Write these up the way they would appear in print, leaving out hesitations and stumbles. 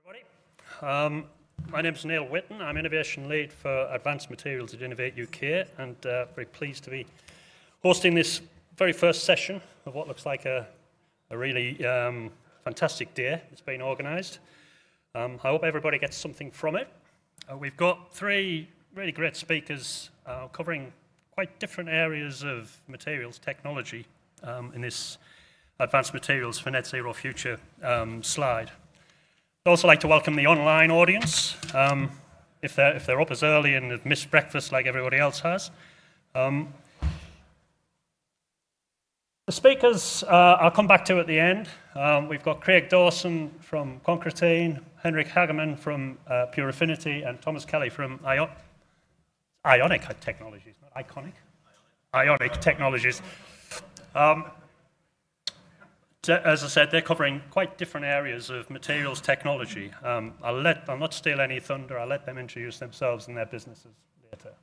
Everybody. My name is Neil Whitten. I'm Innovation Lead for Advanced Materials at Innovate UK, and very pleased to be hosting this very first session of what looks like a really fantastic day that's been organised. I hope everybody gets something from it. We've got three really great speakers covering quite different areas of materials technology in this Advanced Materials for Net Zero Future slide. I'd also like to welcome the online audience, if they're up as early and have missed breakfast like everybody else has. The speakers I'll come back to at the end. We've got Craig Dawson from Concretene, Henrik Hagemann from Pure Affinity, and Thomas Kelly from Ionic Technologies, not Iconic. Ionic Technologies. As I said, they're covering quite different areas of materials technology. I'll not steal any thunder. I'll let them introduce themselves and their businesses later.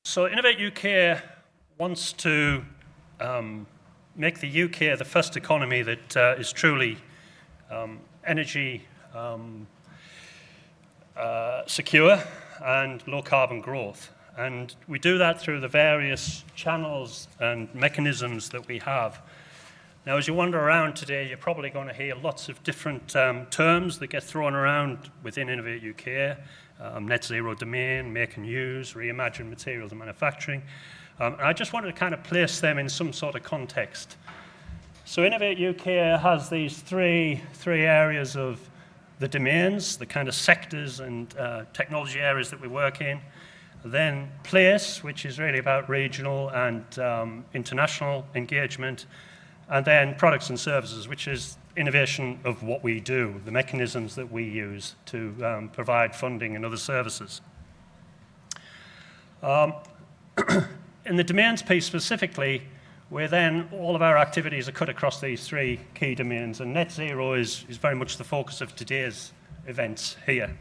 So Innovate UK wants to make the UK the first economy that is truly energy secure and low carbon growth. And we do that through the various channels and mechanisms that we have. Now, as you wander around today, you're probably going to hear lots of different terms that get thrown around within Innovate UK. Net zero domain, make and use, reimagined materials and manufacturing. And I just wanted to kind of place them in some sort of context. So Innovate UK has these three areas of the domains, the kind of sectors and technology areas that we work in. Then place, which is really about regional and international engagement, and then products and services, which is innovation of what we do, the mechanisms that we use to provide funding and other services. In the domains piece specifically, where then all of our activities are cut across these three key domains, and net zero is very much the focus of today's events here.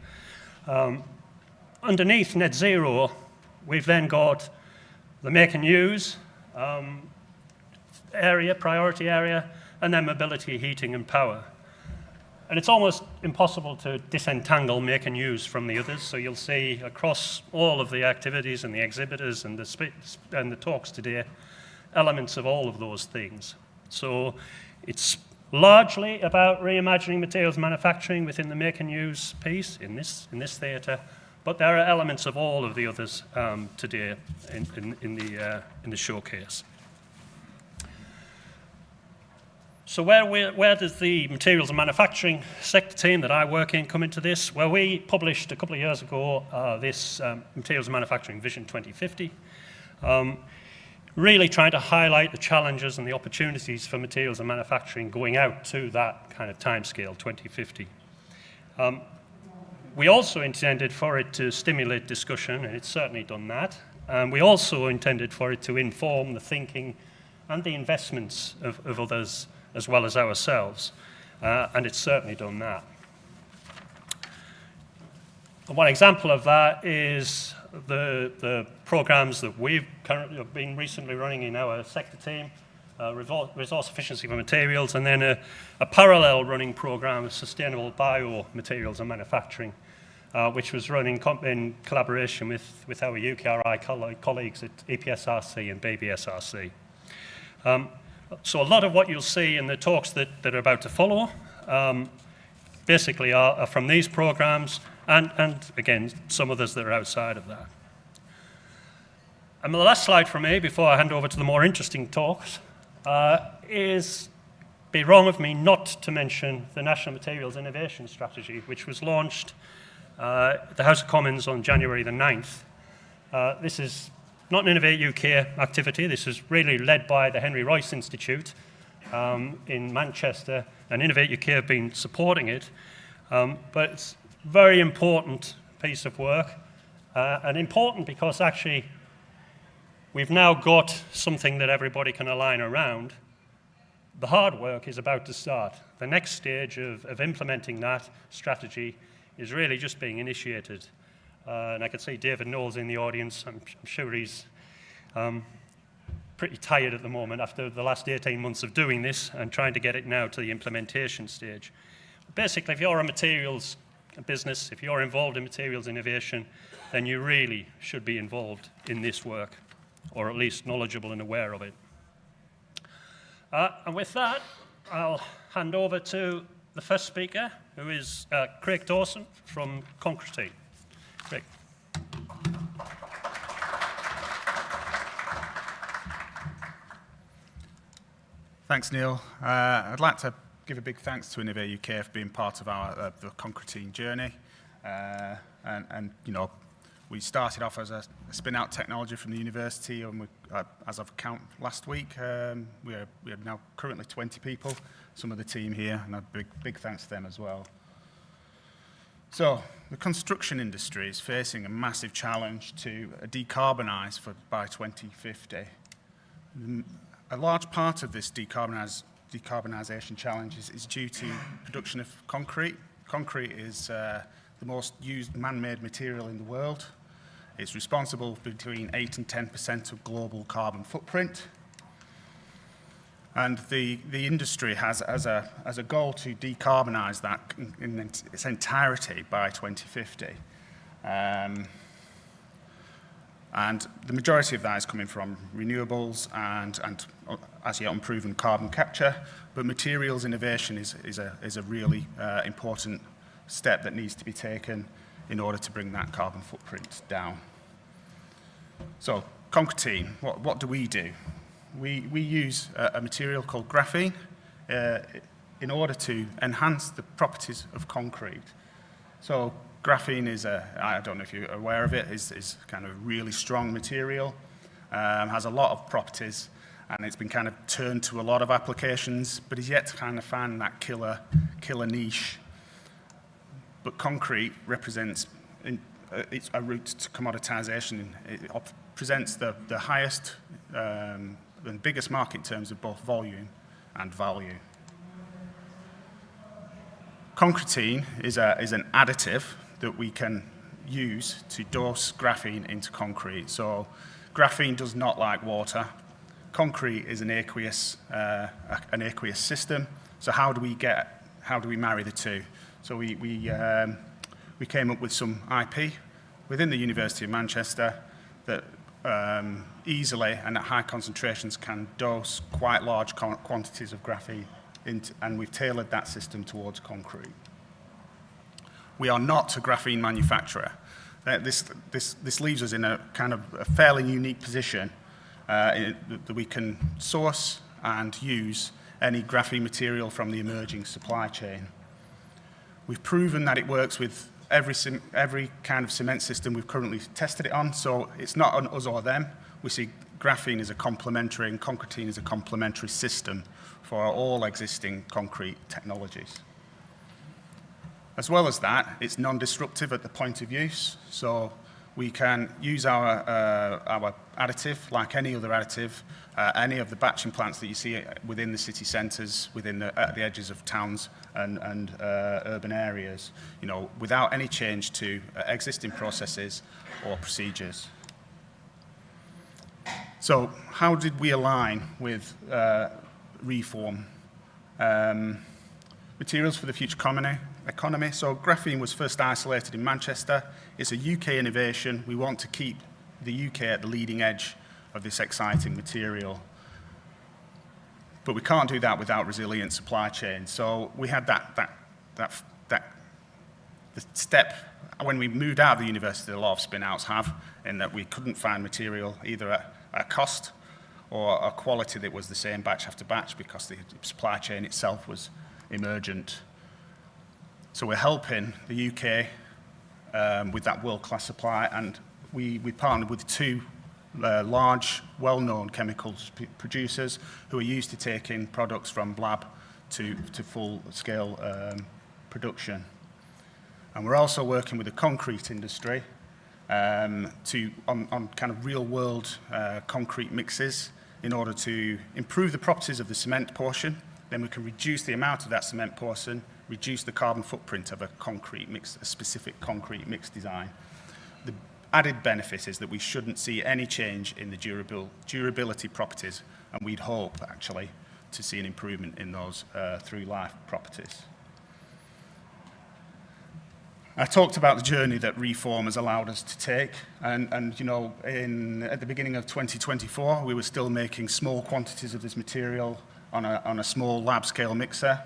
Underneath net zero, we've then got the make and use area, priority area, and then mobility, heating, and power. And it's almost impossible to disentangle make and use from the others. So you'll see across all of the activities and the exhibitors and the talks today, elements of all of those things. So it's largely about reimagining materials manufacturing within the make and use piece in this theatre. But there are elements of all of the others today in the showcase. So where does the materials and manufacturing sector team that I work in come into this? Well, we published a couple of years ago this Materials and Manufacturing Vision 2050, really trying to highlight the challenges and the opportunities for materials and manufacturing going out to that kind of timescale, 2050. We also intended for it to stimulate discussion, and it's certainly done that. And we also intended for it to inform the thinking and the investments of others as well as ourselves. And it's certainly done that. One example of that is the programs that we've currently been recently running in our sector team, resource efficiency for materials, and then a parallel running program of sustainable bio materials and manufacturing, which was run in collaboration with our UKRI colleagues at EPSRC and BBSRC. So a lot of what you'll see in the talks that are about to follow basically are from these programs and again, some others that are outside of that. And the last slide from me before I hand over to the more interesting talks is be wrong of me not to mention the National Materials Innovation Strategy, which was launched at the House of Commons on January the 9th. This is not an Innovate UK activity. This is really led by the Henry Royce Institute in Manchester, and Innovate UK have been supporting it. But it's a very important piece of work, and important because actually we've now got something that everybody can align around. The hard work is about to start. The next stage of implementing that strategy is really just being initiated. And I can see David Knowles in the audience. I'm sure he's pretty tired at the moment after the last 18 months of doing this and trying to get it now to the implementation stage. Basically, if you're a materials business, if you're involved in materials innovation, then you really should be involved in this work, or at least knowledgeable and aware of it. And with that, I'll hand over to the first speaker, who is Craig Dawson from Concretene. Craig. Thanks, Neil. I'd like to give a big thanks to Innovate UK for being part of our the Concretene journey. And you know, we started off as a spin-out technology from the university, and we, as of count last week, we are now currently 20 people, some of the team here, and a big thanks to them as well. So, the construction industry is facing a massive challenge to decarbonise by 2050. A large part of this decarbonisation challenge is due to production of concrete. Concrete is the most used man-made material in the world. It's responsible for between 8 and 10% of global carbon footprint. And the industry has as a goal to decarbonise that in its entirety by 2050. And the majority of that is coming from renewables and as yet unproven carbon capture. But materials innovation is a really important step that needs to be taken in order to bring that carbon footprint down. So, Concretene, what do? We use a material called graphene in order to enhance the properties of concrete. So, graphene is I don't know if you're aware of it, is kind of a really strong material, has a lot of properties, and it's been kind of turned to a lot of applications, but is yet to kind of find that killer niche. But concrete represents it's a route to commoditization. It presents the highest and biggest market in terms of both volume and value. Concretene is an additive that we can use to dose graphene into concrete. So graphene does not like water. Concrete is an aqueous system. So how do we marry the two? So we came up with some IP within the University of Manchester that easily and at high concentrations can dose quite large quantities of graphene, and we've tailored that system towards concrete. We are not a graphene manufacturer. This leaves us in a kind of a fairly unique position that we can source and use any graphene material from the emerging supply chain. We've proven that it works with every kind of cement system we've currently tested it on, so it's not an us or them. We see graphene as a complementary and Concretene as a complementary system for all existing concrete technologies. As well as that, it's non-disruptive at the point of use, so we can use our additive like any other additive, any of the batching plants that you see within the city centres, at the edges of towns and urban areas, you know, without any change to existing processes or procedures. So, how did we align with Reform? Materials for the Future Economy. So graphene was first isolated in Manchester. It's a UK innovation. We want to keep the UK at the leading edge of this exciting material. But we can't do that without resilient supply chains. So we had the step when we moved out of the university, a lot of spin-outs have, in that we couldn't find material either at a cost or a quality that was the same batch after batch because the supply chain itself was emergent. So we're helping the UK with that world-class supply, and we partnered with two large, well-known chemicals producers who are used to taking products from lab to full-scale production. And we're also working with the concrete industry on kind of real-world concrete mixes in order to improve the properties of the cement portion. Then we can reduce the amount of that cement portion, reduce the carbon footprint of a concrete mix, a specific concrete mix design. added benefit is that we shouldn't see any change in the durability properties, and we'd hope, actually, to see an improvement in those through-life properties. I talked about the journey that reform has allowed us to take, and you know, at the beginning of 2024, we were still making small quantities of this material on a small lab-scale mixer.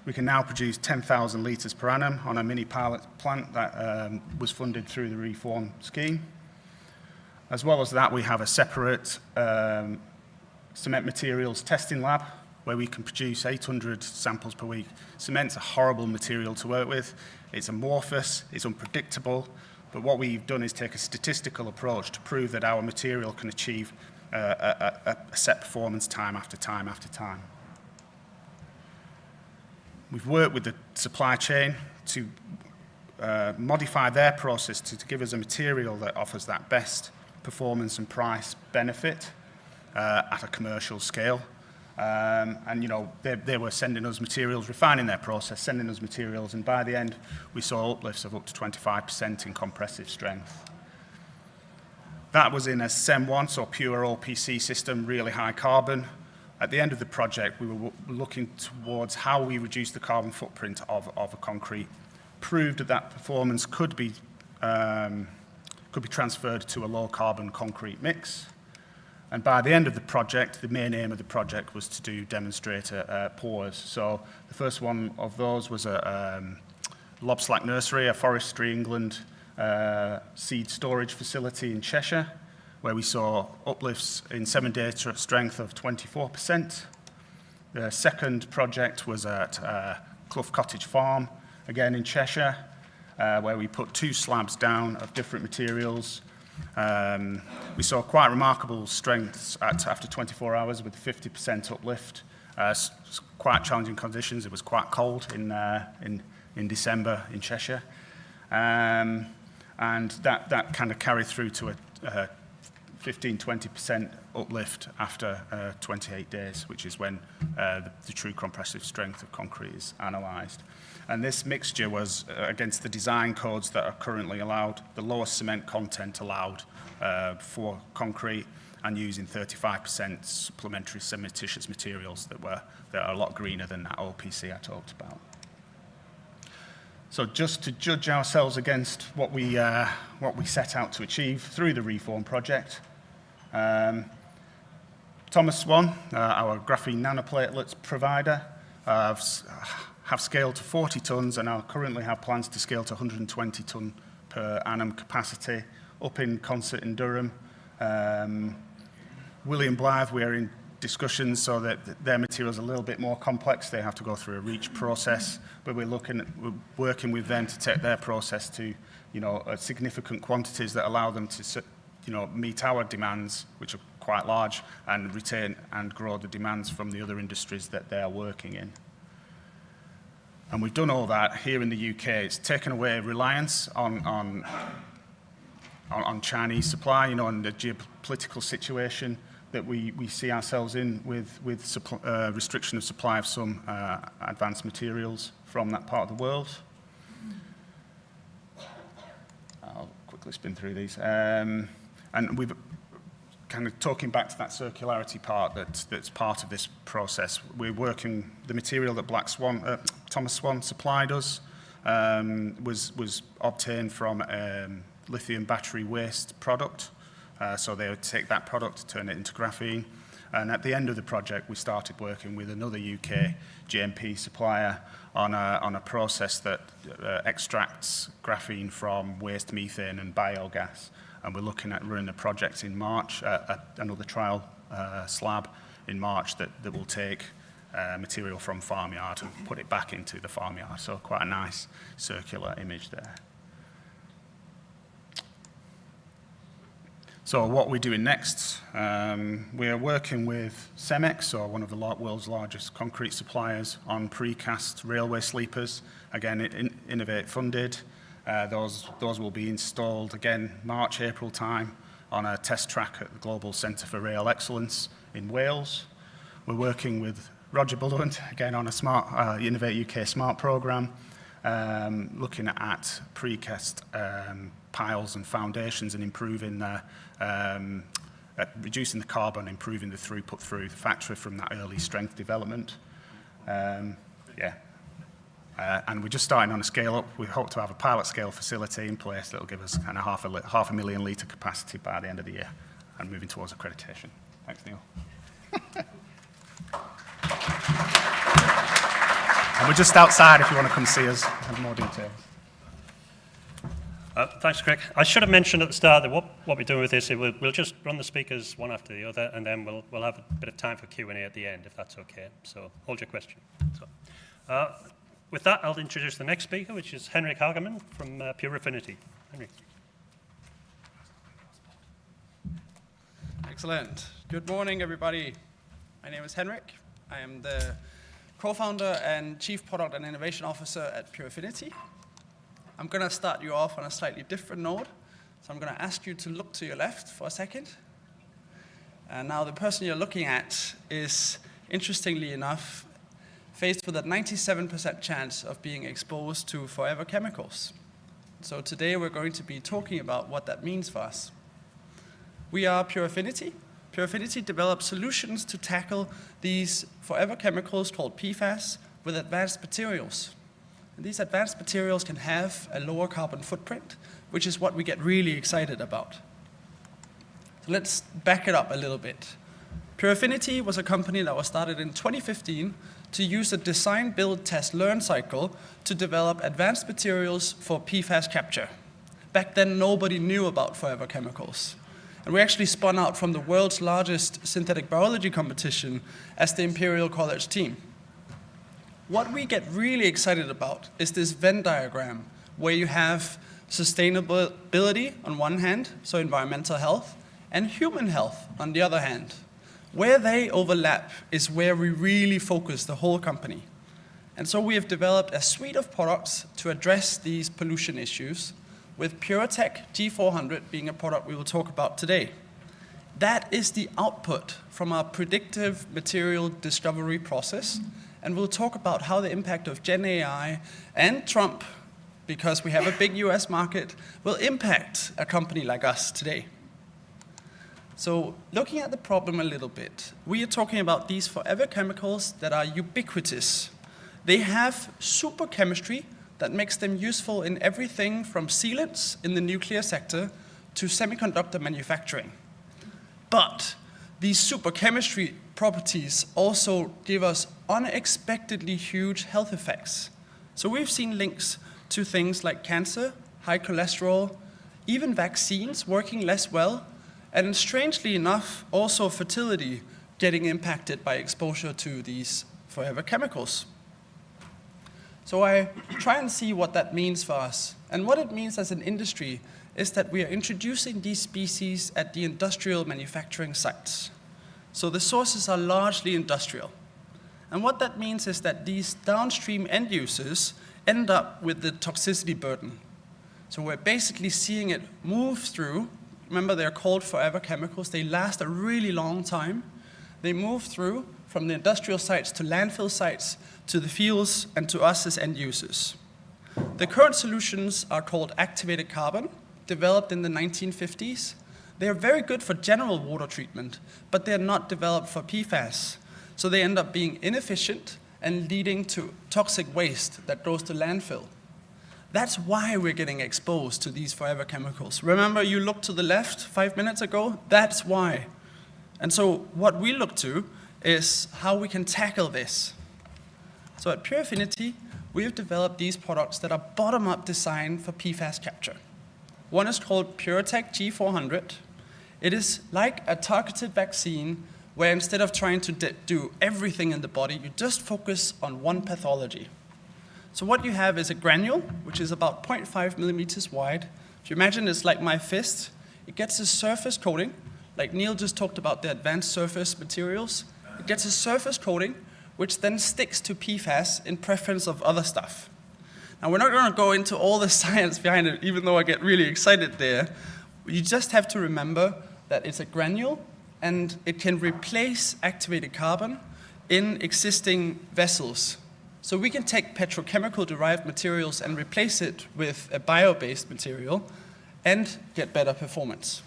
We can now produce 10,000 litres per annum on a mini pilot plant that was funded through the reform scheme. As well as that, we have a separate cement materials testing lab where we can produce 800 samples per week. Cement's a horrible material to work with. It's amorphous, it's unpredictable, but what we've done is take a statistical approach to prove that our material can achieve a set performance time after time after time. We've worked with the supply chain to modify their process to give us a material that offers that best performance and price benefit at a commercial scale. And you know, they were sending us materials, refining their process, sending us materials, and by the end we saw uplifts of up to 25% in compressive strength. That was in a CEM1, so pure OPC system, really high carbon. At the end of the project, we were looking towards how we reduce the carbon footprint of a concrete, proved that performance could be transferred to a low-carbon concrete mix. And by the end of the project, the main aim of the project was to do demonstrator pours. So the first one of those was a Lobslack Nursery, a Forestry England seed storage facility in Cheshire, where we saw uplifts in 7-day strength of 24%. The second project was at Clough Cottage Farm, again in Cheshire, where we put 2 slabs down of different materials. We saw quite remarkable strengths after 24 hours with 50% uplift. Quite challenging conditions. It was quite cold in December in Cheshire. And that kind of carried through to a 15-20% uplift after 28 days, which is when the true compressive strength of concrete is analysed. And this mixture was against the design codes that are currently allowed, the lowest cement content allowed for concrete, and using 35% supplementary cementitious materials that are a lot greener than that OPC I talked about. So just to judge ourselves against what we set out to achieve through the reform project, Thomas Swan, our graphene nanoplatelets provider, have scaled to 40 tonnes and currently have plans to scale to 120 tonne per annum capacity up in Concert in Durham. William Blythe, we're in discussions so that their material is a little bit more complex. They have to go through a REACH process, but we're working with them to take their process to, you know, significant quantities that allow them to, you know, meet our demands, which are quite large, and retain and grow the demands from the other industries that they are working in. And we've done all that here in the UK. It's taken away reliance on Chinese supply, you know, and the geopolitical situation that we see ourselves in with restriction of supply of some advanced materials from that part of the world. I'll quickly spin through these. And we've kind of talking back to that circularity part that's part of this process. We're working, the material that Thomas Swan supplied us was obtained from lithium battery waste product. So they would take that product, turn it into graphene. And at the end of the project, we started working with another UK GMP supplier on a process that extracts graphene from waste methane and biogas. And we're looking at running a project in March, another trial slab in March that will take material from farmyard and put it back into the farmyard. So quite a nice circular image there. So what we're doing next, we're working with Cemex, or one of the world's largest concrete suppliers, on precast railway sleepers. Again, Innovate funded. Those will be installed again March, April time on a test track at the Global Centre for Rail Excellence in Wales. We're working with Roger Bullivant, again on a smart Innovate UK Smart programme, looking at precast piles and foundations and improving reducing the carbon, improving the throughput through the factory from that early strength development. And we're just starting on a scale up. We hope to have a pilot scale facility in place that will give us kind of half a million litre capacity by the end of the year and moving towards accreditation. Thanks, Neil. And we're just outside if you want to come see us and more details. Thanks, Craig. I should have mentioned at the start that what we're doing with this, we'll just run the speakers one after the other, and then we'll have a bit of time for Q&A at the end, if that's okay. So hold your question. So, with that, I'll introduce the next speaker, which is Henrik Hagemann from Pure Affinity. Henrik. Excellent. Good morning, everybody. My name is Henrik. I am the co-founder and Chief Product and Innovation Officer at Pure Affinity. I'm going to start you off on a slightly different note. So I'm going to ask you to look to your left for a second. And now the person you're looking at is, interestingly enough, faced with a 97% chance of being exposed to forever chemicals. So today we're going to be talking about what that means for us. We are Pure Affinity. Pure Affinity develops solutions to tackle these forever chemicals called PFAS with advanced materials. And these advanced materials can have a lower carbon footprint, which is what we get really excited about. So let's back it up a little bit. Pure Affinity was a company that was started in 2015 to use a design, build, test, learn cycle to develop advanced materials for PFAS capture. Back then, nobody knew about forever chemicals. And we actually spun out from the world's largest synthetic biology competition as the Imperial College team. What we get really excited about is this Venn diagram where you have sustainability on one hand, so environmental health, and human health on the other hand. Where they overlap is where we really focus the whole company. And so we have developed a suite of products to address these pollution issues, with PureTech G400 being a product we will talk about today. That is the output from our predictive material discovery process, and we'll talk about how the impact of Gen AI and Trump, because we have a big US market, will impact a company like us today. So looking at the problem a little bit, we are talking about these forever chemicals that are ubiquitous. They have super chemistry that makes them useful in everything from sealants in the nuclear sector to semiconductor manufacturing. But these super chemistry properties also give us unexpectedly huge health effects. So we've seen links to things like cancer, high cholesterol, even vaccines working less well, and strangely enough, also fertility getting impacted by exposure to these forever chemicals. So I try and see what that means for us. And what it means as an industry is that we are introducing these species at the industrial manufacturing sites. So the sources are largely industrial. And what that means is that these downstream end users end up with the toxicity burden. So we're basically seeing it move through. Remember, they're called forever chemicals. They last a really long time. They move through from the industrial sites to landfill sites, to the fields, and to us as end users. The current solutions are called activated carbon, developed in the 1950s. They are very good for general water treatment, but they're not developed for PFAS. So they end up being inefficient and leading to toxic waste that goes to landfill. That's why we're getting exposed to these forever chemicals. Remember, you looked to the left 5 minutes ago? That's why. And so what we look to is how we can tackle this. So at Pure Affinity, we have developed these products that are bottom-up designed for PFAS capture. One is called PureTech G400. It is like a targeted vaccine where instead of trying to do everything in the body, you just focus on one pathology. So what you have is a granule, which is about 0.5 millimeters wide. If you imagine it's like my fist, it gets a surface coating, like Neil just talked about the advanced surface materials. It gets a surface coating, which then sticks to PFAS in preference of other stuff. Now, we're not going to go into all the science behind it, even though I get really excited there. You just have to remember that it's a granule, and it can replace activated carbon in existing vessels. So we can take petrochemical-derived materials and replace it with a bio-based material, and get better performance.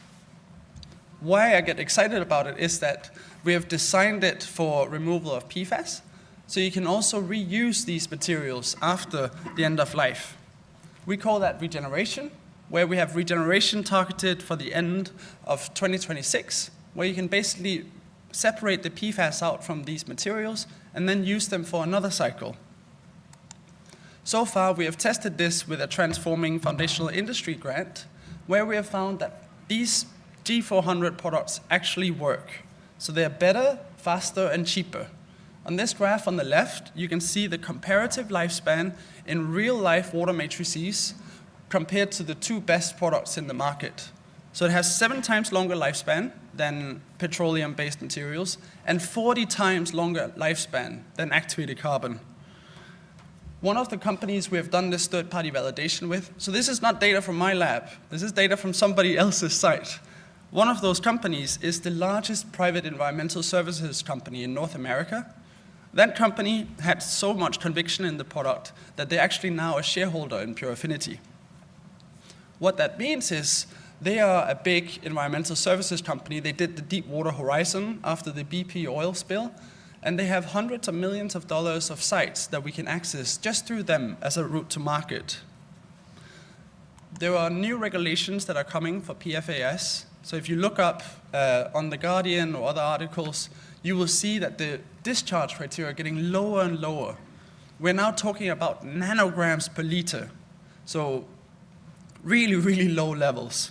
Why I get excited about it is that we have designed it for removal of PFAS, so you can also reuse these materials after the end of life. We call that regeneration, where we have regeneration targeted for the end of 2026, where you can basically separate the PFAS out from these materials and then use them for another cycle. So far, we have tested this with a Transforming Foundational Industry grant, where we have found that these G400 products actually work. So they're better, faster, and cheaper. On this graph on the left, you can see the comparative lifespan in real-life water matrices compared to the two best products in the market. So it has 7 times longer lifespan than petroleum-based materials and 40 times longer lifespan than activated carbon. One of the companies we have done this third-party validation with, so this is not data from my lab, this is data from somebody else's site. One of those companies is the largest private environmental services company in North America. That company had so much conviction in the product that they're actually now a shareholder in Pure Affinity. What that means is they are a big environmental services company. They did the Deepwater Horizon after the BP oil spill, and they have hundreds of millions of dollars of sites that we can access just through them as a route to market. There are new regulations that are coming for PFAS. So if you look up on The Guardian or other articles, you will see that the discharge criteria are getting lower and lower. We're now talking about nanograms per liter. So really, really low levels.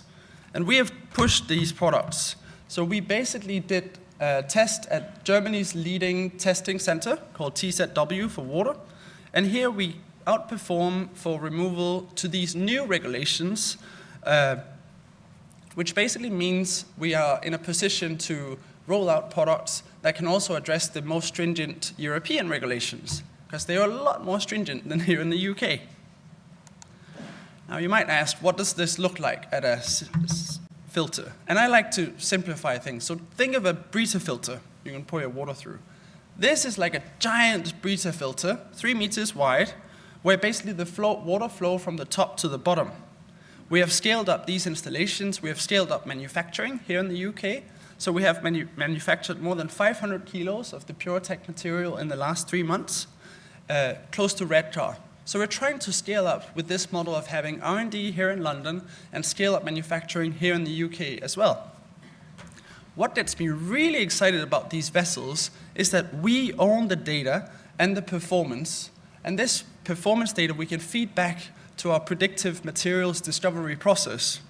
And we have pushed these products. So we basically did a test at Germany's leading testing center called TZW for water. And here we outperform for removal to these new regulations, which basically means we are in a position to roll out products that can also address the most stringent European regulations, because they are a lot more stringent than here in the UK. Now you might ask, what does this look like at a filter? And I like to simplify things. So think of a breather filter you can pour your water through. This is like a giant breather filter, 3 meters wide, where basically the water flow from the top to the bottom. We have scaled up these installations. We have scaled up manufacturing here in the UK. So we have manufactured more than 500 kilos of the PureTech material in the last 3 months, close to Redcar. So we're trying to scale up with this model of having R&D here in London and scale up manufacturing here in the UK as well. What gets me really excited about these vessels is that we own the data and the performance. And this performance data we can feed back to our predictive materials discovery process.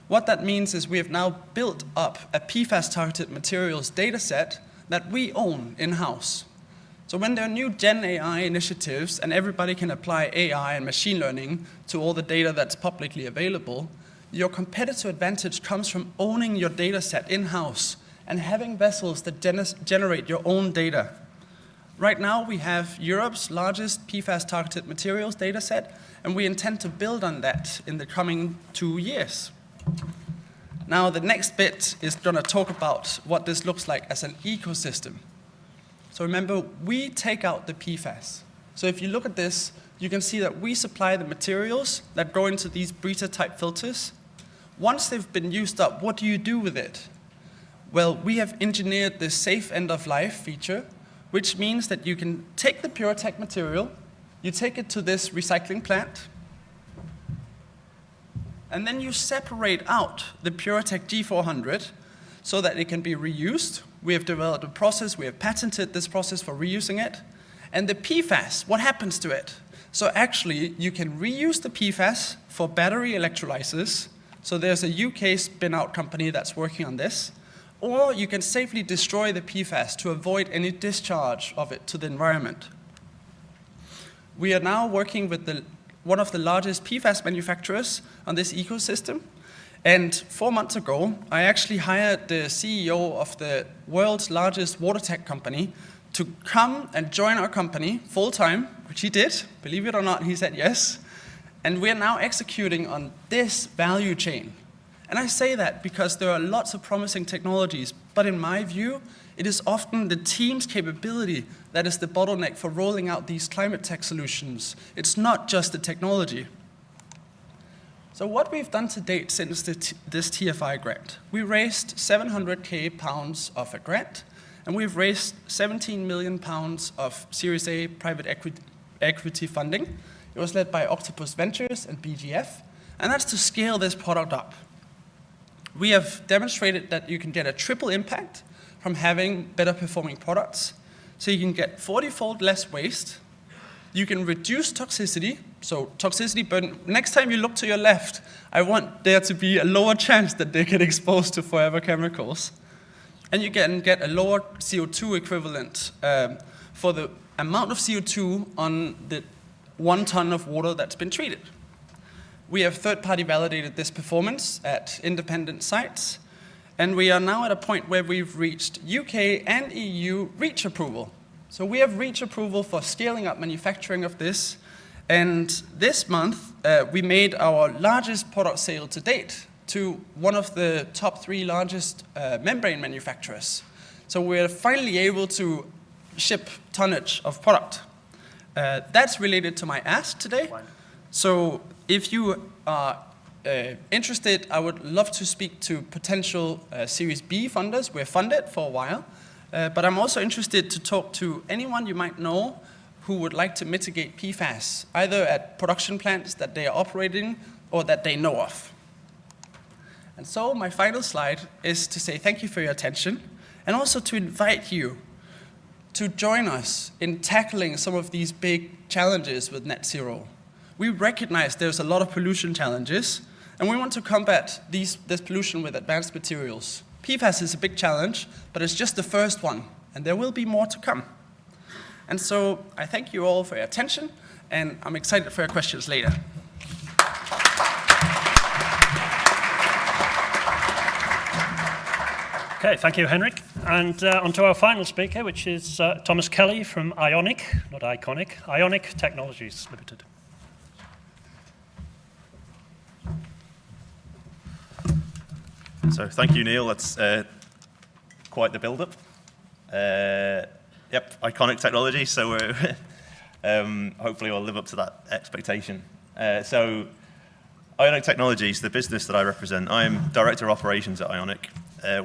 What that means is we have now built up a PFAS-targeted materials data set that we own in-house. So when there are new Gen AI initiatives and everybody can apply AI and machine learning to all the data that's publicly available, your competitive advantage comes from owning your data set in-house and having vessels that generate your own data. Right now, we have Europe's largest PFAS-targeted materials data set, and we intend to build on that in the coming 2 years. Now, the next bit is going to talk about what this looks like as an ecosystem. So remember, we take out the PFAS. So if you look at this, you can see that we supply the materials that go into these breather-type filters. Once they've been used up, what do you do with it? Well, we have engineered this safe end-of-life feature, which means that you can take the PureTech material, you take it to this recycling plant, and then you separate out the PureTech G400 so that it can be reused. We have developed a process, we have patented this process for reusing it. And the PFAS, what happens to it? So actually, you can reuse the PFAS for battery electrolysis. So there's a UK spin-out company that's working on this. Or you can safely destroy the PFAS to avoid any discharge of it to the environment. We are now working with one of the largest PFAS manufacturers on this ecosystem. And 4 months ago, I actually hired the CEO of the world's largest water tech company to come and join our company full-time, which he did. Believe it or not, he said yes. And we're now executing on this value chain. And I say that because there are lots of promising technologies, but in my view, it is often the team's capability that is the bottleneck for rolling out these climate tech solutions. It's not just the technology. So what we've done to date since this TFI grant, we raised 700k pounds of a grant, and we've raised 17 million pounds of Series A private equity funding. It was led by Octopus Ventures and BGF, and that's to scale this product up. We have demonstrated that you can get a triple impact from having better performing products. So you can get 40-fold less waste. You can reduce toxicity. So toxicity burden, next time you look to your left, I want there to be a lower chance that they get exposed to forever chemicals. And you can get a lower CO2 equivalent for the amount of CO2 on the 1 ton of water that's been treated. We have third-party validated this performance at independent sites, and we are now at a point where we've reached UK and EU REACH approval. So we have REACH approval for scaling up manufacturing of this, and this month we made our largest product sale to date to one of the top 3 largest membrane manufacturers. So we're finally able to ship tonnage of product. That's related to my ask today. So if you are interested, I would love to speak to potential Series B funders. We're funded for a while, but I'm also interested to talk to anyone you might know who would like to mitigate PFAS, either at production plants that they are operating or that they know of. And so my final slide is to say thank you for your attention, and also to invite you to join us in tackling some of these big challenges with net zero. We recognize there's a lot of pollution challenges, and we want to combat this pollution with advanced materials. PFAS is a big challenge, but it's just the first one, and there will be more to come. And so I thank you all for your attention, and I'm excited for your questions later. Okay, thank you, Henrik. And on to our final speaker, which is Thomas Kelly from Ionic, not Iconic, Ionic Technologies Limited. So thank you, Neil. That's quite the build-up. Yep, Iconic Technology, so we're hopefully we'll live up to that expectation. So Ionic Technologies, the business that I represent, I am Director of Operations at Ionic.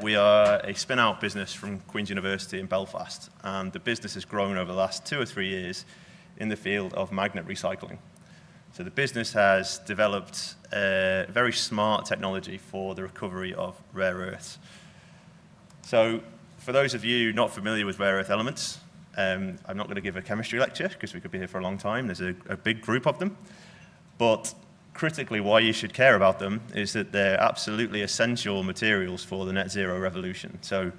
We are a spin-out business from Queen's University in Belfast, and the business has grown over the last 2 or 3 years in the field of magnet recycling. So the business has developed a very smart technology for the recovery of rare earths. So for those of you not familiar with rare earth elements, I'm not going to give a chemistry lecture because we could be here for a long time. There's a big group of them. But critically, why you should care about them is that they're absolutely essential materials for the net zero revolution. So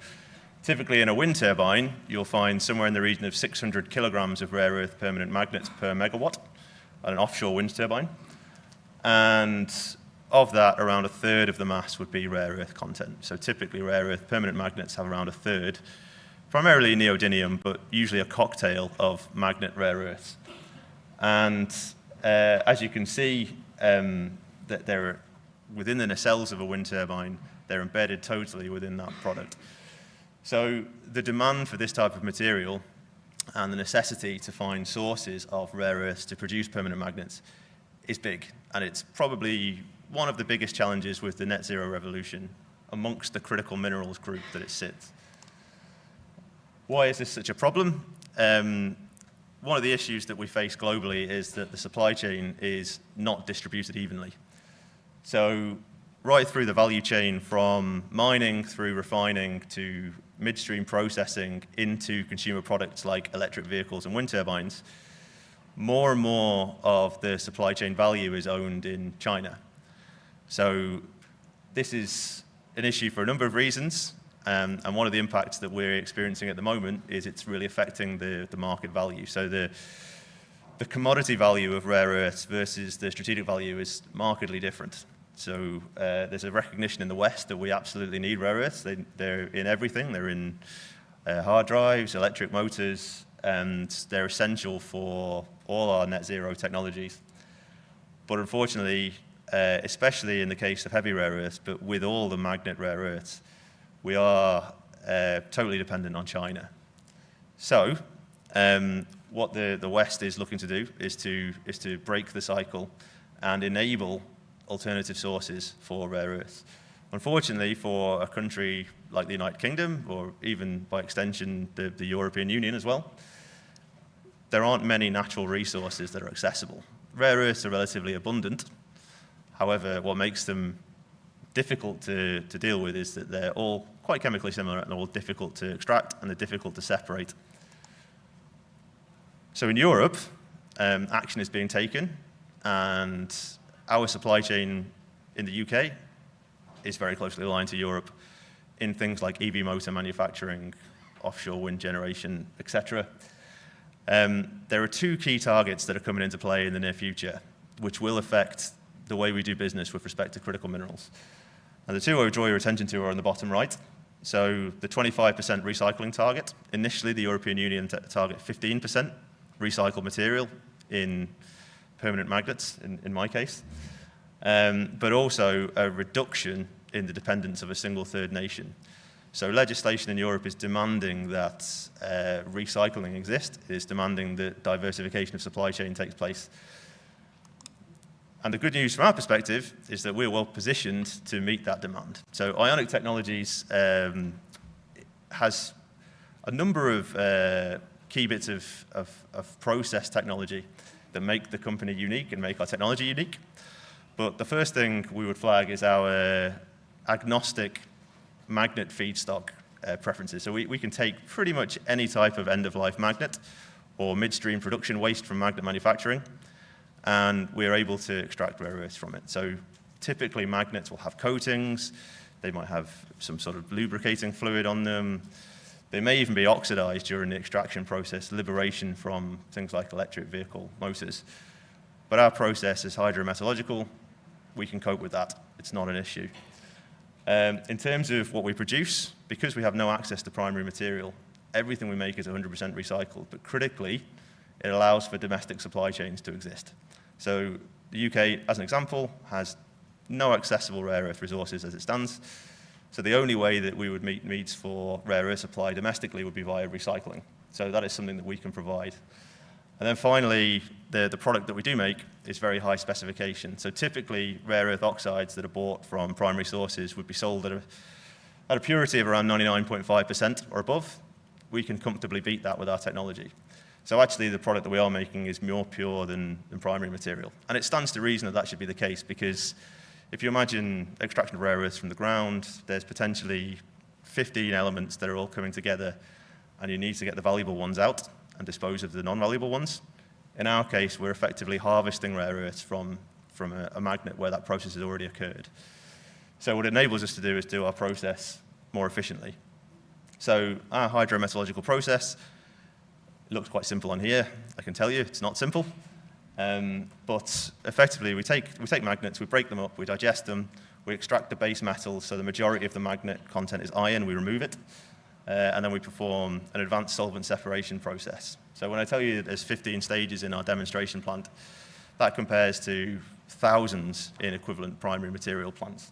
typically in a wind turbine, you'll find somewhere in the region of 600 kilograms of rare earth permanent magnets per megawatt on an offshore wind turbine. And of that, around a third of the mass would be rare earth content. So typically rare earth permanent magnets have around a third, primarily neodymium, but usually a cocktail of magnet rare earths. And as you can see, that they're within the nacelles of a wind turbine, they're embedded totally within that product. So the demand for this type of material and the necessity to find sources of rare earths to produce permanent magnets is big, and it's probably one of the biggest challenges with the net zero revolution amongst the critical minerals group that it sits. Why is this such a problem? One of the issues that we face globally is that the supply chain is not distributed evenly. So right through the value chain, from mining through refining to midstream processing into consumer products like electric vehicles and wind turbines, more and more of the supply chain value is owned in China. So this is an issue for a number of reasons. And one of the impacts that we're experiencing at the moment is it's really affecting the market value. So the commodity value of rare earths versus the strategic value is markedly different. So there's a recognition in the West that we absolutely need rare earths. They're in everything. They're in hard drives, electric motors, and they're essential for all our net zero technologies. But unfortunately, especially in the case of heavy rare earths, but with all the magnet rare earths, we are totally dependent on China. So what the West is looking to do is to break the cycle and enable alternative sources for rare earths. Unfortunately, for a country like the United Kingdom, or even by extension the European Union as well, there aren't many natural resources that are accessible. Rare earths are relatively abundant. However, what makes them difficult to deal with is that they're all quite chemically similar and they're all difficult to extract and they're difficult to separate. So in Europe, action is being taken, and our supply chain in the UK is very closely aligned to Europe in things like EV motor manufacturing, offshore wind generation, etc. There are two key targets that are coming into play in the near future, which will affect the way we do business with respect to critical minerals. And the two I would draw your attention to are on the bottom right. So the 25% recycling target. Initially, the European Union target 15% recycled material in permanent magnets, in my case, but also a reduction in the dependence of a single third nation. So legislation in Europe is demanding that recycling exist. It is demanding that diversification of supply chain takes place. And the good news from our perspective is that we're well positioned to meet that demand. So Ionic Technologies has a number of key bits of process technology that make the company unique and make our technology unique. But the first thing we would flag is our agnostic magnet feedstock preferences. So we can take pretty much any type of end-of-life magnet or midstream production waste from magnet manufacturing, and we're able to extract rare earths from it. So typically magnets will have coatings, they might have some sort of lubricating fluid on them, they may even be oxidized during the extraction process, liberation from things like electric vehicle motors. But our process is hydrometallurgical, we can cope with that, it's not an issue. In terms of what we produce, because we have no access to primary material, everything we make is 100% recycled, but critically, it allows for domestic supply chains to exist. So the UK, as an example, has no accessible rare earth resources as it stands. So the only way that we would meet needs for rare earth supply domestically would be via recycling. So that is something that we can provide. And then finally, the product that we do make is very high specification. So typically, rare earth oxides that are bought from primary sources would be sold at a purity of around 99.5% or above. We can comfortably beat that with our technology. So actually, the product that we are making is more pure than primary material. And it stands to reason that that should be the case, because if you imagine extraction of rare earths from the ground, there's potentially 15 elements that are all coming together, and you need to get the valuable ones out and dispose of the non-valuable ones. In our case, we're effectively harvesting rare earths from a magnet where that process has already occurred. So what it enables us to do is do our process more efficiently. So our hydrometallurgical process, it looks quite simple on here. I can tell you it's not simple. But effectively, we take magnets, we break them up, we digest them, we extract the base metals, so the majority of the magnet content is iron, we remove it, and then we perform an advanced solvent separation process. So when I tell you that there's 15 stages in our demonstration plant, that compares to thousands in equivalent primary material plants.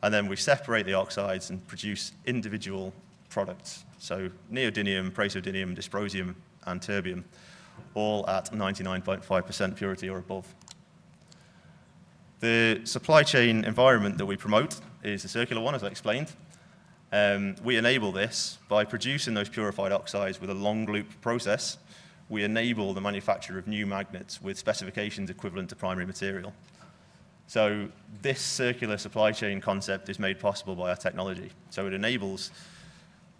And then we separate the oxides and produce individual products. So neodymium, praseodymium, dysprosium, and terbium, all at 99.5% purity or above. The supply chain environment that we promote is a circular one, as I explained. We enable this by producing those purified oxides with a long loop process. We enable the manufacture of new magnets with specifications equivalent to primary material. So this circular supply chain concept is made possible by our technology. So it enables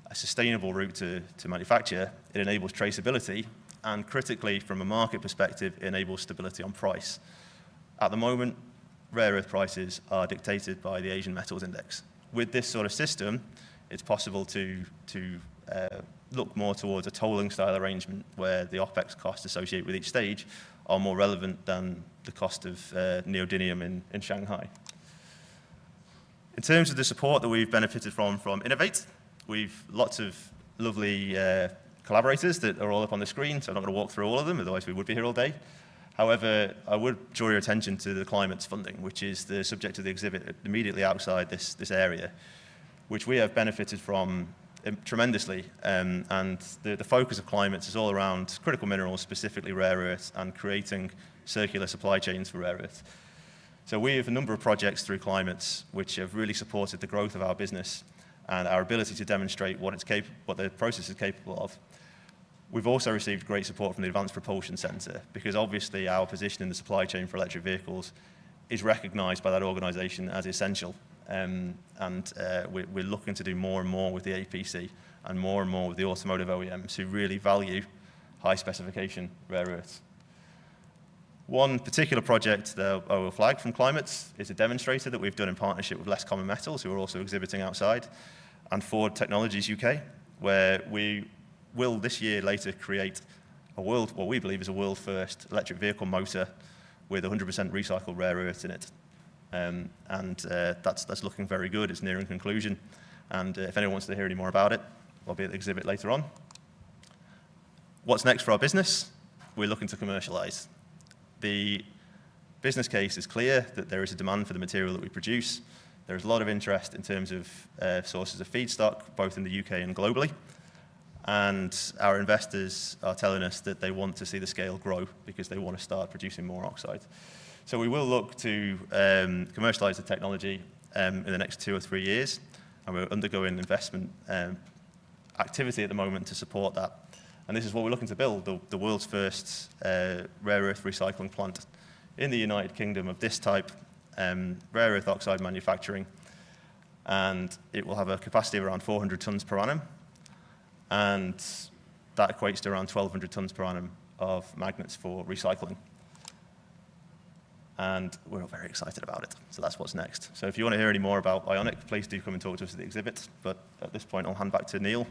a sustainable route to manufacture, it enables traceability, and critically, from a market perspective, it enables stability on price. At the moment, rare earth prices are dictated by the Asian Metals Index. With this sort of system, it's possible to look more towards a tolling style arrangement where the OPEX costs associated with each stage are more relevant than the cost of neodymium in Shanghai. In terms of the support that we've benefited from Innovate, we've lots of lovely collaborators that are all up on the screen, so I'm not going to walk through all of them, otherwise we would be here all day. However, I would draw your attention to the climate's funding, which is the subject of the exhibit immediately outside this area, which we have benefited from tremendously. And the focus of climates is all around critical minerals, specifically rare earths, and creating circular supply chains for rare earths. So we have a number of projects through Climates which have really supported the growth of our business and our ability to demonstrate what the process is capable of. We've also received great support from the Advanced Propulsion Centre because obviously our position in the supply chain for electric vehicles is recognised by that organisation as essential. We're looking to do more and more with the APC and more with the automotive OEMs who really value high specification rare earths. One particular project that I will flag from Climates is a demonstrator that we've done in partnership with Less Common Metals, who are also exhibiting outside, and Ford Technologies UK, where we will this year later create what we believe is a world first electric vehicle motor with 100% recycled rare earths in it. That's looking very good. It's nearing conclusion. And if anyone wants to hear any more about it, I'll be at the exhibit later on. What's next for our business? We're looking to commercialize. The business case is clear that there is a demand for the material that we produce. There's a lot of interest in terms of sources of feedstock, both in the UK and globally. And our investors are telling us that they want to see the scale grow because they want to start producing more oxide. So we will look to commercialize the technology in the next 2 or 3 years, and we're undergoing investment activity at the moment to support that. And this is what we're looking to build, the world's first rare earth recycling plant in the United Kingdom of this type, rare earth oxide manufacturing. And it will have a capacity of around 400 tonnes per annum. And that equates to around 1,200 tonnes per annum of magnets for recycling. And we're all very excited about it. So that's what's next. So if you want to hear any more about Ionic, please do come and talk to us at the exhibit. But at this point, I'll hand back to Neil.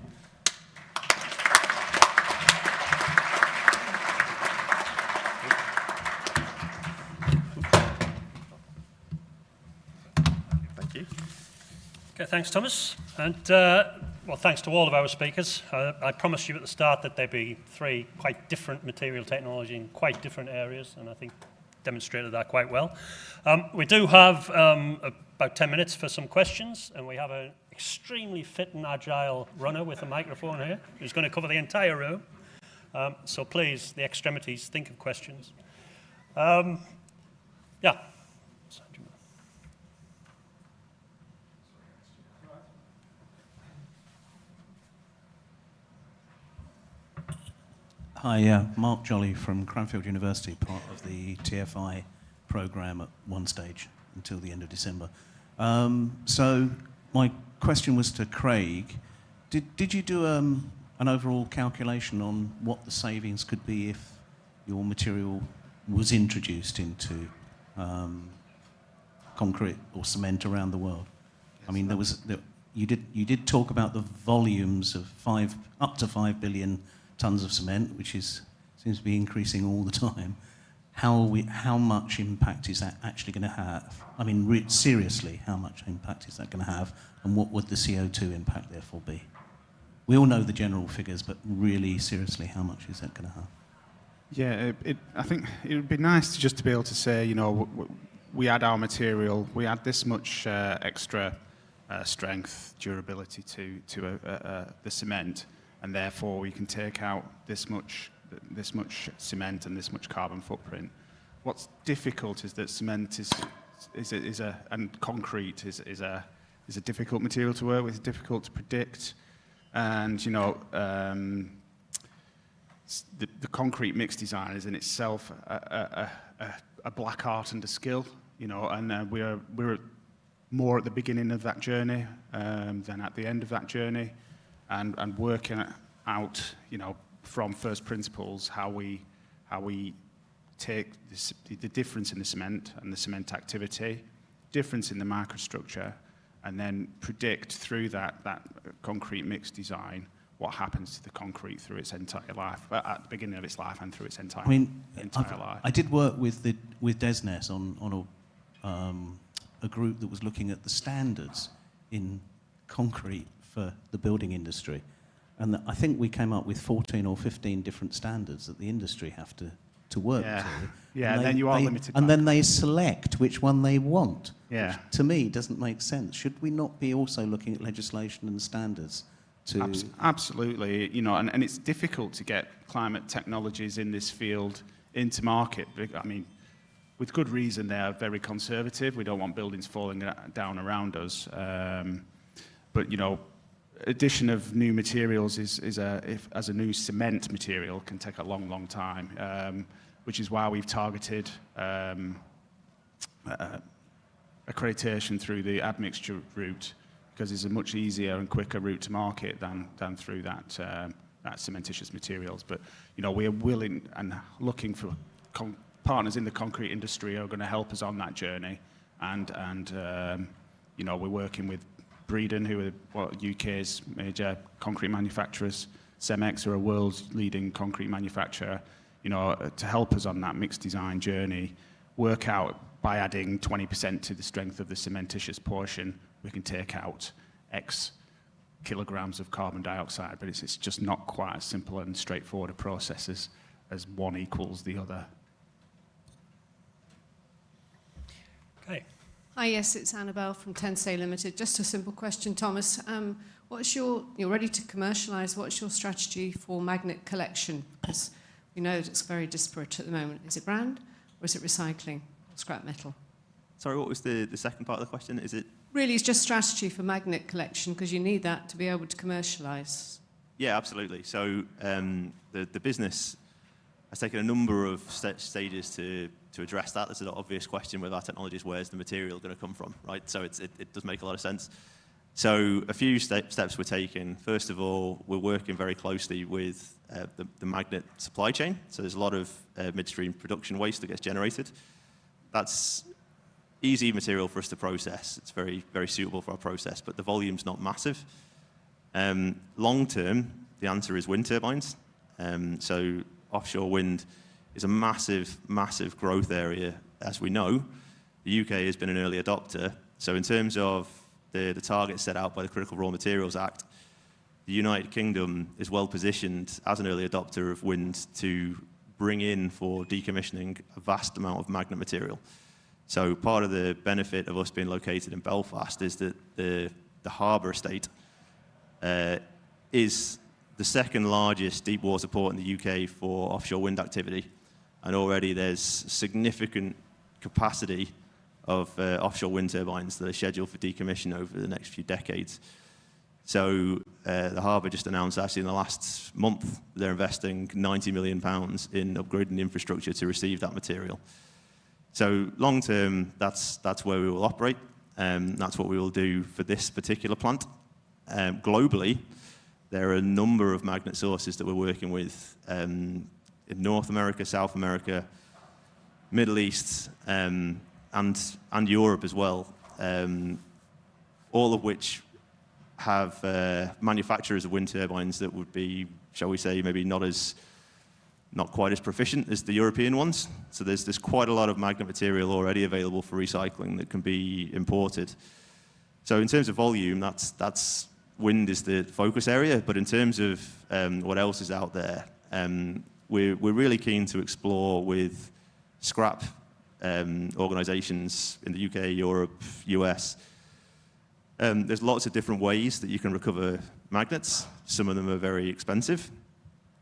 Thank you. Okay, thanks, Thomas. And well, thanks to all of our speakers. I promised you at the start that there'd be 3 quite different material technology in quite different areas, and I think demonstrated that quite well. We do have about 10 minutes for some questions, and we have an extremely fit and agile runner with a microphone here who's going to cover the entire room. So please, the extremities, think of questions. Yeah. Hi, Mark Jolly from Cranfield University, part of the TFI programme at one stage until the end of December. So my question was to Craig. Did you do an overall calculation on what the savings could be if your material was introduced into concrete or cement around the world? Yes, I mean, you did talk about the volumes of up to 5 billion tons of cement, which seems to be increasing all the time. How much impact is that actually going to have? I mean, seriously, how much impact is that going to have, and what would the CO2 impact therefore be? We all know the general figures, but really, seriously, how much is that going to have? Yeah, I think it would be nice just to be able to say, you know, we add our material, we add this much extra strength, durability to the cement, and therefore we can take out this much cement and this much carbon footprint. What's difficult is that cement and concrete is a difficult material to work with. It's difficult to predict, and you know, the concrete mix design is in itself a black art and a skill. You know, and we're more at the beginning of that journey than at the end of that journey. And working out, you know, from first principles how we take the difference in the cement and the cement activity, difference in the microstructure, and then predict through that concrete mix design what happens to the concrete through its entire life, at the beginning of its life and through its entire life. I did work with Desnes on a group that was looking at the standards in concrete for the building industry. And I think we came up with 14 or 15 different standards that the industry have to work to. Yeah, and then you are limited. And then they select which one they want. Yeah. Which, to me, doesn't make sense. Should we not be also looking at legislation and standards to... Absolutely. You know, and it's difficult to get climate technologies in this field into market. I mean, with good reason, they are very conservative. We don't want buildings falling down around us. But, you know, addition of new materials as a new cement material can take a long, long time, which is why we've targeted accreditation through the admixture route, because it's a much easier and quicker route to market than through that cementitious materials. But, you know, we're willing and looking for partners in the concrete industry who are going to help us on that journey. And you know, we're working with Breeden, who are UK's major concrete manufacturers, Cemex, who are a world's leading concrete manufacturer, you know, to help us on that mixed design journey, work out by adding 20% to the strength of the cementitious portion, we can take out X kilograms of carbon dioxide, but it's just not quite as simple and straightforward a process as one equals the other. Okay. Hi, yes, it's Annabelle from Tensei Limited. Just a simple question, Thomas. You're ready to commercialise, what's your strategy for magnet collection? Because we know that it's very disparate at the moment. Is it brand or is it recycling or scrap metal? Sorry, what was the second part of the question? Is it? Really, it's just strategy for magnet collection, because you need that to be able to commercialise. Yeah, absolutely. So the business has taken a number of stages to address that. There's an obvious question with our technologies: where's the material going to come from, right? So it does make a lot of sense. So a few steps we're taking. First of all, we're working very closely with the magnet supply chain. So there's a lot of midstream production waste that gets generated. That's easy material for us to process. It's very, very suitable for our process, but the volume's not massive. Long term, the answer is wind turbines. So offshore wind is a massive, massive growth area, as we know. The UK has been an early adopter. So in terms of the targets set out by the Critical Raw Materials Act, the United Kingdom is well positioned as an early adopter of wind to bring in for decommissioning a vast amount of magnet material. So part of the benefit of us being located in Belfast is that the harbour estate is the second largest deep water port in the UK for offshore wind activity. And already there's significant capacity of offshore wind turbines that are scheduled for decommission over the next few decades. So the harbour just announced actually in the last month they're investing £90 million in upgrading the infrastructure to receive that material. So long term, that's where we will operate. That's what we will do for this particular plant. Globally, there are a number of magnet sources that we're working with in North America, South America, Middle East, and Europe as well, all of which have manufacturers of wind turbines that would be, shall we say, maybe not quite as proficient as the European ones. So there's quite a lot of magnet material already available for recycling that can be imported. So in terms of volume, that's wind is the focus area. But in terms of what else is out there, we're really keen to explore with scrap organisations in the UK, Europe, US. There's lots of different ways that you can recover magnets. Some of them are very expensive.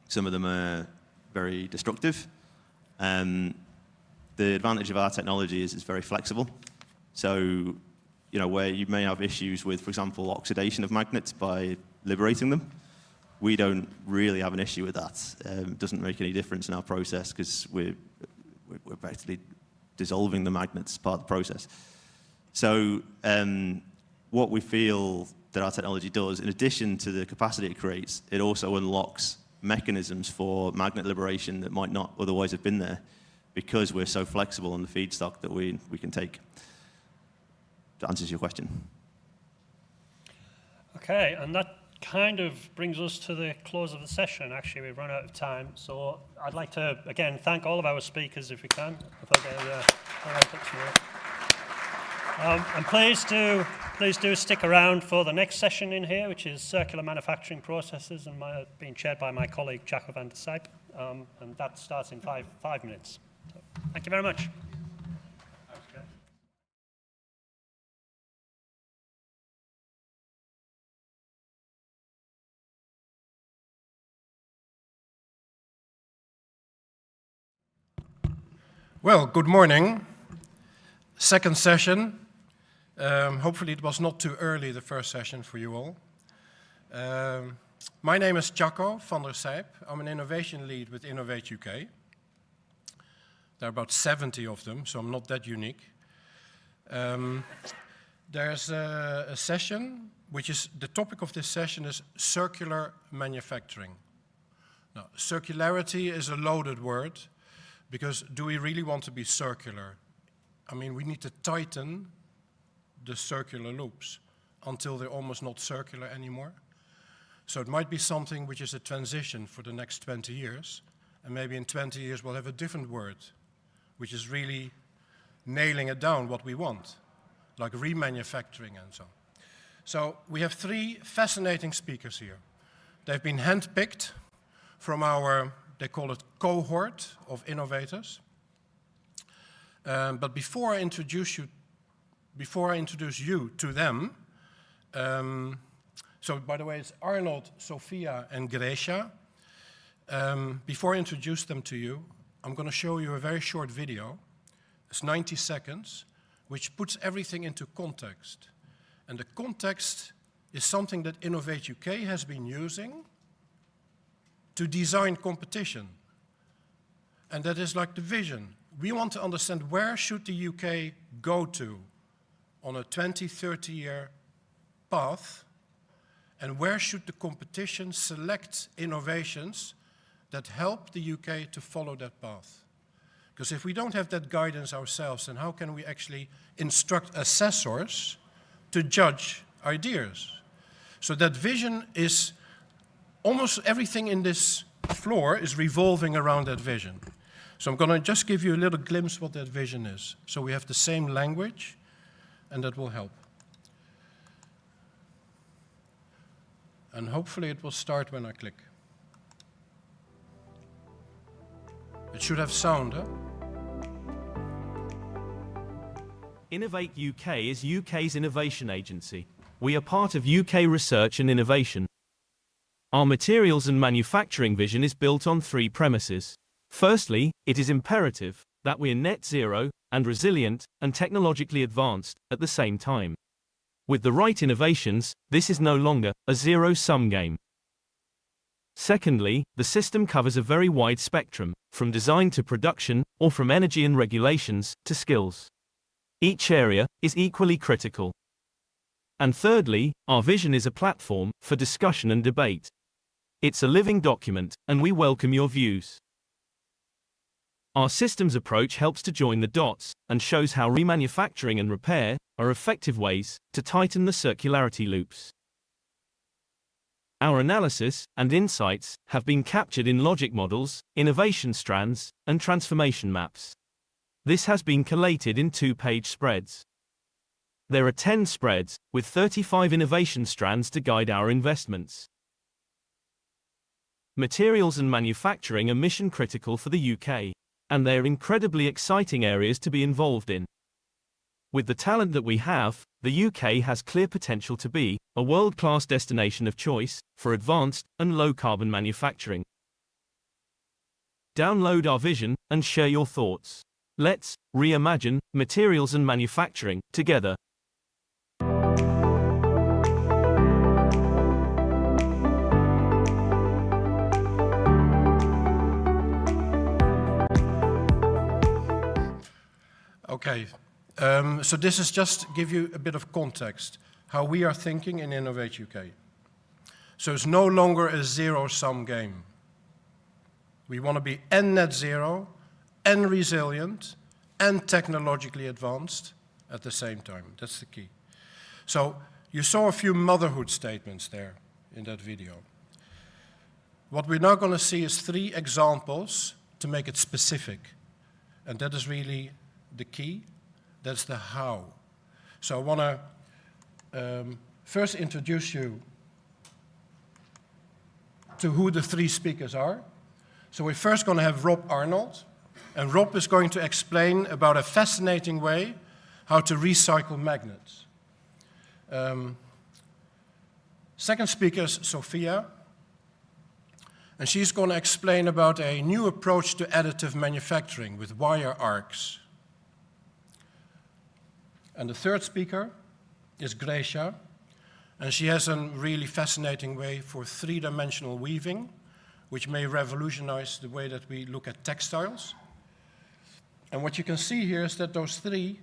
Some of them are very destructive. The advantage of our technology is it's very flexible. So, you know, where you may have issues with, for example, oxidation of magnets by liberating them, we don't really have an issue with that. It doesn't make any difference in our process because we're practically dissolving the magnets as part of the process. So what we feel that our technology does, in addition to the capacity it creates, it also unlocks mechanisms for magnet liberation that might not otherwise have been there because we're so flexible on the feedstock that we can take. That answers your question. Okay, and that kind of brings us to the close of the session. Actually, we've run out of time, so I'd like to, again, thank all of our speakers if we can. And please do stick around for the next session in here, which is circular manufacturing processes, and being chaired by my colleague Jacco van der Sijp, and that starts in five minutes. So, thank you very much. Well, good morning. Second session. Hopefully it was not too early, the first session for you all. My name is Jacco van der Sijp. I'm an innovation lead with Innovate UK. There are about 70 of them, so I'm not that unique. There's a session, which is, the topic of this session is circular manufacturing. Now, circularity is a loaded word, because do we really want to be circular? I mean, we need to tighten the circular loops until they're almost not circular anymore. So it might be something which is a transition for the next 20 years, and maybe in 20 years we'll have a different word, which is really nailing it down what we want, like remanufacturing and so on. So we have 3 fascinating speakers here. They've been handpicked from our, they call it cohort of innovators. But before I introduce you to them, so by the way, it's Arnold, Sophia, and Gracia. Before I introduce them to you, I'm going to show you a very short video. It's 90 seconds, which puts everything into context. And the context is something that Innovate UK has been using to design competition. And that is like the vision. We want to understand where should the UK go to on a 20, 30-year path, and where should the competition select innovations that help the UK to follow that path? Because if we don't have that guidance ourselves, then how can we actually instruct assessors to judge ideas? So that vision is, almost everything in this floor is revolving around that vision. So I'm going to just give you a little glimpse what that vision is. So we have the same language, and that will help. And hopefully it will start when I click. It should have sound, huh? Innovate UK is UK's innovation agency. We are part of UK research and innovation. Our materials and manufacturing vision is built on 3 premises. Firstly, it is imperative that we are net zero and resilient and technologically advanced at the same time. With the right innovations, this is no longer a zero-sum game. Secondly, the system covers a very wide spectrum, from design to production, or from energy and regulations to skills. Each area is equally critical. And thirdly, our vision is a platform for discussion and debate. It's a living document, and we welcome your views. Our systems approach helps to join the dots and shows how remanufacturing and repair are effective ways to tighten the circularity loops. Our analysis and insights have been captured in logic models, innovation strands, and transformation maps. This has been collated in 2-page spreads. There are 10 spreads, with 35 innovation strands to guide our investments. Materials and manufacturing are mission critical for the UK, and they are incredibly exciting areas to be involved in. With the talent that we have, the UK has clear potential to be a world-class destination of choice for advanced and low-carbon manufacturing. Download our vision and share your thoughts. Let's reimagine materials and manufacturing together. Okay, so this is just to give you a bit of context, how we are thinking in Innovate UK. So it's no longer a zero-sum game. We want to be and net zero, and resilient, and technologically advanced at the same time. That's the key. So you saw a few motherhood statements there in that video. What we're now going to see is 3 examples to make it specific. And that is really the key. That's the how. So I want to first introduce you to who the 3 speakers are. So we're first going to have Rob Arnold. And Rob is going to explain about a fascinating way how to recycle magnets. Second speaker is Sophia. And she's going to explain about a new approach to additive manufacturing with wire arcs. And the third speaker is Gracia, and she has a really fascinating way for three-dimensional weaving, which may revolutionize the way that we look at textiles. And what you can see here is that those three,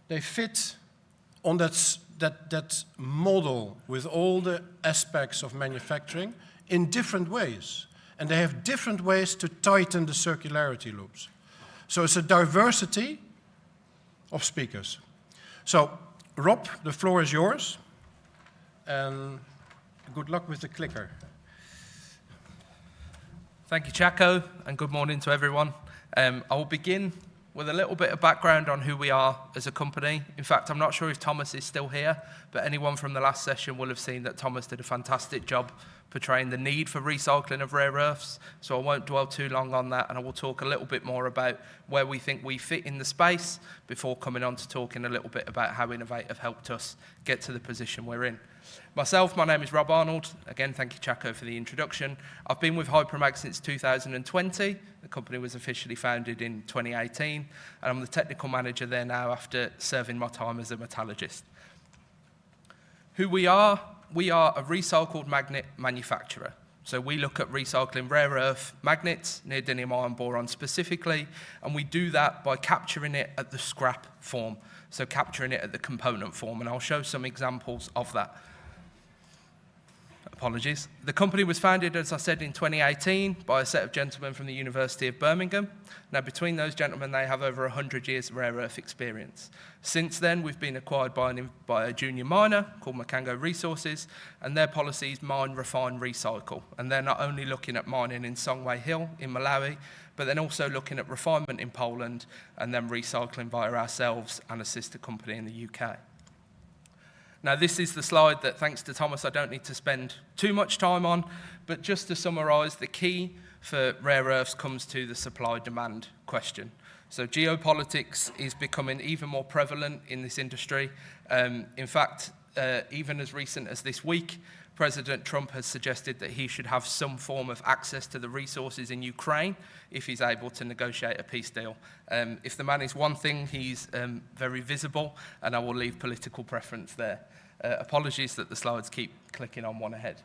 they fit on that model with all the aspects of manufacturing in different ways. And they have different ways to tighten the circularity loops. So it's a diversity of speakers. So, Rob, the floor is yours. And good luck with the clicker. Thank you, Chaco, and good morning to everyone. I will begin with a little bit of background on who we are as a company. In fact, I'm not sure if Thomas is still here, but anyone from the last session will have seen that Thomas did a fantastic job portraying the need for recycling of rare earths, so I won't dwell too long on that, and I will talk a little bit more about where we think we fit in the space before coming on to talking a little bit about how Innovate have helped us get to the position we're in. Myself, my name is Rob Arnold. Again, thank you, Chaco, for the introduction. I've been with HyProMag since 2020. The company was officially founded in 2018, and I'm the technical manager there now after serving my time as a metallurgist. Who we are a recycled magnet manufacturer. So we look at recycling rare earth magnets, neodymium iron boron specifically, and we do that by capturing it at the scrap form, so capturing it at the component form, and I'll show some examples of that. Apologies. The company was founded, as I said, in 2018 by a set of gentlemen from the University of Birmingham. Now, between those gentlemen, they have over 100 years of rare earth experience. Since then, we've been acquired by a junior miner called Macango Resources, and their policy is mine, refine, recycle. And they're not only looking at mining in Songwe Hill in Malawi, but then also looking at refinement in Poland, and then recycling via ourselves and a sister company in the UK. Now, this is the slide that, thanks to Thomas, I don't need to spend too much time on, but just to summarise, the key for rare earths comes to the supply-demand question. So geopolitics is becoming even more prevalent in this industry. In fact, even as recent as this week, President Trump has suggested that he should have some form of access to the resources in Ukraine if he's able to negotiate a peace deal. If the man is one thing, he's very visible, and I will leave political preference there. Apologies that the slides keep clicking on one ahead.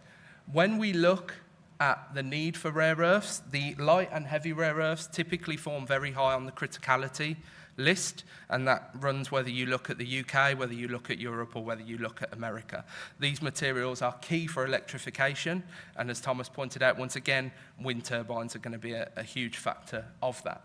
When we look at the need for rare earths, the light and heavy rare earths typically form very high on the criticality list, and that runs whether you look at the UK, whether you look at Europe, or whether you look at America. These materials are key for electrification, and as Thomas pointed out, once again, wind turbines are going to be a huge factor of that.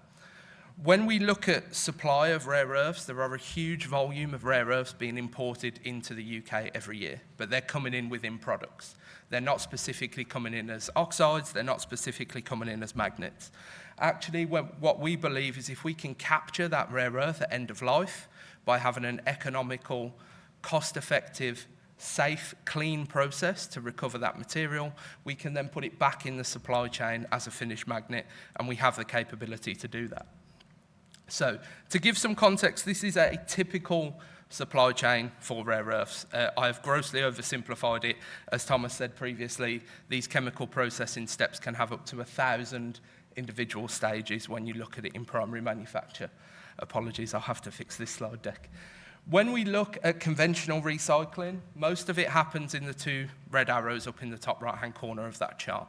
When we look at supply of rare earths, there are a huge volume of rare earths being imported into the UK every year, but they're coming in within products. They're not specifically coming in as oxides, they're not specifically coming in as magnets. Actually, what we believe is if we can capture that rare earth at end of life by having an economical, cost-effective, safe, clean process to recover that material, we can then put it back in the supply chain as a finished magnet, and we have the capability to do that. So, to give some context, this is a typical supply chain for rare earths. I have grossly oversimplified it. As Thomas said previously, these chemical processing steps can have up to 1,000 individual stages when you look at it in primary manufacture. Apologies, I'll have to fix this slide deck. When we look at conventional recycling, most of it happens in the two red arrows up in the top right-hand corner of that chart.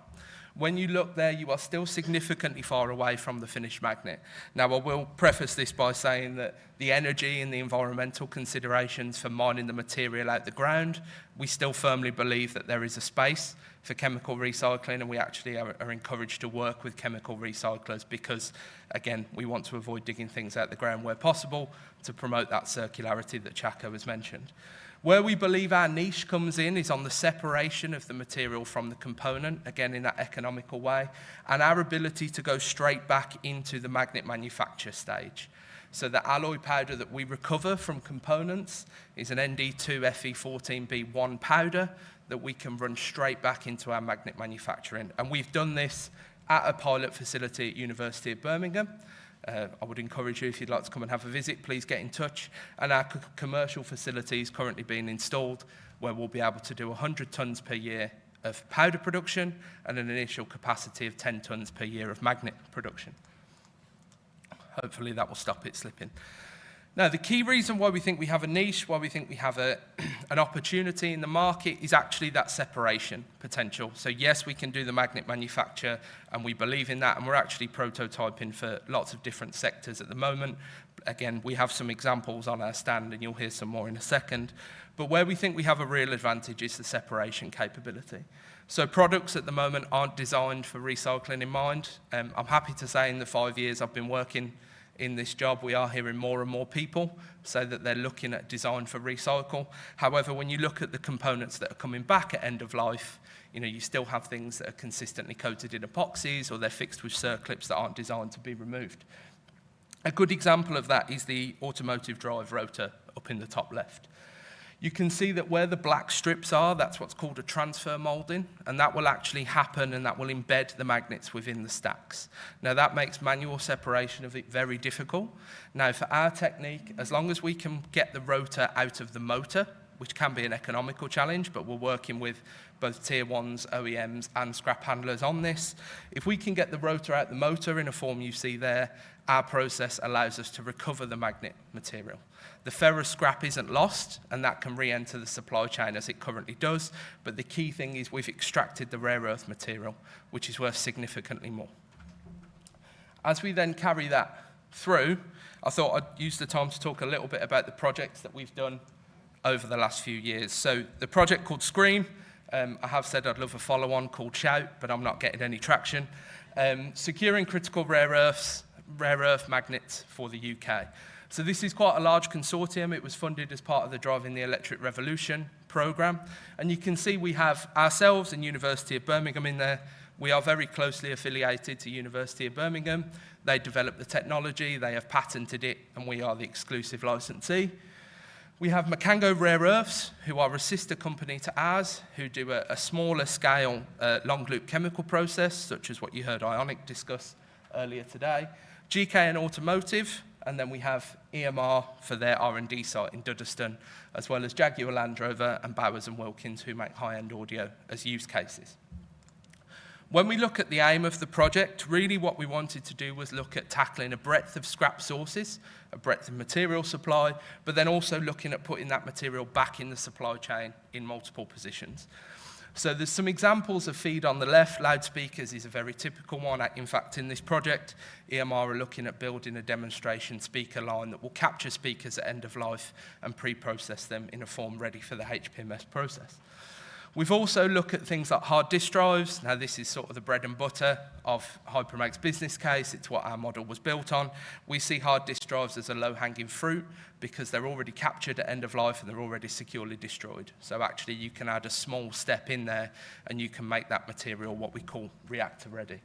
When you look there, you are still significantly far away from the finished magnet. Now, I will preface this by saying that the energy and the environmental considerations for mining the material out the ground, we still firmly believe that there is a space for chemical recycling, and we actually are encouraged to work with chemical recyclers because, again, we want to avoid digging things out the ground where possible to promote that circularity that Chaco has mentioned. Where we believe our niche comes in is on the separation of the material from the component, again in that economical way, and our ability to go straight back into the magnet manufacture stage. So the alloy powder that we recover from components is an ND2Fe14B1 powder that we can run straight back into our magnet manufacturing. And we've done this at a pilot facility at University of Birmingham. I would encourage you, if you'd like to come and have a visit, please get in touch. And our commercial facility is currently being installed where we'll be able to do 100 tonnes per year of powder production and an initial capacity of 10 tonnes per year of magnet production. Hopefully that will stop it slipping. Now, the key reason why we think we have a niche, why we think we have an opportunity in the market is actually that separation potential. So yes, we can do the magnet manufacture, and we believe in that, and we're actually prototyping for lots of different sectors at the moment. Again, we have some examples on our stand, and you'll hear some more in a second. But where we think we have a real advantage is the separation capability. So products at the moment aren't designed for recycling in mind. I'm happy to say in the 5 years I've been working in this job, we are hearing more and more people say that they're looking at design for recycle. However, when you look at the components that are coming back at end of life, you still have things that are consistently coated in epoxies, or they're fixed with circlips that aren't designed to be removed. A good example of that is the automotive drive rotor up in the top left. You can see that where the black strips are, that's what's called a transfer molding, and that will actually happen, and that will embed the magnets within the stacks. Now, that makes manual separation of it very difficult. Now, for our technique, as long as we can get the rotor out of the motor, which can be an economical challenge, but we're working with both tier ones, OEMs, and scrap handlers on this. If we can get the rotor out the motor in a form you see there, our process allows us to recover the magnet material. The ferrous scrap isn't lost, and that can re-enter the supply chain as it currently does, but the key thing is we've extracted the rare earth material, which is worth significantly more. As we then carry that through, I thought I'd use the time to talk a little bit about the projects that we've done over the last few years. So the project called Scream, I have said I'd love a follow-on called Shout, but I'm not getting any traction. Securing critical rare earth magnets for the UK. So this is quite a large consortium. It was funded as part of the Driving the Electric Revolution programme. And you can see we have ourselves and University of Birmingham in there. We are very closely affiliated to University of Birmingham. They developed the technology, they have patented it, and we are the exclusive licensee. We have Macango Rare Earths, who are a sister company to ours, who do a smaller scale long loop chemical process, such as what you heard Ionic discuss earlier today. GKN Automotive, and then we have EMR for their R&D site in Dudderston, as well as Jaguar Land Rover and Bowers & Wilkins, who make high-end audio as use cases. When we look at the aim of the project, really what we wanted to do was look at tackling a breadth of scrap sources, a breadth of material supply, but then also looking at putting that material back in the supply chain in multiple positions. So there's some examples of feed on the left. Loudspeakers is a very typical one. In fact, in this project, EMR are looking at building a demonstration speaker line that will capture speakers at end of life and pre-process them in a form ready for the HPMS process. We've also looked at things like hard disk drives. Now, this is sort of the bread and butter of HyProMag's business case. It's what our model was built on. We see hard disk drives as a low-hanging fruit because they're already captured at end of life and they're already securely destroyed. So actually, you can add a small step in there and you can make that material what we call reactor ready.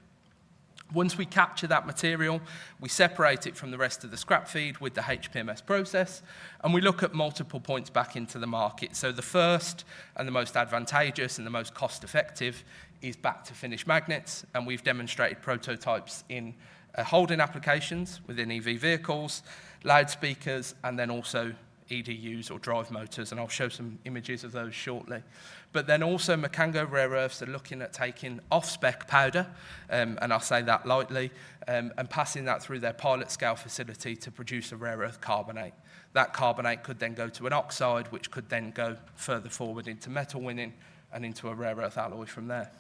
Once we capture that material, we separate it from the rest of the scrap feed with the HPMS process, and we look at multiple points back into the market. So the first and the most advantageous and the most cost-effective is back to finished magnets, and we've demonstrated prototypes in holding applications within EV vehicles, loudspeakers, and then also EDUs or drive motors, and I'll show some images of those shortly. But then also Macango Rare Earths are looking at taking off-spec powder, and I'll say that lightly, and passing that through their pilot scale facility to produce a rare earth carbonate. That carbonate could then go to an oxide, which could then go further forward into metal winning and into a rare earth alloy from there.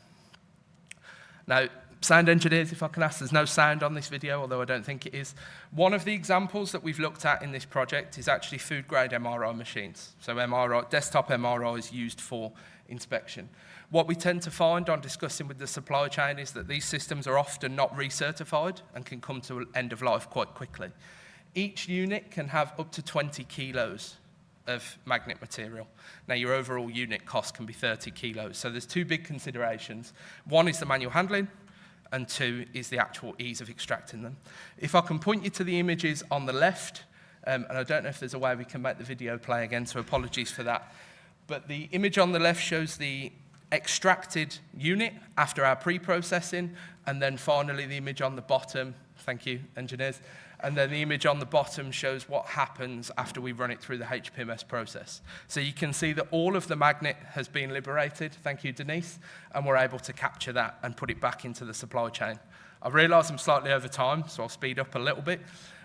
Now, sound engineers, if I can ask, there's no sound on this video, although I don't think it is. One of the examples that we've looked at in this project is actually food-grade MRI machines. So desktop MRI is used for inspection. What we tend to find on discussing with the supply chain is that these systems are often not recertified and can come to end of life quite quickly. Each unit can have up to 20 kilos of magnet material. Now, your overall unit cost can be 30 kilos. So there's two big considerations. One is the manual handling, and two is the actual ease of extracting them. If I can point you to the images on the left, and I don't know if there's a way we can make the video play again, so apologies for that. But the image on the left shows the extracted unit after our pre-processing, and then finally the image on the bottom, thank you, engineers, and then the image on the bottom shows what happens after we run it through the HPMS process. So you can see that all of the magnet has been liberated, thank you, Denise, and we're able to capture that and put it back into the supply chain I realise I'm slightly over time, so I'll speed up a little bit.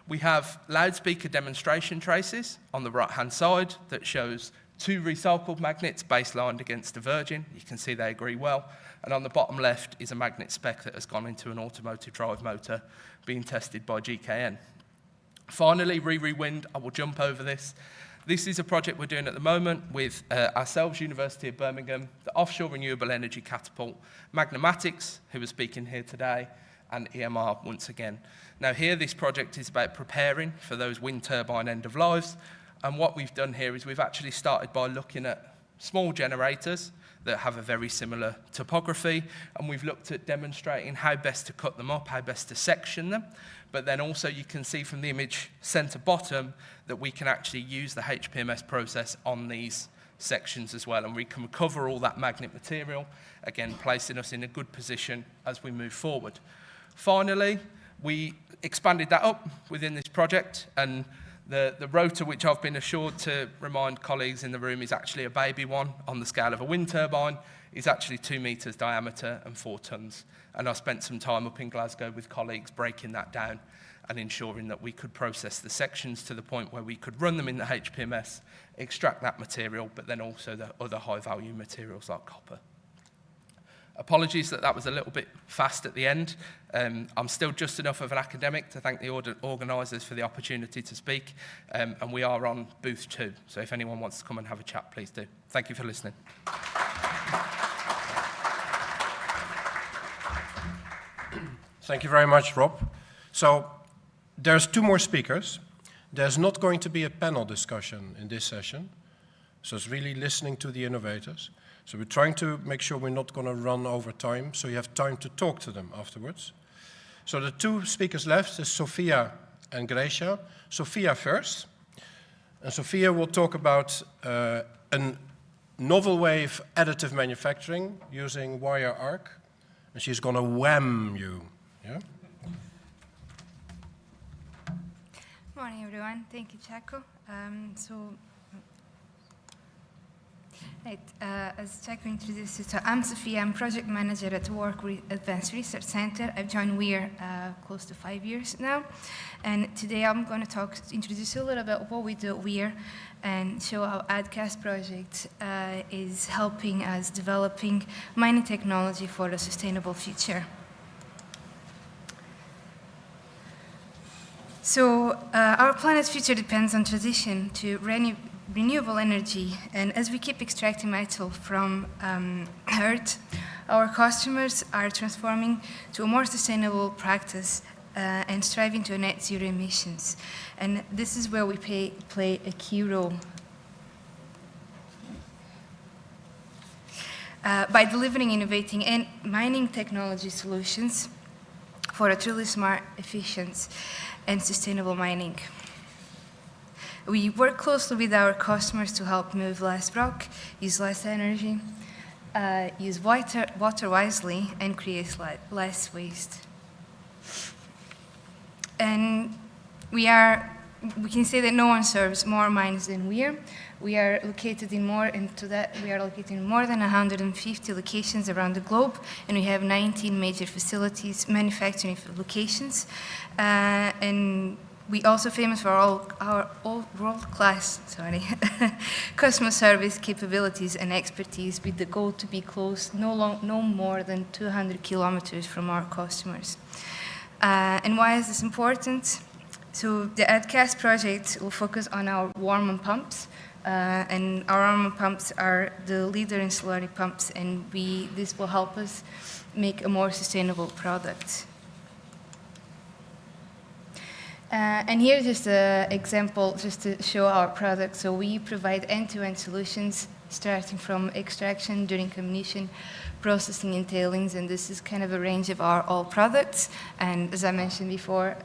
We have loudspeaker demonstration traces on the right-hand side that shows 2 recycled magnets baselined against a virgin. You can see they agree well. And on the bottom left is a magnet spec that has gone into an automotive drive motor being tested by GKN. Finally, Wind, I will jump over this. This is a project we're doing at the moment with ourselves, University of Birmingham, the Offshore Renewable Energy Catapult, Magnumatics, who are speaking here today, and EMR once again. Now here, this project is about preparing for those wind turbine end of lives. And what we've done here is we've actually started by looking at small generators that have a very similar topography, and we've looked at demonstrating how best to cut them up, how best to section them. But then also you can see from the image center bottom that we can actually use the HPMS process on these sections as well, and we can recover all that magnet material, again placing us in a good position as we move forward. Finally, we expanded that up within this project, and the rotor, which I've been assured to remind colleagues in the room is actually a baby one on the scale of a wind turbine, is actually 2 meters diameter and 4 tons. And I spent some time up in Glasgow with colleagues breaking that down and ensuring that we could process the sections to the point where we could run them in the HPMS, extract that material, but then also the other high-value materials like copper. Apologies that was a little bit fast at the end. I'm still just enough of an academic to thank the organisers for the opportunity to speak, and we are on booth 2, so if anyone wants to come and have a chat, please do. Thank you for listening. Thank you very much, Rob. So there's 2 more speakers. There's not going to be a panel discussion in this session, so it's really listening to the innovators. So we're trying to make sure we're not going to run over time, so you have time to talk to them afterwards. So the 2 speakers left is Sophia and Gracia. Sophia first. And Sophia will talk about a novel way of additive manufacturing using wire arc. And she's going to wham you. Yeah? Morning, everyone. Thank you, Chaco. As Chaco introduced you, so I'm Sophia. I'm project manager at Brewery Advanced Research Center. I've joined WEIR close to 5 years now. And today I'm going to introduce you a little bit about what we do at WEIR and show how AdCast project is helping us developing mining technology for a sustainable future. So our planet's future depends on transition to renewable energy, and as we keep extracting metal from Earth, our customers are transforming to a more sustainable practice and striving to net zero emissions. And this is where we play a key role. By delivering innovating and mining technology solutions for a truly smart, efficient, and sustainable mining. We work closely with our customers to help move less rock, use less energy, use water wisely, and create less waste. And we can say that no one serves more mines than WEIR. We are located in more than 150 locations around the globe, and we have 19 major facilities, manufacturing locations, and we also famous for our world-class customer service capabilities and expertise, with the goal to be close no more than 200 kilometers from our customers. And why is this important? So the AdCast project will focus on our Warman pumps, and our Warman pumps are the leader in slurry pumps, and this will help us make a more sustainable product. And here's just an example just to show our product. So we provide end-to-end solutions, starting from extraction during comminution, processing and tailings, and this is kind of a range of our all products. And as I mentioned before,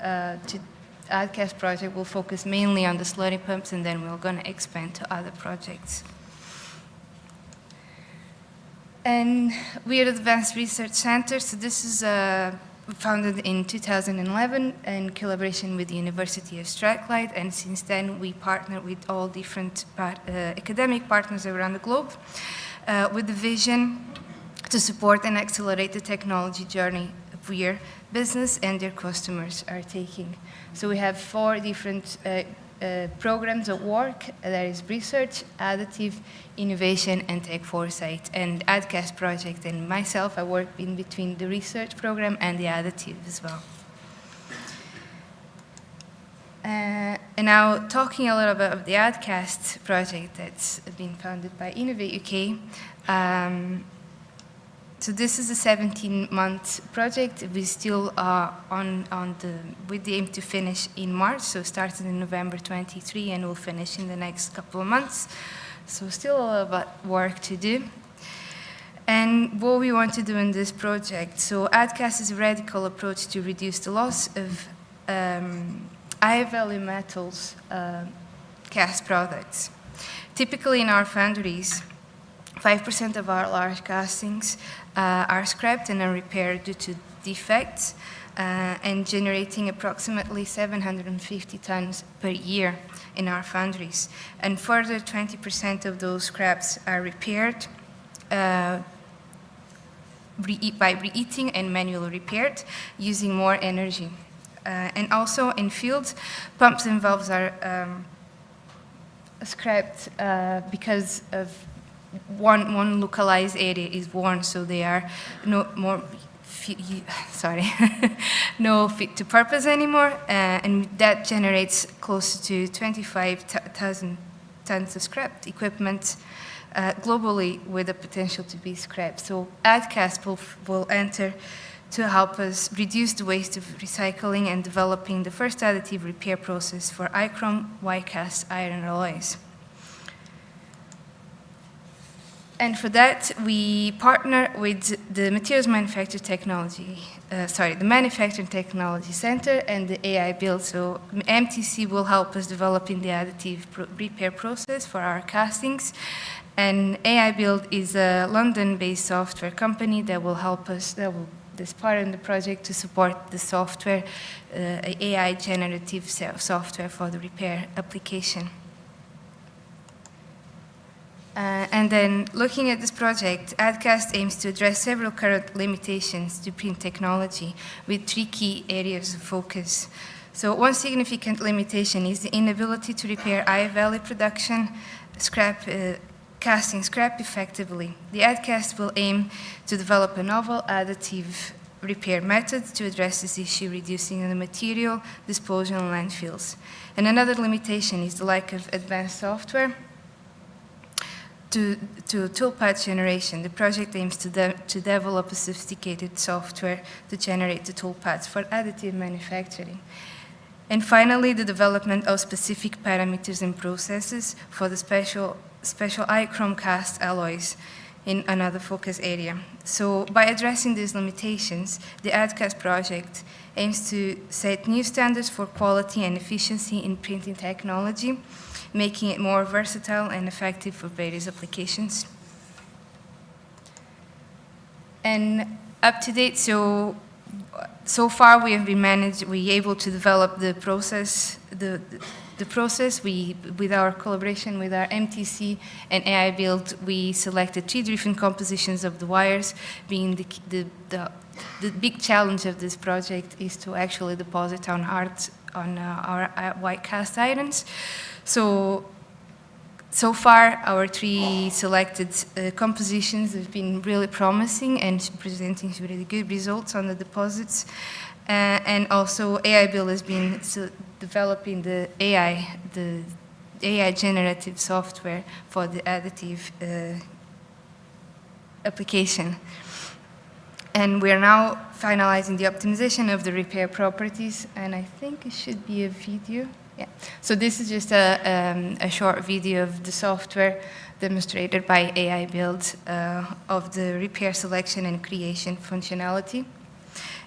AdCast project will focus mainly on the slurry pumps, and then we're going to expand to other projects. And we are Advanced Research Center, so this is founded in 2011 in collaboration with the University of Strathclyde, and since then we partner with all different academic partners around the globe with the vision to support and accelerate the technology journey Weir business and their customers are taking. So we have 4 different programs of work. There is research, additive, innovation, and tech foresight. And AdCast project and myself, I work in between the research program and the additive as well. And now talking a little bit of the AdCast project that's been founded by Innovate UK. So this is a 17-month project. We still are with the aim to finish in March. So started in November 23 and we'll finish in the next couple of months. So still a lot of work to do. And what we want to do in this project. So AdCast is a radical approach to reduce the loss of high-value metals cast products. Typically in our foundries, 5% of our large castings are scrapped and are repaired due to defects and generating approximately 750 tons per year in our foundries. And further 20% of those scraps are repaired by reheating and manually repaired using more energy. And also in field, pumps and valves are scrapped because of one localized area is worn, so they are no fit to purpose anymore, and that generates close to 25,000 tons of scrapped equipment globally with the potential to be scrapped. So AdCast will enter to help us reduce the waste of recycling and developing the first additive repair process for iChrome white-cast iron alloys. And for that, we partner with the Materials Manufacturing Technology, the Manufacturing Technology Center and the AI Build. So MTC will help us develop in the additive repair process for our castings. And AI Build is a London-based software company that will help us, this part in the project to support the software, AI generative software for the repair application. And then looking at this project, AdCast aims to address several current limitations to print technology with 3 key areas of focus. So one significant limitation is the inability to repair high-value production casting scrap effectively. The AdCast will aim to develop a novel additive repair method to address this issue, reducing the material disposal in landfills. And another limitation is the lack of advanced software to toolpath generation. The project aims to develop a sophisticated software to generate the toolpaths for additive manufacturing. And finally, the development of specific parameters and processes for the special iChrome cast alloys in another focus area. So by addressing these limitations, the AdCast project aims to set new standards for quality and efficiency in printing technology, making it more versatile and effective for various applications. And up to date, so far we have been able to develop the process, with our collaboration with our MTC and AI Build, we selected 3 different compositions of the wires, being the big challenge of this project is to actually deposit on our white cast irons. So far, our 3 selected compositions have been really promising and presenting really good results on the deposits. And also, AI Build has been developing the AI generative software for the additive application. And we are now finalizing the optimization of the repair properties, and I think it should be a video. Yeah. So this is just a short video of the software demonstrated by AI Build of the repair selection and creation functionality.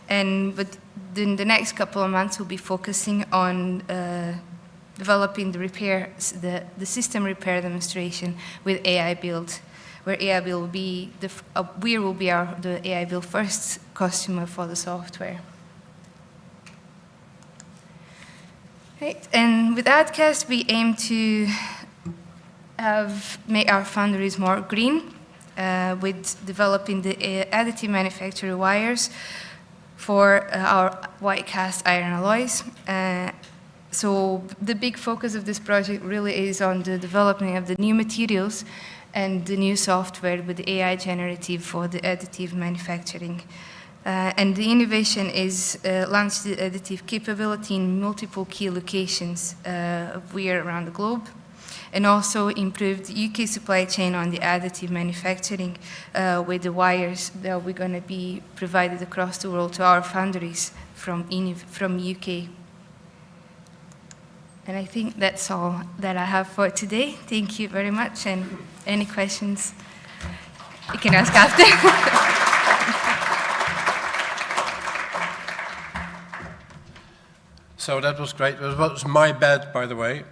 But in the next couple of months, we'll be focusing on developing the system repair demonstration with AI Build, where AI Build will be the AI Build first customer for the software. Right. And with AdCast, we aim to make our foundries more green with developing the additive manufactured wires for our white cast iron alloys. So the big focus of this project really is on the development of the new materials and the new software with the AI generative for the additive manufacturing. And the innovation is launched the additive capability in multiple key locations around the globe, and also improved the UK supply chain on the additive manufacturing with the wires that we're going to be provided across the world to our foundries from UK. And I think that's all that I have for today. Thank you very much, and any questions you can ask after. So that was great. It was my bad, by the way.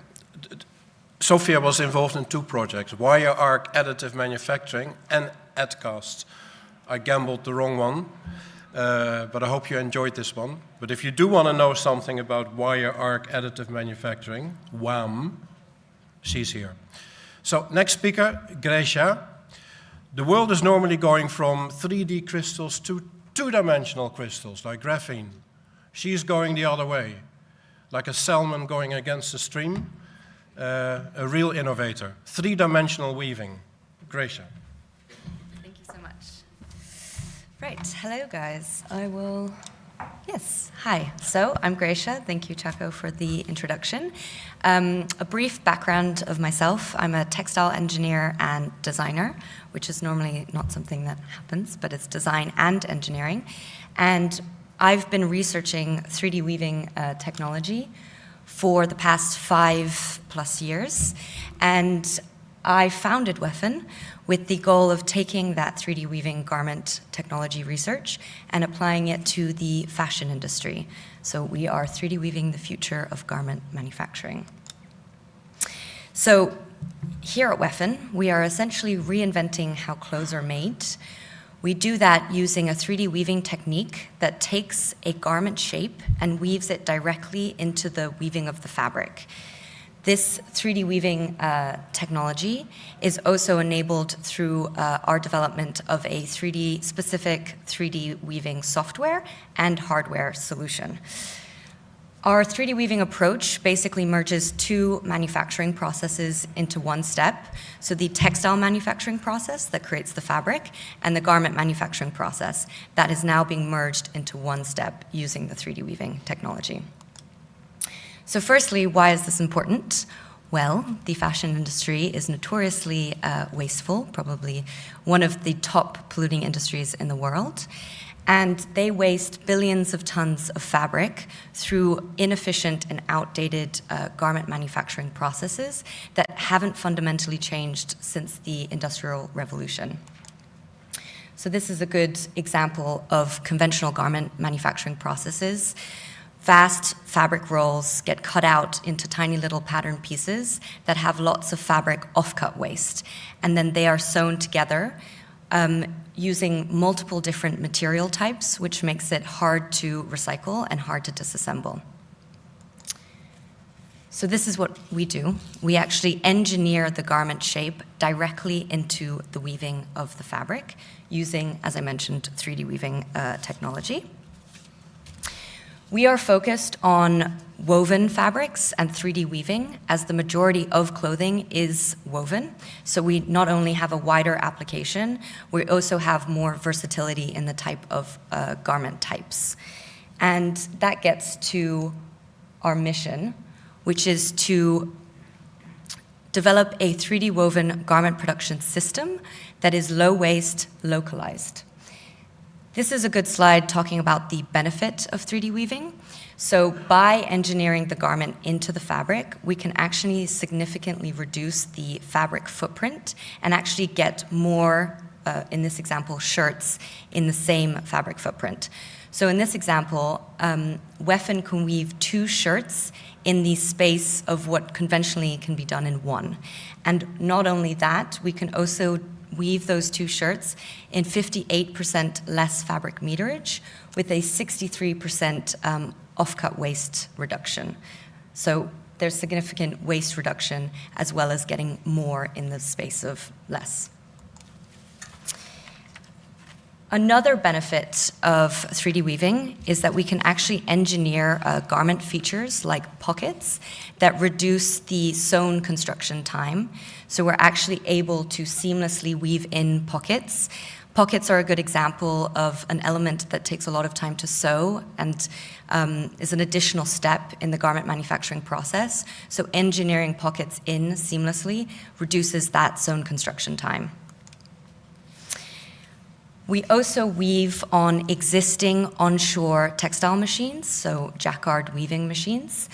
Sophia was involved in 2 projects, wire arc additive manufacturing and AdCast. I gambled the wrong one, but I hope you enjoyed this one. But if you do want to know something about wire arc additive manufacturing, WAM, she's here. So next speaker, Gracia. The world is normally going from 3D crystals to 2-dimensional crystals, like graphene. She's going the other way, like a salmon going against the stream. A real innovator. 3-dimensional weaving. Gracia. Thank you so much. Right, hello guys. Hi. So I'm Gracia. Thank you, Chaco, for the introduction. A brief background of myself. I'm a textile engineer and designer, which is normally not something that happens, but it's design and engineering. And I've been researching 3D weaving technology for the past 5+ years, and I founded WEFN with the goal of taking that 3D weaving garment technology research and applying it to the fashion industry. So we are 3D weaving the future of garment manufacturing. So here at WEFN, we are essentially reinventing how clothes are made. We do that using a 3D weaving technique that takes a garment shape and weaves it directly into the weaving of the fabric. This 3D weaving technology is also enabled through our development of a specific 3D weaving software and hardware solution. Our 3D weaving approach basically merges 2 manufacturing processes into one step. So the textile manufacturing process that creates the fabric and the garment manufacturing process that is now being merged into one step using the 3D weaving technology. So firstly, why is this important? Well, the fashion industry is notoriously wasteful, probably one of the top polluting industries in the world. And they waste billions of tons of fabric through inefficient and outdated garment manufacturing processes that haven't fundamentally changed since the Industrial Revolution. So this is a good example of conventional garment manufacturing processes. Vast fabric rolls get cut out into tiny little pattern pieces that have lots of fabric offcut waste, and then they are sewn together using multiple different material types, which makes it hard to recycle and hard to disassemble. So this is what we do. We actually engineer the garment shape directly into the weaving of the fabric using, as I mentioned, 3D weaving technology. We are focused on woven fabrics and 3D weaving, as the majority of clothing is woven. So we not only have a wider application, we also have more versatility in the type of garment types. And that gets to our mission, which is to develop a 3D woven garment production system that is low waste, localized. This is a good slide talking about the benefit of 3D weaving. So by engineering the garment into the fabric, we can actually significantly reduce the fabric footprint and actually get more, in this example, shirts in the same fabric footprint. So in this example, WEFN can weave 2 shirts in the space of what conventionally can be done in 1. And not only that, we can also weave those 2 shirts in 58% less fabric meterage with a 63% offcut waste reduction. So there's significant waste reduction as well as getting more in the space of less. Another benefit of 3D weaving is that we can actually engineer garment features like pockets that reduce the sewn construction time. So we're actually able to seamlessly weave in pockets. Pockets are a good example of an element that takes a lot of time to sew and is an additional step in the garment manufacturing process. So engineering pockets in seamlessly reduces that sewn construction time. We also weave on existing onshore textile machines, so jacquard weaving machines.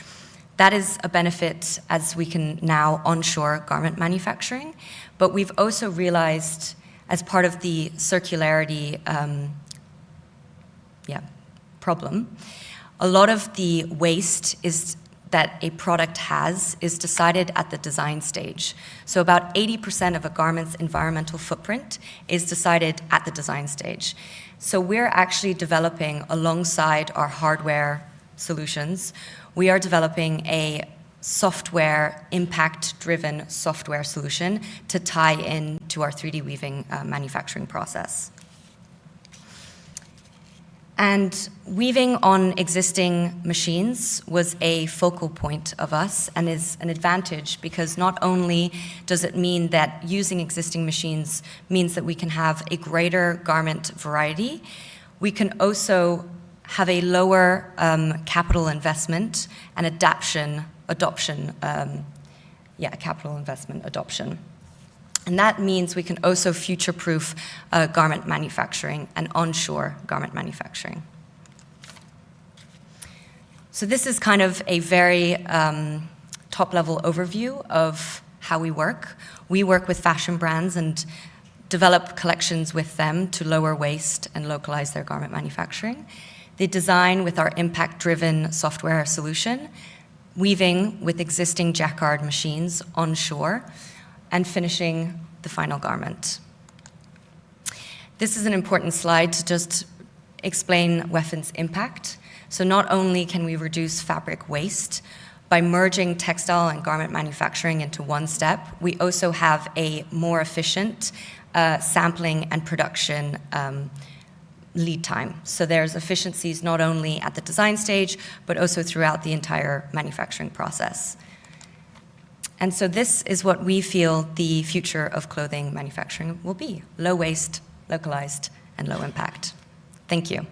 That is a benefit as we can now onshore garment manufacturing, but we've also realized as part of the circularity problem, a lot of the waste that a product has is decided at the design stage. So about 80% of a garment's environmental footprint is decided at the design stage. So we're actually developing, alongside our hardware solutions, we are developing a software, impact-driven software solution to tie in to our 3D weaving manufacturing process. And weaving on existing machines was a focal point of us and is an advantage because not only does it mean that using existing machines means that we can have a greater garment variety, we can also have a lower capital investment and capital investment adoption. And that means we can also future-proof garment manufacturing and onshore garment manufacturing. So this is kind of a very top-level overview of how we work. We work with fashion brands and develop collections with them to lower waste and localize their garment manufacturing. They design with our impact-driven software solution, weaving with existing jacquard machines onshore, and finishing the final garment. This is an important slide to just explain WEFFEN's impact. So not only can we reduce fabric waste by merging textile and garment manufacturing into one step, we also have a more efficient sampling and production lead time. So there's efficiencies not only at the design stage, but also throughout the entire manufacturing process. And so this is what we feel the future of clothing manufacturing will be: low waste, localized, and low impact. Thank you.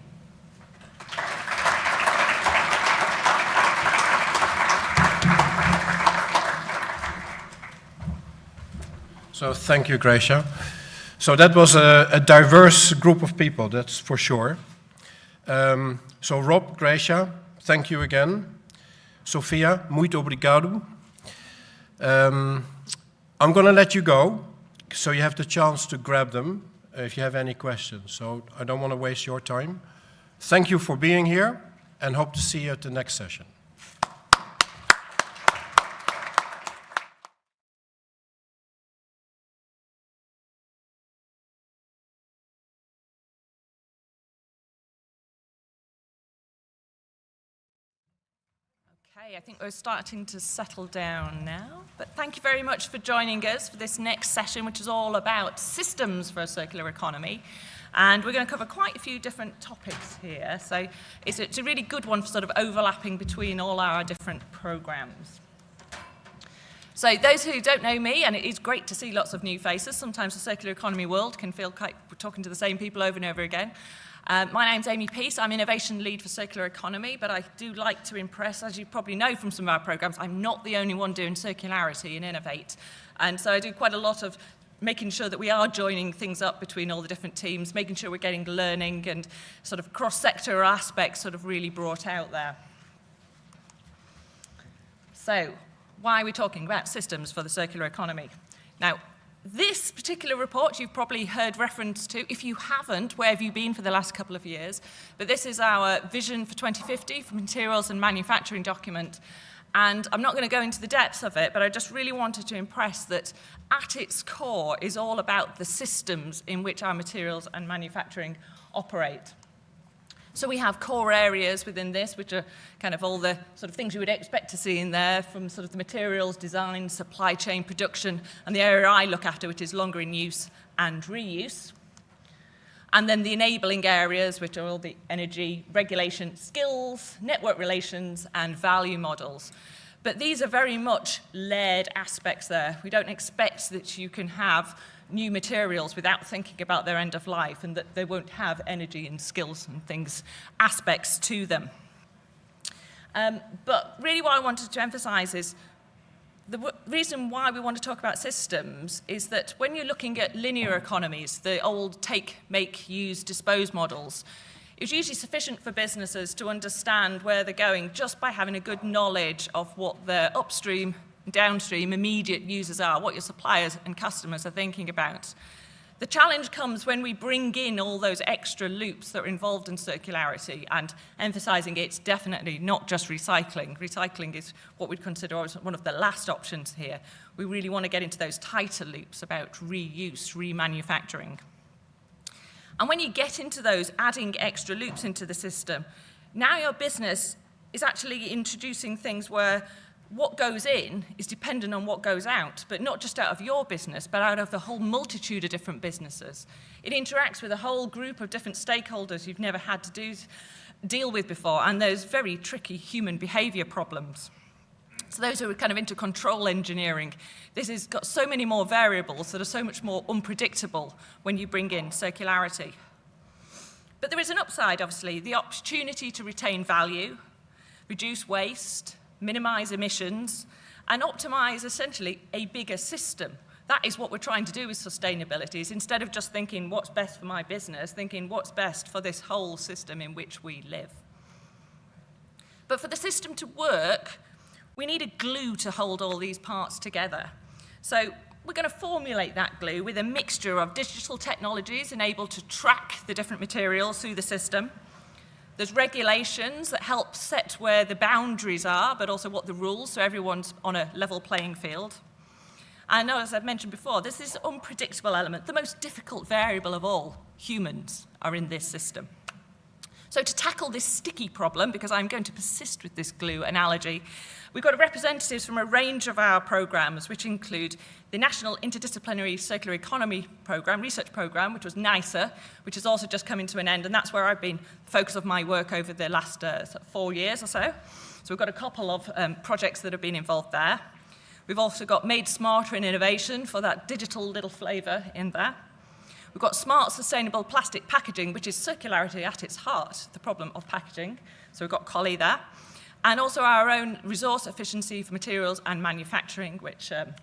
So thank you, Gracia. So that was a diverse group of people, that's for sure. So Rob, Gracia, thank you again. Sofia, muito obrigado. I'm going to let you go, so you have the chance to grab them if you have any questions. So I don't want to waste your time. Thank you for being here, and hope to see you at the next session. Okay, I think we're starting to settle down now. But thank you very much for joining us for this next session, which is all about systems for a circular economy. And we're going to cover quite a few different topics here. So it's a really good one for sort of overlapping between all our different programs. So those who don't know me, and it is great to see lots of new faces, sometimes the circular economy world can feel like we're talking to the same people over and over again. My name's Amy Peace. I'm Innovation Lead for Circular Economy, but I do like to impress, as you probably know from some of our programs, I'm not the only one doing circularity in Innovate. And so I do quite a lot of making sure that we are joining things up between all the different teams, making sure we're getting learning and sort of cross-sector aspects sort of really brought out there. So why are we talking about systems for the circular economy? Now, this particular report you've probably heard reference to. If you haven't, where have you been for the last couple of years? But this is our vision for 2050 for materials and manufacturing document. And I'm not going to go into the depths of it, but I just really wanted to impress that at its core is all about the systems in which our materials and manufacturing operate. So we have core areas within this, which are kind of all the sort of things you would expect to see in there, from sort of the materials, design, supply chain, production, and the area I look after, which is longer in use and reuse. And then the enabling areas, which are all the energy, regulation, skills, network relations, and value models. But these are very much layered aspects there. We don't expect that you can have new materials without thinking about their end of life and that they won't have energy and skills and things, aspects to them. But really what I wanted to emphasize is the reason why we want to talk about systems is that when you're looking at linear economies, the old take, make, use, dispose models, it's usually sufficient for businesses to understand where they're going just by having a good knowledge of what their upstream, downstream, immediate users are, what your suppliers and customers are thinking about. The challenge comes when we bring in all those extra loops that are involved in circularity and emphasizing it's definitely not just recycling. Recycling is what we'd consider one of the last options here. We really want to get into those tighter loops about reuse, remanufacturing. And when you get into those, adding extra loops into the system, now your business is actually introducing things where what goes in is dependent on what goes out, but not just out of your business, but out of the whole multitude of different businesses. It interacts with a whole group of different stakeholders you've never had to deal with before, and those very tricky human behavior problems. So those who are kind of into control engineering, this has got so many more variables that are so much more unpredictable when you bring in circularity. But there is an upside, obviously, the opportunity to retain value, reduce waste, minimize emissions, and optimize essentially a bigger system. That is what we're trying to do with sustainability, is instead of just thinking what's best for my business, thinking what's best for this whole system in which we live. But for the system to work, we need a glue to hold all these parts together. So we're going to formulate that glue with a mixture of digital technologies enabled to track the different materials through the system. There's regulations that help set where the boundaries are, but also what the rules, so everyone's on a level playing field. And as I've mentioned before, there's this unpredictable element, the most difficult variable of all. Humans are in this system. So to tackle this sticky problem, because I'm going to persist with this glue analogy, we've got representatives from a range of our programs, which include the National Interdisciplinary Circular Economy Programme, research programme, which was NICER, which has also just come to an end, and that's where I've been the focus of my work over the last 4 years or so. So we've got a couple of projects that have been involved there. We've also got Made Smarter in Innovation for that digital little flavour in there. We've got smart, sustainable plastic packaging, which is circularity at its heart, the problem of packaging. So we've got Collie there. And also our own resource efficiency for materials and manufacturing, which a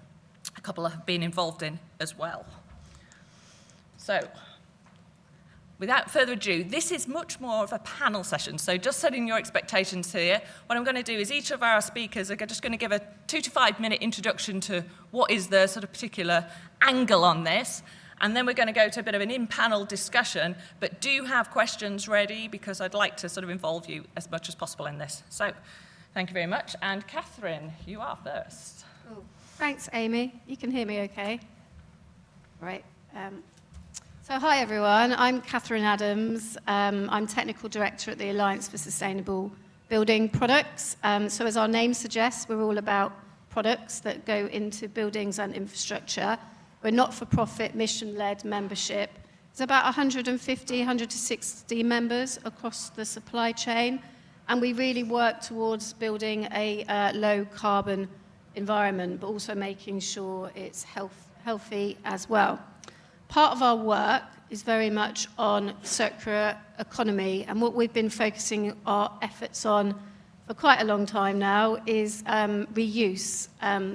couple have been involved in as well. So without further ado, this is much more of a panel session. So just setting your expectations here, what I'm going to do is each of our speakers are just going to give a 2 to 5 minute introduction to what is the sort of particular angle on this. And then we're going to go to a bit of an in-panel discussion, but do have questions ready because I'd like to sort of involve you as much as possible in this. So thank you very much. And Catherine, you are first. Cool. Thanks, Amy. You can hear me okay? Right. So hi, everyone. I'm Catherine Adams. I'm Technical Director at the Alliance for Sustainable Building Products. So as our name suggests, we're all about products that go into buildings and infrastructure. We're not-for-profit, mission-led membership. There's about 150, 160 members across the supply chain, and we really work towards building a low-carbon environment, but also making sure it's healthy as well. Part of our work is very much on circular economy, and what we've been focusing our efforts on for quite a long time now is reuse.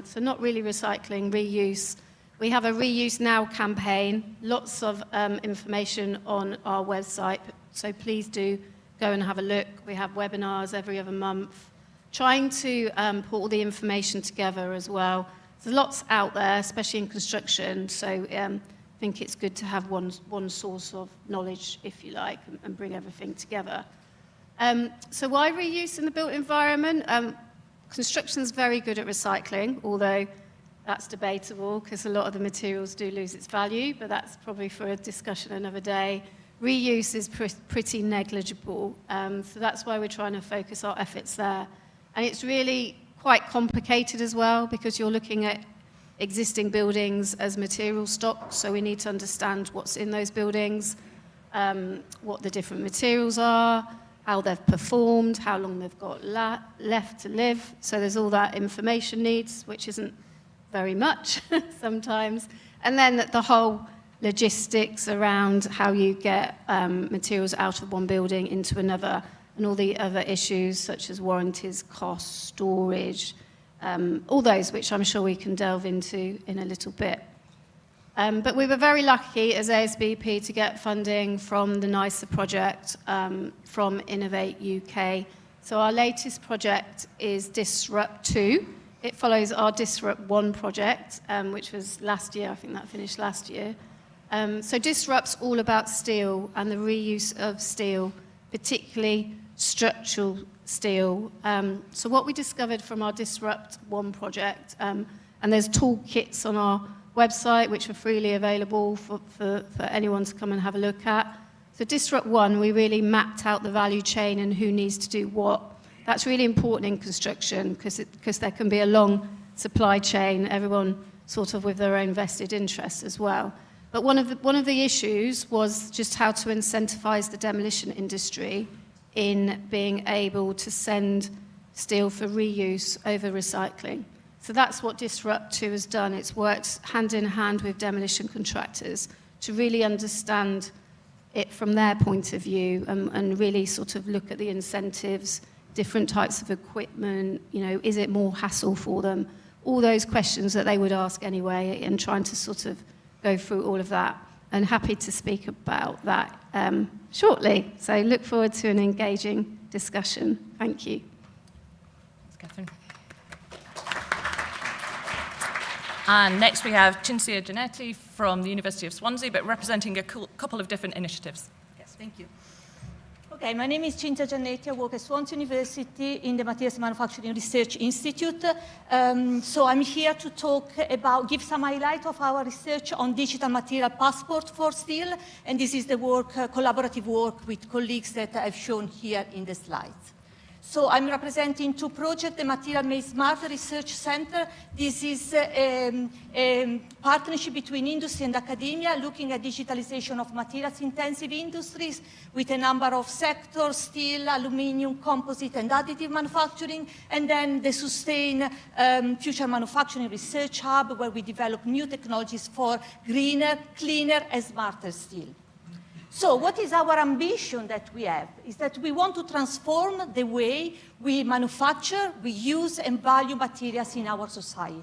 So not really recycling, reuse. We have a Reuse Now campaign, lots of information on our website, so please do go and have a look. We have webinars every other month, trying to put all the information together as well. There's lots out there, especially in construction, so I think it's good to have one source of knowledge, if you like, and bring everything together. So why reuse in the built environment? Construction's very good at recycling, although that's debatable because a lot of the materials do lose its value, but that's probably for a discussion another day. Reuse is pretty negligible, so that's why we're trying to focus our efforts there. And it's really quite complicated as well because you're looking at existing buildings as material stock, so we need to understand what's in those buildings. what the different materials are, how they've performed, how long they've got left to live. So there's all that information needs, which isn't very much sometimes. And then the whole logistics around how you get materials out of one building into another, and all the other issues such as warranties, costs, storage, all those which I'm sure we can delve into in a little bit. But we were very lucky as ASBP to get funding from the NICER project from Innovate UK. So our latest project is Disrupt 2. It follows our Disrupt 1 project, which was last year. I think that finished last year. So Disrupt's all about steel and the reuse of steel, particularly structural steel. So what we discovered from our Disrupt 1 project, and there's toolkits on our website which are freely available for anyone to come and have a look at. So Disrupt 1, we really mapped out the value chain and who needs to do what. That's really important in construction because there can be a long supply chain, everyone sort of with their own vested interests as well. But one of the issues was just how to incentivize the demolition industry in being able to send steel for reuse over recycling. So that's what Disrupt 2 has done. It's worked hand in hand with demolition contractors to really understand it from their point of view and really sort of look at the incentives, different types of equipment, you know, is it more hassle for them? All those questions that they would ask anyway, and trying to sort of go through all of that. And happy to speak about that shortly. So look forward to an engaging discussion. Thank you. Thanks, Catherine. And next we have Cinzia Giannetti from the University of Swansea, but representing a couple of different initiatives. Yes, thank you. Okay, my name is Cinzia Giannetti. I work at Swansea University in the Materials Manufacturing Research Institute. So I'm here to talk about, give some highlight of our research on digital material passport for steel. And this is the work, collaborative work with colleagues that I've shown here in the slides. So I'm representing two projects, the Material Made Smart Research Center. This is a partnership between industry and academia looking at digitalization of materials-intensive industries with a number of sectors, steel, aluminium, composite, and additive manufacturing, and then the Sustain Future Manufacturing Research Hub, where we develop new technologies for greener, cleaner, and smarter steel. So what is our ambition that we have? Is that we want to transform the way we manufacture, we use, and value materials in our society.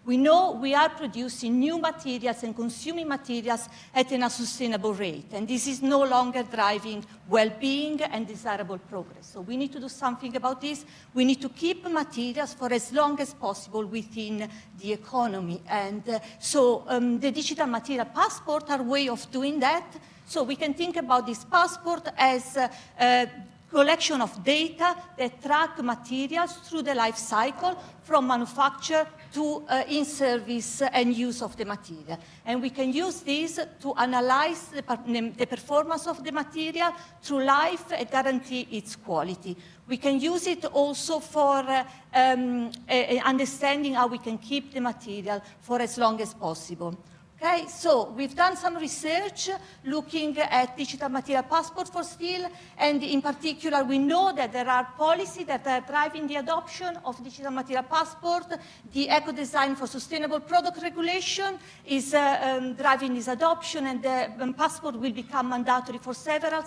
We know we are producing new materials and consuming materials at a sustainable rate, and this is no longer driving well-being and desirable progress. So we need to do something about this. We need to keep materials for as long as possible within the economy. And so the digital material passport are a way of doing that. So we can think about this passport as a collection of data that track materials through the life cycle from manufacture to in-service and use of the material. And we can use this to analyze the performance of the material through life and guarantee its quality. We can use it also for understanding how we can keep the material for as long as possible. Okay, so we've done some research looking at digital material passport for steel, and in particular, we know that there are policies that are driving the adoption of digital material passport. The eco-design for sustainable product regulation is driving this adoption, and the passport will become mandatory for several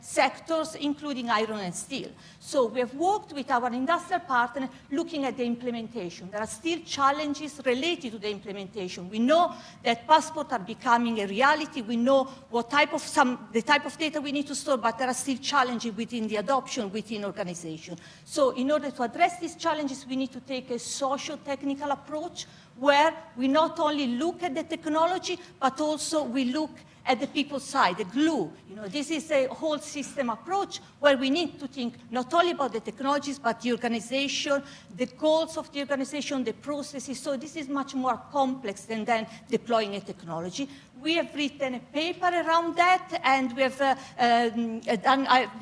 sectors, including iron and steel. So we have worked with our industrial partner looking at the implementation. There are still challenges related to the implementation. We know that passports are becoming a reality. We know what the type of data we need to store, but there are still challenges within the adoption within organization. So in order to address these challenges, we need to take a socio-technical approach where we not only look at the technology, but also we look at the people side, the glue. You know, this is a whole system approach where we need to think not only about the technologies, but the organization, the goals of the organization, the processes. So this is much more complex than deploying a technology. We have written a paper around that, and we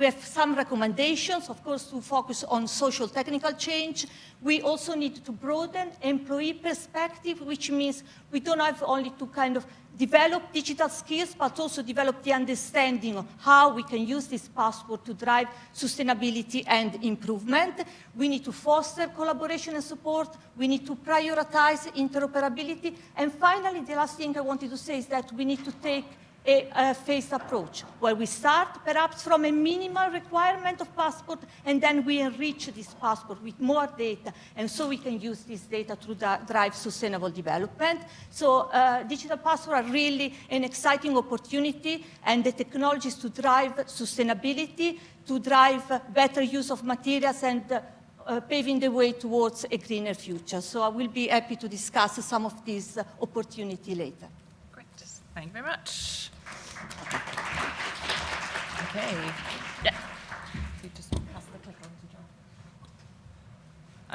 have some recommendations, of course, to focus on social technical change. We also need to broaden employee perspective, which means we don't have only to kind of develop digital skills, but also develop the understanding of how we can use this passport to drive sustainability and improvement. We need to foster collaboration and support. We need to prioritize interoperability. And finally, the last thing I wanted to say is that we need to take a phased approach, where we start perhaps from a minimal requirement of passport, and then we enrich this passport with more data, and so we can use this data to drive sustainable development. So digital passports are really an exciting opportunity, and the technologies to drive sustainability, to drive better use of materials, and paving the way towards a greener future. So I will be happy to discuss some of these opportunities later. Great. Thank you very much. Okay. Yeah. So you just pass the clicker on to John.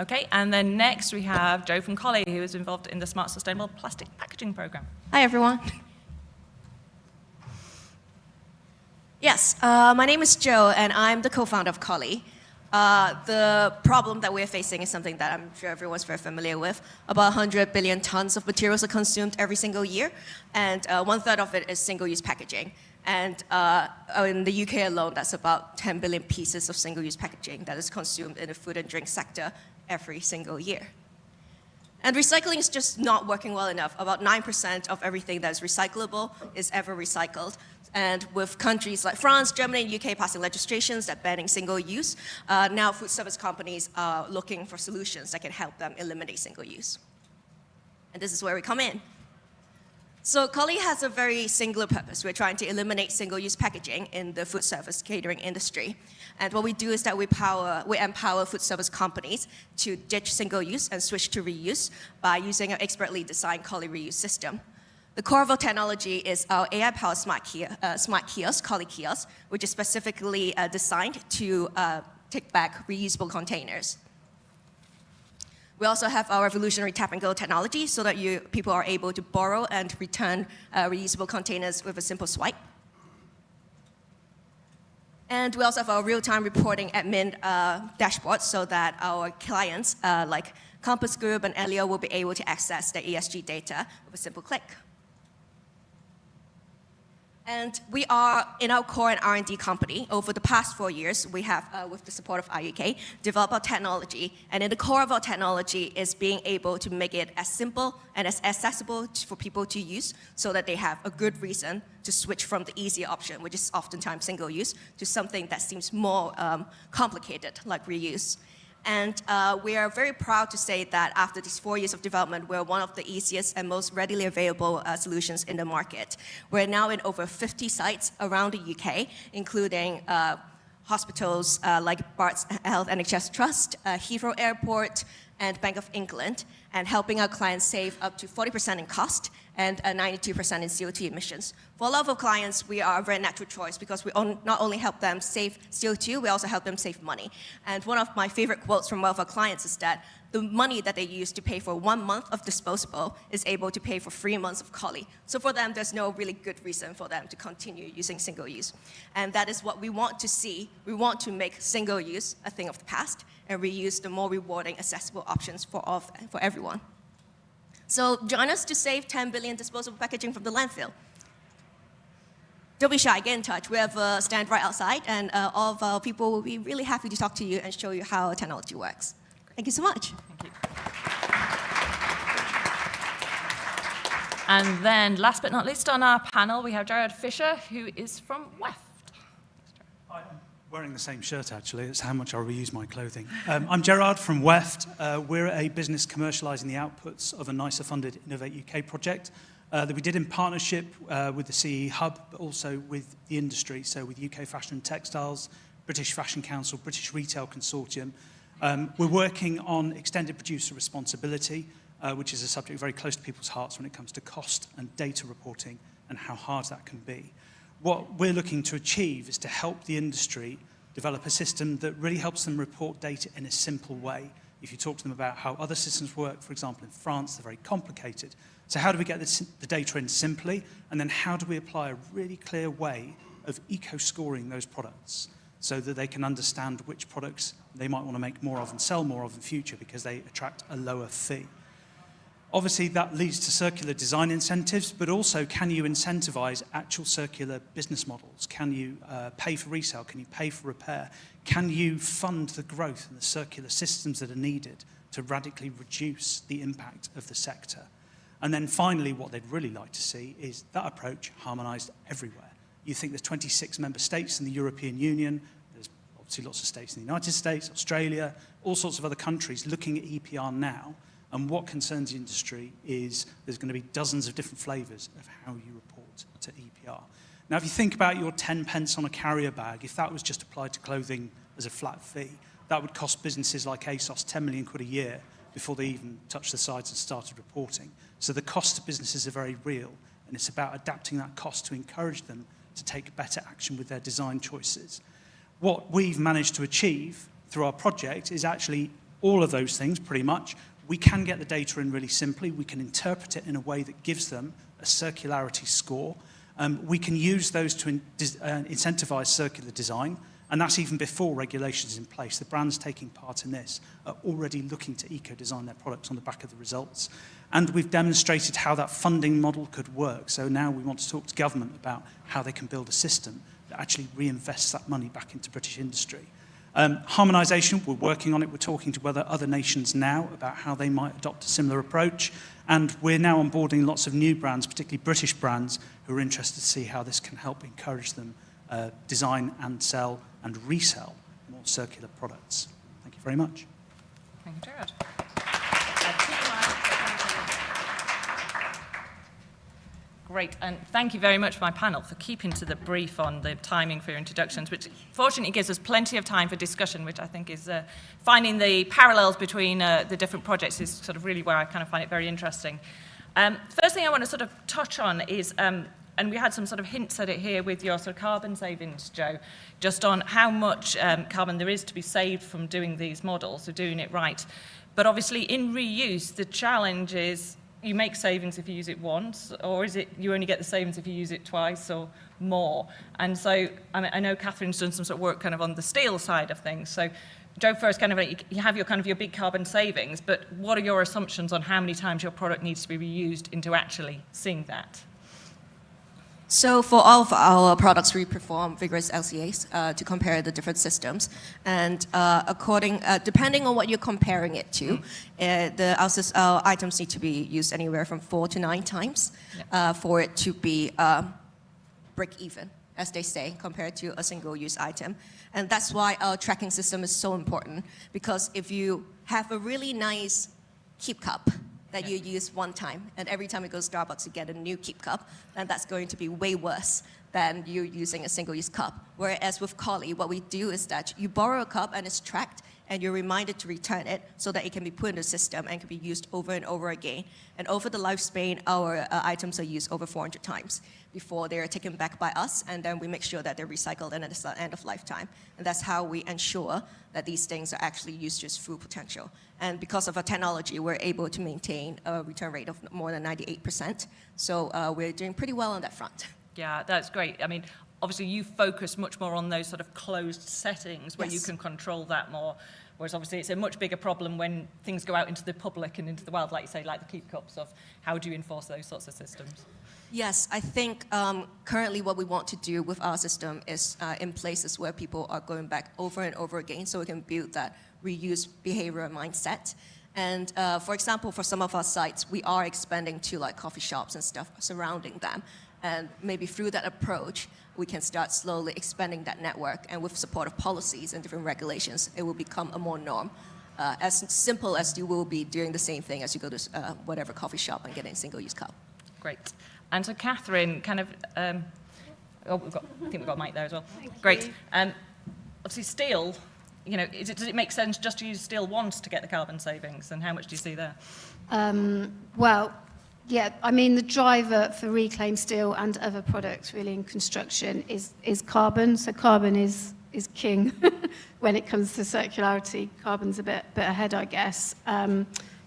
Okay, and then next we have Joe from Collie, who is involved in the Smart Sustainable Plastic Packaging Program. Hi, everyone. Yes, my name is Joe, and I'm the co-founder of Collie. The problem that we're facing is something that I'm sure everyone's very familiar with. About 100 billion tons of materials are consumed every single year, and 1/3 of it is single-use packaging. And in the UK alone, that's about 10 billion pieces of single-use packaging that is consumed in the food and drink sector every single year. And recycling is just not working well enough. About 9% of everything that is recyclable is ever recycled. And with countries like France, Germany, and UK passing legislations that banning single-use, now food service companies are looking for solutions that can help them eliminate single-use. And this is where we come in. So Collie has a very singular purpose. We're trying to eliminate single-use packaging in the food service catering industry. And what we do is that we empower food service companies to ditch single-use and switch to reuse by using our expertly designed Collie reuse system. The core of our technology is our AI-powered smart kiosk, Collie Kiosk, which is specifically designed to take back reusable containers. We also have our revolutionary tap-and-go technology so that people are able to borrow and return reusable containers with a simple swipe. And we also have our real-time reporting admin dashboard so that our clients like Compass Group and Elio will be able to access their ESG data with a simple click. And we are, in our core and R&D company, over the past 4 years, we have, with the support of IUK, developed our technology. And in the core of our technology is being able to make it as simple and as accessible for people to use so that they have a good reason to switch from the easier option, which is oftentimes single use, to something that seems more complicated, like reuse. And we are very proud to say that after these 4 years of development, we're one of the easiest and most readily available solutions in the market. We're now in over 50 sites around the UK, including hospitals like Barts Health NHS Trust, Heathrow Airport, and Bank of England, and helping our clients save up to 40% in cost and 92% in CO2 emissions. For a lot of our clients, we are a very natural choice because we not only help them save CO2, we also help them save money. And one of my favorite quotes from one of our clients is that the money that they use to pay for 1 month of disposable is able to pay for 3 months of Collie. So for them, there's no really good reason for them to continue using single use. And that is what we want to see. We want to make single use a thing of the past and reuse the more rewarding, accessible options for everyone. So join us to save 10 billion disposable packaging from the landfill. Don't be shy, get in touch. We have a stand right outside, and all of our people will be really happy to talk to you and show you how our technology works. Thank you so much. Thank you. And then, last but not least on our panel, we have Gerard Fisher, who is from Weft. I'm wearing the same shirt, actually. It's how much I reuse my clothing. I'm Gerard from Weft. We're a business commercialising the outputs of a NICE-funded Innovate UK project that we did in partnership with the CE Hub, but also with the industry, so with UK Fashion and Textiles, British Fashion Council, British Retail Consortium. We're working on extended producer responsibility, which is a subject very close to people's hearts when it comes to cost and data reporting and how hard that can be. What we're looking to achieve is to help the industry develop a system that really helps them report data in a simple way. If you talk to them about how other systems work, for example, in France, they're very complicated. So how do we get the data in simply? And then how do we apply a really clear way of eco-scoring those products so that they can understand which products they might want to make more of and sell more of in future because they attract a lower fee? Obviously, that leads to circular design incentives, but also can you incentivize actual circular business models? Can you pay for resale? Can you pay for repair? Can you fund the growth and the circular systems that are needed to radically reduce the impact of the sector? And then finally, what they'd really like to see is that approach harmonized everywhere. You think there's 26 member states in the European Union, there's obviously lots of states in the United States, Australia, all sorts of other countries looking at EPR now. And what concerns the industry is there's going to be dozens of different flavours of how you report to EPR. Now, if you think about your 10 pence on a carrier bag, if that was just applied to clothing as a flat fee, that would cost businesses like ASOS 10 million quid a year before they even touched the sides and started reporting. So the costs to businesses are very real, and it's about adapting that cost to encourage them to take better action with their design choices. What we've managed to achieve through our project is actually all of those things, pretty much. We can get the data in really simply. We can interpret it in a way that gives them a circularity score. We can use those to incentivize circular design, and that's even before regulations in place. The brands taking part in this are already looking to eco-design their products on the back of the results. And we've demonstrated how that funding model could work. So now we want to talk to government about how they can build a system that actually reinvests that money back into British industry. Harmonisation, we're working on it. We're talking to other nations now about how they might adopt a similar approach. And we're now onboarding lots of new brands, particularly British brands, who are interested to see how this can help encourage them design and sell and resell more circular products. Thank you very much. Thank you, Gerard. Great, and thank you very much for my panel for keeping to the brief on the timing for your introductions, which fortunately gives us plenty of time for discussion, which I think is finding the parallels between the different projects is sort of really where I kind of find it very interesting. First thing I want to sort of touch on is, and we had some sort of hints at it here with your sort of carbon savings, Joe, just on how much carbon there is to be saved from doing these models, so doing it right. But obviously in reuse, the challenge is you make savings if you use it once, or is it you only get the savings if you use it twice or more? And so I know Catherine's done some sort of work kind of on the steel side of things. So Joe, first, kind of like you have your kind of your big carbon savings, but what are your assumptions on how many times your product needs to be reused into actually seeing that? So for all of our products, we perform vigorous LCAs to compare the different systems. And depending on what you're comparing it to, our items need to be used anywhere from 4 to 9 times for it to be break even, as they say, compared to a single-use item. And that's why our tracking system is so important, because if you have a really nice keep cup that you use one time, and every time you go to Starbucks you get a new keep cup, then that's going to be way worse than you using a single-use cup. Whereas with Collie, what we do is that you borrow a cup and it's tracked, and you're reminded to return it so that it can be put in the system and can be used over and over again. And over the lifespan, our items are used over 400 times before they're taken back by us, and then we make sure that they're recycled and at the end of lifetime. And that's how we ensure that these things are actually used to its full potential. And because of our technology, we're able to maintain a return rate of more than 98%. So we're doing pretty well on that front. Yeah, that's great. I mean, obviously you focus much more on those sort of closed settings where you can control that more, whereas obviously it's a much bigger problem when things go out into the public and into the world, like you say, like the keep cups of how do you enforce those sorts of systems? Yes, I think currently what we want to do with our system is in places where people are going back over and over again, so we can build that reuse behavior mindset. And for example, for some of our sites, we are expanding to like coffee shops and stuff surrounding them. And maybe through that approach, we can start slowly expanding that network. And with support of policies and different regulations, it will become a more norm. As simple as you will be doing the same thing as you go to whatever coffee shop and getting a single-use cup. Great. And so Catherine, kind of, I think we've got a mic there as well. Great. Obviously steel, you know, does it make sense just to use steel once to get the carbon savings? And how much do you see there? Well, yeah, I mean, the driver for reclaimed steel and other products really in construction is carbon. So carbon is king when it comes to circularity. Carbon's a bit ahead, I guess.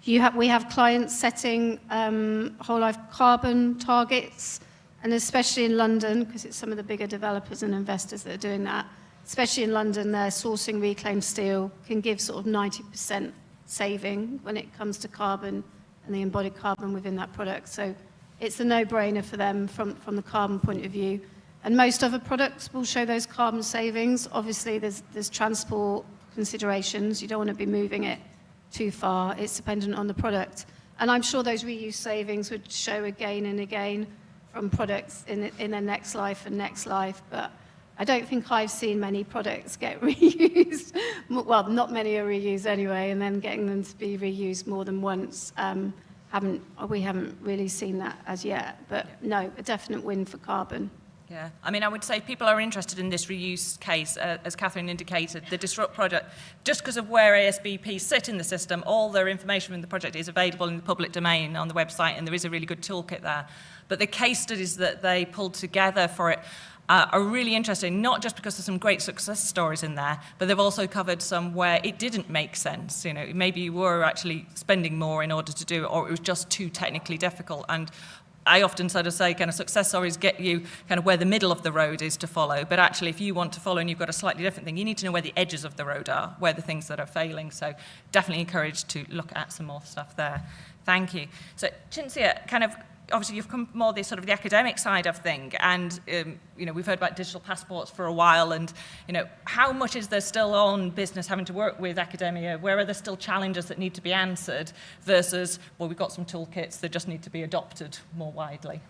We have clients setting whole life carbon targets, and especially in London, because it's some of the bigger developers and investors that are doing that, especially in London, they're sourcing reclaimed steel, can give sort of 90% saving when it comes to carbon and the embodied carbon within that product. So it's a no-brainer for them from the carbon point of view. And most other products will show those carbon savings. Obviously, there's transport considerations. You don't want to be moving it too far. It's dependent on the product. And I'm sure those reuse savings would show again and again from products in their next life and next life. But I don't think I've seen many products get reused. Well, not many are reused anyway, and then getting them to be reused more than once. We haven't really seen that as yet. But no, a definite win for carbon. Yeah, I mean, I would say people are interested in this reuse case, as Catherine indicated. The Disrupt project, just because of where ASBP sit in the system, all their information from the project is available in the public domain on the website, and there is a really good toolkit there. But the case studies that they pulled together for it are really interesting, not just because there's some great success stories in there, but they've also covered some where it didn't make sense. You know, maybe you were actually spending more in order to do it, or it was just too technically difficult. And I often sort of say kind of success stories get you kind of where the middle of the road is to follow, but actually if you want to follow and you've got a slightly different thing, you need to know where the edges of the road are, where the things that are failing. So definitely encouraged to look at some more stuff there. Thank you. So Cinzia, kind of obviously you've come more the sort of the academic side of thing, and you know, we've heard about digital passports for a while, and you know, how much is there still on business having to work with academia? Where are there still challenges that need to be answered versus, well, we've got some toolkits that just need to be adopted more widely?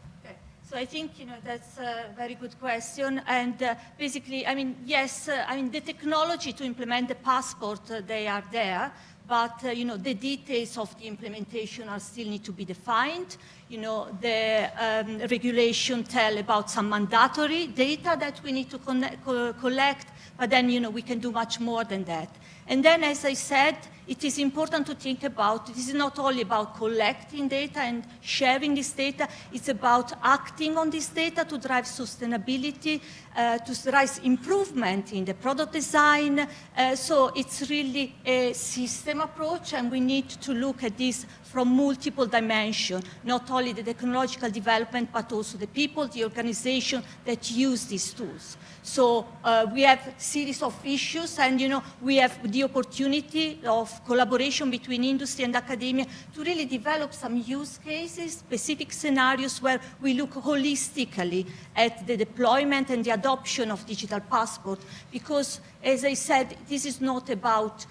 So I think, you know, that's a very good question. And basically, I mean, yes, I mean, the technology to implement the passport, they are there. But, you know, the details of the implementation are still need to be defined. You know, the regulation tell about some mandatory data that we need to collect, but then, you know, we can do much more than that. And then, as I said, it is important to think about, this is not only about collecting data and sharing this data, it's about acting on this data to drive sustainability, to drive improvement in the product design. So it's really a system approach, and we need to look at this from multiple dimensions, not only the technological development, but also the people, the organization that use these tools. So we have a series of issues, and you know, we have the opportunity of collaboration between industry and academia to really develop some use cases, specific scenarios where we look holistically at the deployment and the adoption of digital passport. Because, as I said, this is not about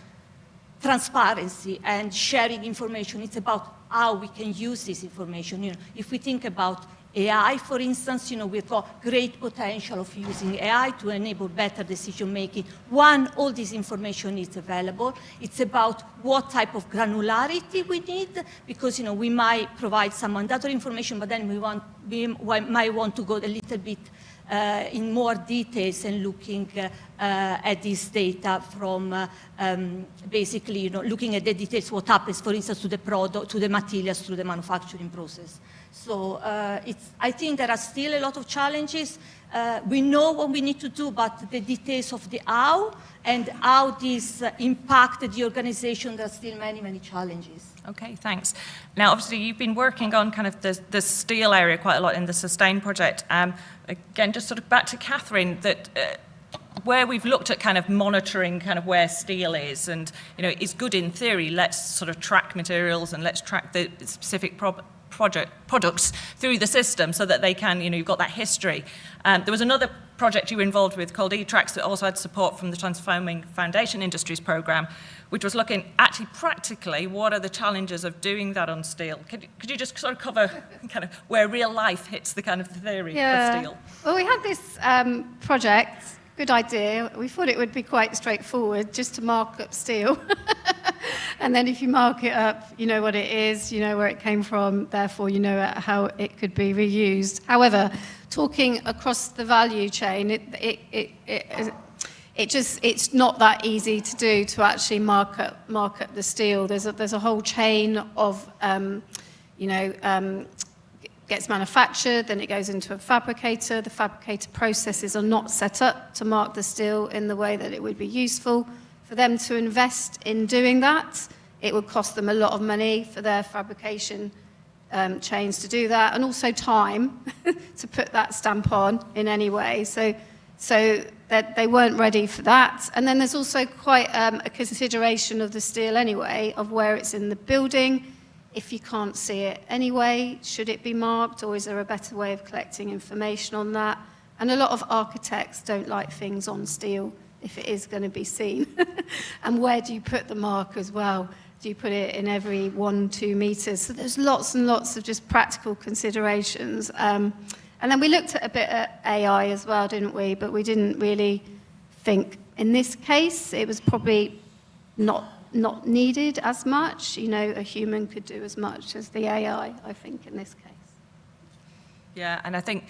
transparency and sharing information. It's about how we can use this information. You know, if we think about AI, for instance, you know, we've got great potential of using AI to enable better decision making. One, all this information is available. It's about what type of granularity we need, because, you know, we might provide some mandatory information, but then we might want to go a little bit in more details and looking at this data from basically, you know, looking at the details, what happens, for instance, to the product, to the materials, through the manufacturing process. So I think there are still a lot of challenges. We know what we need to do, but the details of the how and how this impacted the organization, there are still many, many challenges. Okay, thanks. Now, obviously, you've been working on kind of the steel area quite a lot in the Sustain project. Again, just sort of back to Catherine, that where we've looked at kind of monitoring kind of where steel is, and, you know, it's good in theory, let's sort of track materials and let's track the specific products through the system so that they can, you know, you've got that history. There was another project you were involved with called eTracks that also had support from the Transforming Foundation Industries programme, which was looking actually practically what are the challenges of doing that on steel. Could you just sort of cover kind of where real life hits the kind of theory of steel? Well, we had this project, good idea. We thought it would be quite straightforward just to mark up steel. And then if you mark it up, you know what it is, you know where it came from, therefore you know how it could be reused. However, talking across the value chain, it's not that easy to do, to actually mark up the steel. There's a whole chain of, gets manufactured, then it goes into a fabricator. The fabricator processes are not set up to mark the steel in the way that it would be useful. For them to invest in doing that, it would cost them a lot of money for their fabrication chains to do that, and also time to put that stamp on in any way. So that they weren't ready for that. And then there's also quite a consideration of the steel anyway, of where it's in the building. If you can't see it anyway, should it be marked, or is there a better way of collecting information on that? And a lot of architects don't like things on steel if it is going to be seen. And where do you put the mark as well? Do you put it in every 1-2 meters? So there's lots and lots of just practical considerations. And then we looked at a bit at AI as well, didn't we? But we didn't really think, in this case, it was probably not needed as much. You know, a human could do as much as the AI, I think, in this case. Yeah, and I think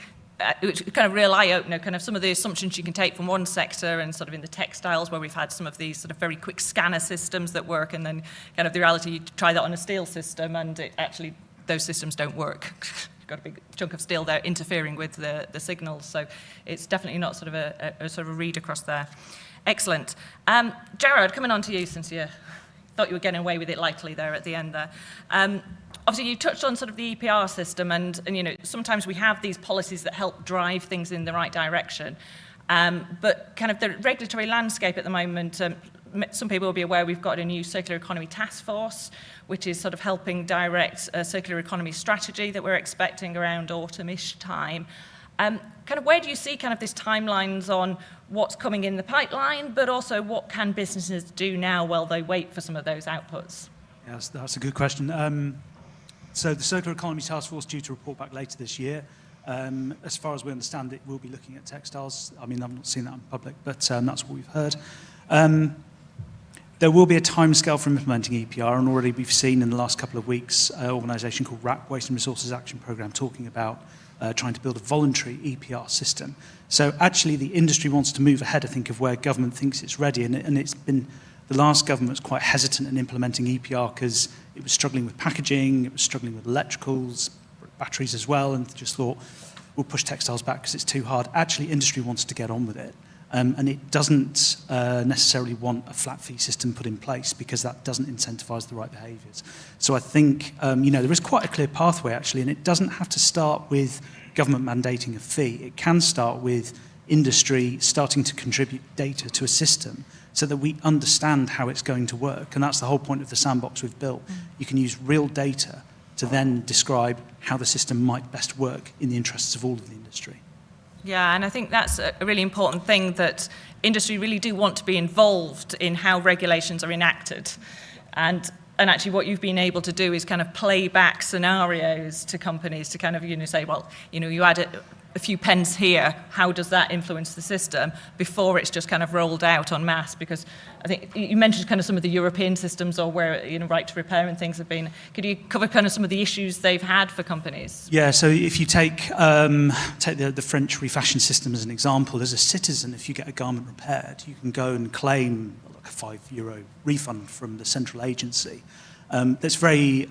it's kind of real eye-opener, kind of some of the assumptions you can take from one sector and sort of in the textiles where we've had some of these sort of very quick scanner systems that work, and then kind of the reality, you try that on a steel system and actually those systems don't work. You've got a big chunk of steel there interfering with the signals, so it's definitely not sort of a sort of a read across there. Excellent. Gerard, coming on to you, since you thought you were getting away with it lightly there at the end there. Obviously, you touched on sort of the EPR system, and you know, sometimes we have these policies that help drive things in the right direction. But kind of the regulatory landscape at the moment, some people will be aware we've got a new circular economy task force, which is sort of helping direct a circular economy strategy that we're expecting around autumn-ish time. Kind of where do you see kind of this timelines on what's coming in the pipeline, but also what can businesses do now while they wait for some of those outputs? Yes, that's a good question. So the Circular Economy Task Force is due to report back later this year. As far as we understand it, we'll be looking at textiles. I mean, I've not seen that in public, but that's what we've heard. There will be a timescale for implementing EPR, and already we've seen in the last couple of weeks an organisation called WRAP, Waste and Resources Action Programme, talking about trying to build a voluntary EPR system. So actually the industry wants to move ahead, I think, of where government thinks it's ready, and it's been, the last government was quite hesitant in implementing EPR because it was struggling with packaging, it was struggling with electricals, batteries as well, and just thought, we'll push textiles back because it's too hard. Actually, industry wants to get on with it. And it doesn't necessarily want a flat fee system put in place because that doesn't incentivise the right behaviours. So I think, you know, there is quite a clear pathway actually, and it doesn't have to start with government mandating a fee. It can start with industry starting to contribute data to a system so that we understand how it's going to work. And that's the whole point of the sandbox we've built. You can use real data to then describe how the system might best work in the interests of all of the industry. Yeah, and I think that's a really important thing, that industry really do want to be involved in how regulations are enacted. And actually what you've been able to do is kind of play back scenarios to companies to kind of, you know, say, well, you know, you add a few pence here, how does that influence the system before it's just kind of rolled out en masse? Because I think you mentioned kind of some of the European systems, or where, you know, right to repair and things have been. Could you cover kind of some of the issues they've had for companies? Yeah, so if you take the French refashion system as an example, as a citizen, if you get a garment repaired, you can go and claim like a €5 refund from the central agency. That's very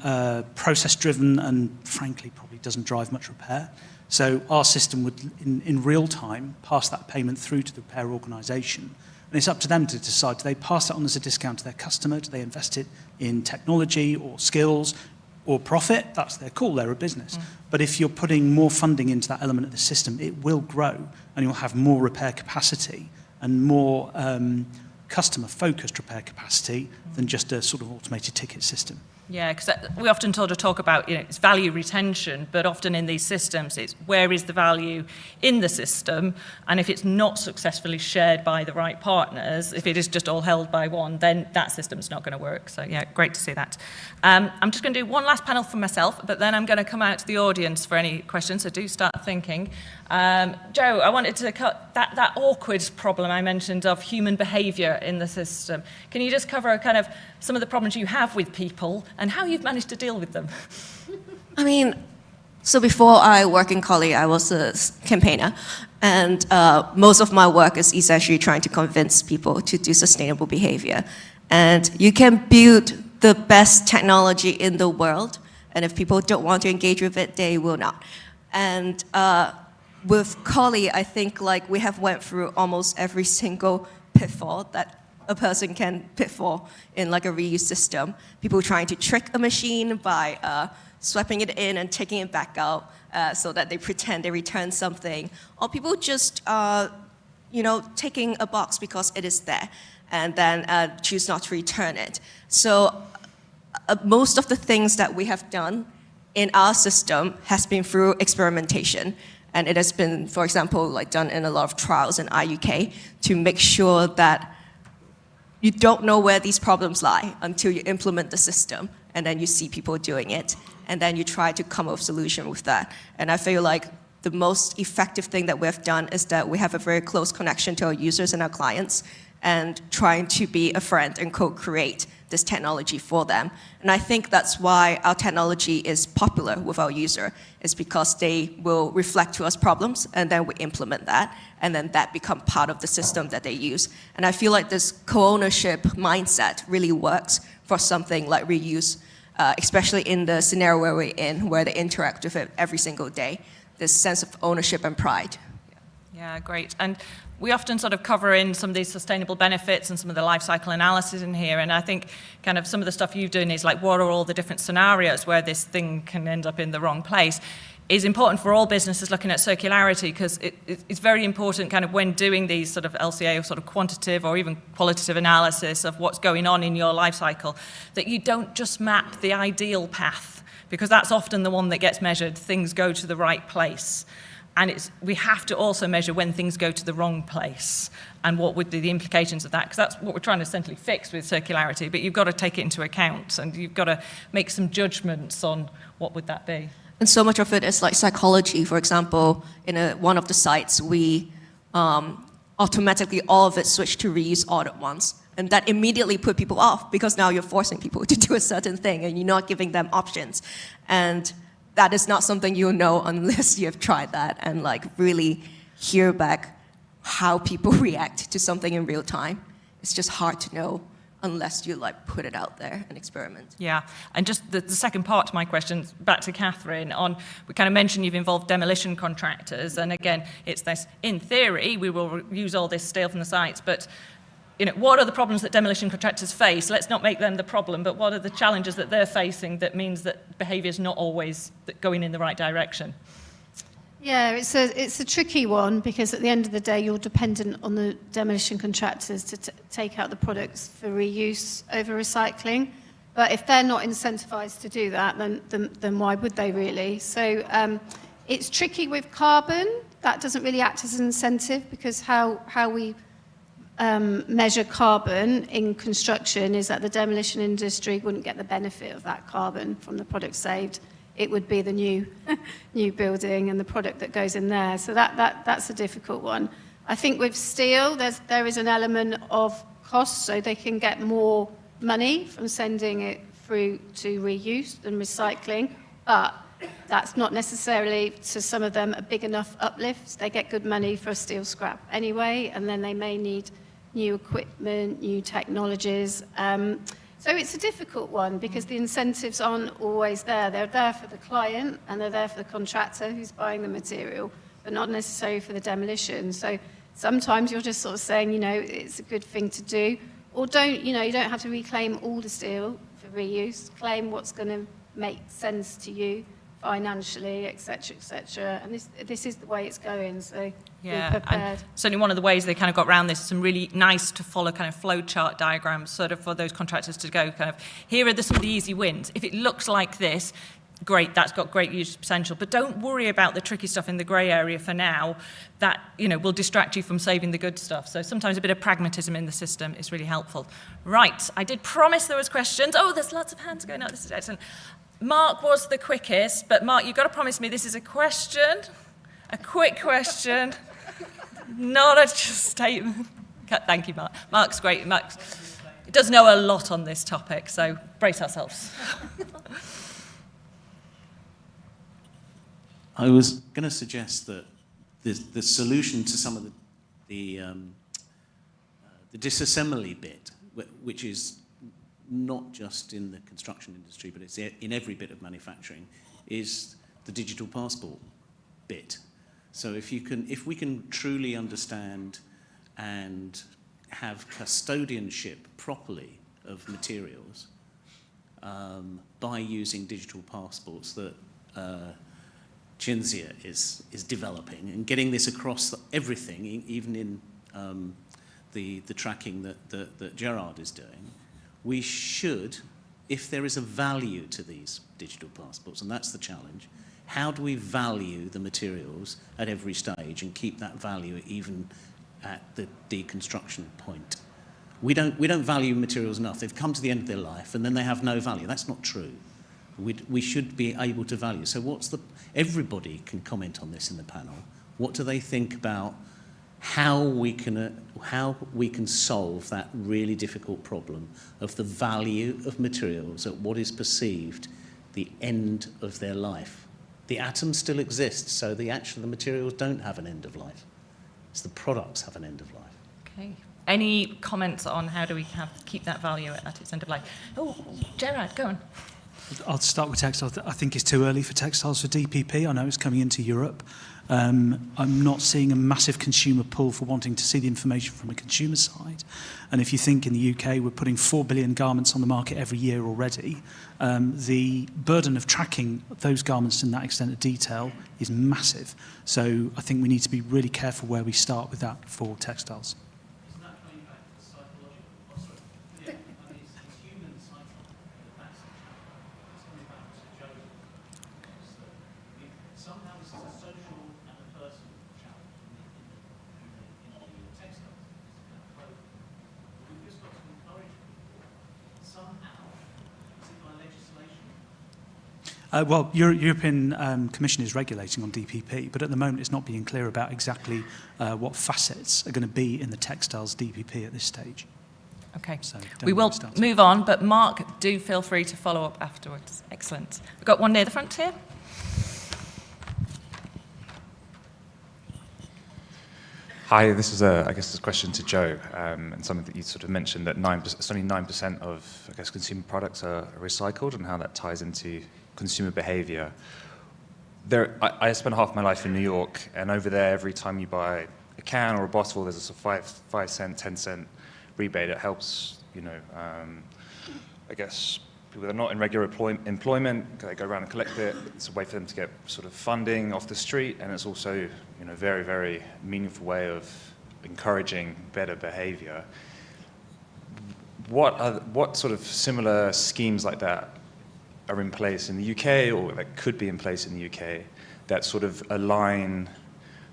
process-driven and, frankly, probably doesn't drive much repair. So our system would, in real time, pass that payment through to the repair organisation. And it's up to them to decide, do they pass that on as a discount to their customer? Do they invest it in technology or skills or profit? That's their call, they're a business. But if you're putting more funding into that element of the system, it will grow, and you'll have more repair capacity and more customer-focused repair capacity than just a sort of automated ticket system. Yeah, because we often sort of talk about, you know, it's value retention, but often in these systems, it's where is the value in the system, and if it's not successfully shared by the right partners, if it is just all held by one, then that system's not going to work. So yeah, great to see that. I'm just going to do one last panel for myself, but then I'm going to come out to the audience for any questions, so do start thinking. Joe, I wanted to cut that awkward problem I mentioned of human behaviour in the system. Can you just cover kind of some of the problems you have with people and how you've managed to deal with them? I mean, so before I work in Collie, I was a campaigner, and most of my work is essentially trying to convince people to do sustainable behavior. And you can build the best technology in the world, and if people don't want to engage with it, they will not. And with Collie, I think like we have went through almost every single pitfall that a person can pitfall in like a reuse system. People trying to trick a machine by swapping it in and taking it back out so that they pretend they return something. Or people just, you know, taking a box because it is there and then choose not to return it. So most of the things that we have done in our system has been through experimentation. And it has been, for example, like done in a lot of trials in IUK to make sure that you don't know where these problems lie until you implement the system, and then you see people doing it, and then you try to come up with a solution with that. And I feel like the most effective thing that we have done is that we have a very close connection to our users and our clients, and trying to be a friend and co-create this technology for them. And I think that's why our technology is popular with our user, is because they will reflect to us problems, and then we implement that, and then that become part of the system that they use. And I feel like this co-ownership mindset really works for something like reuse, especially in the scenario where we're in, where they interact with it every single day, this sense of ownership and pride. Yeah, great. And we often sort of cover in some of these sustainable benefits and some of the life cycle analysis in here. And I think kind of some of the stuff you've done is like, what are all the different scenarios where this thing can end up in the wrong place? Is important for all businesses looking at circularity, because it's very important kind of when doing these sort of LCA or sort of quantitative or even qualitative analysis of what's going on in your life cycle, that you don't just map the ideal path, because that's often the one that gets measured. Things go to the right place. And we have to also measure when things go to the wrong place and what would be the implications of that, because that's what we're trying to essentially fix with circularity, but you've got to take it into account and you've got to make some judgments on what would that be. And so much of it is like psychology. For example, in one of the sites, we automatically all of it switched to reuse all at once. And that immediately put people off, because now you're forcing people to do a certain thing and you're not giving them options. And that is not something you'll know unless you have tried that and like really hear back how people react to something in real time. It's just hard to know unless you like put it out there and experiment. Yeah, and just the second part to my question, back to Catherine, on we kind of mentioned you've involved demolition contractors, and again, it's this, in theory, we will use all this steel from the sites, but you know, what are the problems that demolition contractors face? Let's not make them the problem, but what are the challenges that they're facing that means that behaviour is not always going in the right direction? Yeah, it's a tricky one, because at the end of the day, you're dependent on the demolition contractors to take out the products for reuse over recycling. But if they're not incentivised to do that, then why would they really? So it's tricky with carbon. That doesn't really act as an incentive, because how we measure carbon in construction is that the demolition industry wouldn't get the benefit of that carbon from the product saved. It would be the new building and the product that goes in there. So that's a difficult one. I think with steel, there is an element of cost, so they can get more money from sending it through to reuse than recycling, but that's not necessarily, to some of them, a big enough uplift. They get good money for steel scrap anyway, and then they may need new equipment, new technologies. So it's a difficult one, because the incentives aren't always there. They're there for the client and they're there for the contractor who's buying the material, but not necessarily for the demolition. So sometimes you're just sort of saying, you know, it's a good thing to do, or you don't have to reclaim all the steel for reuse. Claim what's going to make sense to you financially, etc., and this is the way it's going, so yeah, be prepared. And certainly one of the ways they kind of got around this, some really nice to follow kind of flow chart diagrams, sort of for those contractors to go kind of, here are some of the easy wins. If it looks like this, great, that's got great use potential, but don't worry about the tricky stuff in the grey area for now. That, you know, will distract you from saving the good stuff. So sometimes a bit of pragmatism in the system is really helpful. Right, I did promise there was questions. Oh, there's lots of hands going up. This is excellent. Mark was the quickest, but Mark, you've got to promise me this is a question, a quick question, not a statement. Thank you, Mark. Mark's great. Mark does know a lot on this topic, so brace ourselves. I was going to suggest that the solution to some of the disassembly bit, which is not just in the construction industry, but it's in every bit of manufacturing, is the digital passport bit. So if we can truly understand and have custodianship properly of materials by using digital passports that Cinzia is developing, and getting this across everything, even in the tracking that Gerard is doing, we should, if there is a value to these digital passports, and that's the challenge, how do we value the materials at every stage and keep that value even at the deconstruction point? We don't value materials enough. They've come to the end of their life and then they have no value. That's not true. We should be able to value. So everybody can comment on this in the panel. What do they think about how we can solve that really difficult problem of the value of materials at what is perceived the end of their life? The atom still exists, so the materials don't have an end of life. It's the products have an end of life. Okay. Any comments on how do we keep that value at its end of life? Oh, Gerard, go on. I'll start with textiles. I think it's too early for textiles for DPP. I know it's coming into Europe. I'm not seeing a massive consumer pull for wanting to see the information from a consumer side. And if you think in the UK we're putting 4 billion garments on the market every year already, the burden of tracking those garments in that extent of detail is massive. So I think we need to be really careful where we start with that for textiles. Isn't that coming back to psychological? Oh, sorry. Yeah, I mean, it's human psychology. That's the challenge. It's coming back to Joe's. Somehow this is a social and a personal challenge in the textiles and clothing. We've just got to encourage people somehow, is it by legislation? Well, European Commission is regulating on DPP, but at the moment it's not being clear about exactly what facets are going to be in the textiles DPP at this stage. Okay, So we will move on, but Mark, do feel free to follow up afterwards. Excellent. We've got one near the front here. Hi, this is I guess this question to Joe, and something that you sort of mentioned that it's only 9% of, I guess, consumer products are recycled, and how that ties into consumer behaviour. I spent half my life in New York, and over there, every time you buy a can or a bottle, there's a sort of 5 cent, 10 cent rebate. It helps, I guess, people that are not in regular employment, they go around and collect it. It's a way for them to get sort of funding off the street, and it's also, a very, very meaningful way of encouraging better behaviour. What sort of similar schemes like that are in place in the UK, or that could be in place in the UK, that sort of align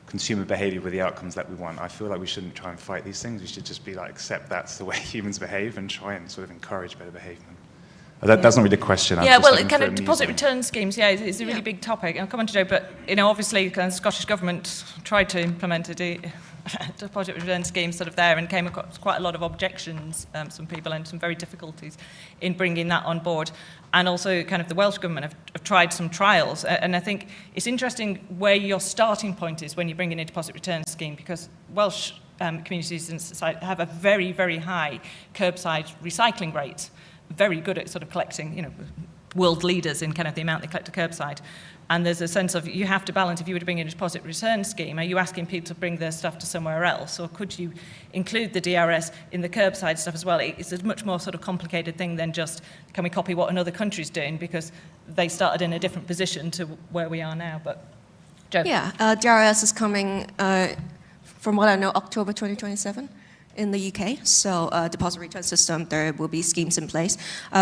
consumer behaviour with the outcomes that we want? I feel like we shouldn't try and fight these things. We should just be like, accept that's the way humans behave and try and sort of encourage better behaviour. That's not really a question. Yeah, well, kind of deposit return schemes, it's a really big topic. I'll come on to Joe, but, obviously the Scottish Government tried to implement a deposit return scheme sort of there and came across quite a lot of objections, some people, and some very difficulties in bringing that on board. And also kind of the Welsh Government have tried some trials. And I think it's interesting where your starting point is when you bring in a deposit return scheme, because Welsh communities and society have a very, very high curbside recycling rate. Very good at sort of collecting, world leaders in kind of the amount they collect to curbside. And there's a sense of, you have to balance, if you were to bring in a deposit return scheme, are you asking people to bring their stuff to somewhere else? Or could you include the DRS in the curbside stuff as well? It's a much more sort of complicated thing than just, can we copy what another country's doing? Because they started in a different position to where we are now. But, Joe? Yeah, DRS is coming, from what I know, October 2027. In the UK, so deposit return system, there will be schemes in place.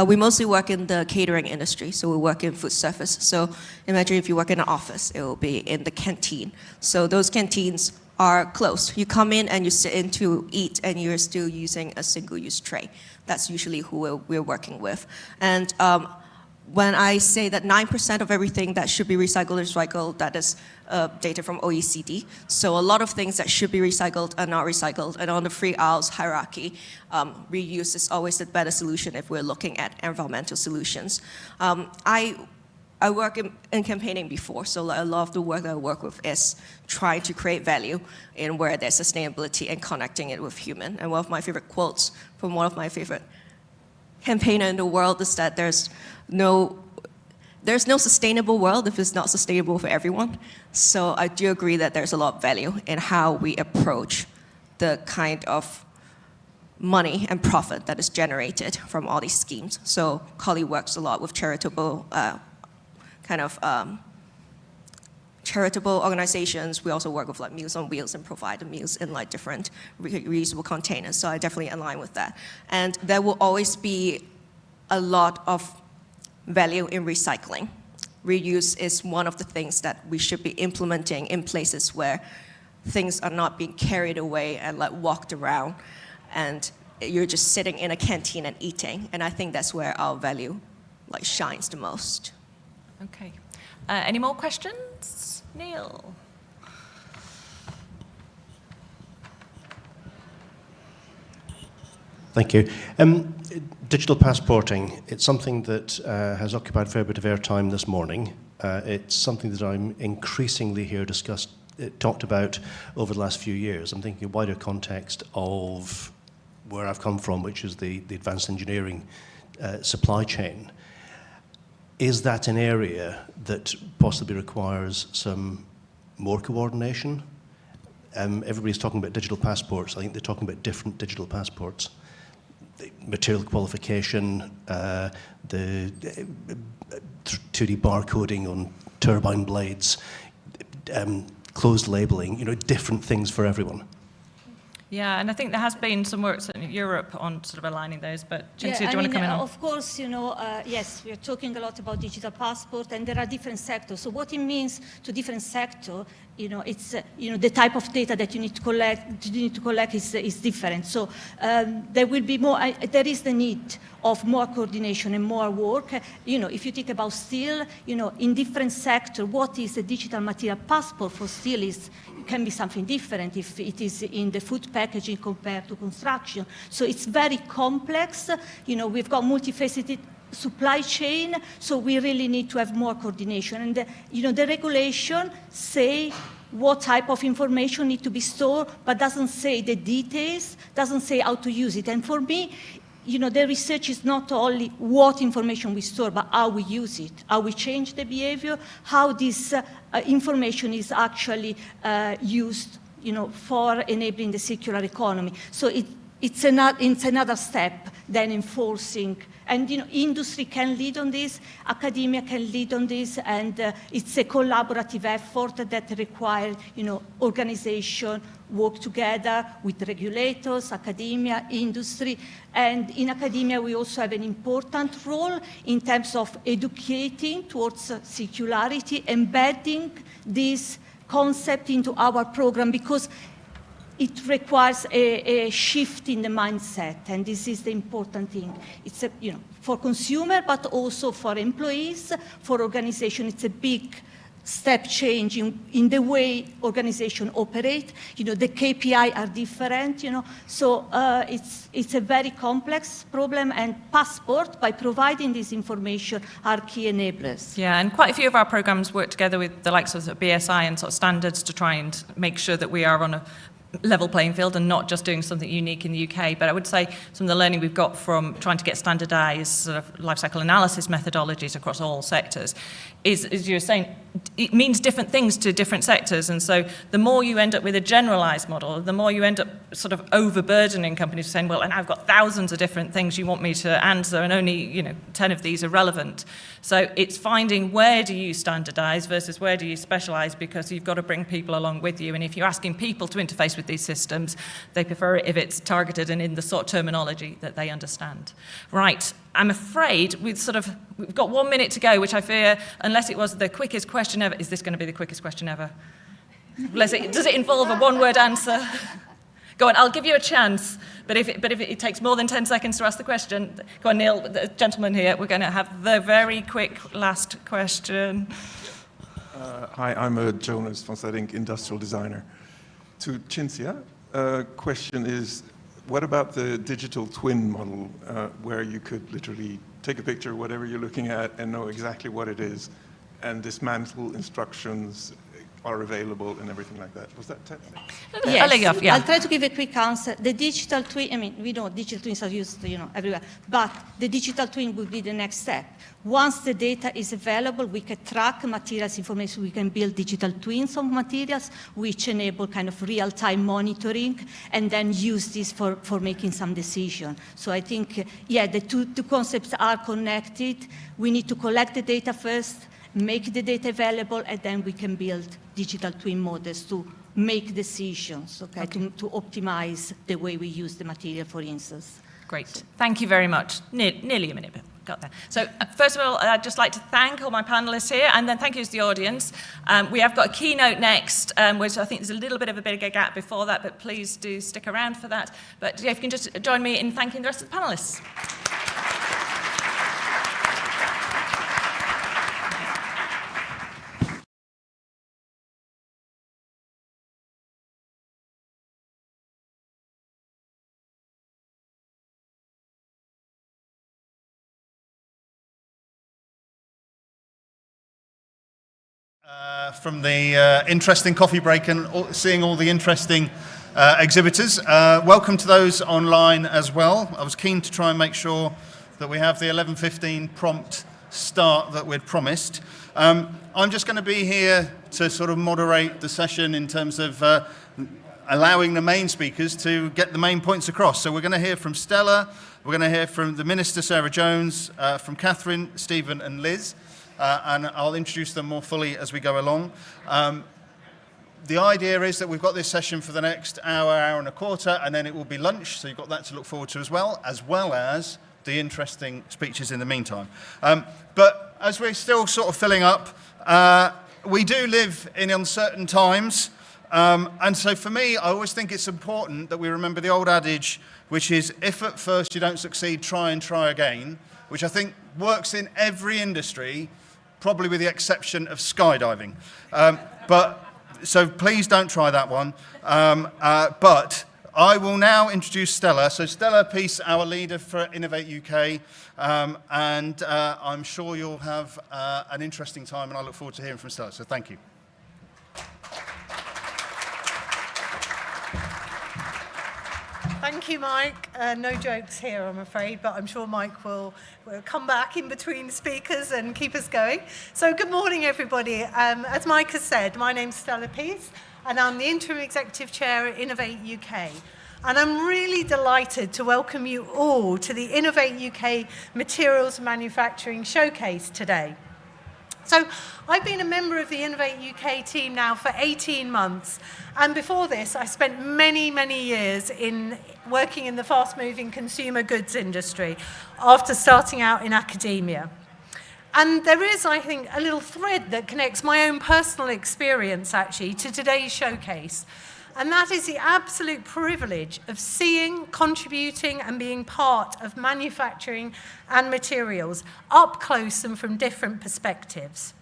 We mostly work in the catering industry, so we work in food service. So imagine if you work in an office, it will be in the canteen. So those canteens are closed. You come in and you sit in to eat, and you're still using a single-use tray. That's usually who we're working with. And when I say that 9% of everything that should be recycled is recycled, that is data from OECD. So a lot of things that should be recycled are not recycled. And on the 3 R's hierarchy, reuse is always the better solution if we're looking at environmental solutions. I work in campaigning before, so a lot of the work that I work with is trying to create value in where there's sustainability and connecting it with human. And one of my favorite quotes from one of my favorite campaigner in the world is that there's no sustainable world if it's not sustainable for everyone. So I do agree that there's a lot of value in how we approach the kind of money and profit that is generated from all these schemes. So Collie works a lot with charitable charitable organizations. We also work with like Meals on Wheels and provide the meals in like different reusable containers. So I definitely align with that. And there will always be a lot of value in recycling. Reuse is one of the things that we should be implementing in places where things are not being carried away and like walked around, and you're just sitting in a canteen and eating. And I think that's where our value like shines the most. Okay. Any more questions? Neil? Thank you. Digital passporting, it's something that has occupied a fair bit of airtime this morning. It's something that I'm increasingly hear talked about over the last few years. I'm thinking a wider context of where I've come from, which is the advanced engineering supply chain. Is that an area that possibly requires some more coordination? Everybody's talking about digital passports. I think they're talking about different digital passports. The material qualification, the 2D barcoding on turbine blades, closed labeling, different things for everyone. Yeah, and I think there has been some work certainly in Europe on sort of aligning those, but Cinzia, do you want to come in on? Of course, yes, we are talking a lot about digital passport, and there are different sectors. So what it means to different sectors, it's the type of data that you need to collect is different. So there will be more. There is the need of more coordination and more work. If you think about steel, in different sectors, what is a digital material passport for steel can be something different if it is in the food packaging compared to construction. So it's very complex. We've got multifaceted supply chain, so we really need to have more coordination. And the regulation say what type of information need to be stored, but doesn't say the details, doesn't say how to use it. And for me, the research is not only what information we store, but how we use it, how we change the behavior, how this information is actually used, for enabling the circular economy. So it's another step than enforcing. And industry can lead on this, academia can lead on this, and it's a collaborative effort that requires, organization work together with regulators, academia, industry. And in academia, we also have an important role in terms of educating towards circularity, embedding this concept into our program, because it requires a shift in the mindset, and this is the important thing. It's for consumer, but also for employees, for organization. It's a big step change in the way organization operate. The KPI are different. So it's a very complex problem, and passport, by providing this information, are key enablers. Yeah, and quite a few of our programs work together with the likes of BSI and sort of standards to try and make sure that we are on a level playing field and not just doing something unique in the UK. But I would say some of the learning we've got from trying to get standardized sort of life cycle analysis methodologies across all sectors is, as you were saying, it means different things to different sectors. And so the more you end up with a generalized model, the more you end up sort of overburdening companies saying, well, and I've got thousands of different things you want me to answer, and only 10 of these are relevant. So it's finding where do you standardize versus where do you specialize, because you've got to bring people along with you. And if you're asking people to interface with these systems, they prefer it if it's targeted and in the sort of terminology that they understand. Right, I'm afraid we've got 1 minute to go, which I fear, unless it was the quickest question ever, is this going to be the quickest question ever? Does it involve a one-word answer? Go on, I'll give you a chance, but if it takes more than 10 seconds to ask the question, go on, Neil, the gentleman here, we're going to have the very quick last question. Hi, I'm a journalist from studying industrial designer. To Cinzia, question is, what about the digital twin model, where you could literally take a picture of whatever you're looking at and know exactly what it is, and dismantle instructions are available and everything like that? Was that 10 seconds? Yes, I'll try to give a quick answer. The digital twin, we know digital twins are used, everywhere, but the digital twin would be the next step. Once the data is available, we can track materials information. We can build digital twins of materials, which enable kind of real-time monitoring, and then use this for making some decision. So I think, the two concepts are connected. We need to collect the data first, make the data available, and then we can build digital twin models to make decisions, to optimize the way we use the material, for instance. Great. Thank you very much. Nearly a minute. got there. So first of all, I'd just like to thank all my panelists here, and then thank you to the audience. We have got a keynote next, which I think there's a little bit of a bigger gap before that, but please do stick around for that. But yeah, if you can just join me in thanking the rest of the panelists. From the interesting coffee break and seeing all the interesting exhibitors. Welcome to those online as well. I was keen to try and make sure that we have the 11:15 prompt start that we'd promised. I'm just going to be here to sort of moderate the session in terms of allowing the main speakers to get the main points across. So we're going to hear from Stella, we're going to hear from the Minister, Sarah Jones, from Catherine, Stephen and Liz. And I'll introduce them more fully as we go along. The idea is that we've got this session for the next hour and a quarter, and then it will be lunch, so you've got that to look forward to as well as the interesting speeches in the meantime. But as we're still sort of filling up, we do live in uncertain times, and so for me, I always think it's important that we remember the old adage, which is, if at first you don't succeed, try and try again, which I think works in every industry, probably with the exception of skydiving. So please don't try that one. But I will now introduce Stella. So Stella Peace, our leader for Innovate UK, and I'm sure you'll have an interesting time, and I look forward to hearing from Stella. So thank you. Thank you, Mike. No jokes here, I'm afraid, but I'm sure Mike will come back in between speakers and keep us going. So good morning, everybody. As Mike has said, my name's Stella Peace, and I'm the Interim Executive Chair at Innovate UK. And I'm really delighted to welcome you all to the Innovate UK Materials Manufacturing Showcase today. So I've been a member of the Innovate UK team now for 18 months. And before this, I spent many, many years working in the fast-moving consumer goods industry after starting out in academia. And there is, I think, a little thread that connects my own personal experience, actually, to today's showcase. And that is the absolute privilege of seeing, contributing, and being part of manufacturing and materials up close and from different perspectives.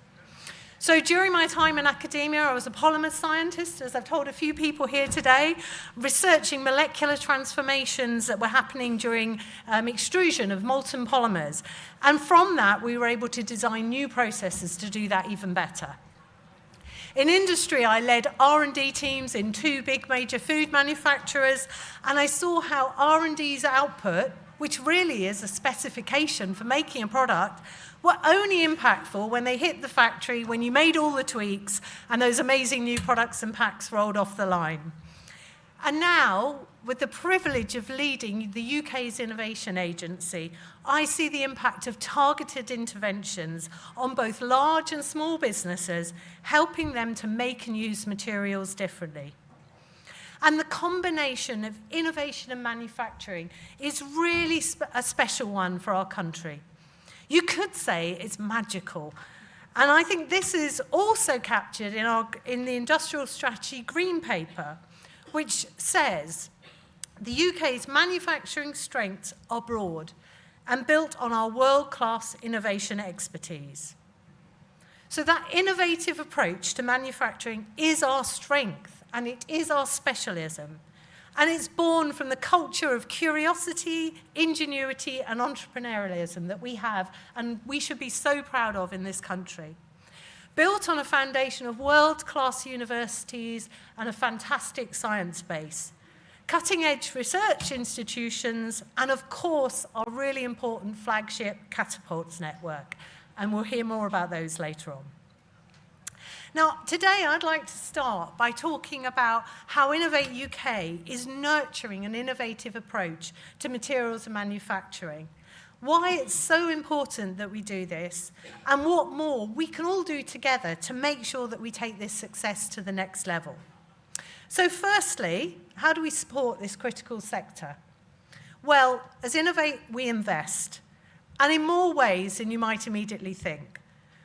So during my time in academia, I was a polymer scientist, as I've told a few people here today, researching molecular transformations that were happening during extrusion of molten polymers. And from that, we were able to design new processes to do that even better. In industry, I led R&D teams in 2 big major food manufacturers, and I saw how R&D's output, which really is a specification for making a product, were only impactful when they hit the factory, when you made all the tweaks, and those amazing new products and packs rolled off the line. And now, with the privilege of leading the UK's innovation agency, I see the impact of targeted interventions on both large and small businesses, helping them to make and use materials differently. And the combination of innovation and manufacturing is really a special one for our country. You could say it's magical. And I think this is also captured in the Industrial Strategy Green Paper, which says the UK's manufacturing strengths are broad and built on our world-class innovation expertise. So that innovative approach to manufacturing is our strength, and it is our specialism. And it's born from the culture of curiosity, ingenuity, and entrepreneurialism that we have, and we should be so proud of in this country. Built on a foundation of world-class universities and a fantastic science base, cutting-edge research institutions, and of course, our really important flagship Catapults network. And we'll hear more about those later on. Now, today I'd like to start by talking about how Innovate UK is nurturing an innovative approach to materials and manufacturing, why it's so important that we do this, and what more we can all do together to make sure that we take this success to the next level. So firstly, how do we support this critical sector? Well, as Innovate, we invest. and in more ways than you might immediately think.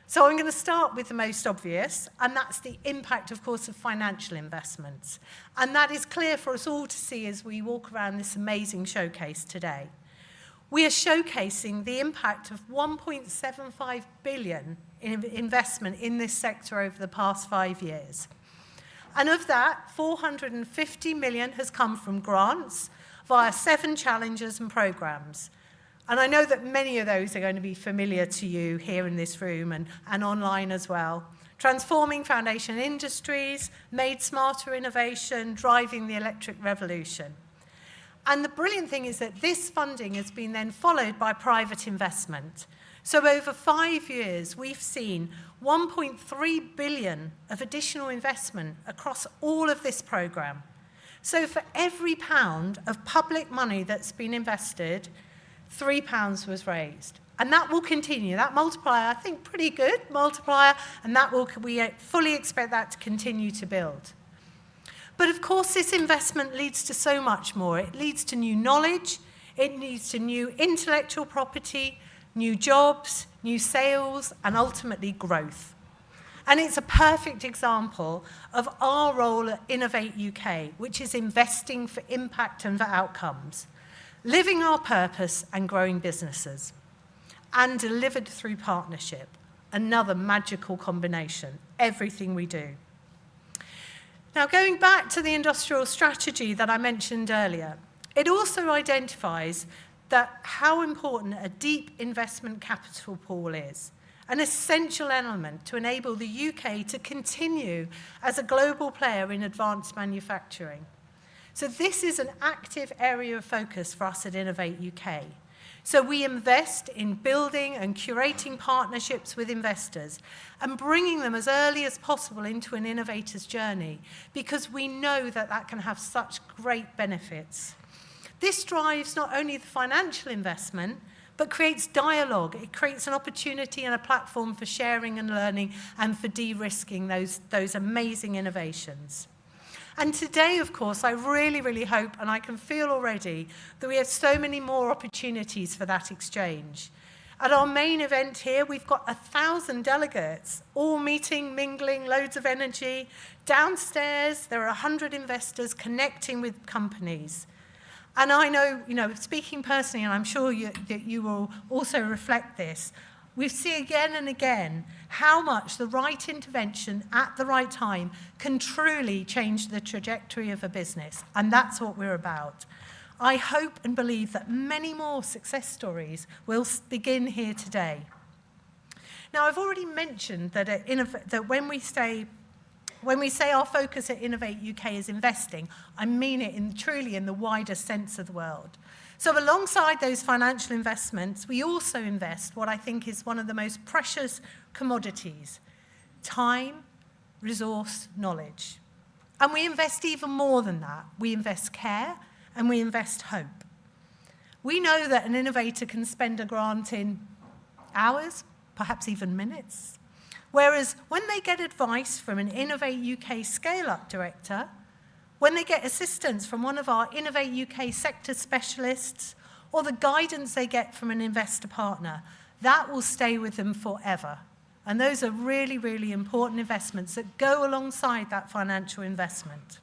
So I'm going to start with the most obvious, and that's the impact, of course, of financial investments. And that is clear for us all to see as we walk around this amazing showcase today. We are showcasing the impact of 1.75 billion in investment in this sector over the past 5 years. And of that, 450 million has come from grants via 7 challenges and programs. And I know that many of those are going to be familiar to you here in this room and online as well. Transforming foundation industries, made smarter innovation, driving the electric revolution. And the brilliant thing is that this funding has been then followed by private investment. So over 5 years, we've seen 1.3 billion of additional investment across all of this programme. So for every £1 of public money that's been invested, £3 was raised. And that will continue. That multiplier, I think, pretty good multiplier, and we fully expect that to continue to build. But of course, this investment leads to so much more. It leads to new knowledge, it leads to new intellectual property, new jobs, new sales, and ultimately growth. And it's a perfect example of our role at Innovate UK, which is investing for impact and for outcomes, living our purpose and growing businesses, and delivered through partnership. Another magical combination, everything we do. Now, going back to the industrial strategy that I mentioned earlier, it also identifies that how important a deep investment capital pool is, an essential element to enable the UK to continue as a global player in advanced manufacturing. So this is an active area of focus for us at Innovate UK. So we invest in building and curating partnerships with investors and bringing them as early as possible into an innovator's journey, because we know that that can have such great benefits. This drives not only the financial investment, but creates dialogue. It creates an opportunity and a platform for sharing and learning and for de-risking those amazing innovations. And today, of course, I really, really hope, and I can feel already, that we have so many more opportunities for that exchange. At our main event here, we've got 1,000 delegates, all meeting, mingling, loads of energy. Downstairs, there are 100 investors connecting with companies. And I know, speaking personally, and I'm sure that you will also reflect this, we see again and again how much the right intervention at the right time can truly change the trajectory of a business. And that's what we're about. I hope and believe that many more success stories will begin here today. Now, I've already mentioned that when we say our focus at Innovate UK is investing, I mean it truly in the wider sense of the word. So alongside those financial investments, we also invest what I think is one of the most precious commodities: time, resource, knowledge. And we invest even more than that. We invest care and we invest hope. We know that an innovator can spend a grant in hours, perhaps even minutes. Whereas when they get advice from an Innovate UK scale-up director, when they get assistance from one of our Innovate UK sector specialists, or the guidance they get from an investor partner, that will stay with them forever. And those are really, really important investments that go alongside that financial investment.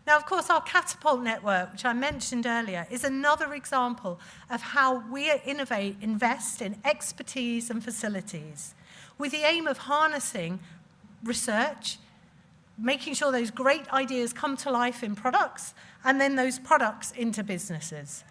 Now, of course, our Catapult network, which I mentioned earlier, is another example of how we at Innovate invest in expertise and facilities, with the aim of harnessing research, making sure those great ideas come to life in products, and then those products into businesses.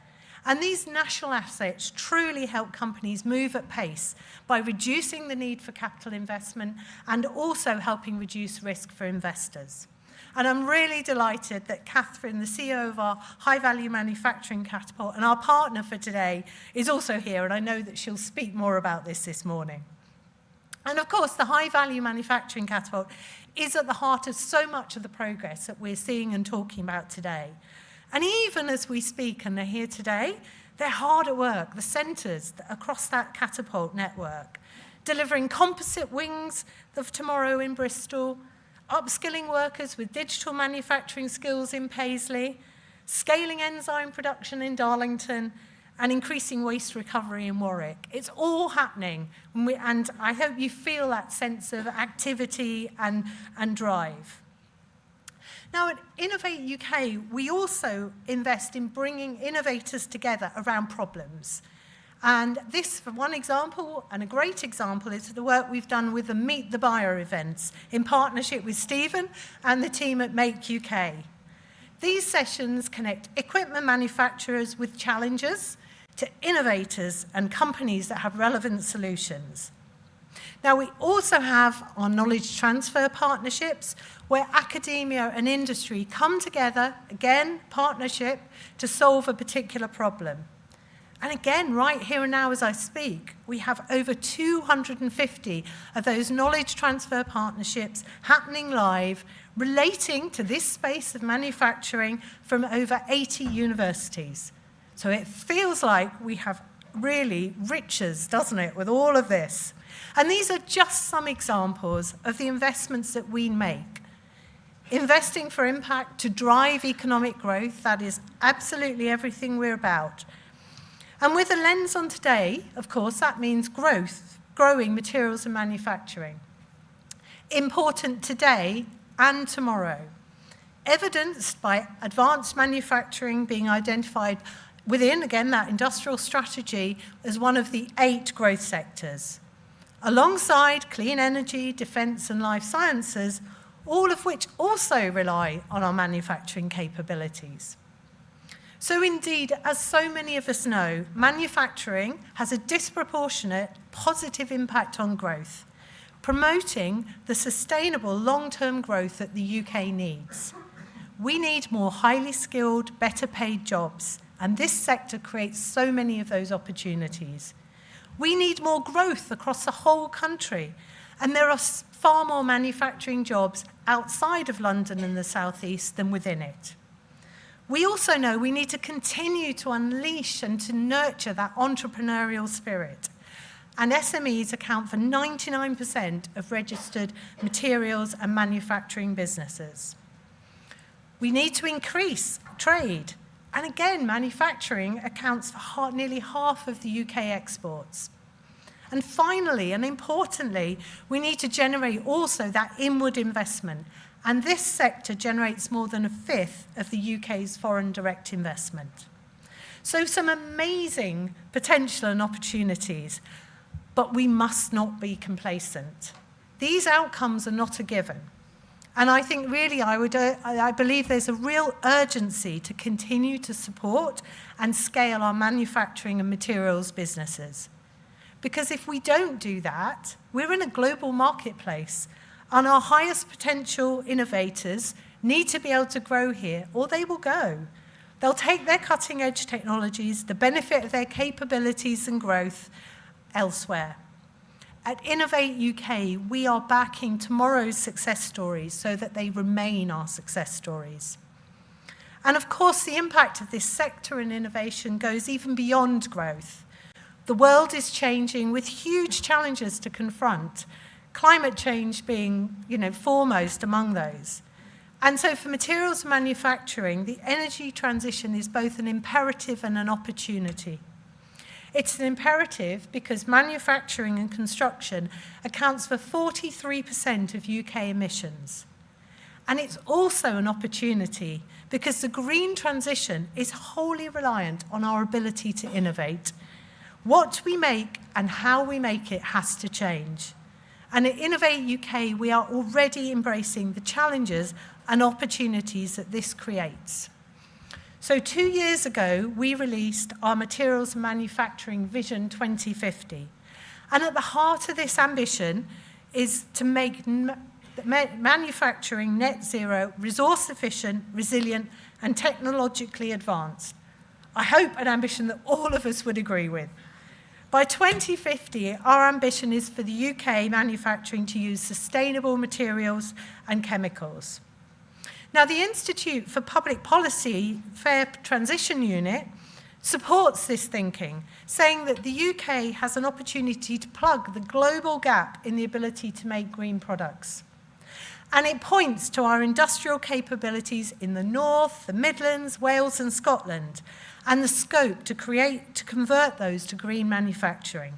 And these national assets truly help companies move at pace by reducing the need for capital investment and also helping reduce risk for investors. And I'm really delighted that Catherine, the CEO of our high-value manufacturing Catapult and our partner for today, is also here, and I know that she'll speak more about this morning. And of course, the high-value manufacturing Catapult is at the heart of so much of the progress that we're seeing and talking about today. And even as we speak and they're here today, they're hard at work, the centres across that Catapult network, delivering composite wings of tomorrow in Bristol, upskilling workers with digital manufacturing skills in Paisley, scaling enzyme production in Darlington, and increasing waste recovery in Warwick. It's all happening, and I hope you feel that sense of activity and drive. Now, at Innovate UK, we also invest in bringing innovators together around problems. And this, for one example, and a great example, is the work we've done with the Meet the Buyer events in partnership with Stephen and the team at Make UK. These sessions connect equipment manufacturers with challengers to innovators and companies that have relevant solutions. Now, we also have our knowledge transfer partnerships where academia and industry come together, again, partnership, to solve a particular problem. And again, right here and now as I speak, we have over 250 of those knowledge transfer partnerships happening live, relating to this space of manufacturing from over 80 universities. So it feels like we have really riches, doesn't it, with all of this. And these are just some examples of the investments that we make. Investing for impact to drive economic growth, that is absolutely everything we're about. And with a lens on today, of course, that means growth, growing materials and manufacturing. Important today and tomorrow. Evidenced by advanced manufacturing being identified within, again, that industrial strategy as one of the 8 growth sectors. Alongside clean energy, defence and life sciences, all of which also rely on our manufacturing capabilities. So indeed, as so many of us know, manufacturing has a disproportionate positive impact on growth, promoting the sustainable long-term growth that the UK needs. We need more highly skilled, better paid jobs, and this sector creates so many of those opportunities. We need more growth across the whole country, and there are far more manufacturing jobs outside of London and the South East than within it. We also know we need to continue to unleash and to nurture that entrepreneurial spirit. And SMEs account for 99% of registered materials and manufacturing businesses. We need to increase trade. And again, manufacturing accounts for nearly half of the UK exports. And finally, and importantly, we need to generate also that inward investment. And this sector generates more than 1/5 of the UK's foreign direct investment. So some amazing potential and opportunities, but we must not be complacent. These outcomes are not a given. And I think really I believe there's a real urgency to continue to support and scale our manufacturing and materials businesses. Because if we don't do that, we're in a global marketplace, and our highest potential innovators need to be able to grow here, or they will go. They'll take their cutting-edge technologies, the benefit of their capabilities and growth elsewhere. At Innovate UK, we are backing tomorrow's success stories so that they remain our success stories. And of course, the impact of this sector and innovation goes even beyond growth. The world is changing with huge challenges to confront, climate change being, foremost among those. And so for materials manufacturing, the energy transition is both an imperative and an opportunity. It's an imperative because manufacturing and construction accounts for 43% of UK emissions. And it's also an opportunity because the green transition is wholly reliant on our ability to innovate. What we make and how we make it has to change. And at Innovate UK, we are already embracing the challenges and opportunities that this creates. So 2 years ago, we released our Materials Manufacturing Vision 2050. And at the heart of this ambition is to make manufacturing net zero, resource efficient, resilient, and technologically advanced. I hope an ambition that all of us would agree with. By 2050, our ambition is for the UK manufacturing to use sustainable materials and chemicals. Now, the Institute for Public Policy Fair Transition Unit supports this thinking, saying that the UK has an opportunity to plug the global gap in the ability to make green products. And it points to our industrial capabilities in the North, the Midlands, Wales and Scotland, and the scope to convert those to green manufacturing.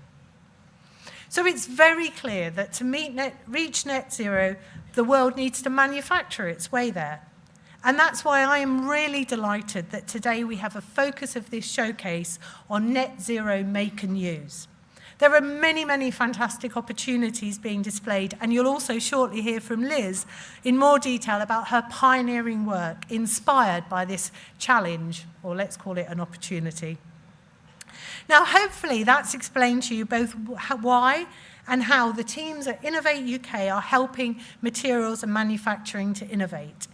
So it's very clear that to reach net zero, the world needs to manufacture its way there. And that's why I am really delighted that today we have a focus of this showcase on net zero make and use. There are many, many fantastic opportunities being displayed, and you'll also shortly hear from Liz in more detail about her pioneering work inspired by this challenge, or let's call it an opportunity. Now, hopefully that's explained to you both why and how the teams at Innovate UK are helping materials and manufacturing to innovate.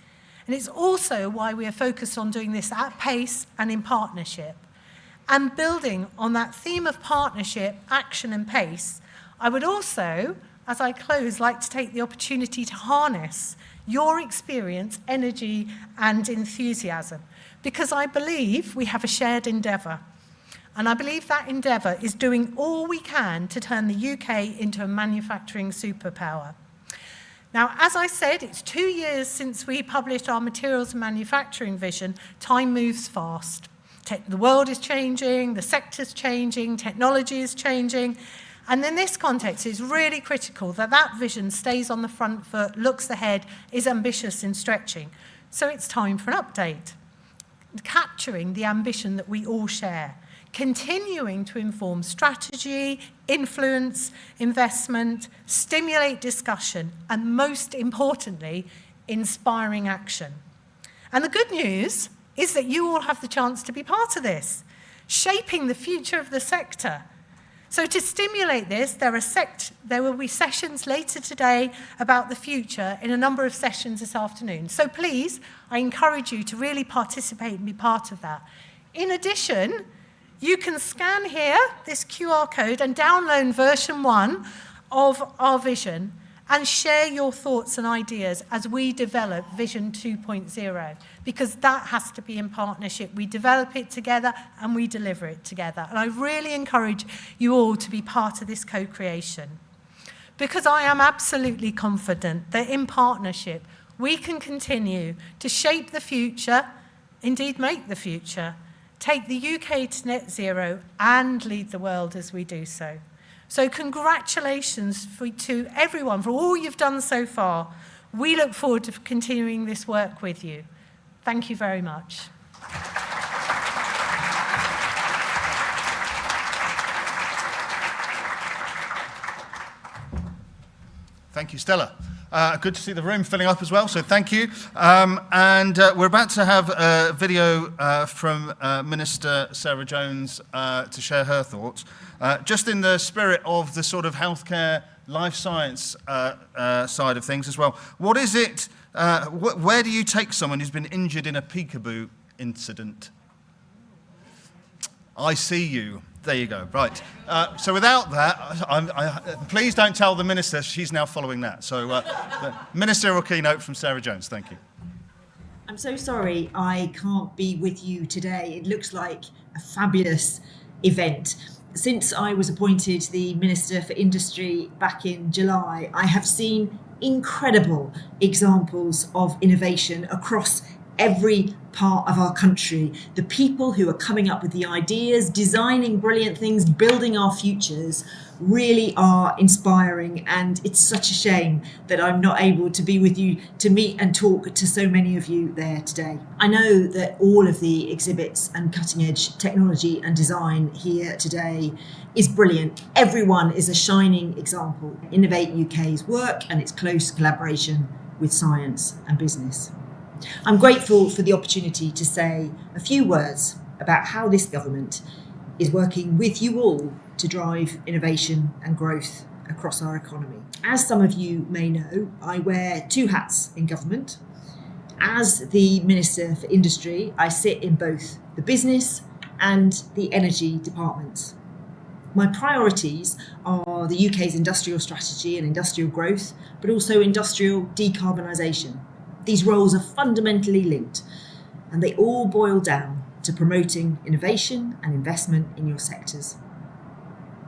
And it's also why we are focused on doing this at pace and in partnership. And building on that theme of partnership, action and pace, I would also, as I close, like to take the opportunity to harness your experience, energy and enthusiasm, because I believe we have a shared endeavour. And I believe that endeavour is doing all we can to turn the UK into a manufacturing superpower. Now, as I said, it's 2 years since we published our materials and manufacturing vision. Time moves fast. The world is changing, the sector's changing, technology is changing. And in this context, it's really critical that that vision stays on the front foot, looks ahead, is ambitious in stretching. So it's time for an update, capturing the ambition that we all share, continuing to inform strategy, influence, investment, stimulate discussion, and most importantly, inspiring action. And the good news is that you all have the chance to be part of this, shaping the future of the sector. So to stimulate this, there will be sessions later today about the future in a number of sessions this afternoon. So please, I encourage you to really participate and be part of that. In addition, you can scan here this QR code and download version 1 of our vision and share your thoughts and ideas as we develop Vision 2.0, because that has to be in partnership. We develop it together and we deliver it together. And I really encourage you all to be part of this co-creation, because I am absolutely confident that in partnership, we can continue to shape the future, indeed make the future, take the UK to net zero and lead the world as we do so. So congratulations to everyone for all you've done so far. We look forward to continuing this work with you. Thank you very much. Thank you, Stella. Good to see the room filling up as well, so thank you. We're about to have a video from Minister Sarah Jones to share her thoughts. Just in the spirit of the sort of healthcare, life science side of things as well. What is it, where do you take someone who's been injured in a peekaboo incident? I see you. There you go, right. So without that, please don't tell the Minister she's now following that. So the ministerial keynote from Sarah Jones, thank you. I'm so sorry I can't be with you today. It looks like a fabulous event. Since I was appointed the Minister for Industry back in July, I have seen incredible examples of innovation across every part of our country. The people who are coming up with the ideas, designing brilliant things, building our futures really are inspiring, and it's such a shame that I'm not able to be with you to meet and talk to so many of you there today. I know that all of the exhibits and cutting edge technology and design here today is brilliant. Everyone is a shining example. Innovate UK's work and its close collaboration with science and business. I'm grateful for the opportunity to say a few words about how this government is working with you all to drive innovation and growth across our economy. As some of you may know, I wear two hats in government. As the Minister for Industry, I sit in both the business and the energy departments. My priorities are the UK's industrial strategy and industrial growth, but also industrial decarbonisation. These roles are fundamentally linked, and they all boil down to promoting innovation and investment in your sectors.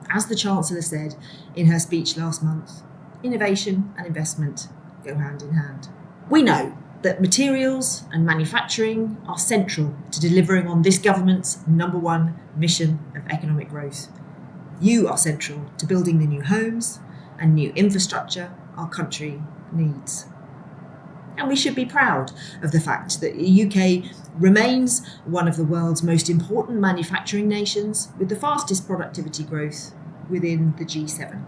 As the Chancellor said in her speech last month, innovation and investment go hand in hand. We know that materials and manufacturing are central to delivering on this government's #1 mission of economic growth. You are central to building the new homes and new infrastructure our country needs. And we should be proud of the fact that the UK remains one of the world's most important manufacturing nations with the fastest productivity growth within the G7.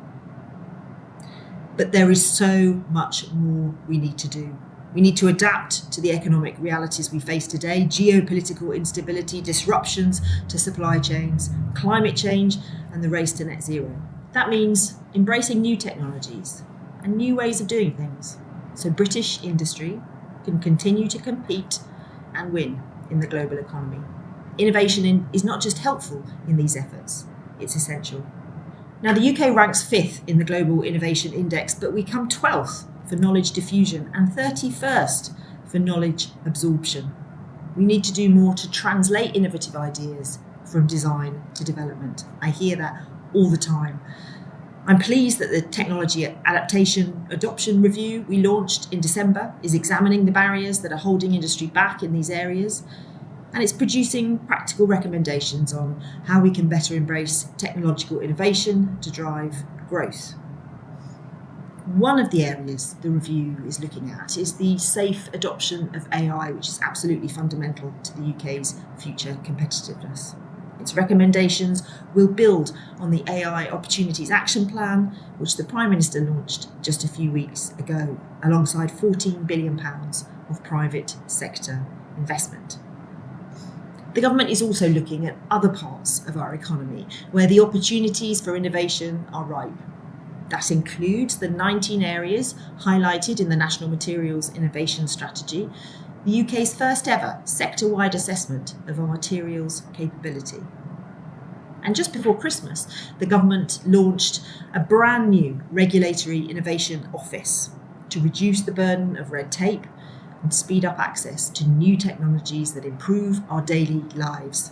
But there is so much more we need to do. We need to adapt to the economic realities we face today, geopolitical instability, disruptions to supply chains, climate change, and the race to net zero. That means embracing new technologies and new ways of doing things, so British industry can continue to compete and win in the global economy. Innovation is not just helpful in these efforts, it's essential. Now, the UK ranks 5th in the Global Innovation Index, but we come 12th for knowledge diffusion and 31st for knowledge absorption. We need to do more to translate innovative ideas from design to development. I hear that all the time. I'm pleased that the Technology Adaptation Adoption Review we launched in December is examining the barriers that are holding industry back in these areas, and it's producing practical recommendations on how we can better embrace technological innovation to drive growth. One of the areas the review is looking at is the safe adoption of AI, which is absolutely fundamental to the UK's future competitiveness. Its recommendations will build on the AI Opportunities Action Plan, which the Prime Minister launched just a few weeks ago, alongside £14 billion of private sector investment. The government is also looking at other parts of our economy where the opportunities for innovation are ripe. That includes the 19 areas highlighted in the National Materials Innovation Strategy, the UK's first ever sector-wide assessment of our materials capability. And just before Christmas, the government launched a brand new Regulatory Innovation Office to reduce the burden of red tape and speed up access to new technologies that improve our daily lives,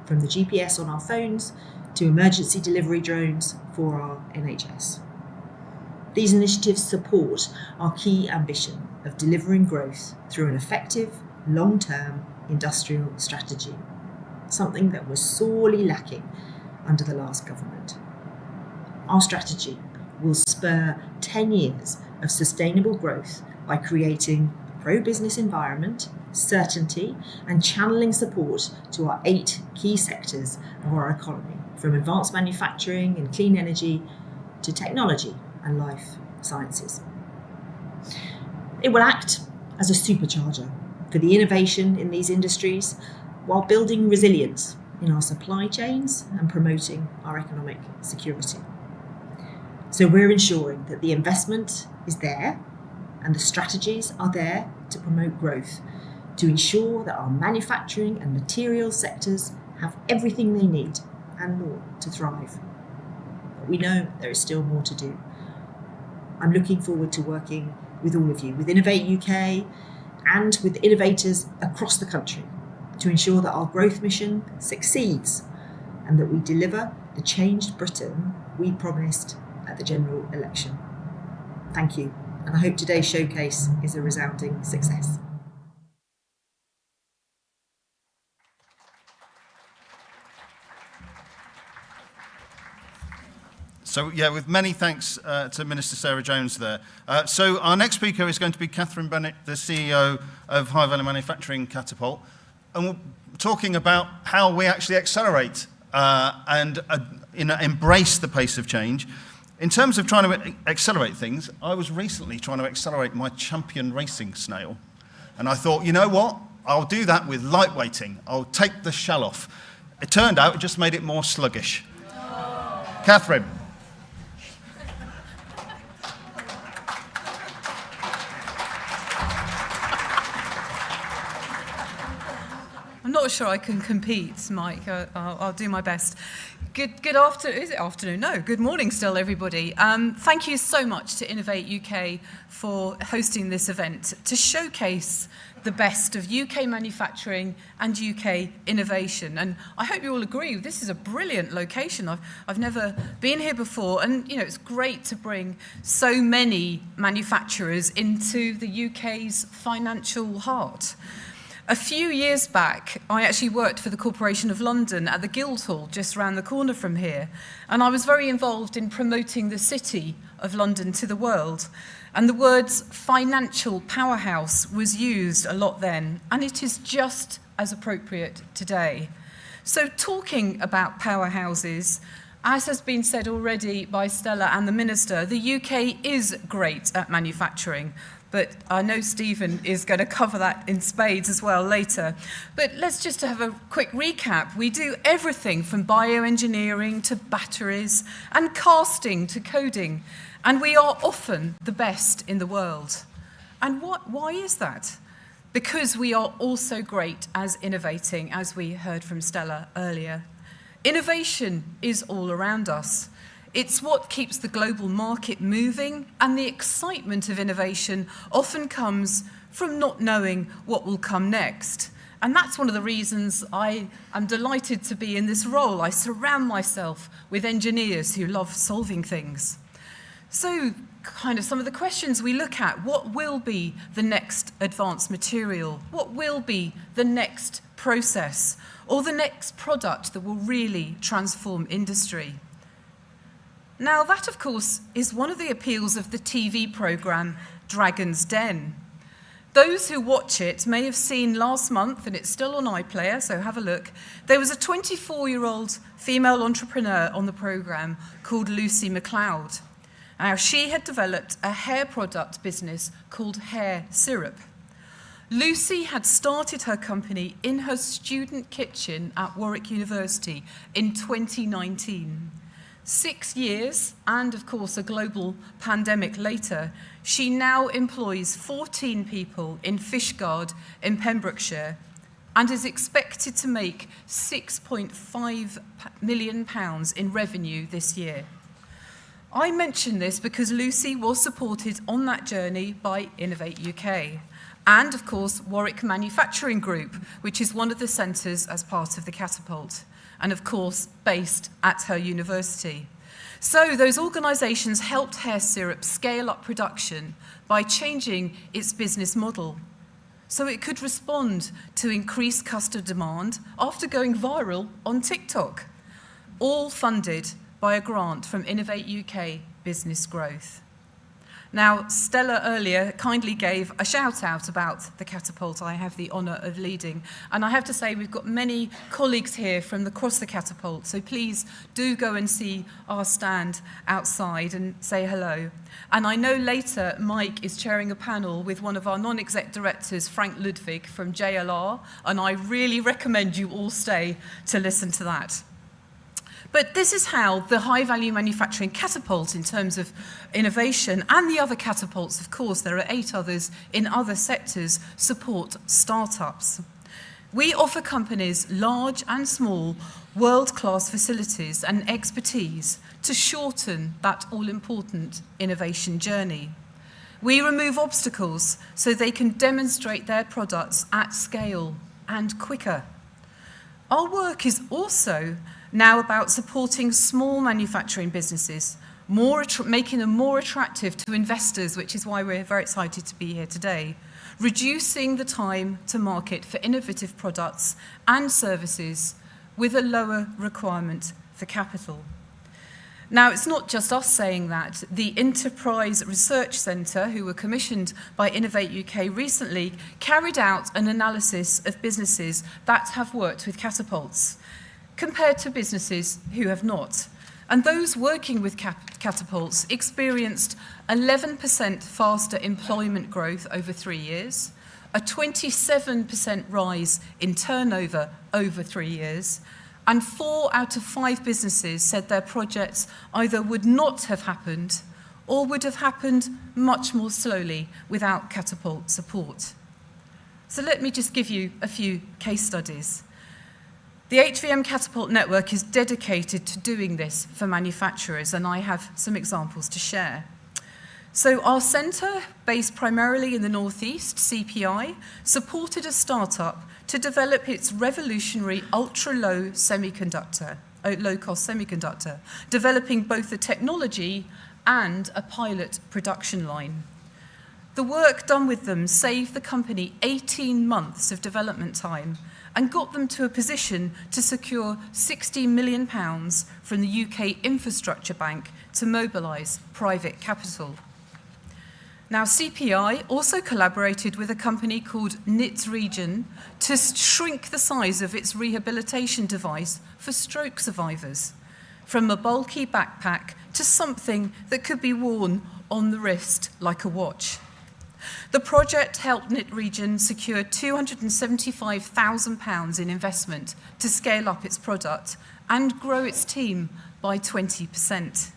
from the GPS on our phones to emergency delivery drones for our NHS. These initiatives support our key ambition of delivering growth through an effective, long-term industrial strategy, something that was sorely lacking under the last government. Our strategy will spur 10 years of sustainable growth by creating a pro-business environment, certainty, and channeling support to our 8 key sectors of our economy, from advanced manufacturing and clean energy to technology and life sciences. It will act as a supercharger for the innovation in these industries while building resilience in our supply chains and promoting our economic security. So we're ensuring that the investment is there and the strategies are there to promote growth, to ensure that our manufacturing and materials sectors have everything they need and more to thrive. But we know there is still more to do. I'm looking forward to working with all of you, with Innovate UK and with innovators across the country, to ensure that our growth mission succeeds and that we deliver the changed Britain we promised at the general election. Thank you, and I hope today's showcase is a resounding success. So, yeah, with many thanks to Minister Sarah Jones there. So our next speaker is going to be Catherine Bennett, the CEO of High Value Manufacturing Catapult, and we're talking about how we actually accelerate and embrace the pace of change. In terms of trying to accelerate things, I was recently trying to accelerate my champion racing snail, and I thought, you know what? I'll do that with lightweighting. I'll take the shell off. It turned out it just made it more sluggish. Oh. Catherine. I'm not sure I can compete, Mike. I'll do my best. Good afternoon. Is it afternoon? No, good morning still, everybody. Thank you so much to Innovate UK for hosting this event to showcase the best of UK manufacturing and UK innovation. And I hope you all agree, this is a brilliant location. I've never been here before, and it's great to bring so many manufacturers into the UK's financial heart. A few years back, I actually worked for the Corporation of London at the Guildhall, just around the corner from here, and I was very involved in promoting the city of London to the world. And the words financial powerhouse was used a lot then, and it is just as appropriate today. So talking about powerhouses, as has been said already by Stella and the Minister, the UK is great at manufacturing. But I know Stephen is going to cover that in spades as well later. But let's just have a quick recap. We do everything from bioengineering to batteries and casting to coding. And we are often the best in the world. And why is that? Because we are also great as innovating, as we heard from Stella earlier. Innovation is all around us. It's what keeps the global market moving, and the excitement of innovation often comes from not knowing what will come next. And that's one of the reasons I am delighted to be in this role. I surround myself with engineers who love solving things. So, kind of some of the questions we look at: what will be the next advanced material? What will be the next process? Or the next product that will really transform industry? Now, that, of course, is one of the appeals of the TV programme Dragon's Den. Those who watch it may have seen last month, and it's still on iPlayer, so have a look, there was a 24-year-old female entrepreneur on the programme called Lucy McLeod. Now, she had developed a hair product business called Hair Syrup. Lucy had started her company in her student kitchen at Warwick University in 2019. 6 years, and of course a global pandemic later, she now employs 14 people in Fishguard in Pembrokeshire and is expected to make £6.5 million in revenue this year. I mention this because Lucy was supported on that journey by Innovate UK and, of course, Warwick Manufacturing Group, which is one of the centres as part of the Catapult, and of course based at her university. So those organisations helped Hair Syrup scale up production by changing its business model so it could respond to increased customer demand after going viral on TikTok, all funded by a grant from Innovate UK Business Growth. Now, Stella earlier kindly gave a shout out about the Catapult I have the honour of leading. And I have to say we've got many colleagues here from across the Catapult, so please do go and see our stand outside and say hello. And I know later Mike is chairing a panel with one of our non-exec directors, Frank Ludwig from JLR, and I really recommend you all stay to listen to that. But this is how the high-value manufacturing catapult in terms of innovation, and the other catapults, of course, there are 8 others in other sectors, support startups. We offer companies, large and small, world-class facilities and expertise to shorten that all-important innovation journey. We remove obstacles so they can demonstrate their products at scale and quicker. Our work is also now about supporting small manufacturing businesses, making them more attractive to investors, which is why we're very excited to be here today, reducing the time to market for innovative products and services with a lower requirement for capital. Now, it's not just us saying that. The Enterprise Research Centre, who were commissioned by Innovate UK recently, carried out an analysis of businesses that have worked with catapults, compared to businesses who have not. And those working with catapults experienced 11% faster employment growth over 3 years, a 27% rise in turnover over 3 years, and 4 out of 5 businesses said their projects either would not have happened or would have happened much more slowly without catapult support. So let me just give you a few case studies. The HVM Catapult network is dedicated to doing this for manufacturers, and I have some examples to share. So our centre, based primarily in the Northeast, CPI, supported a startup to develop its revolutionary ultra-low semiconductor, low-cost semiconductor, developing both the technology and a pilot production line. The work done with them saved the company 18 months of development time and got them to a position to secure £60 million from the UK Infrastructure Bank to mobilise private capital. Now, CPI also collaborated with a company called NITS Region to shrink the size of its rehabilitation device for stroke survivors, from a bulky backpack to something that could be worn on the wrist like a watch. The project helped NIT Region secure £275,000 in investment to scale up its product and grow its team by 20%.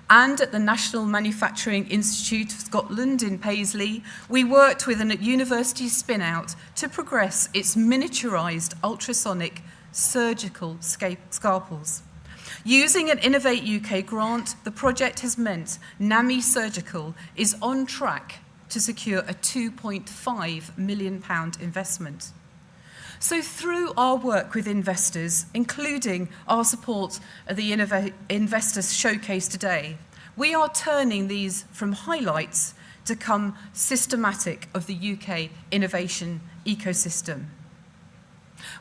And at the National Manufacturing Institute of Scotland in Paisley, we worked with a university spin-out to progress its miniaturised ultrasonic surgical scalpels. Using an Innovate UK grant, the project has meant NAMI Surgical is on track to secure a £2.5 million investment. So through our work with investors, including our support of the Investors Showcase today, we are turning these from highlights to become systematic of the UK innovation ecosystem.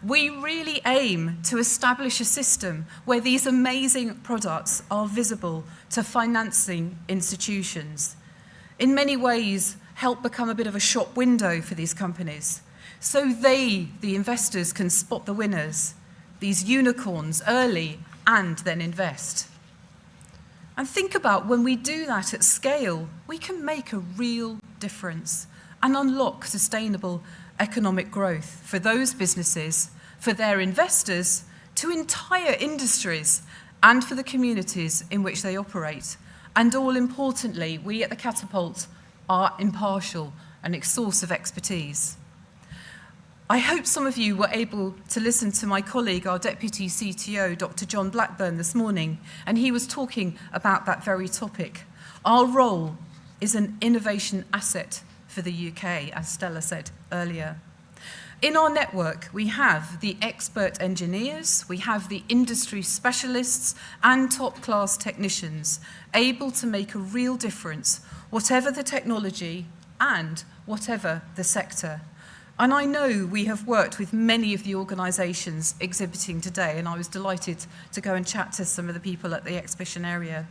We really aim to establish a system where these amazing products are visible to financing institutions. In many ways, help become a bit of a shop window for these companies, so they, the investors, can spot the winners, these unicorns, early and then invest. And think about when we do that at scale, we can make a real difference and unlock sustainable economic growth for those businesses, for their investors, to entire industries, and for the communities in which they operate. And all importantly, we at the Catapult are impartial and a source of expertise. I hope some of you were able to listen to my colleague, our Deputy CTO, Dr. John Blackburn, this morning, and he was talking about that very topic. Our role is an innovation asset for the UK, as Stella said earlier. In our network, we have the expert engineers, we have the industry specialists and top-class technicians able to make a real difference, whatever the technology and whatever the sector. And I know we have worked with many of the organisations exhibiting today, and I was delighted to go and chat to some of the people at the exhibition area.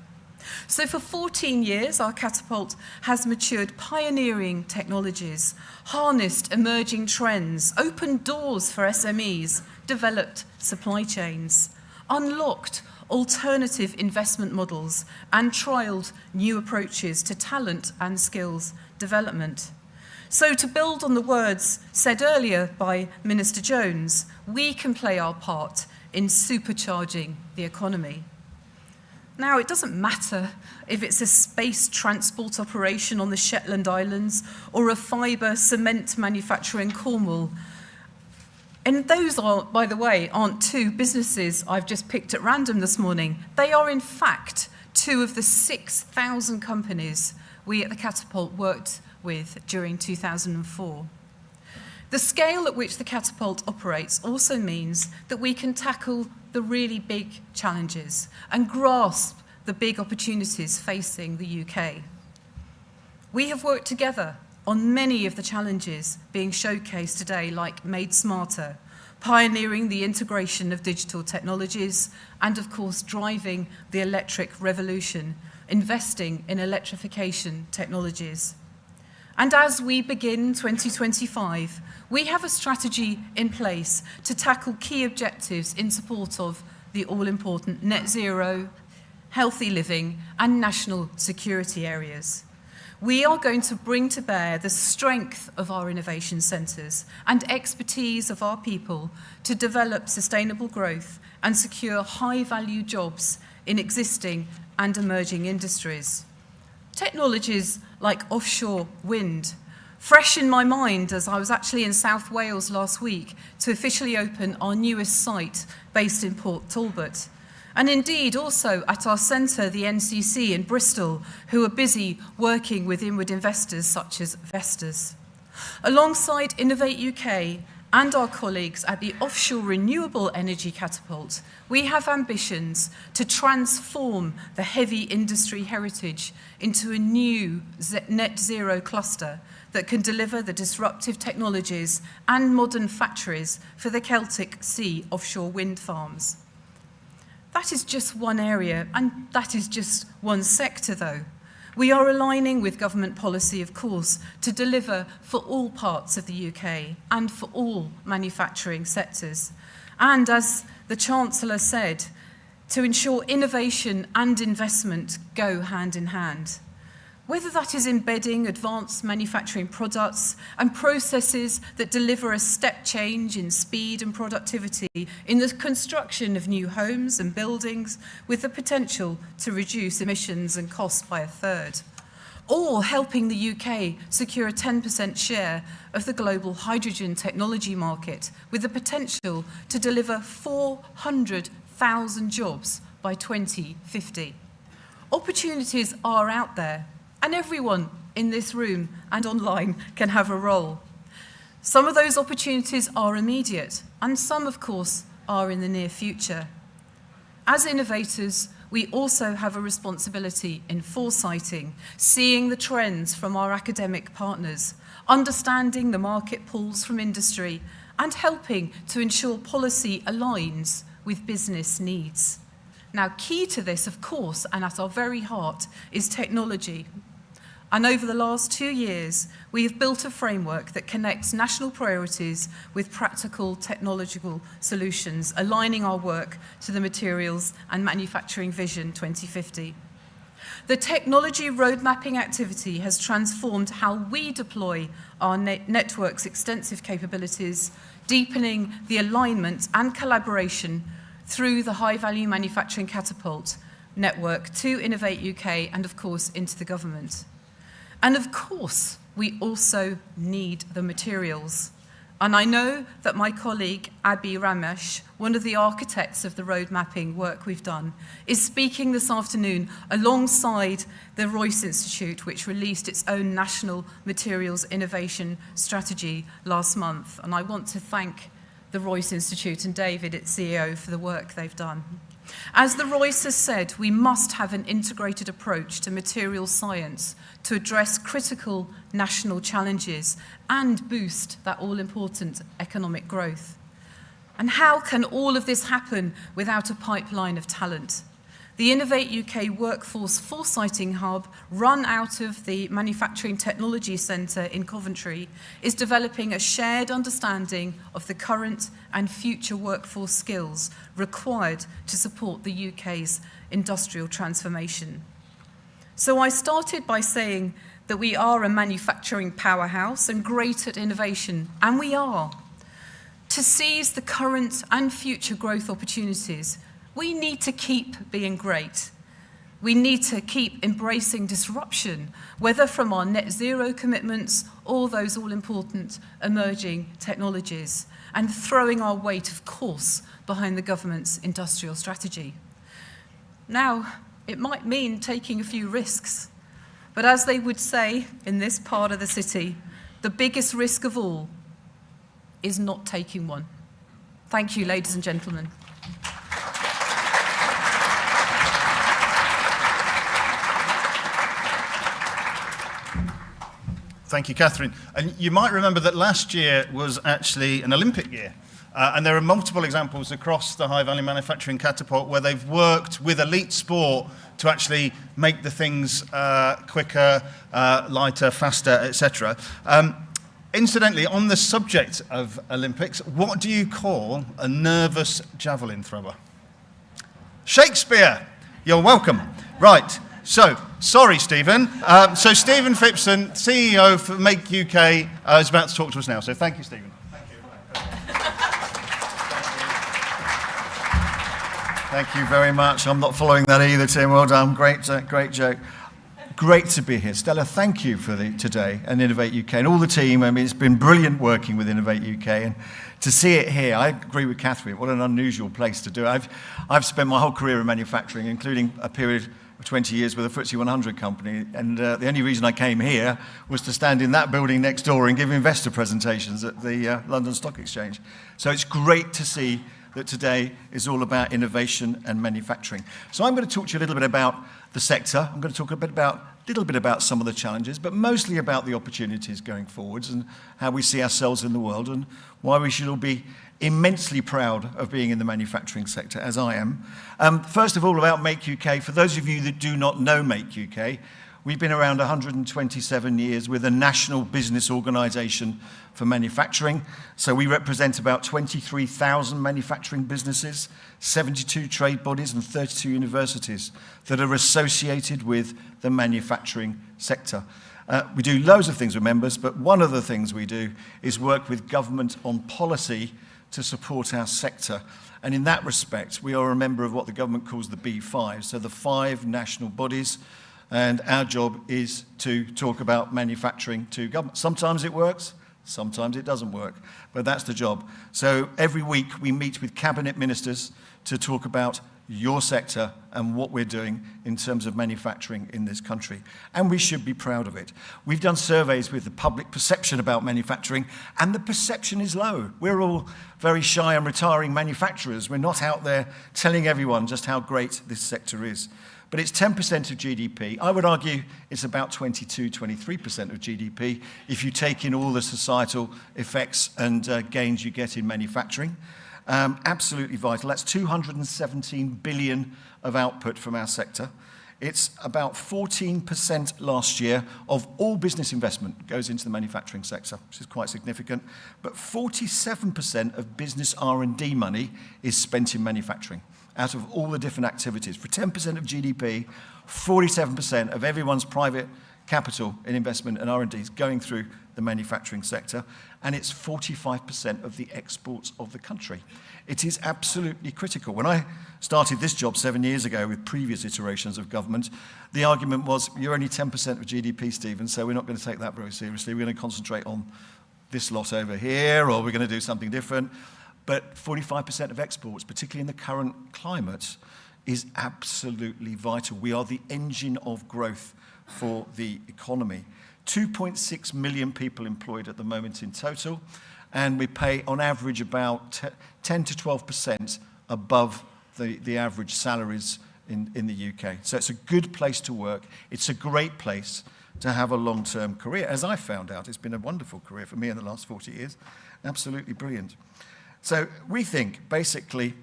So for 14 years, our Catapult has matured pioneering technologies, harnessed emerging trends, opened doors for SMEs, developed supply chains, unlocked alternative investment models, and trialled new approaches to talent and skills development. So to build on the words said earlier by Minister Jones, we can play our part in supercharging the economy. Now, it doesn't matter if it's a space transport operation on the Shetland Islands or a fibre cement manufacturer in Cornwall. And those are, by the way, aren't two businesses I've just picked at random this morning. They are, in fact, two of the 6,000 companies we at the Catapult worked with during 2004. The scale at which the Catapult operates also means that we can tackle the really big challenges and grasp the big opportunities facing the UK. We have worked together on many of the challenges being showcased today, like Made Smarter, pioneering the integration of digital technologies, and of course driving the electric revolution, investing in electrification technologies. And as we begin 2025, we have a strategy in place to tackle key objectives in support of the all-important net zero, healthy living, and national security areas. We are going to bring to bear the strength of our innovation centres and expertise of our people to develop sustainable growth and secure high-value jobs in existing and emerging industries. Technologies like offshore wind, Fresh in my mind as I was actually in South Wales last week to officially open our newest site based in Port Talbot. And indeed also at our centre, the NCC in Bristol, who are busy working with inward investors such as Vestas. Alongside Innovate UK and our colleagues at the Offshore Renewable Energy Catapult, we have ambitions to transform the heavy industry heritage into a new net zero cluster that can deliver the disruptive technologies and modern factories for the Celtic Sea offshore wind farms. That is just one area, and that is just one sector, though. We are aligning with government policy, of course, to deliver for all parts of the UK and for all manufacturing sectors. And as the Chancellor said, to ensure innovation and investment go hand in hand. Whether that is embedding advanced manufacturing products and processes that deliver a step change in speed and productivity in the construction of new homes and buildings with the potential to reduce emissions and costs by a third, or helping the UK secure a 10% share of the global hydrogen technology market with the potential to deliver 400,000 jobs by 2050. Opportunities are out there, and everyone in this room and online can have a role. Some of those opportunities are immediate, and some, of course, are in the near future. As innovators, we also have a responsibility in foresighting, seeing the trends from our academic partners, understanding the market pulls from industry, and helping to ensure policy aligns with business needs. Now, key to this, of course, and at our very heart, is technology. And over the last 2 years, we have built a framework that connects national priorities with practical technological solutions, aligning our work to the Materials and Manufacturing Vision 2050. The technology road mapping activity has transformed how we deploy our network's extensive capabilities, deepening the alignment and collaboration through the high-value manufacturing catapult network to Innovate UK and, of course, into the government. And of course, we also need the materials. And I know that my colleague, Abhi Ramesh, one of the architects of the road mapping work we've done, is speaking this afternoon alongside the Royce Institute, which released its own National Materials Innovation Strategy last month. And I want to thank the Royce Institute and David, its CEO, for the work they've done. As the Royce has said, we must have an integrated approach to materials science to address critical national challenges and boost that all-important economic growth. And how can all of this happen without a pipeline of talent? The Innovate UK Workforce Foresighting Hub, run out of the Manufacturing Technology Centre in Coventry, is developing a shared understanding of the current and future workforce skills required to support the UK's industrial transformation. So I started by saying that we are a manufacturing powerhouse and great at innovation, and we are. To seize the current and future growth opportunities, we need to keep being great. We need to keep embracing disruption, whether from our net zero commitments or those all-important emerging technologies, and throwing our weight, of course, behind the government's industrial strategy. Now, it might mean taking a few risks, but as they would say in this part of the city, the biggest risk of all is not taking one. Thank you, ladies and gentlemen. Thank you, Catherine. And you might remember that last year was actually an Olympic year. And there are multiple examples across the high-value manufacturing catapult where they've worked with elite sport to actually make the things quicker, lighter, faster, etc. Incidentally, on the subject of Olympics, what do you call a nervous javelin thrower? Shakespeare. You're welcome. Right. So, sorry, Stephen. So Stephen Phipson, CEO for Make UK, is about to talk to us now. So thank you, Stephen. Thank you very much. I'm not following that either, Tim. Well done. Great joke. great to be here. Stella, thank you for today and Innovate UK and all the team. I mean, it's been brilliant working with Innovate UK, and to see it here, I agree with Catherine, what an unusual place to do it. I've spent my whole career in manufacturing, including a period of 20 years with a FTSE 100 company, and the only reason I came here was to stand in that building next door and give investor presentations at the London Stock Exchange. So it's great to see that today is all about innovation and manufacturing. So I'm going to talk to you a little bit about the sector. I'm going to talk a little bit about some of the challenges, but mostly about the opportunities going forwards and how we see ourselves in the world and why we should all be immensely proud of being in the manufacturing sector, as I am. First of all, about Make UK. For those of you that do not know Make UK, we've been around 127 years with a national business organisation for manufacturing. So we represent about 23,000 manufacturing businesses, 72 trade bodies and 32 universities that are associated with the manufacturing sector. We do loads of things with members, but one of the things we do is work with government on policy to support our sector. And in that respect, we are a member of what the government calls the B5, so the 5 national bodies. And our job is to talk about manufacturing to government. Sometimes it works, sometimes it doesn't work, but that's the job. So every week we meet with cabinet ministers to talk about your sector and what we're doing in terms of manufacturing in this country. And we should be proud of it. We've done surveys with the public perception about manufacturing, and the perception is low. We're all very shy and retiring manufacturers. We're not out there telling everyone just how great this sector is. But it's 10% of GDP. I would argue it's about 22, 23% of GDP if you take in all the societal effects and gains you get in manufacturing. Absolutely vital. That's 217 billion of output from our sector. It's about 14% last year of all business investment goes into the manufacturing sector, which is quite significant. But 47% of business R&D money is spent in manufacturing out of all the different activities. For 10% of GDP, 47% of everyone's private capital in investment and R&D is going through the manufacturing sector, and it's 45% of the exports of the country. It is absolutely critical. When I started this job 7 years ago with previous iterations of government, the argument was, you're only 10% of GDP, Stephen, so we're not going to take that very seriously. We're going to concentrate on this lot over here, or we're going to do something different. But 45% of exports, particularly in the current climate, is absolutely vital. We are the engine of growth for the economy. 2.6 million people employed at the moment in total, and we pay on average about 10 to 12% above the average salaries in the UK. So it's a good place to work. It's a great place to have a long-term career. As I found out, it's been a wonderful career for me in the last 40 years. Absolutely brilliant. So we think, basically,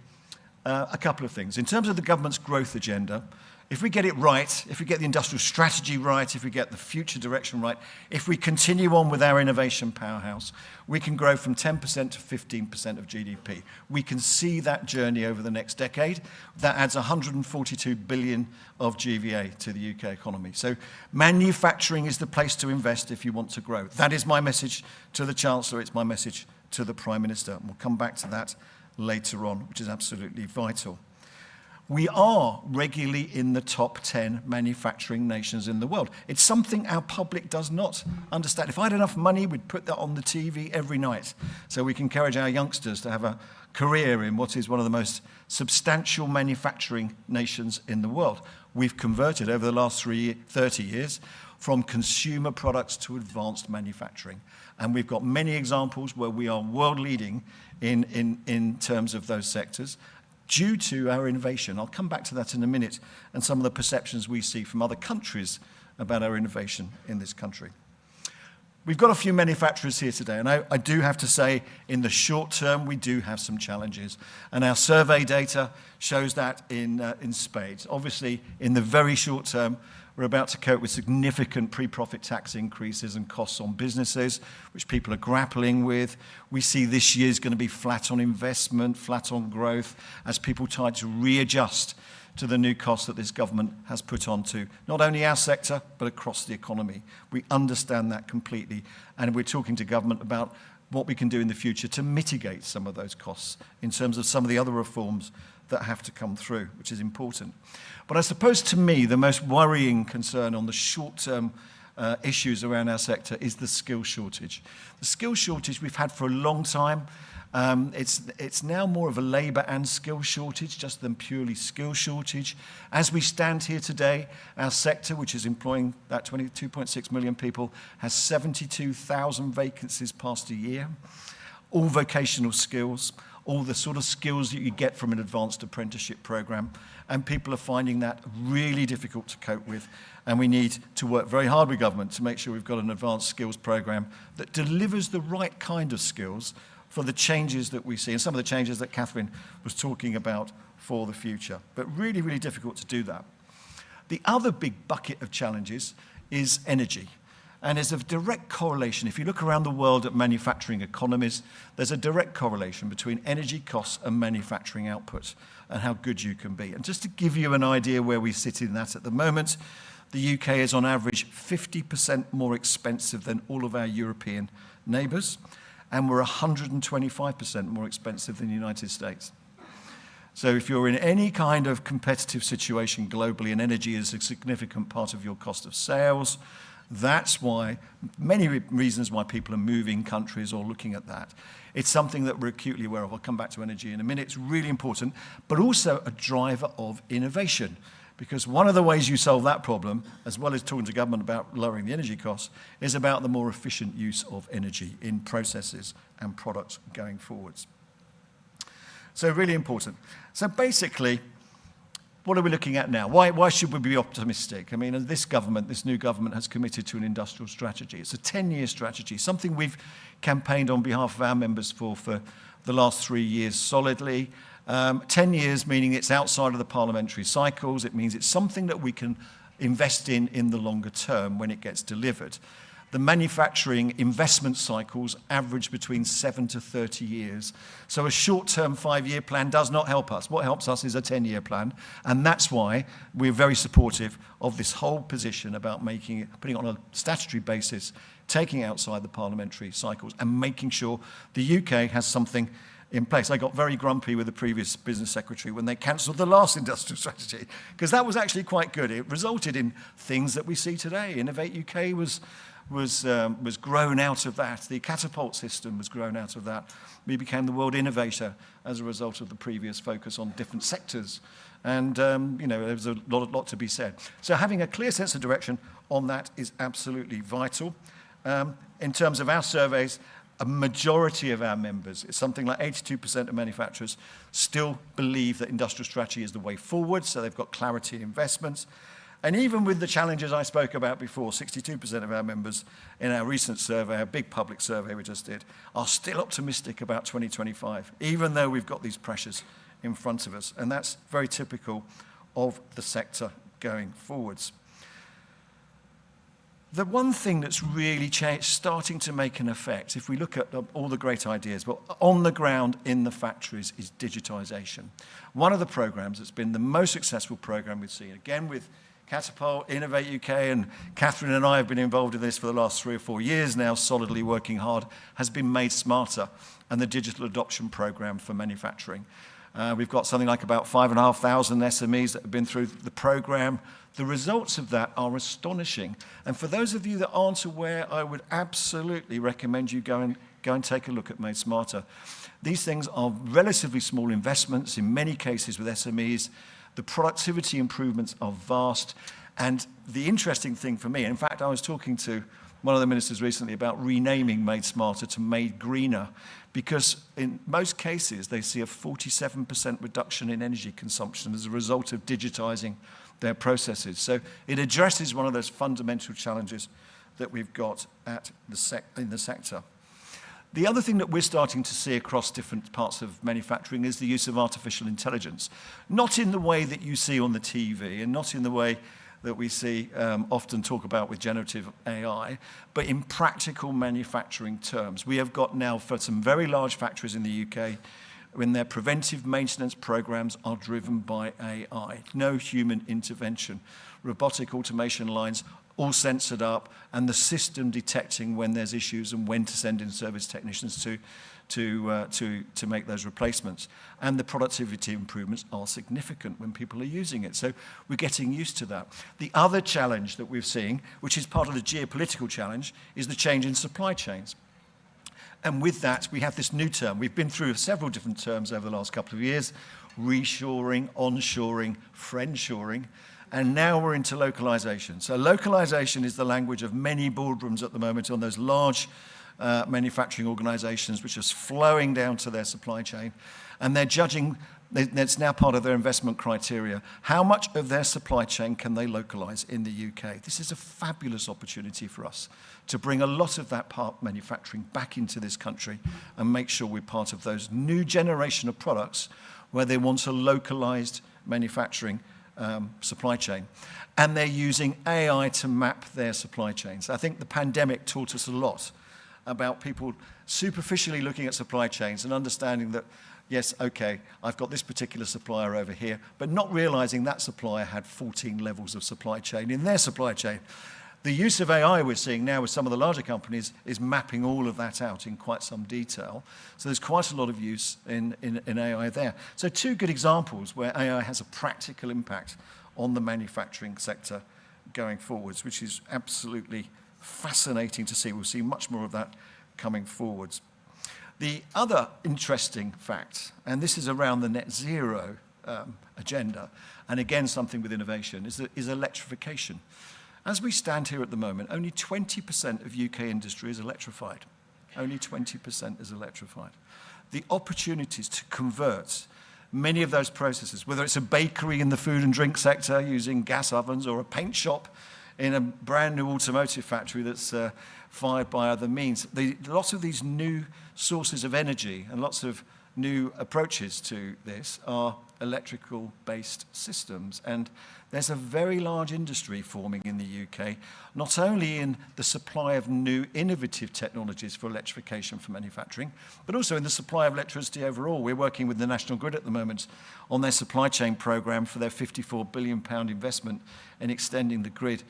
a couple of things. In terms of the government's growth agenda, if we get it right, if we get the industrial strategy right, if we get the future direction right, if we continue on with our innovation powerhouse, we can grow from 10% to 15% of GDP. We can see that journey over the next decade. That adds 142 billion of GVA to the UK economy. So manufacturing is the place to invest if you want to grow. That is my message to the Chancellor. It's my message to the Prime Minister. And we'll come back to that later on, which is absolutely vital. We are regularly in the top 10 manufacturing nations in the world. It's something our public does not understand. If I had enough money, we'd put that on the TV every night so we can encourage our youngsters to have a career in what is one of the most substantial manufacturing nations in the world. We've converted over the last 30 years from consumer products to advanced manufacturing. And we've got many examples where we are world leading in terms of those sectors, due to our innovation. I'll come back to that in a minute, and some of the perceptions we see from other countries about our innovation in this country. We've got a few manufacturers here today, and I do have to say, in the short term, we do have some challenges. And our survey data shows that in spades. Obviously, in the very short term, we're about to cope with significant pre-profit tax increases and costs on businesses, which people are grappling with. We see this year's going to be flat on investment, flat on growth, as people try to readjust to the new costs that this government has put onto not only our sector, but across the economy. We understand that completely, and we're talking to government about what we can do in the future to mitigate some of those costs in terms of some of the other reforms that have to come through, which is important. But I suppose to me, the most worrying concern on the short-term issues around our sector is the skill shortage. The skill shortage we've had for a long time. It's now more of a labour and skill shortage just than purely skill shortage. As we stand here today, our sector, which is employing that 22.6 million people, has 72,000 vacancies past a year. All vocational skills, all the sort of skills that you get from an advanced apprenticeship programme, and people are finding that really difficult to cope with, and we need to work very hard with government to make sure we've got an advanced skills programme that delivers the right kind of skills for the changes that we see, and some of the changes that Catherine was talking about for the future. But really, really difficult to do that. The other big bucket of challenges is energy. And there's a direct correlation. If you look around the world at manufacturing economies, there's a direct correlation between energy costs and manufacturing output and how good you can be. And just to give you an idea where we sit in that at the moment, the UK is on average 50% more expensive than all of our European neighbours, and we're 125% more expensive than the United States. So if you're in any kind of competitive situation globally and energy is a significant part of your cost of sales, that's why, many reasons why people are moving countries or looking at that. It's something that we're acutely aware of. I'll come back to energy in a minute. It's really important, but also a driver of innovation. Because one of the ways you solve that problem, as well as talking to government about lowering the energy costs, is about the more efficient use of energy in processes and products going forwards. So really important. So basically, what are we looking at now? Why should we be optimistic? I mean, this new government has committed to an industrial strategy. It's a 10-year strategy, something we've campaigned on behalf of our members for the last 3 years solidly. 10 years meaning it's outside of the parliamentary cycles. It means it's something that we can invest in the longer term when it gets delivered. The manufacturing investment cycles average between 7 to 30 years. So a short-term 5-year plan does not help us. What helps us is a 10-year plan, and that's why we're very supportive of this whole position about putting it on a statutory basis, taking outside the parliamentary cycles, and making sure the UK has something in place. I got very grumpy with the previous business secretary when they cancelled the last industrial strategy, because that was actually quite good. It resulted in things that we see today. Innovate UK was grown out of that. The catapult system was grown out of that. We became the world innovator as a result of the previous focus on different sectors. And there was a lot to be said. So having a clear sense of direction on that is absolutely vital. In terms of our surveys, a majority of our members, it's something like 82% of manufacturers, still believe that industrial strategy is the way forward, so they've got clarity in investments. And even with the challenges I spoke about before, 62% of our members in our recent survey, a big public survey we just did, are still optimistic about 2025, even though we've got these pressures in front of us. And that's very typical of the sector going forwards. The one thing that's really starting to make an effect, if we look at all the great ideas, but on the ground in the factories, is digitisation. One of the programmes that's been the most successful programme we've seen, again with Catapult, Innovate UK, and Catherine and I have been involved in this for the last 3 or 4 years now, solidly working hard, has been Made Smarter and the digital adoption programme for manufacturing. We've got something like about 5,500 SMEs that have been through the programme. The results of that are astonishing. And for those of you that aren't aware, I would absolutely recommend you go and take a look at Made Smarter. These things are relatively small investments, in many cases with SMEs. The productivity improvements are vast. And the interesting thing for me, in fact, I was talking to one of the ministers recently about renaming Made Smarter to Made Greener, because in most cases they see a 47% reduction in energy consumption as a result of digitising their processes. So it addresses one of those fundamental challenges that we've got in the sector. The other thing that we're starting to see across different parts of manufacturing is the use of artificial intelligence. Not in the way that you see on the TV and not in the way that we see often talk about with generative AI, but in practical manufacturing terms. We have got now, for some very large factories in the UK, when their preventive maintenance programs are driven by AI. No human intervention. Robotic automation lines all sensored up, and the system detecting when there's issues and when to send in service technicians to make those replacements. And the productivity improvements are significant when people are using it. So we're getting used to that. The other challenge that we're seeing, which is part of the geopolitical challenge, is the change in supply chains. And with that, we have this new term. We've been through several different terms over the last couple of years: reshoring, onshoring, friendshoring, and now we're into localization. So localization is the language of many boardrooms at the moment on those large manufacturing organizations, which is flowing down to their supply chain, and they're judging, that's now part of their investment criteria, how much of their supply chain can they localize in the UK. This is a fabulous opportunity for us to bring a lot of that part manufacturing back into this country and make sure we're part of those new generation of products where they want a localized manufacturing supply chain. And they're using AI to map their supply chains. I think the pandemic taught us a lot about people superficially looking at supply chains and understanding that, yes, okay, I've got this particular supplier over here, but not realizing that supplier had 14 levels of supply chain in their supply chain. The use of AI we're seeing now with some of the larger companies is mapping all of that out in quite some detail. So there's quite a lot of use in AI there. So two good examples where AI has a practical impact on the manufacturing sector going forwards, which is absolutely fascinating to see. We'll see much more of that coming forwards. The other interesting fact, and this is around the net zero agenda, and again something with innovation, is electrification. As we stand here at the moment, only 20% of UK industry is electrified. Only 20% is electrified. The opportunities to convert many of those processes, whether it's a bakery in the food and drink sector using gas ovens, or a paint shop in a brand new automotive factory that's fired by other means. Lots of these new sources of energy and lots of new approaches to this are electrical-based systems. And there's a very large industry forming in the UK, not only in the supply of new innovative technologies for electrification for manufacturing, but also in the supply of electricity overall. We're working with the National Grid at the moment on their supply chain programme for their £54 billion investment in extending the grid.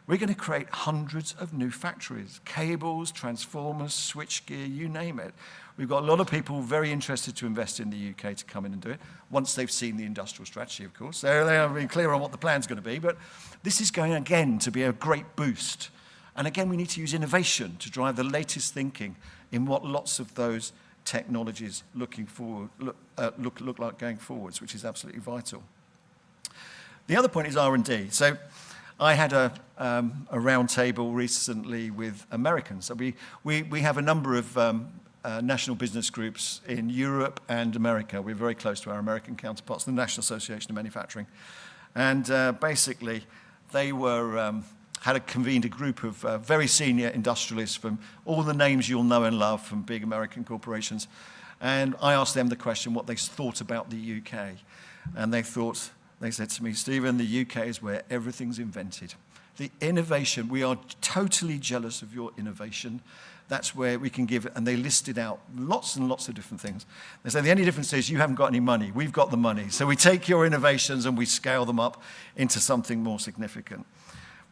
We're going to create hundreds of new factories, cables, transformers, switchgear, you name it. We've got a lot of people very interested to invest in the UK to come in and do it, once they've seen the industrial strategy, of course. They are being clear on what the plan's going to be, but this is going, again, to be a great boost. And again, we need to use innovation to drive the latest thinking in what lots of those technologies look like going forwards, which is absolutely vital. The other point is R&D. So I had a round table recently with Americans. So we have a number of national business groups in Europe and America. We're very close to our American counterparts, the National Association of Manufacturing. And basically, they had convened a group of very senior industrialists from all the names you'll know and love from big American corporations. And I asked them the question what they thought about the UK. And they said to me, Stephen, the UK is where everything's invented. The innovation, we are totally jealous of your innovation. That's where we can give it. And they listed out lots and lots of different things. They said the only difference is you haven't got any money. We've got the money. So we take your innovations and we scale them up into something more significant.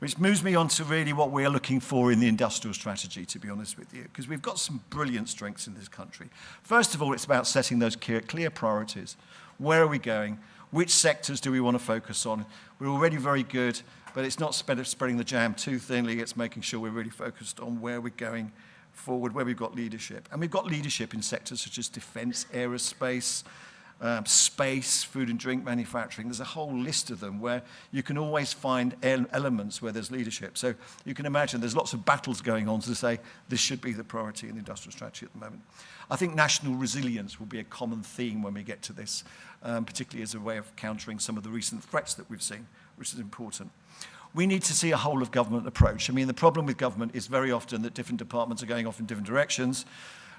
Which moves me on to really what we're looking for in the industrial strategy, to be honest with you, because we've got some brilliant strengths in this country. First of all, it's about setting those clear priorities. Where are we going? Which sectors do we want to focus on? We're already very good, but it's not spreading the jam too thinly. It's making sure we're really focused on where we're going forward, where we've got leadership. And we've got leadership in sectors such as defence, aerospace, space, food and drink manufacturing. There's a whole list of them where you can always find elements where there's leadership. So you can imagine there's lots of battles going on to say this should be the priority in the industrial strategy at the moment. I think national resilience will be a common theme when we get to this, particularly as a way of countering some of the recent threats that we've seen, which is important. We need to see a whole of government approach. I mean, the problem with government is very often that different departments are going off in different directions.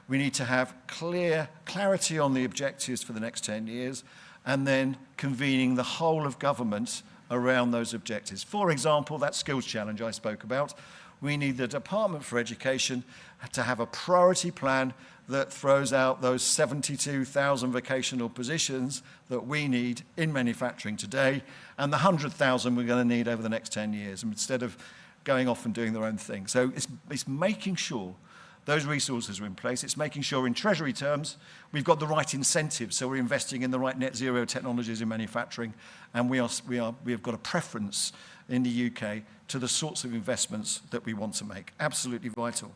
We need to have clarity on the objectives for the next 10 years and then convening the whole of government around those objectives. For example, that skills challenge I spoke about, we need the Department for Education to have a priority plan that throws out those 72,000 vocational positions that we need in manufacturing today and the 100,000 we're going to need over the next 10 years. And instead of going off and doing their own thing. So it's making sure those resources are in place. It's making sure in treasury terms we've got the right incentives, so we're investing in the right net zero technologies in manufacturing, and we have got a preference in the UK to the sorts of investments that we want to make. Absolutely vital.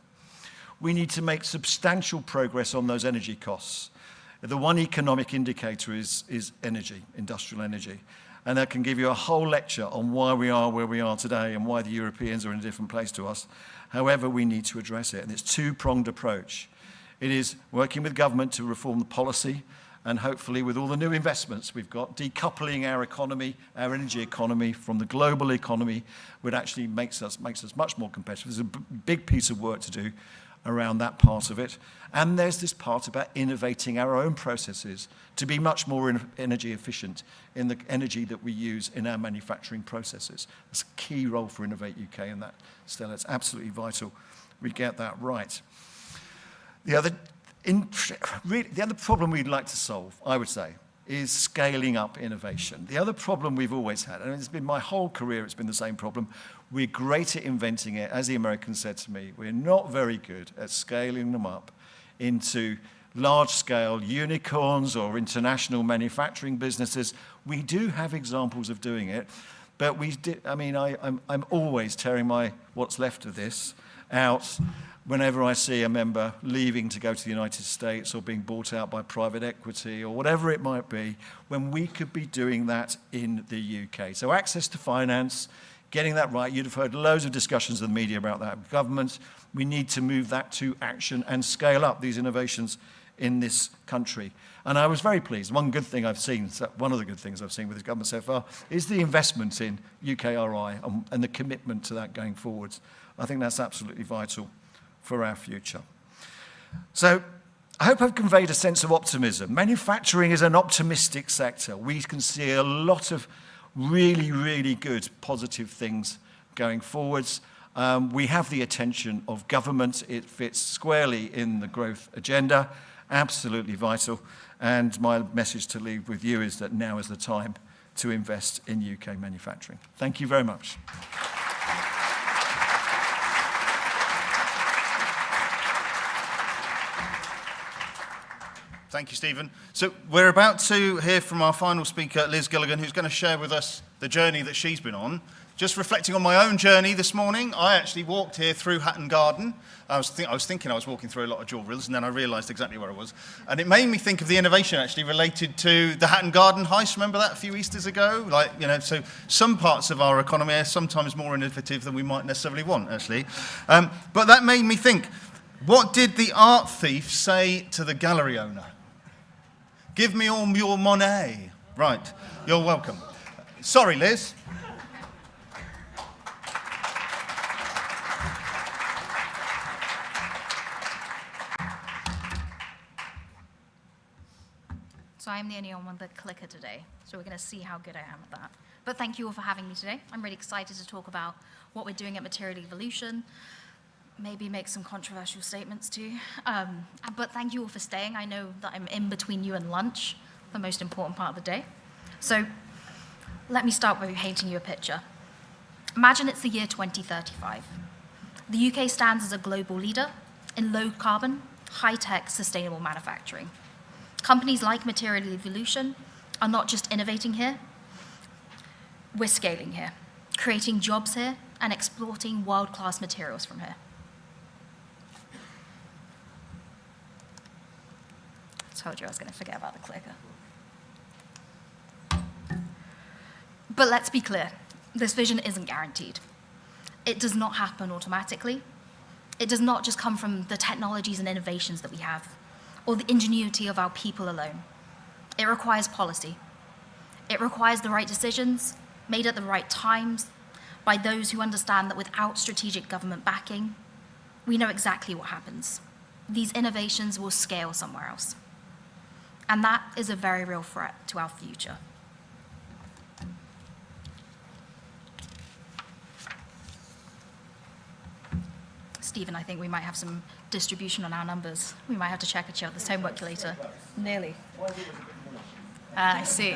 We need to make substantial progress on those energy costs. The one economic indicator is energy, industrial energy. And that can give you a whole lecture on why we are where we are today and why the Europeans are in a different place to us. However, we need to address it. And it's a two-pronged approach. It is working with government to reform the policy, and hopefully with all the new investments we've got, decoupling our economy, our energy economy from the global economy, would actually makes us much more competitive. There's a big piece of work to do around that part of it. And there's this part about innovating our own processes to be much more energy efficient in the energy that we use in our manufacturing processes. That's a key role for Innovate UK, and that, Stella, it's absolutely vital we get that right. The other problem we'd like to solve, I would say, is scaling up innovation. The other problem we've always had, and it's been my whole career, it's been the same problem, we're great at inventing it. As the Americans said to me, we're not very good at scaling them up into large-scale unicorns or international manufacturing businesses. We do have examples of doing it, but I'm always tearing what's left of this out whenever I see a member leaving to go to the United States or being bought out by private equity or whatever it might be, when we could be doing that in the UK. So access to finance, getting that right. You'd have heard loads of discussions in the media about that with government. We need to move that to action and scale up these innovations in this country. And I was very pleased. One of the good things I've seen with this government so far is the investment in UKRI and the commitment to that going forwards. I think that's absolutely vital for our future. So I hope I've conveyed a sense of optimism. Manufacturing is an optimistic sector. We can see a lot of really, really good positive things going forwards. We have the attention of government. It fits squarely in the growth agenda. Absolutely vital. And my message to leave with you is that now is the time to invest in UK manufacturing. Thank you very much. Thank you, Stephen. So we're about to hear from our final speaker, Liz Gilligan, who's going to share with us the journey that she's been on. Just reflecting on my own journey this morning, I actually walked here through Hatton Garden. I was thinking I was walking through a lot of jewelleries, and then I realised exactly where I was. And it made me think of the innovation actually related to the Hatton Garden heist. Remember that a few Easters ago? So some parts of our economy are sometimes more innovative than we might necessarily want, actually. But that made me think, what did the art thief say to the gallery owner? Give me all your money. Right, you're welcome. Sorry, Liz. So I'm the only one with the clicker today, so we're going to see how good I am at that. But thank you all for having me today. I'm really excited to talk about what we're doing at Material Evolution, maybe make some controversial statements too. But thank you all for staying. I know that I'm in between you and lunch, the most important part of the day. So let me start by painting you a picture. Imagine it's the year 2035. The UK stands as a global leader in low carbon, high-tech, sustainable manufacturing. Companies like Material Evolution are not just innovating here, we're scaling here, creating jobs here, and exporting world-class materials from here. I told you I was going to forget about the clicker. But let's be clear, this vision isn't guaranteed. It does not happen automatically. It does not just come from the technologies and innovations that we have, or the ingenuity of our people alone. It requires policy. It requires the right decisions, made at the right times, by those who understand that without strategic government backing, we know exactly what happens. These innovations will scale somewhere else. And that is a very real threat to our future. Stephen, I think we might have some distribution on our numbers. We might have to check each other's homework later. Nearly. I see.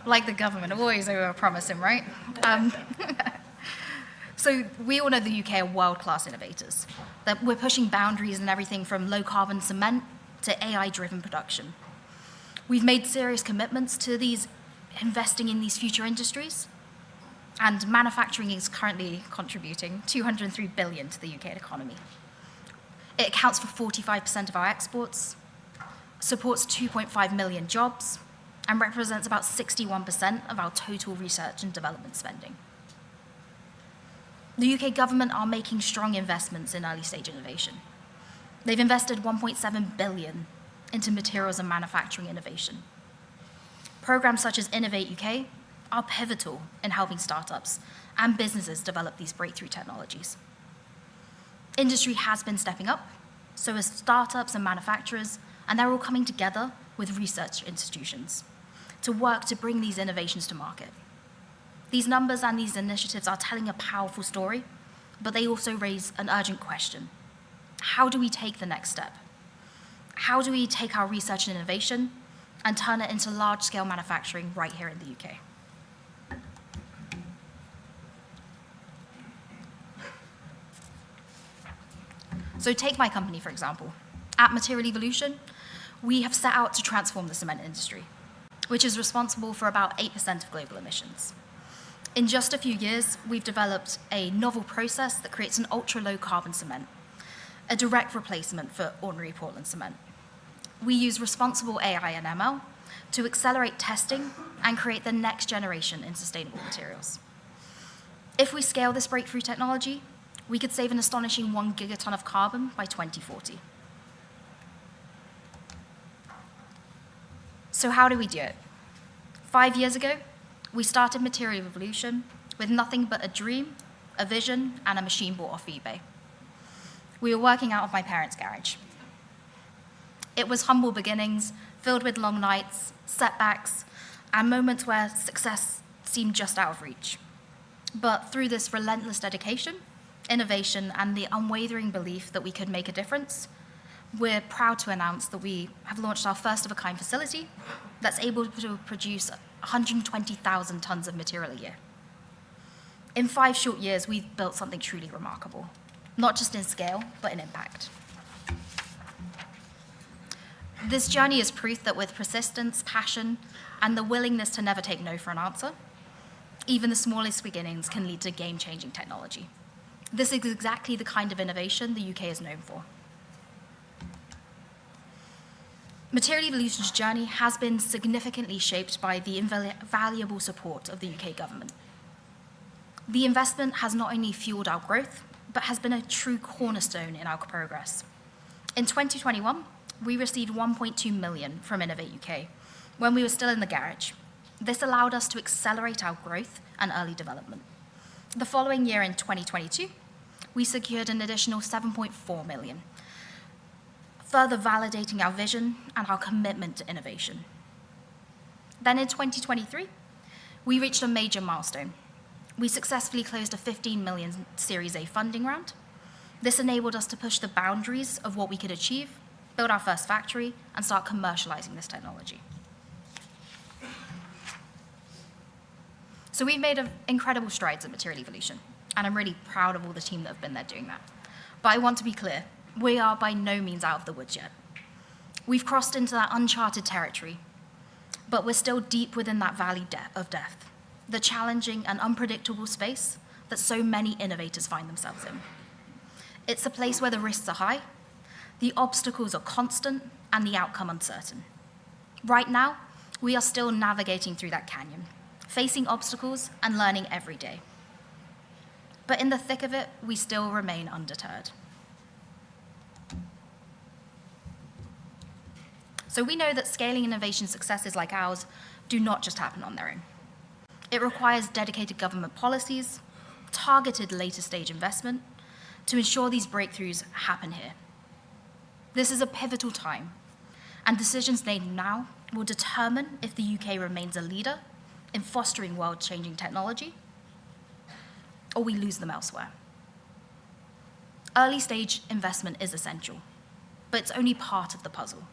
Like the government, always over-promising, right? So we all know the UK are world-class innovators, that we're pushing boundaries in everything from low-carbon cement to AI-driven production. We've made serious commitments to investing in these future industries, and manufacturing is currently contributing 203 billion to the UK economy. It accounts for 45% of our exports, supports 2.5 million jobs, and represents about 61% of our total research and development spending. The UK government are making strong investments in early stage innovation. They've invested 1.7 billion into materials and manufacturing innovation. Programs such as Innovate UK are pivotal in helping startups and businesses develop these breakthrough technologies. Industry has been stepping up, so as startups and manufacturers, and they're all coming together with research institutions to work to bring these innovations to market. These numbers and these initiatives are telling a powerful story, but they also raise an urgent question. How do we take the next step? How do we take our research and innovation and turn it into large-scale manufacturing right here in the UK? So take my company, for example. At Material Evolution, we have set out to transform the cement industry, which is responsible for about 8% of global emissions. In just a few years, we've developed a novel process that creates an ultra-low carbon cement, a direct replacement for ordinary Portland cement. We use responsible AI and ML to accelerate testing and create the next generation in sustainable materials. If we scale this breakthrough technology, we could save an astonishing 1 gigaton of carbon by 2040. So how do we do it? 5 years ago, we started Material Evolution with nothing but a dream, a vision, and a machine bought off eBay. We were working out of my parents' garage. It was humble beginnings, filled with long nights, setbacks, and moments where success seemed just out of reach. But through this relentless dedication, innovation, and the unwavering belief that we could make a difference, we're proud to announce that we have launched our first-of-a-kind facility that's able to produce 120,000 tons of material a year. In 5 short years, we've built something truly remarkable, not just in scale, but in impact. This journey is proof that with persistence, passion, and the willingness to never take no for an answer, even the smallest beginnings can lead to game-changing technology. This is exactly the kind of innovation the UK is known for. Material Evolution's journey has been significantly shaped by the invaluable support of the UK government. The investment has not only fueled our growth, but has been a true cornerstone in our progress. In 2021, we received 1.2 million from Innovate UK when we were still in the garage. This allowed us to accelerate our growth and early development. The following year, in 2022, we secured an additional 7.4 million, further validating our vision and our commitment to innovation. Then in 2023, we reached a major milestone. We successfully closed a 15 million Series A funding round. This enabled us to push the boundaries of what we could achieve, build our first factory, and start commercializing this technology. So we've made incredible strides at Material Evolution, and I'm really proud of all the team that have been there doing that. But I want to be clear, we are by no means out of the woods yet. We've crossed into that uncharted territory, but we're still deep within that valley of death, the challenging and unpredictable space that so many innovators find themselves in. It's a place where the risks are high, the obstacles are constant, and the outcome uncertain. Right now, we are still navigating through that canyon, facing obstacles and learning every day. But in the thick of it, we still remain undeterred. So we know that scaling innovation successes like ours do not just happen on their own. It requires dedicated government policies, targeted later stage investment to ensure these breakthroughs happen here. This is a pivotal time, and decisions made now will determine if the UK remains a leader in fostering world-changing technology, or we lose them elsewhere. Early stage investment is essential, but it's only part of the puzzle.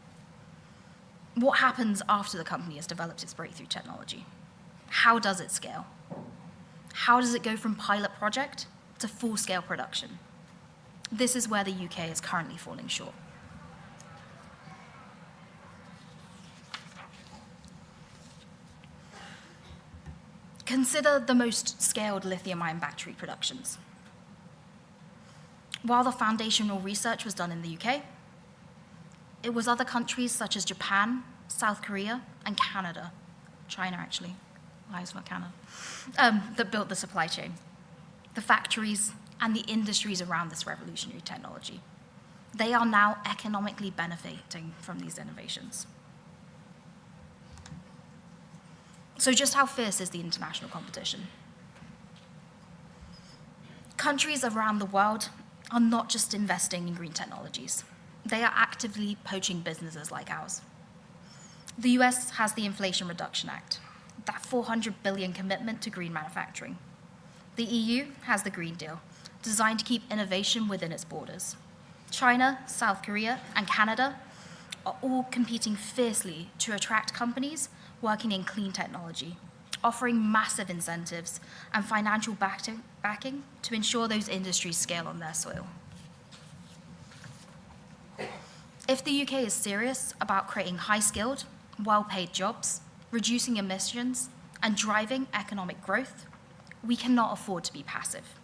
What happens after the company has developed its breakthrough technology? How does it scale? How does it go from pilot project to full-scale production. This is where the UK is currently falling short. Consider the most scaled lithium-ion battery productions. While the foundational research was done in the UK, it was other countries such as Japan, South Korea, and Canada, China actually, why is not Canada, that built the supply chain, the factories, and the industries around this revolutionary technology. They are now economically benefiting from these innovations. So just how fierce is the international competition? Countries around the world are not just investing in green technologies. They are actively poaching businesses like ours. The US has the Inflation Reduction Act, that $400 billion commitment to green manufacturing. The EU has the Green Deal, designed to keep innovation within its borders. China, South Korea, and Canada are all competing fiercely to attract companies working in clean technology, offering massive incentives and financial backing to ensure those industries scale on their soil. If the UK is serious about creating high-skilled, well-paid jobs, reducing emissions, and driving economic growth, we cannot afford to be passive.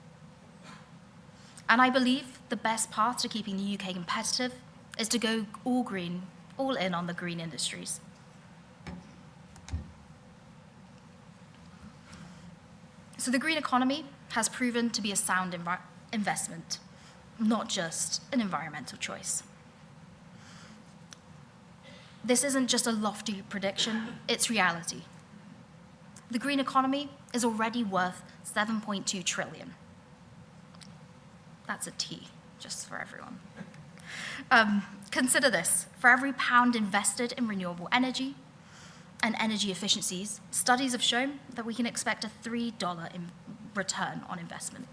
And I believe the best path to keeping the UK competitive is to go all green, all in on the green industries. So the green economy has proven to be a sound investment, not just an environmental choice. This isn't just a lofty prediction, it's reality. The green economy is already worth 7.2 trillion. That's a T, just for everyone. Consider this, for every pound invested in renewable energy and energy efficiencies, studies have shown that we can expect a $3 return on investment.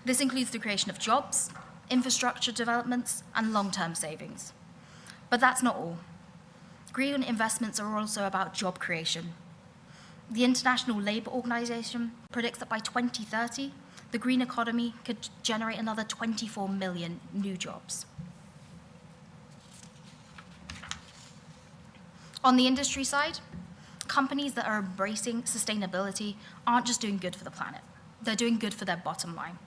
This includes the creation of jobs, infrastructure developments, and long-term savings. But that's not all. Green investments are also about job creation. The International Labour Organization predicts that by 2030, the green economy could generate another 24 million new jobs. On the industry side, companies that are embracing sustainability aren't just doing good for the planet, they're doing good for their bottom line.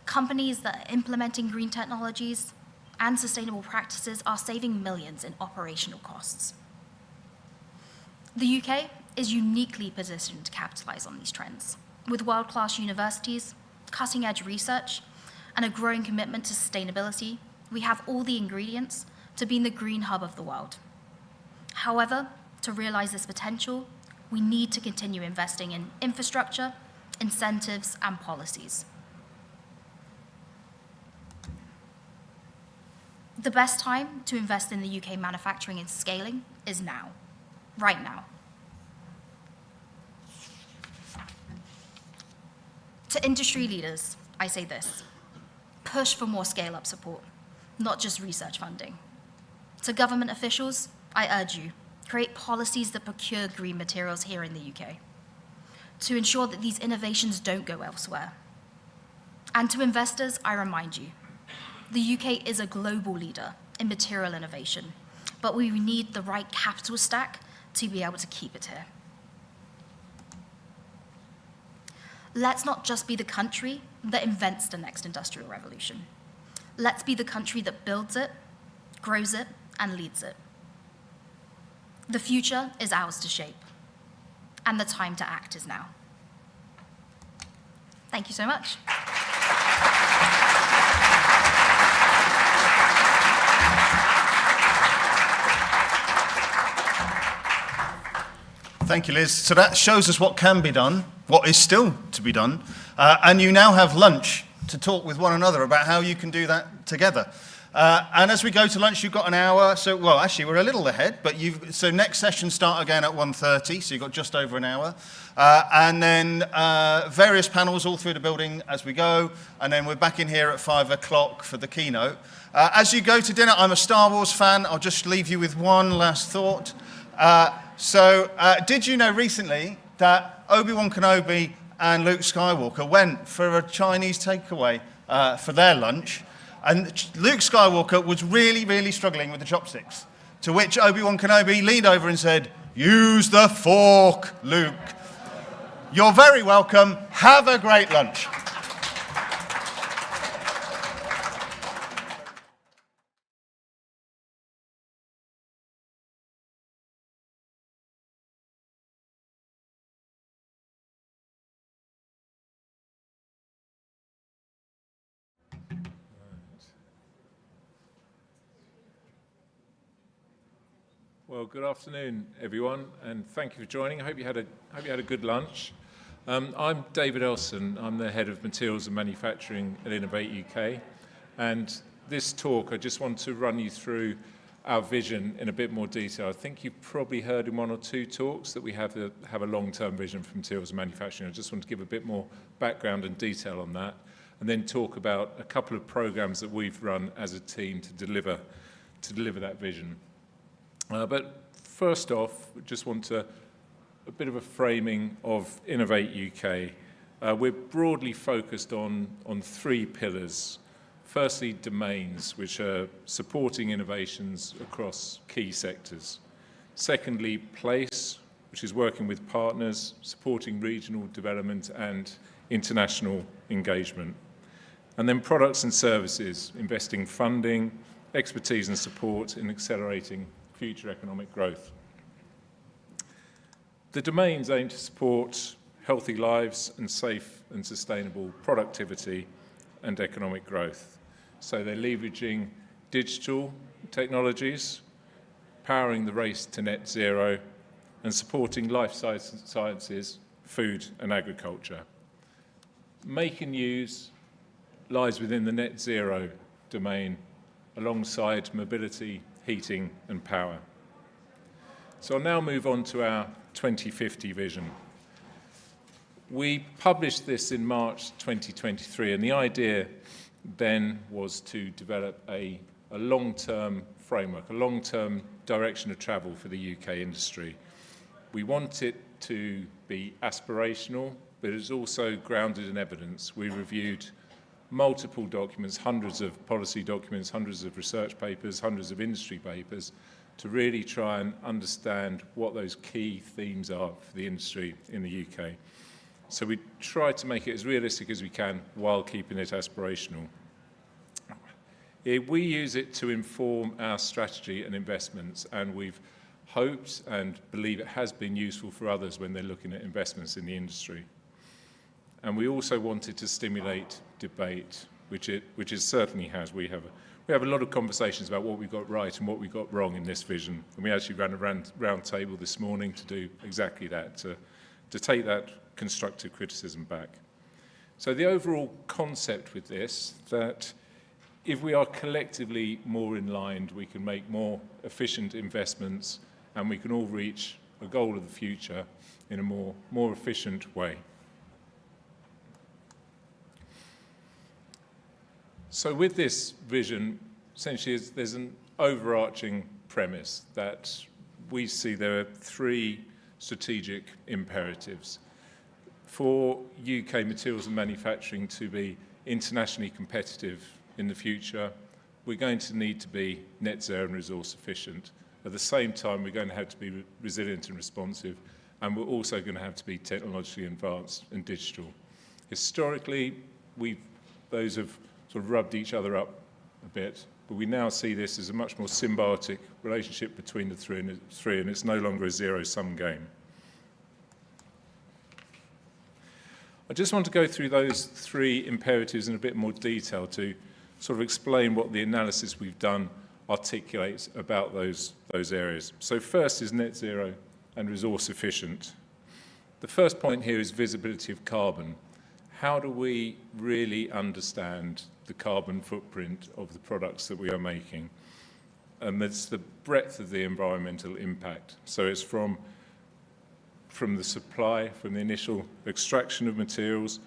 Companies that are implementing green technologies and sustainable practices are saving millions in operational costs. The UK is uniquely positioned to capitalize on these trends. With world-class universities, cutting-edge research, and a growing commitment to sustainability, we have all the ingredients to be in the green hub of the world. However, to realize this potential, we need to continue investing in infrastructure, incentives, and policies. The best time to invest in the UK manufacturing and scaling is now, right now. To industry leaders, I say this: push for more scale-up support, not just research funding. To government officials, I urge you, create policies that procure green materials here in the UK to ensure that these innovations don't go elsewhere. And to investors, I remind you, the UK is a global leader in material innovation, but we need the right capital stack to be able to keep it here. Let's not just be the country that invents the next industrial revolution. Let's be the country that builds it, grows it, and leads it. The future is ours to shape, and the time to act is now. Thank you so much. Thank you, Liz. So that shows us what can be done, what is still to be done, and you now have lunch to talk with one another about how you can do that together. And as we go to lunch, you've got an hour. So, well, actually, we're a little ahead, but so next session start again at 1:30, so you've got just over an hour. And then various panels all through the building as we go, and then we're back in here at 5 o'clock for the keynote. As you go to dinner, I'm a Star Wars fan. I'll just leave you with one last thought. Did you know recently that Obi-Wan Kenobi and Luke Skywalker went for a Chinese takeaway for their lunch, and Luke Skywalker was really, really struggling with the chopsticks, to which Obi-Wan Kenobi leaned over and said, "Use the fork, Luke." You're very welcome. Have a great lunch. Well, good afternoon, everyone, and thank you for joining. I hope you had a good lunch. I'm David Elson. I'm the head of materials and manufacturing at Innovate UK, and this talk I just want to run you through our vision in a bit more detail. I think you've probably heard in one or two talks that we have a long-term vision for materials and manufacturing. I just want to give a bit more background and detail on that, and then talk about a couple of programs that we've run as a team to deliver that vision. But first off, I just want a bit of a framing of Innovate UK. We're broadly focused on three pillars. Firstly, domains, which are supporting innovations across key sectors. Secondly, place, which is working with partners, supporting regional development and international engagement. And then products and services, investing funding, expertise and support in accelerating future economic growth. The domains aim to support healthy lives and safe and sustainable productivity and economic growth. So they're leveraging digital technologies, powering the race to net zero, and supporting life sciences, food and agriculture. Make and use lies within the net zero domain alongside mobility, heating and power. So I'll now move on to our 2050 vision. We published this in March 2023, and the idea then was to develop a long-term framework, a long-term direction of travel for the UK industry. We want it to be aspirational, but it's also grounded in evidence. We reviewed multiple documents, hundreds of policy documents, hundreds of research papers, hundreds of industry papers, to really try and understand what those key themes are for the industry in the UK. So we try to make it as realistic as we can while keeping it aspirational. We use it to inform our strategy and investments, and we've hoped and believe it has been useful for others when they're looking at investments in the industry. And we also wanted to stimulate debate, which it certainly has. We have a lot of conversations about what we got right and what we got wrong in this vision. And we actually ran a round table this morning to do exactly that, to take that constructive criticism back. So the overall concept with this, that if we are collectively more in line, we can make more efficient investments and we can all reach a goal of the future in a more efficient way. So with this vision, essentially there's an overarching premise that we see there are three strategic imperatives. For UK materials and manufacturing to be internationally competitive in the future, we're going to need to be net zero and resource efficient. At the same time, we're going to have to be resilient and responsive, and we're also going to have to be technologically advanced and digital. Historically, those have sort of rubbed each other up a bit, but we now see this as a much more symbiotic relationship between the three, and it's no longer a zero-sum game. I just want to go through those three imperatives in a bit more detail to sort of explain what the analysis we've done articulates about those areas. So first is net zero and resource efficient. The first point here is visibility of carbon. How do we really understand the carbon footprint of the products that we are making? And that's the breadth of the environmental impact. So it's from the supply, from the initial extraction of materials,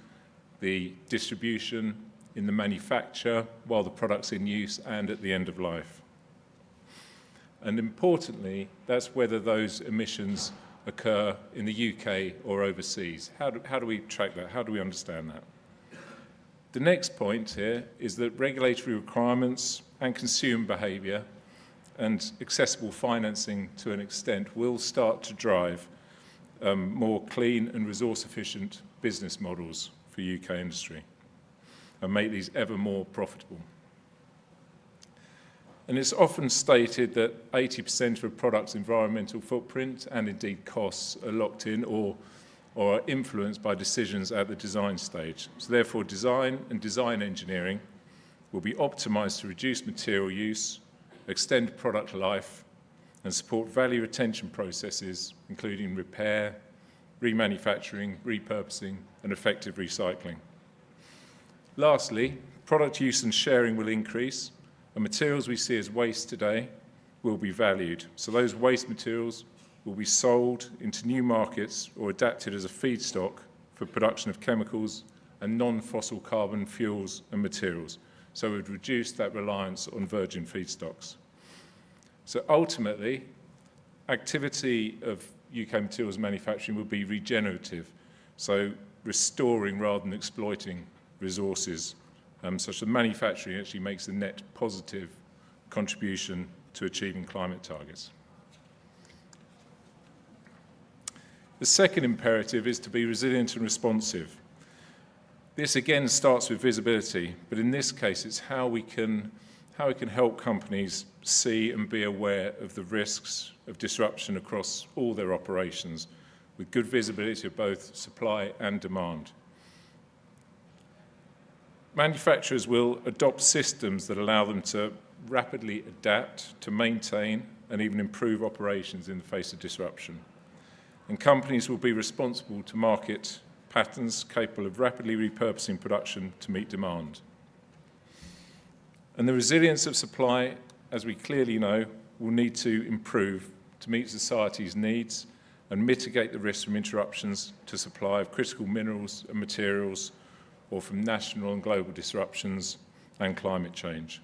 the distribution, in the manufacture, while the product's in use, and at the end of life. And importantly, that's whether those emissions occur in the UK or overseas. How do we track that? How do we understand that? The next point here is that regulatory requirements and consumer behaviour and accessible financing to an extent will start to drive more clean and resource-efficient business models for UK industry and make these ever more profitable. And it's often stated that 80% of a product's environmental footprint and indeed costs are locked in or are influenced by decisions at the design stage. So therefore, design and design engineering will be optimized to reduce material use, extend product life, and support value retention processes, including repair, remanufacturing, repurposing, and effective recycling. Lastly, product use and sharing will increase, and materials we see as waste today will be valued. So those waste materials will be sold into new markets or adapted as a feedstock for production of chemicals and non-fossil carbon fuels and materials. So it would reduce that reliance on virgin feedstocks. So ultimately, activity of UK materials manufacturing will be regenerative, so restoring rather than exploiting resources, such that manufacturing actually makes a net positive contribution to achieving climate targets. The second imperative is to be resilient and responsive. This again starts with visibility, but in this case it's how we can help companies see and be aware of the risks of disruption across all their operations with good visibility of both supply and demand. Manufacturers will adopt systems that allow them to rapidly adapt, to maintain and even improve operations in the face of disruption. And companies will be responsible to market patterns capable of rapidly repurposing production to meet demand. And the resilience of supply, as we clearly know, will need to improve to meet society's needs and mitigate the risk from interruptions to supply of critical minerals and materials or from national and global disruptions and climate change.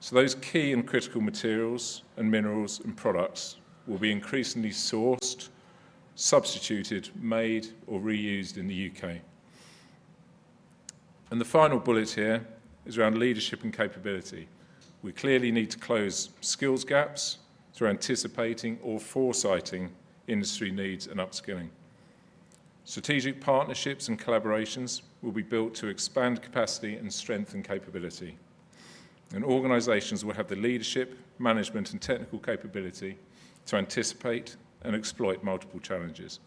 So those key and critical materials and minerals and products will be increasingly sourced, substituted, made or reused in the UK. And the final bullet here is around leadership and capability. We clearly need to close skills gaps through anticipating or foresighting industry needs and upskilling. Strategic partnerships and collaborations will be built to expand capacity and strengthen capability. And organisations will have the leadership, management and technical capability to anticipate and exploit multiple challenges.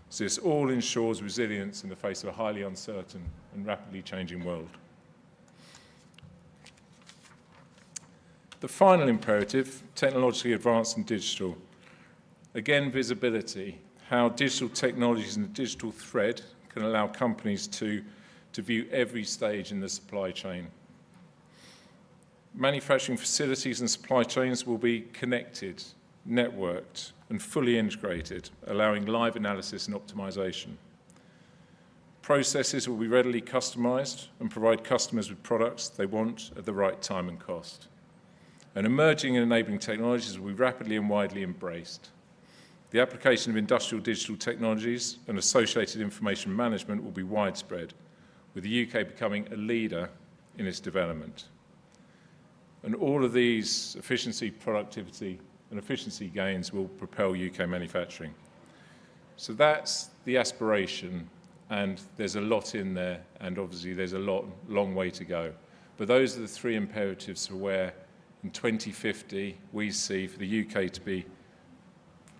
So this all ensures resilience in the face of a highly uncertain and rapidly changing world. The final imperative, technologically advanced and digital. Again, visibility, how digital technologies and the digital thread can allow companies to view every stage in the supply chain. Manufacturing facilities and supply chains will be connected, networked, and fully integrated, allowing live analysis and optimization. Processes will be readily customized and provide customers with products they want at the right time and cost. And emerging and enabling technologies will be rapidly and widely embraced. The application of industrial digital technologies and associated information management will be widespread, with the UK becoming a leader in its development. And all of these efficiency, productivity, and efficiency gains will propel UK manufacturing. So that's the aspiration, and there's a lot in there, and obviously there's a long way to go. But those are the three imperatives for where in 2050 we see for the UK to be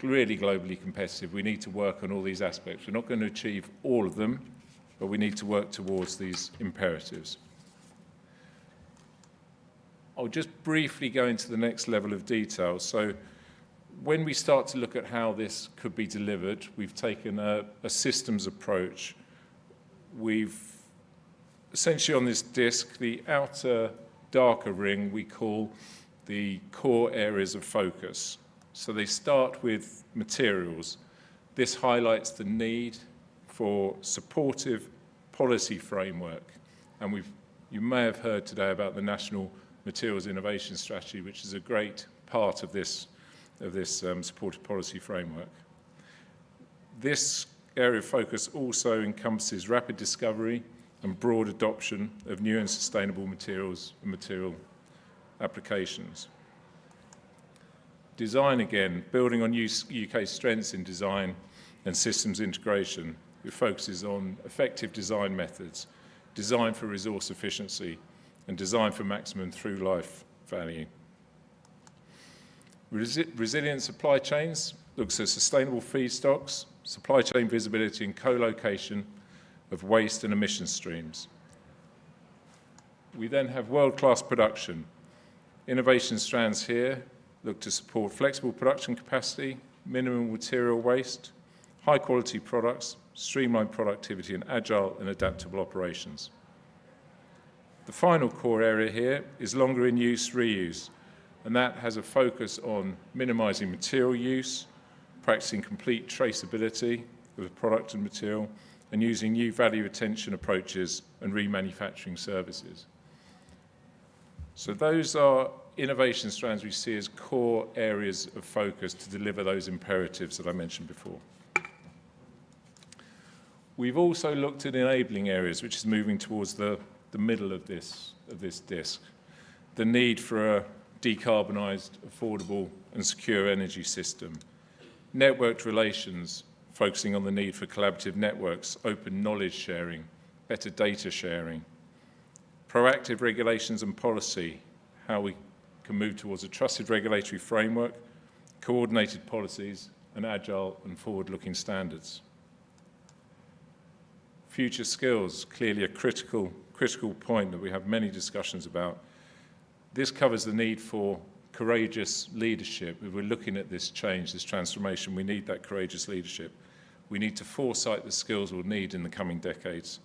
really globally competitive. We need to work on all these aspects. We're not going to achieve all of them, but we need to work towards these imperatives. I'll just briefly go into the next level of detail. So when we start to look at how this could be delivered, we've taken a systems approach. We've essentially on this disc, the outer darker ring we call the core areas of focus. So they start with materials. This highlights the need for supportive policy framework. And you may have heard today about the National Materials Innovation Strategy, which is a great part of this supportive policy framework. This area of focus also encompasses rapid discovery and broad adoption of new and sustainable materials and material applications. Design again, building on UK's strengths in design and systems integration, it focuses on effective design methods, design for resource efficiency, and design for maximum through-life value. Resilient supply chains looks at sustainable feedstocks, supply chain visibility and co-location of waste and emission streams. We then have world-class production. Innovation strands here look to support flexible production capacity, minimum material waste, high-quality products, streamlined productivity, and agile and adaptable operations. The final core area here is longer in use reuse, and that has a focus on minimizing material use, practicing complete traceability of the product and material, and using new value retention approaches and remanufacturing services. So those are innovation strands we see as core areas of focus to deliver those imperatives that I mentioned before. We've also looked at enabling areas, which is moving towards the middle of this disc. The need for a decarbonised, affordable and secure energy system. Networked relations, focusing on the need for collaborative networks, open knowledge sharing, better data sharing. Proactive regulations and policy, how we can move towards a trusted regulatory framework, coordinated policies, and agile and forward-looking standards. Future skills, clearly a critical point that we have many discussions about. This covers the need for courageous leadership. If we're looking at this change, this transformation, we need that courageous leadership. We need to foresight the skills we'll need in the coming decades,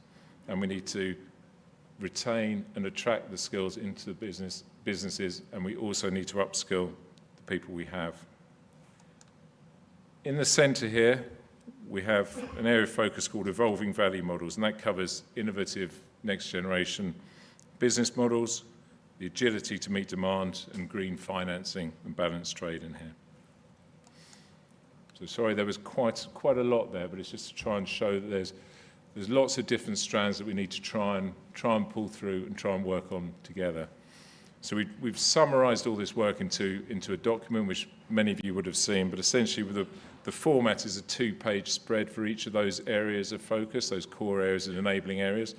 and we need to retain and attract the skills into the businesses, and we also need to upskill the people we have. In the centre here, we have an area of focus called evolving value models, and that covers innovative next generation business models, the agility to meet demand, and green financing and balanced trade in here. So sorry, there was quite a lot there, but it's just to try and show that there's lots of different strands that we need to try and pull through and try and work on together. So we've summarised all this work into a document, which many of you would have seen, but essentially the format is a 2-page spread for each of those areas of focus, those core areas and enabling areas.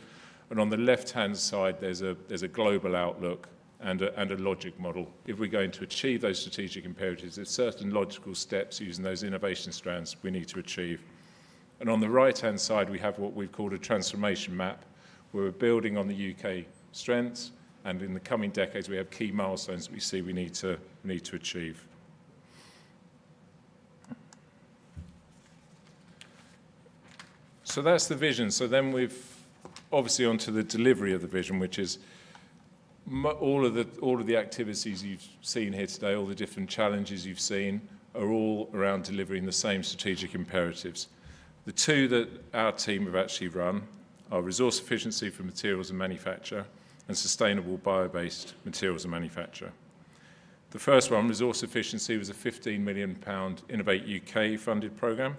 And on the left-hand side, there's a global outlook and a logic model. If we're going to achieve those strategic imperatives, there's certain logical steps using those innovation strands we need to achieve. And on the right-hand side, we have what we've called a transformation map, where we're building on the UK strengths, and in the coming decades, we have key milestones that we see we need to achieve. So that's the vision. So then we've obviously onto the delivery of the vision, which is all of the activities you've seen here today, all the different challenges you've seen, are all around delivering the same strategic imperatives. The two that our team have actually run are resource efficiency for materials and manufacture and sustainable bio-based materials and manufacture. The first one, resource efficiency, was a £15 million Innovate UK funded programme,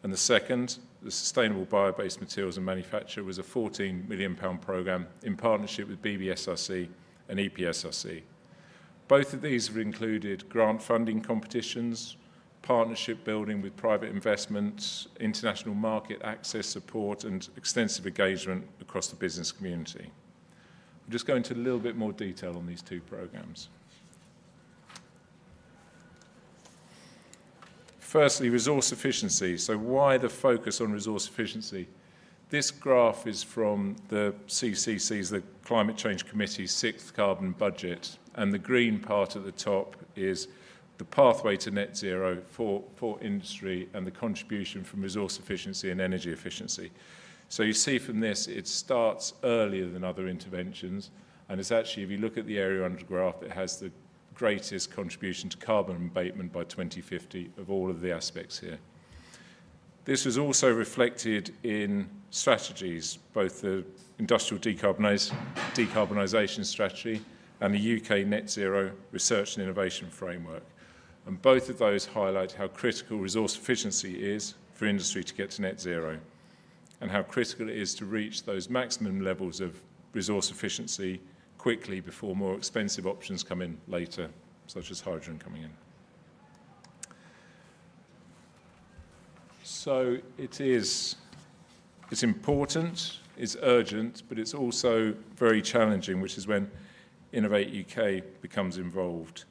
and the second, the sustainable bio-based materials and manufacture, was a £14 million programme in partnership with BBSRC and EPSRC. Both of these have included grant funding competitions, partnership building with private investment, international market access support, and extensive engagement across the business community. We'll just go into a little bit more detail on these two programmes. Firstly, resource efficiency. So why the focus on resource efficiency? This graph is from the CCC's, the Climate Change Committee's 6th carbon budget, and the green part at the top is the pathway to net zero for industry and the contribution from resource efficiency and energy efficiency. So you see from this, it starts earlier than other interventions, and it's actually, if you look at the area under the graph, it has the greatest contribution to carbon abatement by 2050 of all of the aspects here. This was also reflected in strategies, both the industrial decarbonisation strategy and the UK Net Zero Research and Innovation Framework. And both of those highlight how critical resource efficiency is for industry to get to net zero, and how critical it is to reach those maximum levels of resource efficiency quickly before more expensive options come in later, such as hydrogen coming in. So it's important, it's urgent, but it's also very challenging, which is when Innovate UK becomes involved.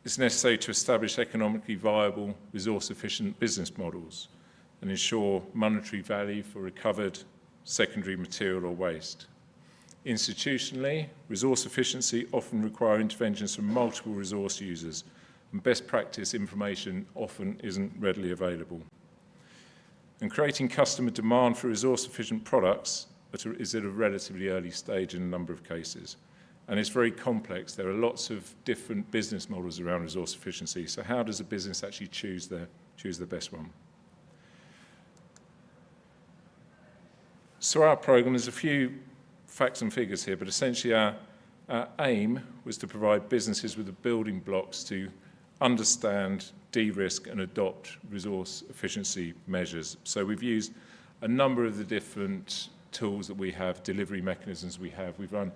It's necessary to establish economically viable, resource-efficient business models and ensure monetary value for recovered secondary material or waste. Institutionally, resource efficiency often requires interventions from multiple resource users, and best practice information often isn't readily available. And creating customer demand for resource-efficient products is at a relatively early stage in a number of cases. And it's very complex. There are lots of different business models around resource efficiency. So how does a business actually choose the best one? So our program, there's a few facts and figures here, but essentially our aim was to provide businesses with the building blocks to understand, de-risk and adopt resource efficiency measures. So we've used a number of the different tools that we have, delivery mechanisms we have. We've run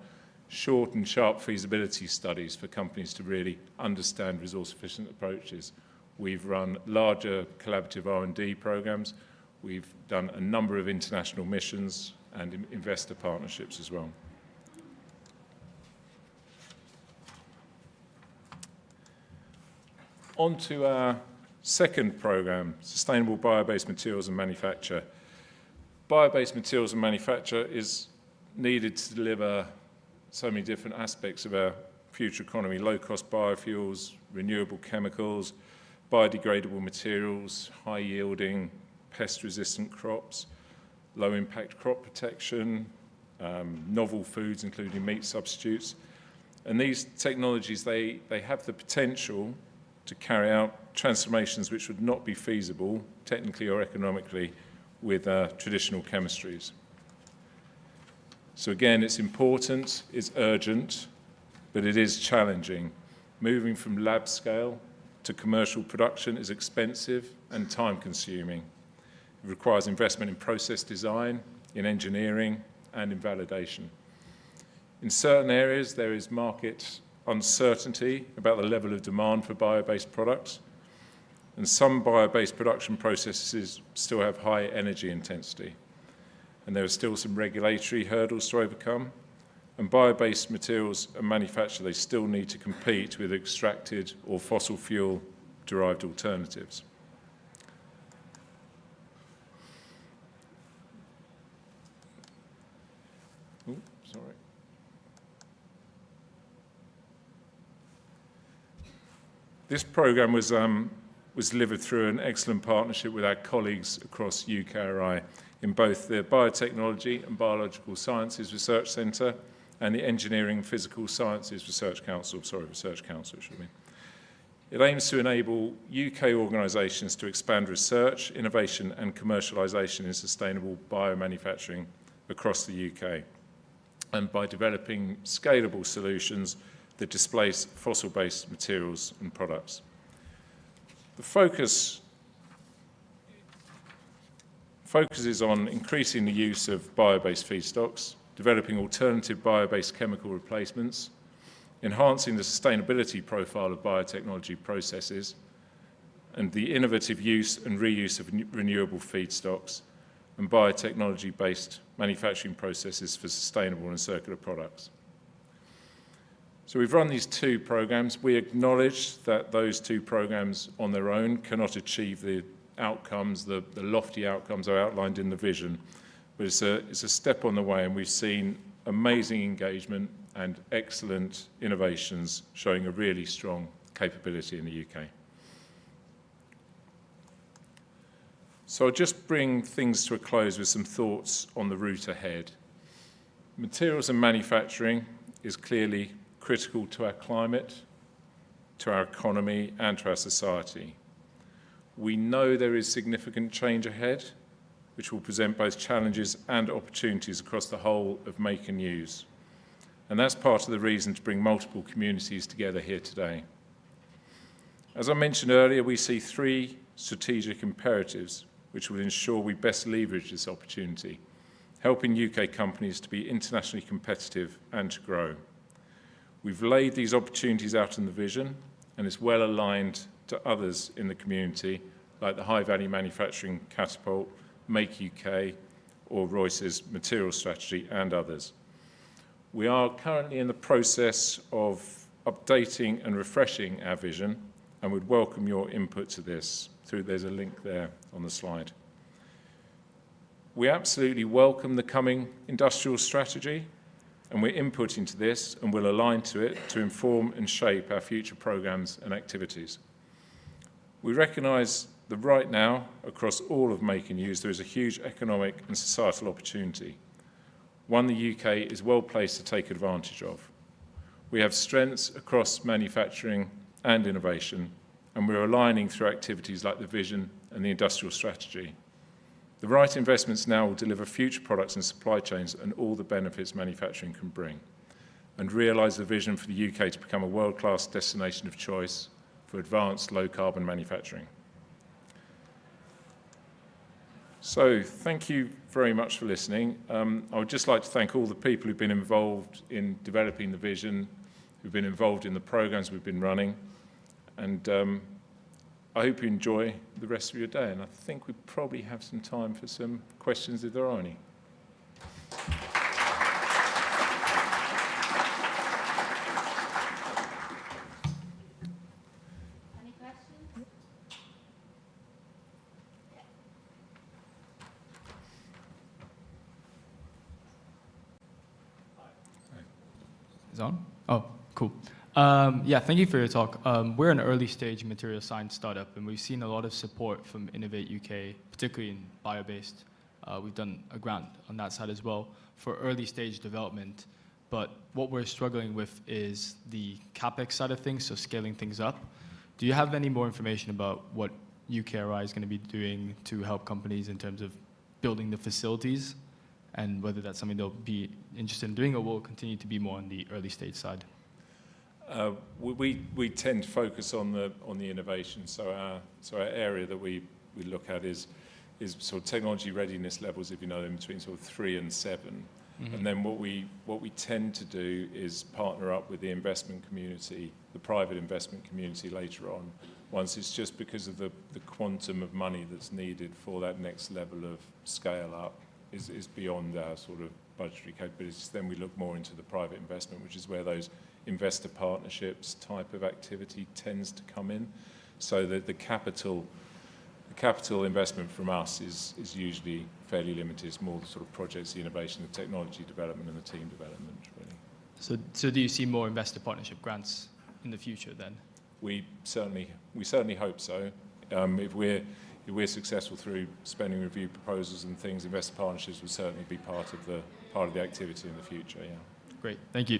short and sharp feasibility studies for companies to really understand resource-efficient approaches. We've run larger collaborative R&D programs. We've done a number of international missions and investor partnerships as well. On to our second program, Sustainable Bio-Based Materials and Manufacture. Bio-based materials and manufacture is needed to deliver so many different aspects of our future economy: low-cost biofuels, renewable chemicals, biodegradable materials, high-yielding, pest-resistant crops, low-impact crop protection, novel foods, including meat substitutes. And these technologies, they have the potential to carry out transformations which would not be feasible, technically or economically, with traditional chemistries. So again, it's important, it's urgent, but it is challenging. Moving from lab scale to commercial production is expensive and time-consuming. It requires investment in process design, in engineering, and in validation. In certain areas, there is market uncertainty about the level of demand for bio-based products, and some bio-based production processes still have high energy intensity. And there are still some regulatory hurdles to overcome. And bio-based materials and manufacture, they still need to compete with extracted or fossil fuel-derived alternatives. Oh, sorry. This program was delivered through an excellent partnership with our colleagues across UKRI in both the Biotechnology and Biological Sciences Research Centre and the Engineering and Physical Sciences Research Council, it should be. It aims to enable UK organisations to expand research, innovation and commercialisation in sustainable biomanufacturing across the UK, and by developing scalable solutions that displace fossil-based materials and products. The focus is on increasing the use of bio-based feedstocks, developing alternative bio-based chemical replacements, enhancing the sustainability profile of biotechnology processes, and the innovative use and reuse of renewable feedstocks and biotechnology-based manufacturing processes for sustainable and circular products. So we've run these two programs. We acknowledge that those two programs on their own cannot achieve the outcomes, the lofty outcomes are outlined in the vision, but it's a step on the way, and we've seen amazing engagement and excellent innovations showing a really strong capability in the UK. So I'll just bring things to a close with some thoughts on the route ahead. Materials and manufacturing is clearly critical to our climate, to our economy, and to our society. We know there is significant change ahead, which will present both challenges and opportunities across the whole of make and use. And that's part of the reason to bring multiple communities together here today. As I mentioned earlier, we see three strategic imperatives which will ensure we best leverage this opportunity, helping UK companies to be internationally competitive and to grow. We've laid these opportunities out in the vision, and it's well aligned to others in the community, like the High Value Manufacturing Catapult, Make UK, or Royce's Material Strategy, and others. We are currently in the process of updating and refreshing our vision, and would welcome your input to this. There's a link there on the slide. We absolutely welcome the coming industrial strategy, and we're inputting to this and will align to it to inform and shape our future programmes and activities. We recognise that right now, across all of Make and Use, there is a huge economic and societal opportunity, one the UK is well placed to take advantage of. We have strengths across manufacturing and innovation, and we're aligning through activities like the vision and the industrial strategy. The right investments now will deliver future products and supply chains and all the benefits manufacturing can bring, and realise the vision for the UK to become a world-class destination of choice for advanced low-carbon manufacturing. So, thank you very much for listening. I would just like to thank all the people who've been involved in developing the vision, who've been involved in the programmes we've been running, and I hope you enjoy the rest of your day, and I think we probably have some time for some questions if there are any. Any questions? Is it on? Oh, cool. Yeah, thank you for your talk. We're an early stage material science startup, and we've seen a lot of support from Innovate UK, particularly in bio-based. We've done a grant on that side as well for early stage development. But what we're struggling with is the CapEx side of things, so scaling things up. Do you have any more information about what UKRI is going to be doing to help companies in terms of building the facilities, and whether that's something they'll be interested in doing, or will continue to be more on the early stage side? We tend to focus on the innovation. So our area that we look at is sort of technology readiness levels, if you know them, between sort of 3 and 7. Mm-hmm. And then what we tend to do is partner up with the investment community, the private investment community later on, once it's just because of the quantum of money that's needed for that next level of scale up is beyond our sort of budgetary capabilities. Then we look more into the private investment, which is where those investor partnerships type of activity tends to come in. So that the capital investment from us is usually fairly limited. It's more the sort of projects, the innovation, the technology development, and the team development, really. So do you see more investor partnership grants in the future then? We certainly hope so. If we're successful through spending review proposals and things, investor partnerships will certainly be part of the activity in the future. Yeah. Great. Thank you.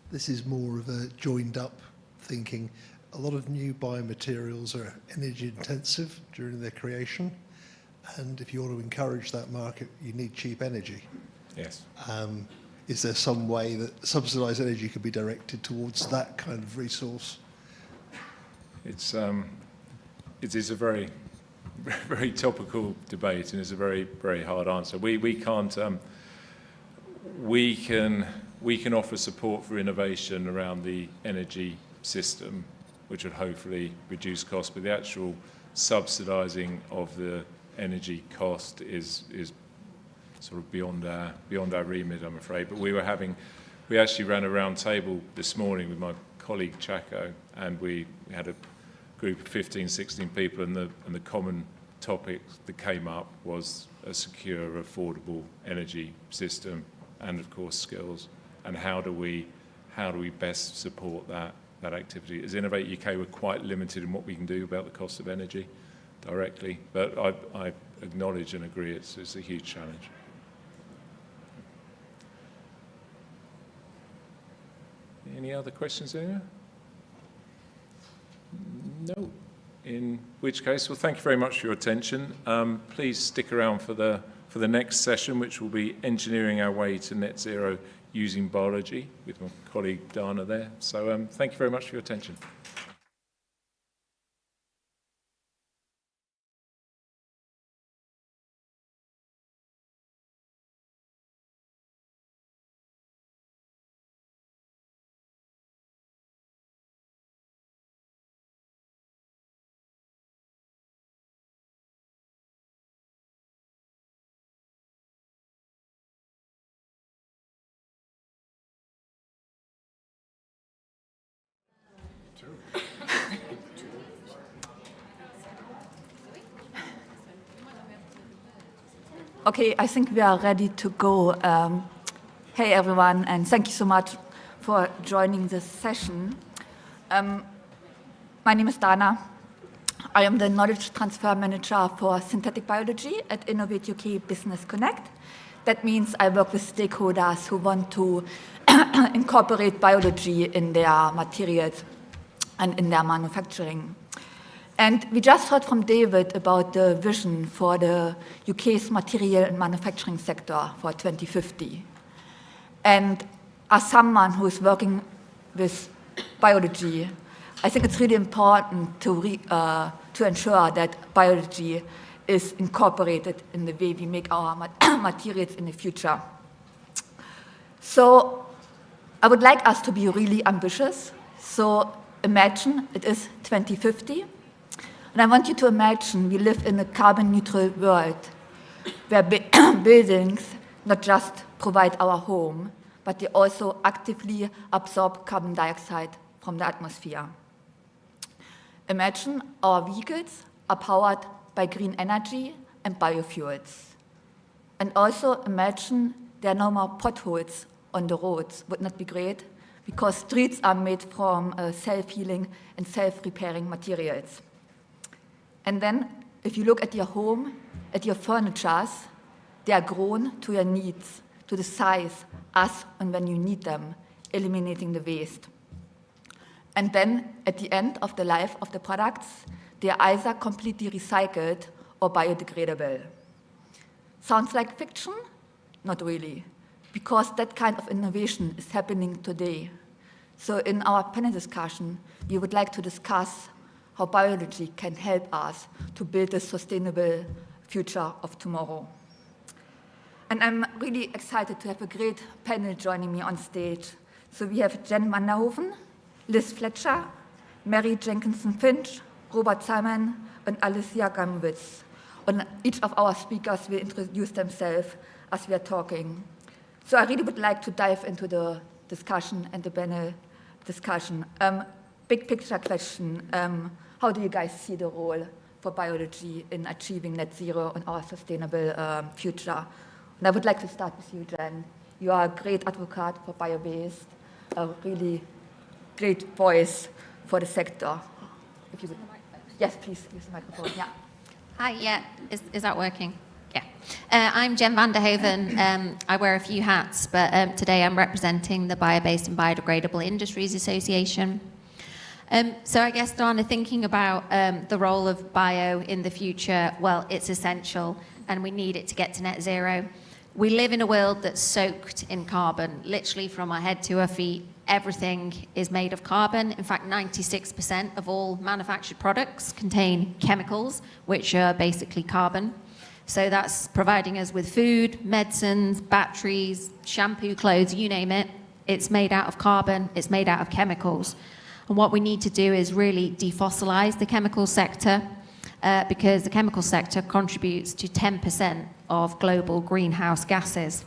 This is more of a joined-up thinking. A lot of new biomaterials are energy intensive during their creation, and if you want to encourage that market, you need cheap energy. Yes. Is there some way that subsidised energy could be directed towards that kind of resource? It is a very, very topical debate, and it's a very, very hard answer. We can't. We can offer support for innovation around the energy system, which would hopefully reduce costs, but the actual subsidising of the energy cost is sort of beyond our remit, I'm afraid. But we actually ran a round table this morning with my colleague Chaco, and we had a group of 15, 16 people, and the common topic that came up was a secure, affordable energy system, and of course skills. And how do we best support that activity? As Innovate UK, we're quite limited in what we can do about the cost of energy directly, but I acknowledge and agree it's a huge challenge. Any other questions there? No. In which case, well, thank you very much for your attention. Please stick around for the next session, which will be engineering our way to net zero using biology with my colleague Dana there. So thank you very much for your attention. Okay, I think we are ready to go. Hey everyone, and thank you so much for joining this session. My name is Dana. I am the Knowledge Transfer Manager for Synthetic Biology at Innovate UK Business Connect. That means I work with stakeholders who want to incorporate biology in their materials and in their manufacturing. And we just heard from David about the vision for the UK's material and manufacturing sector for 2050. And as someone who is working with biology, I think it's really important to ensure that biology is incorporated in the way we make our materials in the future. So I would like us to be really ambitious. So imagine it is 2050. And I want you to imagine we live in a carbon-neutral world where buildings not just provide our home, but they also actively absorb carbon dioxide from the atmosphere. Imagine our vehicles are powered by green energy and biofuels. And also imagine there are no more potholes on the roads. Would not be great? Because streets are made from self-healing and self-repairing materials. And then, if you look at your home, at your furnitures, they are grown to your needs, to the size, as and when you need them, eliminating the waste. And then, at the end of the life of the products, they are either completely recycled or biodegradable. Sounds like fiction? Not really, because that kind of innovation is happening today. So in our panel discussion, we would like to discuss how biology can help us to build a sustainable future of tomorrow. And I'm really excited to have a great panel joining me on stage. So we have Jen van der Hoven, Liz Fletcher, Mary Jenkinson-Finch, Robert Simon, and Alicia Gamwitz. And each of our speakers will introduce themselves as we are talking. So I really would like to dive into the discussion and the panel discussion. Big picture question. How do you guys see the role for biology in achieving net zero and our sustainable future? And I would like to start with you, Jen. You are a great advocate for bio-based, a really great voice for the sector. If you would. Yes, please use the microphone. Yeah. Hi, yeah, is that working? Yeah. I'm Jen van der Hoven. I wear a few hats, but today I'm representing the Bio-Based and Biodegradable Industries Association. So I guess, Dana, thinking about the role of bio in the future, well, it's essential, and we need it to get to net zero. We live in a world that's soaked in carbon, literally from our head to our feet. Everything is made of carbon. In fact, 96% of all manufactured products contain chemicals, which are basically carbon. So that's providing us with food, medicines, batteries, shampoo, clothes, you name it. It's made out of carbon, it's made out of chemicals. And what we need to do is really defossilize the chemical sector because the chemical sector contributes to 10% of global greenhouse gases.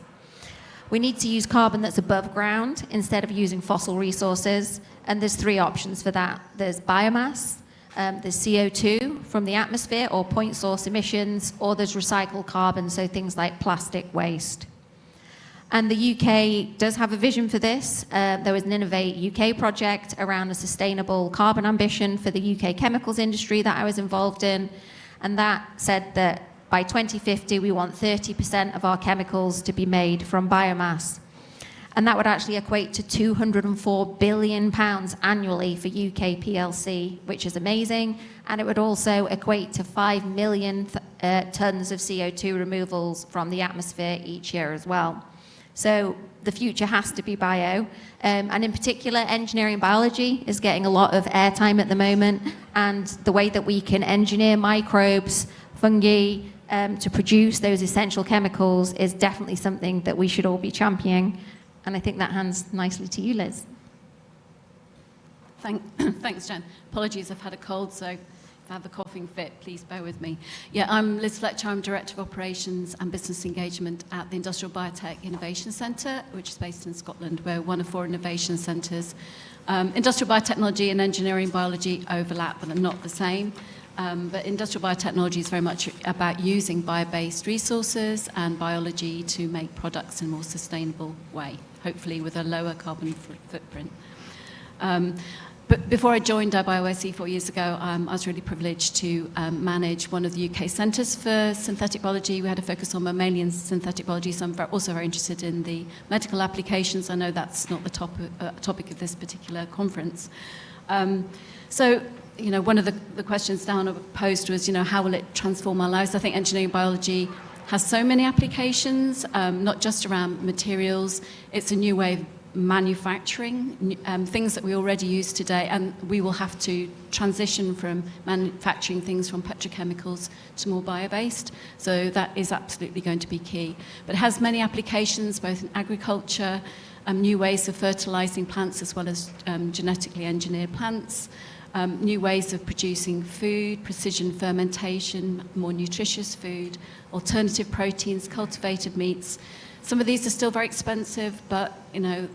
We need to use carbon that's above ground instead of using fossil resources. And there's three options for that. There's biomass, there's CO2 from the atmosphere or point source emissions, or there's recycled carbon, so things like plastic waste. And the UK does have a vision for this. There was an Innovate UK project around a sustainable carbon ambition for the UK chemicals industry that I was involved in. And that said that by 2050, we want 30% of our chemicals to be made from biomass. And that would actually equate to £204 billion annually for UK PLC, which is amazing. And it would also equate to 5 million tons of CO2 removals from the atmosphere each year as well. So the future has to be bio. And in particular, engineering biology is getting a lot of airtime at the moment. And the way that we can engineer microbes, fungi, to produce those essential chemicals is definitely something that we should all be championing. And I think that hands nicely to you, Liz. Thanks, Jen. Apologies, I've had a cold, so if I have a coughing fit, please bear with me. Yeah, I'm Liz Fletcher. I'm Director of Operations and Business Engagement at the Industrial Biotech Innovation Centre, which is based in Scotland. We're one of 4 innovation centres. Industrial biotechnology and engineering biology overlap, but are not the same. But industrial biotechnology is very much about using bio-based resources and biology to make products in a more sustainable way, hopefully with a lower carbon footprint. But before I joined BioSC 4 years ago, I was really privileged to manage one of the UK centres for synthetic biology. We had a focus on mammalian synthetic biology, so I'm also very interested in the medical applications. I know that's not the topic of this particular conference. So, you know, one of the questions Dana posed was, you know, how will it transform our lives? I think engineering biology has so many applications, not just around materials. It's a new way of manufacturing, things that we already use today, and we will have to transition from manufacturing things from petrochemicals to more bio-based. So that is absolutely going to be key. But it has many applications, both in agriculture, new ways of fertilizing plants as well as genetically engineered plants, new ways of producing food, precision fermentation, more nutritious food, alternative proteins, cultivated meats. Some of these are still very expensive, but you know,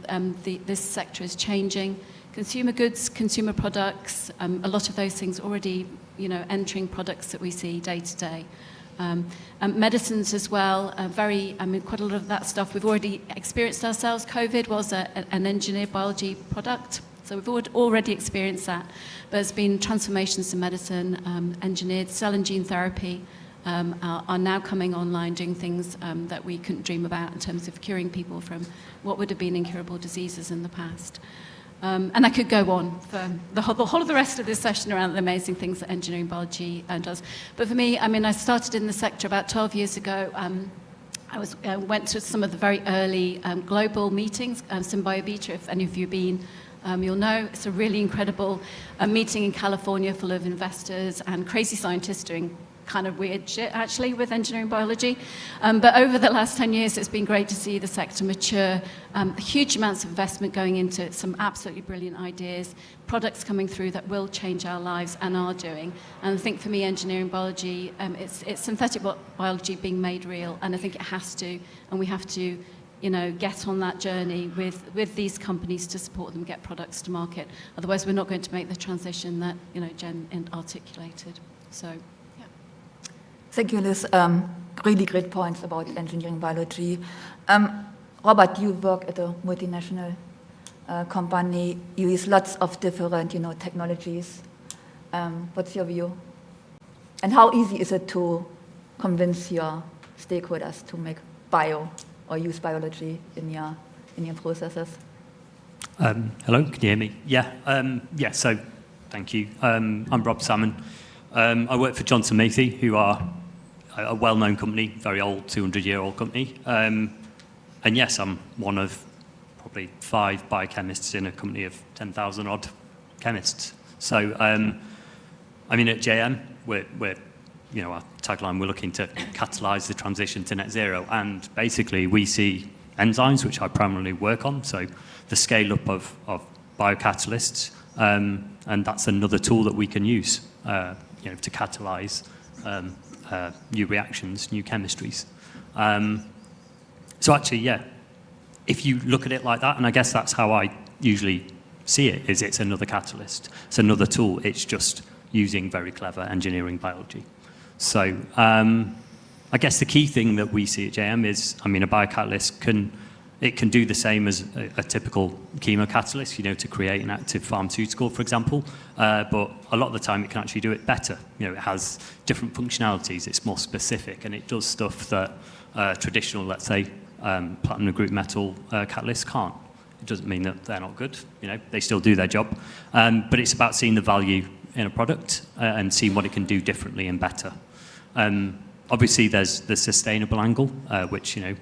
this sector is changing. Consumer goods, consumer products, a lot of those things already, you know, entering products that we see day to day. Medicines as well, quite a lot of that stuff we've already experienced ourselves. COVID was an engineered biology product, so we've already experienced that. But there's been transformations in medicine, engineered cell and gene therapy, are now coming online, doing things that we couldn't dream about in terms of curing people from what would have been incurable diseases in the past. And I could go on for the whole of the rest of this session around the amazing things that engineering biology does. But for me, I mean, I started in the sector about 12 years ago. I went to some of the very early global meetings, Symbiobeta, if any of you have been, you'll know. It's a really incredible meeting in California full of investors and crazy scientists doing kind of weird shit, actually, with engineering biology. But over the last 10 years, it's been great to see the sector mature, huge amounts of investment going into some absolutely brilliant ideas, products coming through that will change our lives and are doing. And I think for me, engineering biology, it's synthetic biology being made real, and I think it has to, and we have to, you know, get on that journey with these companies to support them get products to market. Otherwise, we're not going to make the transition that, you know, Jen articulated. So. Thank you, Liz. Really great points about engineering biology. Robert, you work at a multinational company. You use lots of different, you know, technologies. What's your view? And how easy is it to convince your stakeholders to make bio or use biology in your processes? Hello, can you hear me? Yeah. So thank you. I'm Rob Salmon. I work for Johnson Matthey, who are a well-known company, very old, 200-year-old company. And yes, I'm one of probably 5 biochemists in a company of 10,000 odd chemists. So, I mean, at JM, we're, you know, our tagline, we're looking to catalyse the transition to net zero. And basically, we see enzymes, which I primarily work on, so the scale-up of biocatalysts, and that's another tool that we can use, you know, to catalyse new reactions, new chemistries. So actually, yeah, if you look at it like that, and I guess that's how I usually see it, is it's another catalyst. It's another tool. It's just using very clever engineering biology. So I guess the key thing that we see at JM is, I mean, a biocatalyst can do the same as a typical chemocatalyst, you know, to create an active pharmaceutical, for example. But a lot of the time it can actually do it better. You know, it has different functionalities, it's more specific, and it does stuff that traditional, let's say, platinum group metal catalysts can't. It doesn't mean that they're not good, you know, they still do their job. But it's about seeing the value in a product and seeing what it can do differently and better. Obviously, there's the sustainable angle, which, you know,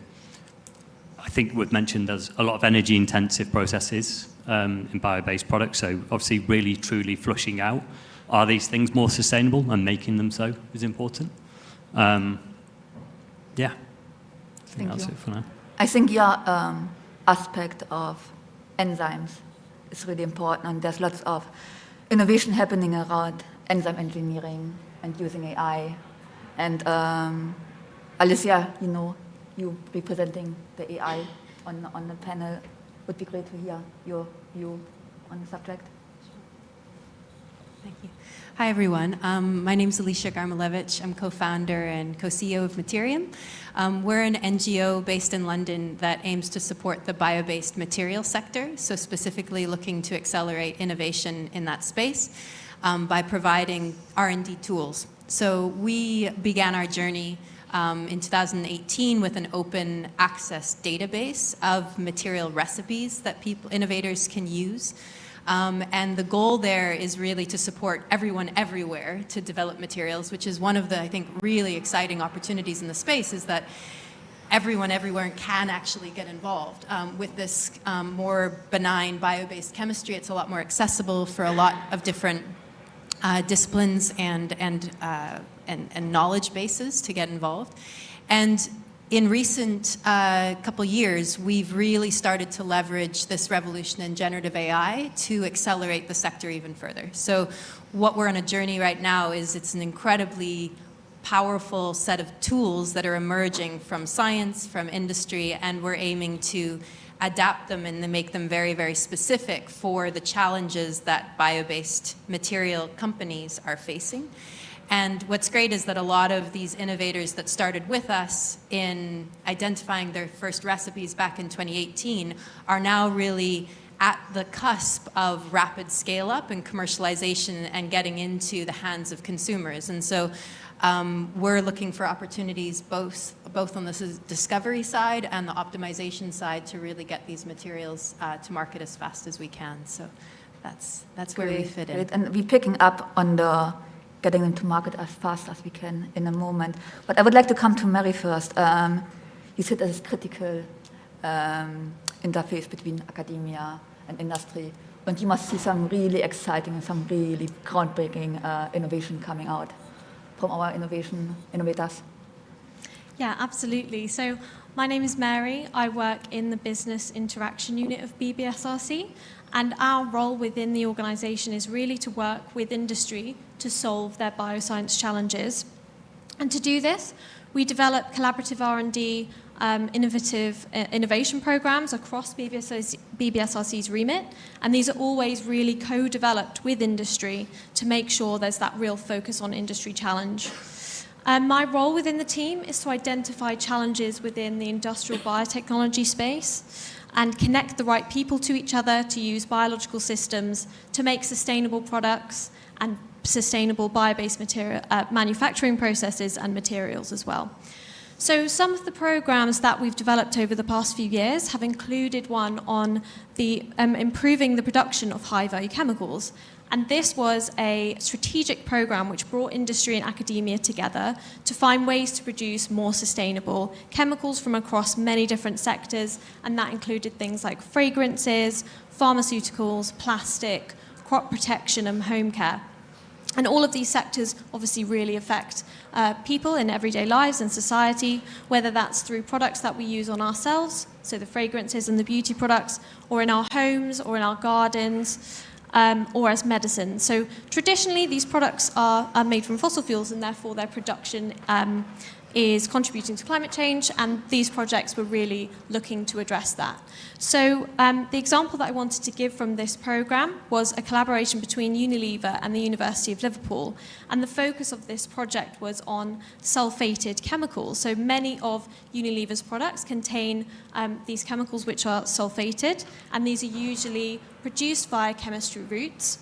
think we've mentioned there's a lot of energy-intensive processes in bio-based products, so obviously really, truly flushing out, are these things more sustainable, and making them so is important. Yeah, I think that's it for now. I think your aspect of enzymes is really important, and there's lots of innovation happening around enzyme engineering and using AI. And Alicia, you representing the AI on the panel. Would be great to hear your view on the subject. Thank you. Hi, everyone. My name is Alicia Garmalevich. I'm co-founder and co-CEO of Materium. We're an NGO based in London that aims to support the bio-based material sector, so specifically looking to accelerate innovation in that space by providing R&D tools. So we began our journey in 2018 with an open access database of material recipes that innovators can use. And the goal there is really to support everyone everywhere to develop materials, which is one of the, I think, really exciting opportunities in the space, is that everyone everywhere can actually get involved. With this more benign bio-based chemistry, it's a lot more accessible for a lot of different disciplines and knowledge bases to get involved. And in recent couple years, we've really started to leverage this revolution in generative AI to accelerate the sector even further. So what we're on a journey right now is it's an incredibly powerful set of tools that are emerging from science, from industry, and we're aiming to adapt them and then make them very, very specific for the challenges that bio-based material companies are facing. And what's great is that a lot of these innovators that started with us in identifying their first recipes back in 2018 are now really at the cusp of rapid scale-up and commercialization and getting into the hands of consumers. And so we're looking for opportunities both on the discovery side and the optimization side to really get these materials to market as fast as we can. So that's where we fit in. And we're picking up on the getting them to market as fast as we can in a moment. But I would like to come to Mary first. You sit as a critical interface between academia and industry, and you must see some really exciting and some really groundbreaking innovation coming out from our innovators. Yeah, absolutely. So my name is Mary. I work in the Business Interaction Unit of BBSRC, and our role within the organisation is really to work with industry to solve their bioscience challenges. And to do this, we develop collaborative R&D, innovation programs across BBSRC's remit, and these are always really co-developed with industry to make sure there's that real focus on industry challenge. My role within the team is to identify challenges within the industrial biotechnology space and connect the right people to each other to use biological systems to make sustainable products and sustainable bio-based manufacturing processes and materials as well. So some of the programs that we've developed over the past few years have included one on the improving the production of high-value chemicals. And this was a strategic program which brought industry and academia together to find ways to produce more sustainable chemicals from across many different sectors. And that included things like fragrances, pharmaceuticals, plastic, crop protection, and home care. And all of these sectors obviously really affect people in everyday lives and society, whether that's through products that we use on ourselves, so the fragrances and the beauty products, or in our homes or in our gardens, or as medicine. So traditionally, these products are made from fossil fuels, and therefore their production is contributing to climate change, and these projects were really looking to address that. So the example that I wanted to give from this program was a collaboration between Unilever and the University of Liverpool, and the focus of this project was on sulfated chemicals. So many of Unilever's products contain these chemicals which are sulfated, and these are usually produced via chemistry routes.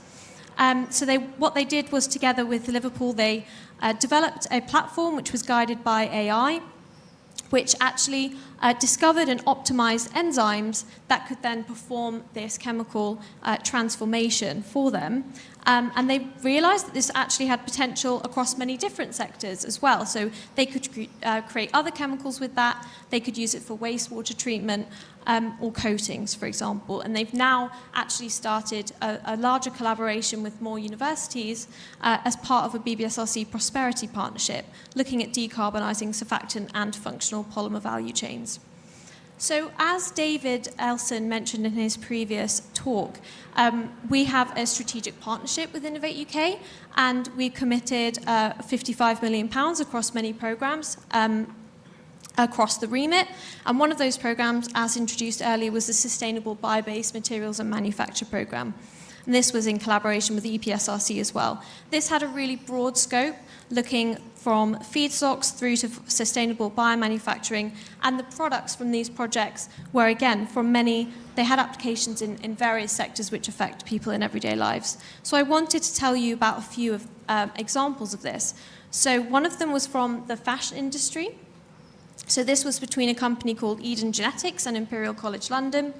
So what they did was, together with Liverpool, they developed a platform which was guided by AI, which actually discovered and optimized enzymes that could then perform this chemical transformation for them. And they realised that this actually had potential across many different sectors as well. So they could create other chemicals with that. They could use it for wastewater treatment or coatings, for example. And they've now actually started a larger collaboration with more universities as part of a BBSRC Prosperity Partnership, looking at decarbonising surfactant and functional polymer value chains. So as David Elson mentioned in his previous talk, we have a strategic partnership with Innovate UK, and we committed £55 million across many programmes across the remit. And one of those programmes, as introduced earlier, was the Sustainable Bio-Based Materials and Manufacture programme. And this was in collaboration with the EPSRC as well. This had a really broad scope, looking from feedstocks through to sustainable biomanufacturing, and the products from these projects were, again, from many, they had applications in various sectors which affect people in everyday lives. So I wanted to tell you about a few of, examples of this. So one of them was from the fashion industry. So this was between a company called Eden Genetics and Imperial College London.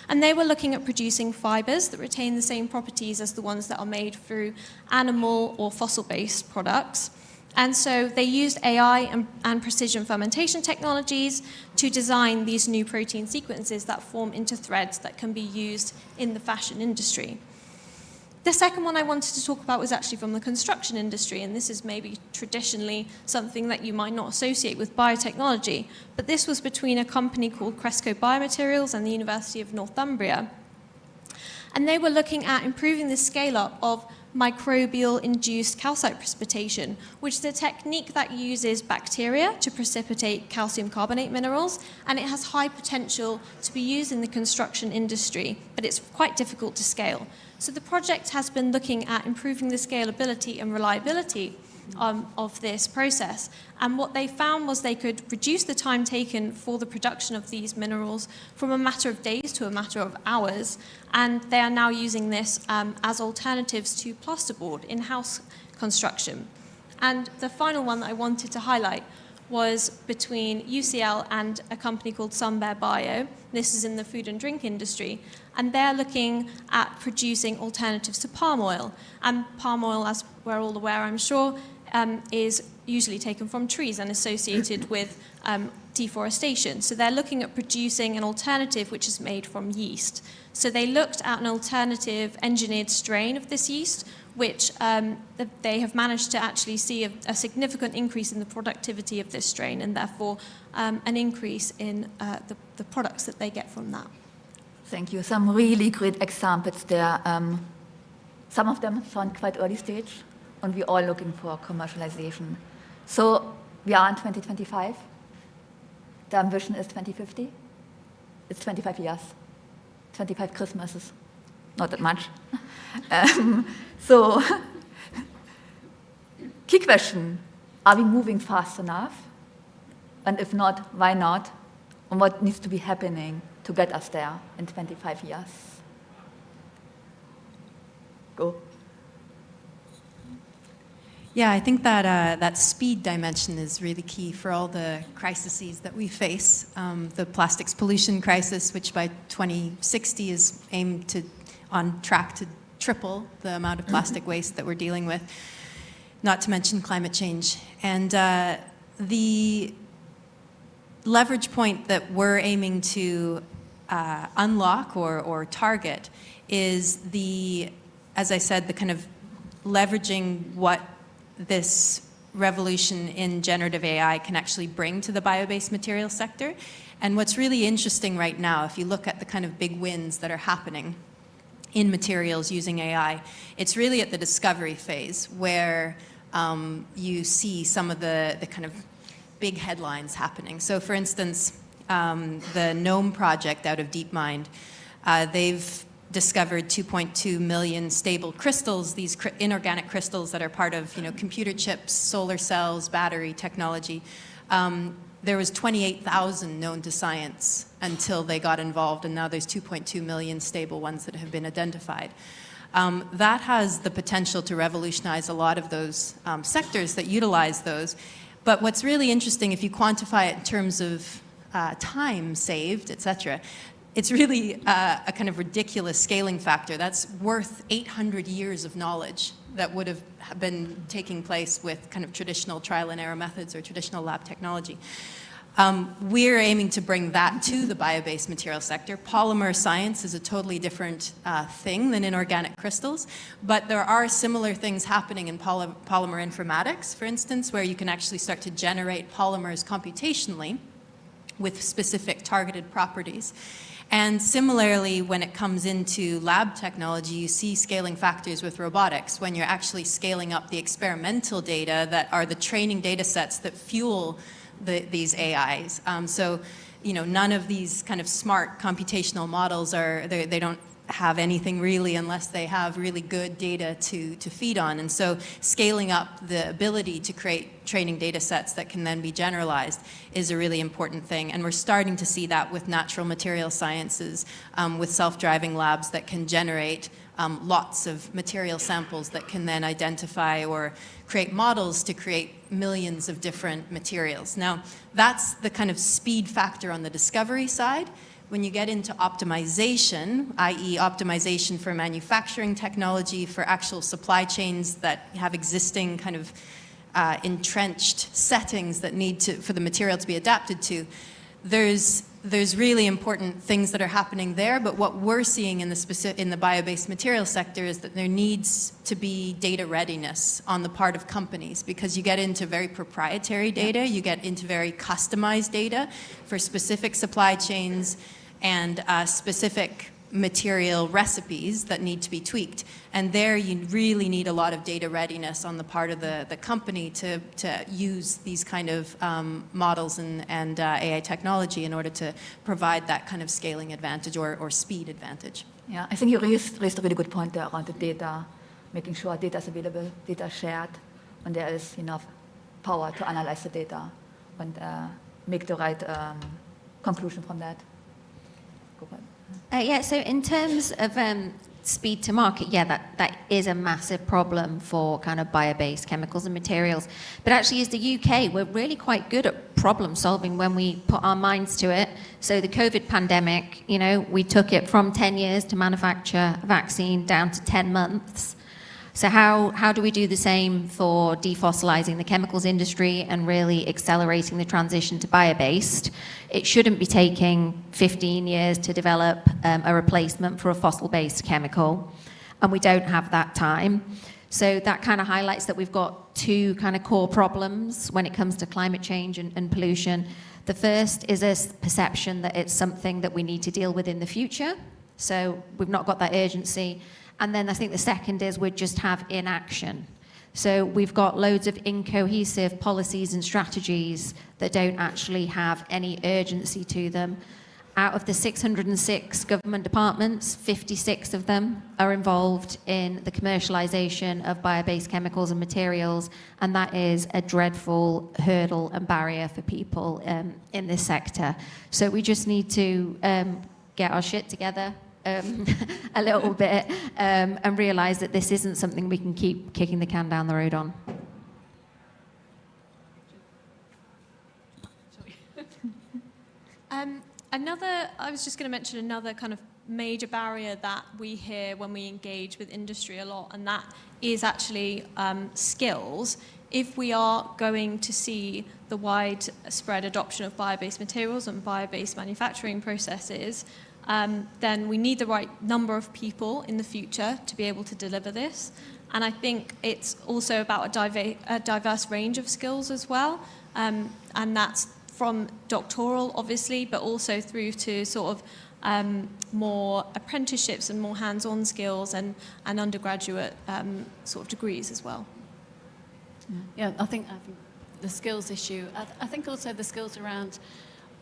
And they were looking at producing fibres that retain the same properties as the ones that are made through animal or fossil-based products. And so they used AI and precision fermentation technologies to design these new protein sequences that form into threads that can be used in the fashion industry. The second one I wanted to talk about was actually from the construction industry, and this is maybe traditionally something that you might not associate with biotechnology, but this was between a company called Cresco Biomaterials and the University of Northumbria. And they were looking at improving the scale-up of microbial-induced calcite precipitation, which is a technique that uses bacteria to precipitate calcium carbonate minerals, and it has high potential to be used in the construction industry, but it's quite difficult to scale. So the project has been looking at improving the scalability and reliability of this process. And what they found was they could reduce the time taken for the production of these minerals from a matter of days to a matter of hours. And they are now using this as alternatives to plasterboard in-house construction. And the final one that I wanted to highlight was between UCL and a company called Sunbear Bio. This is in the food and drink industry. And they're looking at producing alternatives to palm oil. And palm oil, as we're all aware, I'm sure, is usually taken from trees and associated with deforestation. So they're looking at producing an alternative which is made from yeast. So they looked at an alternative engineered strain of this yeast, which they have managed to actually see a significant increase in the productivity of this strain, and therefore an increase in the products that they get from that. Thank you. Some really great examples there. Some of them sound quite early stage, and we're all looking for commercialization. So we are in 2025. The ambition is 2050. It's 25 years, 25 Christmases. Not that much. So, key question, are we moving fast enough? And if not, why not? And what needs to be happening to get us there in 25 years? Go. Yeah, I think that that speed dimension is really key for all the crises that we face. The plastics pollution crisis, which by 2060 is aimed to on track to triple the amount of plastic waste that we're dealing with, not to mention climate change. And the leverage point that we're aiming to unlock or target is the, as I said, the kind of leveraging what this revolution in generative AI can actually bring to the bio-based materials sector. And what's really interesting right now, if you look at the kind of big wins that are happening in materials using AI, it's really at the discovery phase where you see some of the kind of big headlines happening. So for instance, the GNOME project out of DeepMind, they've discovered 2.2 million stable crystals, these inorganic crystals that are part of computer chips, solar cells, battery technology. There was 28,000 known to science until they got involved, and now there's 2.2 million stable ones that have been identified. That has the potential to revolutionize a lot of those sectors that utilize those. But what's really interesting, if you quantify it in terms of time saved, et cetera, it's really a kind of ridiculous scaling factor. That's worth 800 years of knowledge that would have been taking place with kind of traditional trial and error methods or traditional lab technology. We're aiming to bring that to the bio-based material sector. Polymer science is a totally different thing than inorganic crystals, but there are similar things happening in polymer informatics, for instance, where you can actually start to generate polymers computationally with specific targeted properties. And similarly, when it comes into lab technology, you see scaling factors with robotics, when you're actually scaling up the experimental data that are the training data sets that fuel these AIs. So, you know, none of these kind of smart computational models they don't have anything really unless they have really good data to feed on. And so scaling up the ability to create training data sets that can then be generalized is a really important thing. And we're starting to see that with natural material sciences, with self-driving labs that can generate lots of material samples that can then identify or create models to create millions of different materials. Now, that's the kind of speed factor on the discovery side. When you get into optimization, i.e. optimization for manufacturing technology, for actual supply chains that have existing kind of entrenched settings that need for the material to be adapted to, there's really important things that are happening there, but what we're seeing in the bio-based material sector is that there needs to be data readiness on the part of companies, because you get into very proprietary data, you get into very customized data for specific supply chains and specific material recipes that need to be tweaked. And there you really need a lot of data readiness on the part of the company to use these kind of models and AI technology in order to provide that kind of scaling advantage or speed advantage. Yeah, I think you raised a really good point there around the data, making sure data is available, data is shared, and there is enough power to analyze the data and make the right conclusion from that. Go ahead. Yeah, so in terms of speed to market, yeah, that is a massive problem for kind of bio-based chemicals and materials. But actually, as the UK, we're really quite good at problem solving when we put our minds to it. So the COVID pandemic, you know, we took it from 10 years to manufacture a vaccine down to 10 months. So how do we do the same for defossilizing the chemicals industry and really accelerating the transition to bio-based? It shouldn't be taking 15 years to develop a replacement for a fossil-based chemical, and we don't have that time. So that kind of highlights that we've got two kind of core problems when it comes to climate change and pollution. The first is a perception that it's something that we need to deal with in the future. So we've not got that urgency. And then I think the second is we just have inaction. So we've got loads of incohesive policies and strategies that don't actually have any urgency to them. Out of the 606 government departments, 56 of them are involved in the commercialization of bio-based chemicals and materials, and that is a dreadful hurdle and barrier for people in this sector. So we just need to get our shit together a little bit and realise that this isn't something we can keep kicking the can down the road on. I was just going to mention another kind of major barrier that we hear when we engage with industry a lot, and that is actually skills. If we are going to see the widespread adoption of bio-based materials and bio-based manufacturing processes, then we need the right number of people in the future to be able to deliver this. And I think it's also about a diverse range of skills as well. And that's from doctoral, obviously, but also through to sort of more apprenticeships and more hands-on skills and undergraduate sort of degrees as well. Yeah, I think the skills issue. I think also the skills around.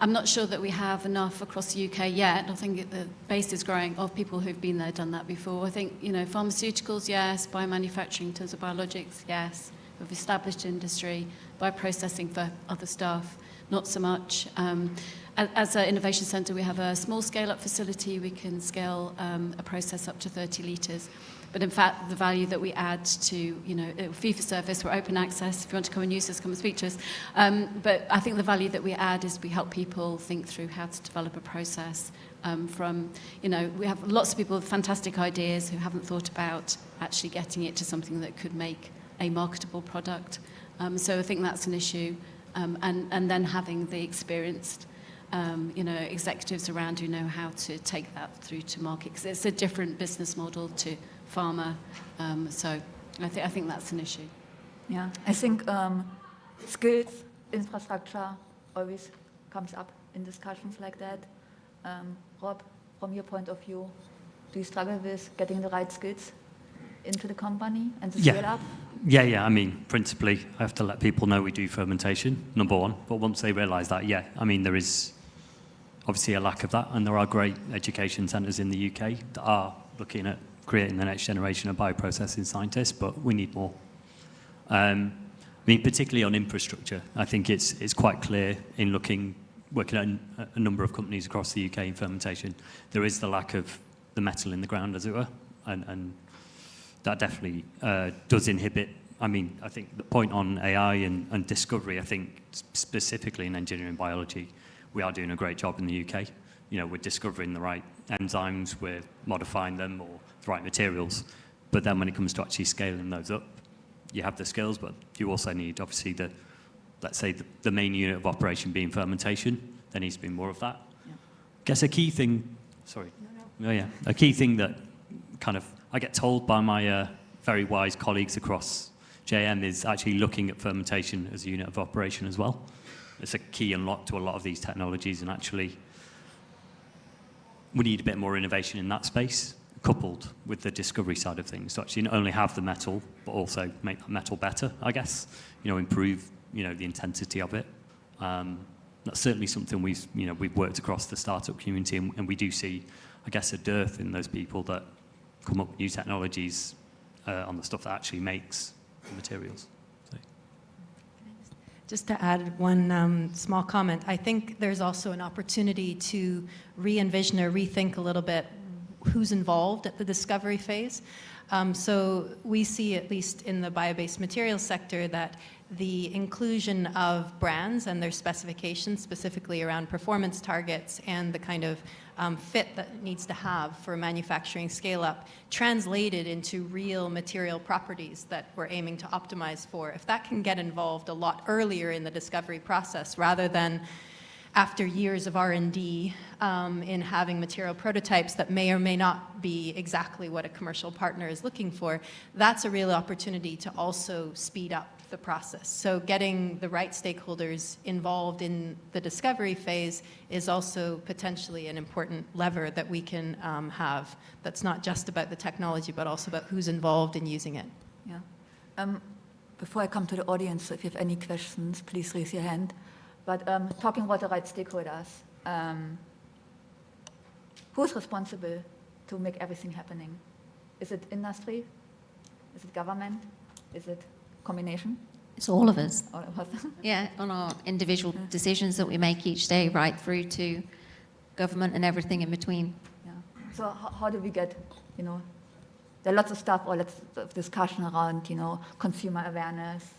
I'm not sure that we have enough across the UK yet. I think the base is growing of people who've been there, done that before. I think, you know, pharmaceuticals, yes. Biomanufacturing in terms of biologics, yes. We've established industry. Bioprocessing for other stuff, not so much. As an innovation centre, we have a small scale-up facility. We can scale a process up to 30 litres. But in fact, the value that we add to, you know, fee for service, we're open access. If you want to come and use us, come and speak to us. But I think the value that we add is we help people think through how to develop a process from, you know, we have lots of people with fantastic ideas who haven't thought about actually getting it to something that could make a marketable product. So I think that's an issue. And then having the experienced, you know, executives around who know how to take that through to market, because it's a different business model to pharma. So I think that's an issue. Yeah, I think skills, infrastructure always comes up in discussions like that. Rob, from your point of view, do you struggle with getting the right skills into the company and the scale up? Yeah. I mean, principally, I have to let people know we do fermentation, number one. But once they realise that, I mean, there is obviously a lack of that, and there are great education centres in the UK that are looking at creating the next generation of bioprocessing scientists, but we need more. I mean, particularly on infrastructure, I think it's quite clear in working at a number of companies across the UK in fermentation, there is the lack of the metal in the ground, as it were, and that definitely does inhibit. I mean, I think the point on AI and discovery, I think specifically in engineering biology, we are doing a great job in the UK. You know, we're discovering the right enzymes, we're modifying them, or the right materials. But then when it comes to actually scaling those up, you have the skills, but you also need, obviously, let's say the main unit of operation being fermentation. There needs to be more of that. Yeah. I guess a key thing, a key thing that kind of I get told by my very wise colleagues across JM is actually looking at fermentation as a unit of operation as well. It's a key unlock to a lot of these technologies, and actually we need a bit more innovation in that space, coupled with the discovery side of things, to actually not only have the metal, but also make that metal better, I guess, you know, improve, you know, the intensity of it. That's certainly something we've worked across the startup community, and we do see, I guess, a dearth in those people that come up with new technologies on the stuff that actually makes the materials. So. Just to add one small comment, I think there's also an opportunity to re-envision or rethink a little bit who's involved at the discovery phase. So we see, at least in the bio-based materials sector, that the inclusion of brands and their specifications, specifically around performance targets and the kind of fit that it needs to have for manufacturing scale-up, translated into real material properties that we're aiming to optimize for. If that can get involved a lot earlier in the discovery process, rather than after years of R&D in having material prototypes that may or may not be exactly what a commercial partner is looking for, that's a real opportunity to also speed up the process. So getting the right stakeholders involved in the discovery phase is also potentially an important lever that we can have. That's not just about the technology, but also about who's involved in using it. Yeah. Before I come to the audience, if you have any questions, please raise your hand. But talking about the right stakeholders, who's responsible to make everything happening? Is it industry? Is it government? Is it combination? It's all of us. All of us. Yeah, on our individual decisions that we make each day, right through to government and everything in between. Yeah. So how do we get, you know, there are lots of stuff, or lots of discussion around, you know, consumer awareness,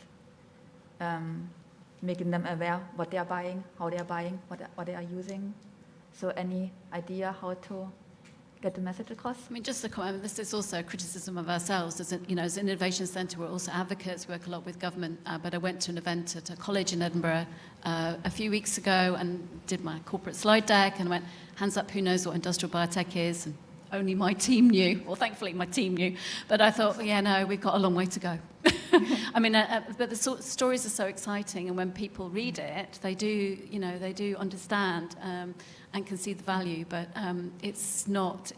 making them aware what they are buying, how they are buying, what they are using. So any idea how to get the message across? I mean, just to comment, this is also a criticism of ourselves. As an innovation centre, we're also advocates, work a lot with government. But I went to an event at a college in Edinburgh a few weeks ago and did my corporate slide deck and went, hands up, who knows what industrial biotech is? And only my team knew. Well, thankfully, my team knew. But I thought, yeah, no, we've got a long way to go. I mean, but the stories are so exciting, and when people read it, they do understand and can see the value. But it's not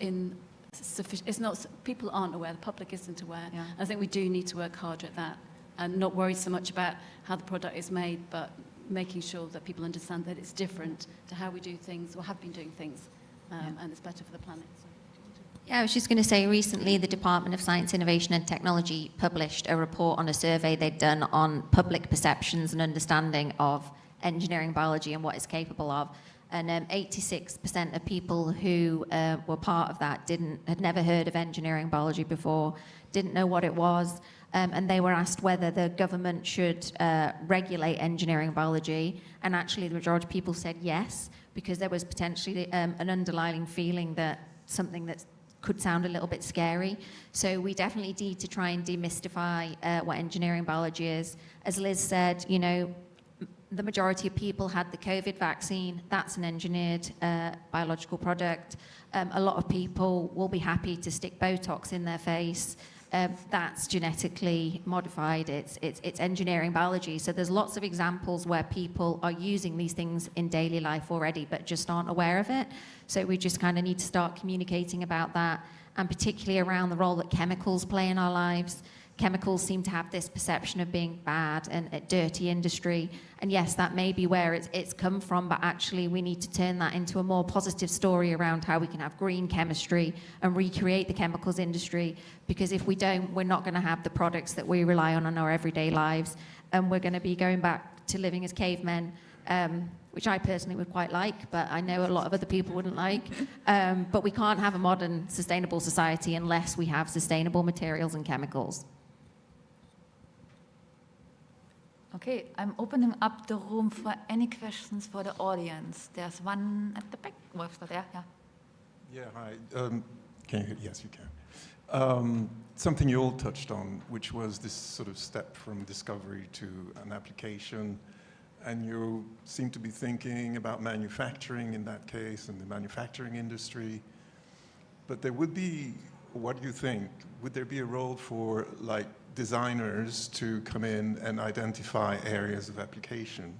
sufficient. It's not. People aren't aware. The public isn't aware. Yeah. I think we do need to work harder at that, and not worry so much about how the product is made, but making sure that people understand that it's different to how we do things or have been doing things, and it's better for the planet. So. Yeah, I was just going to say, recently the Department of Science, Innovation and Technology published a report on a survey they'd done on public perceptions and understanding of engineering biology and what it's capable of. and 86% of people who were part of that had never heard of engineering biology before, didn't know what it was, and they were asked whether the government should regulate engineering biology, and actually the majority of people said yes, because there was potentially an underlying feeling that something that could sound a little bit scary. So we definitely need to try and demystify what engineering biology is. As Liz said, you know, the majority of people had the COVID vaccine. That's an engineered biological product. A lot of people will be happy to stick Botox in their face. That's genetically modified. It's engineering biology. So there's lots of examples where people are using these things in daily life already, but just aren't aware of it. So we just kind of need to start communicating about that, and particularly around the role that chemicals play in our lives. Chemicals seem to have this perception of being bad and a dirty industry. And yes, that may be where it's come from, but actually we need to turn that into a more positive story around how we can have green chemistry and recreate the chemicals industry. Because if we don't, we're not going to have the products that we rely on in our everyday lives. And we're going to be going back to living as cavemen, which I personally would quite like, but I know a lot of other people wouldn't like. But we can't have a modern, sustainable society unless we have sustainable materials and chemicals. Okay, I'm opening up the room for any questions for the audience. There's one at the back. Wolfgang, there, yeah. Yeah, hi. Can you hear? Yes, you can. Something you all touched on, which was this sort of step from discovery to an application. And you seem to be thinking about manufacturing in that case, and the manufacturing industry. But there would be, what do you think, would there be a role for like designers to come in and identify areas of application?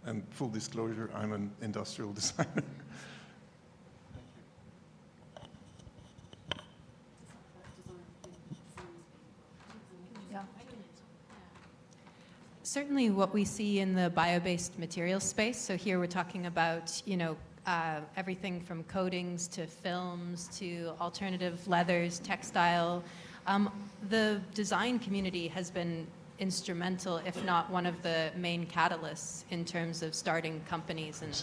And full disclosure, I'm an industrial designer. Certainly what we see in the bio-based materials space, so here we're talking about, you know, everything from coatings to films to alternative leathers, textile. The design community has been instrumental, if not one of the main catalysts in terms of starting companies and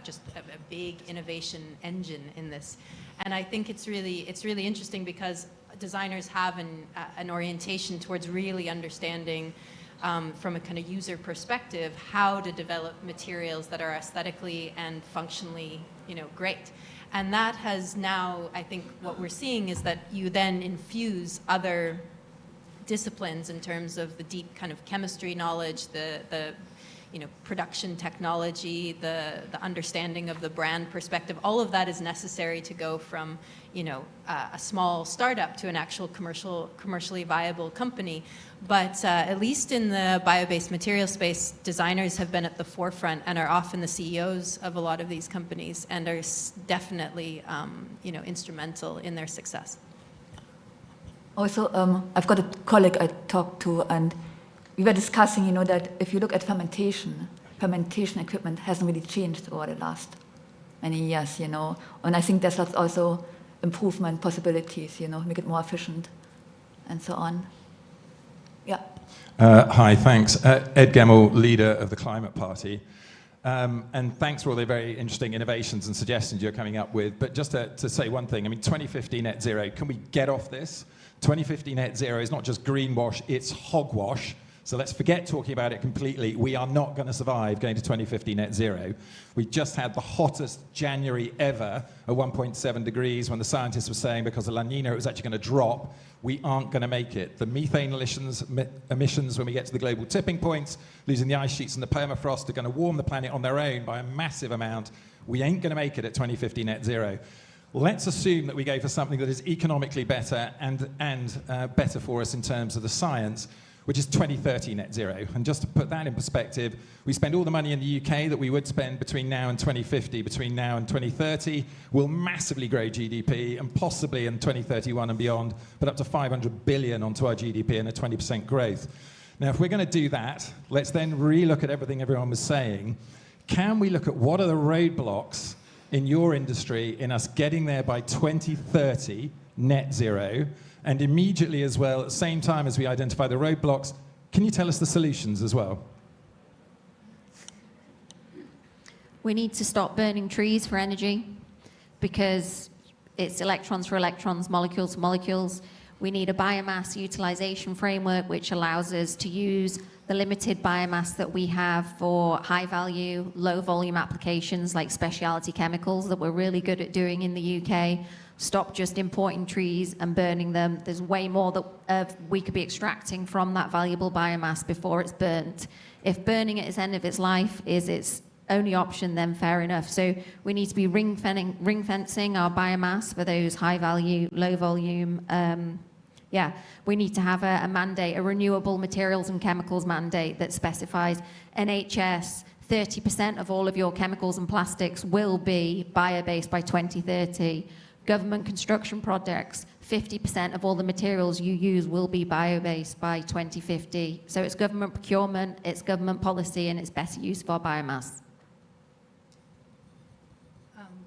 just a big innovation engine in this. And I think it's really interesting because designers have an orientation towards really understanding from a kind of user perspective how to develop materials that are aesthetically and functionally, you know, great. And that has now, I think what we're seeing is that you then infuse other disciplines in terms of the deep kind of chemistry knowledge, the you know, production technology, the understanding of the brand perspective. All of that is necessary to go from, you know, a small startup to an actual commercially viable company. But at least in the bio-based material space, designers have been at the forefront and are often the CEOs of a lot of these companies and are definitely, you know, instrumental in their success. Also, I've got a colleague I talked to, and we were discussing, you know, that if you look at fermentation equipment hasn't really changed over the last many years, you know. And I think there's also improvement possibilities, you know, make it more efficient and so on. Yeah. Hi, thanks. Ed Gemmell, leader of the Climate Party. And thanks for all the very interesting innovations and suggestions you're coming up with. But just to say one thing, I mean, 2050 net zero, can we get off this? 2050 net zero is not just greenwash, it's hogwash. So let's forget talking about it completely. We are not going to survive going to 2050 net zero. We just had the hottest January ever at 1.7 degrees when the scientists were saying because of La Nina it was actually going to drop. We aren't going to make it. The methane emissions when we get to the global tipping points, losing the ice sheets and the permafrost are going to warm the planet on their own by a massive amount. We ain't going to make it at 2050 net zero. Let's assume that we go for something that is economically better and better for us in terms of the science, which is 2030 net zero. And just to put that in perspective, we spend all the money in the UK that we would spend between now and 2050, between now and 2030, will massively grow GDP, and possibly in 2031 and beyond, put up to 500 billion onto our GDP and a 20% growth. Now, if we're going to do that, let's then relook at everything everyone was saying. Can we look at what are the roadblocks in your industry in us getting there by 2030 net zero? And immediately as well, at the same time as we identify the roadblocks, can you tell us the solutions as well? We need to stop burning trees for energy because it's electrons for electrons, molecules for molecules. We need a biomass utilization framework which allows us to use the limited biomass that we have for high value, low volume applications like specialty chemicals that we're really good at doing in the UK. Stop just importing trees and burning them. There's way more that we could be extracting from that valuable biomass before it's burnt. If burning at its end of its life is its only option, then fair enough. So we need to be ring fencing our biomass for those high value, low volume. We need to have a mandate, a renewable materials and chemicals mandate that specifies NHS, 30% of all of your chemicals and plastics will be bio-based by 2030. Government construction projects, 50% of all the materials you use will be bio-based by 2050. So it's government procurement, it's government policy, and it's better use of our biomass.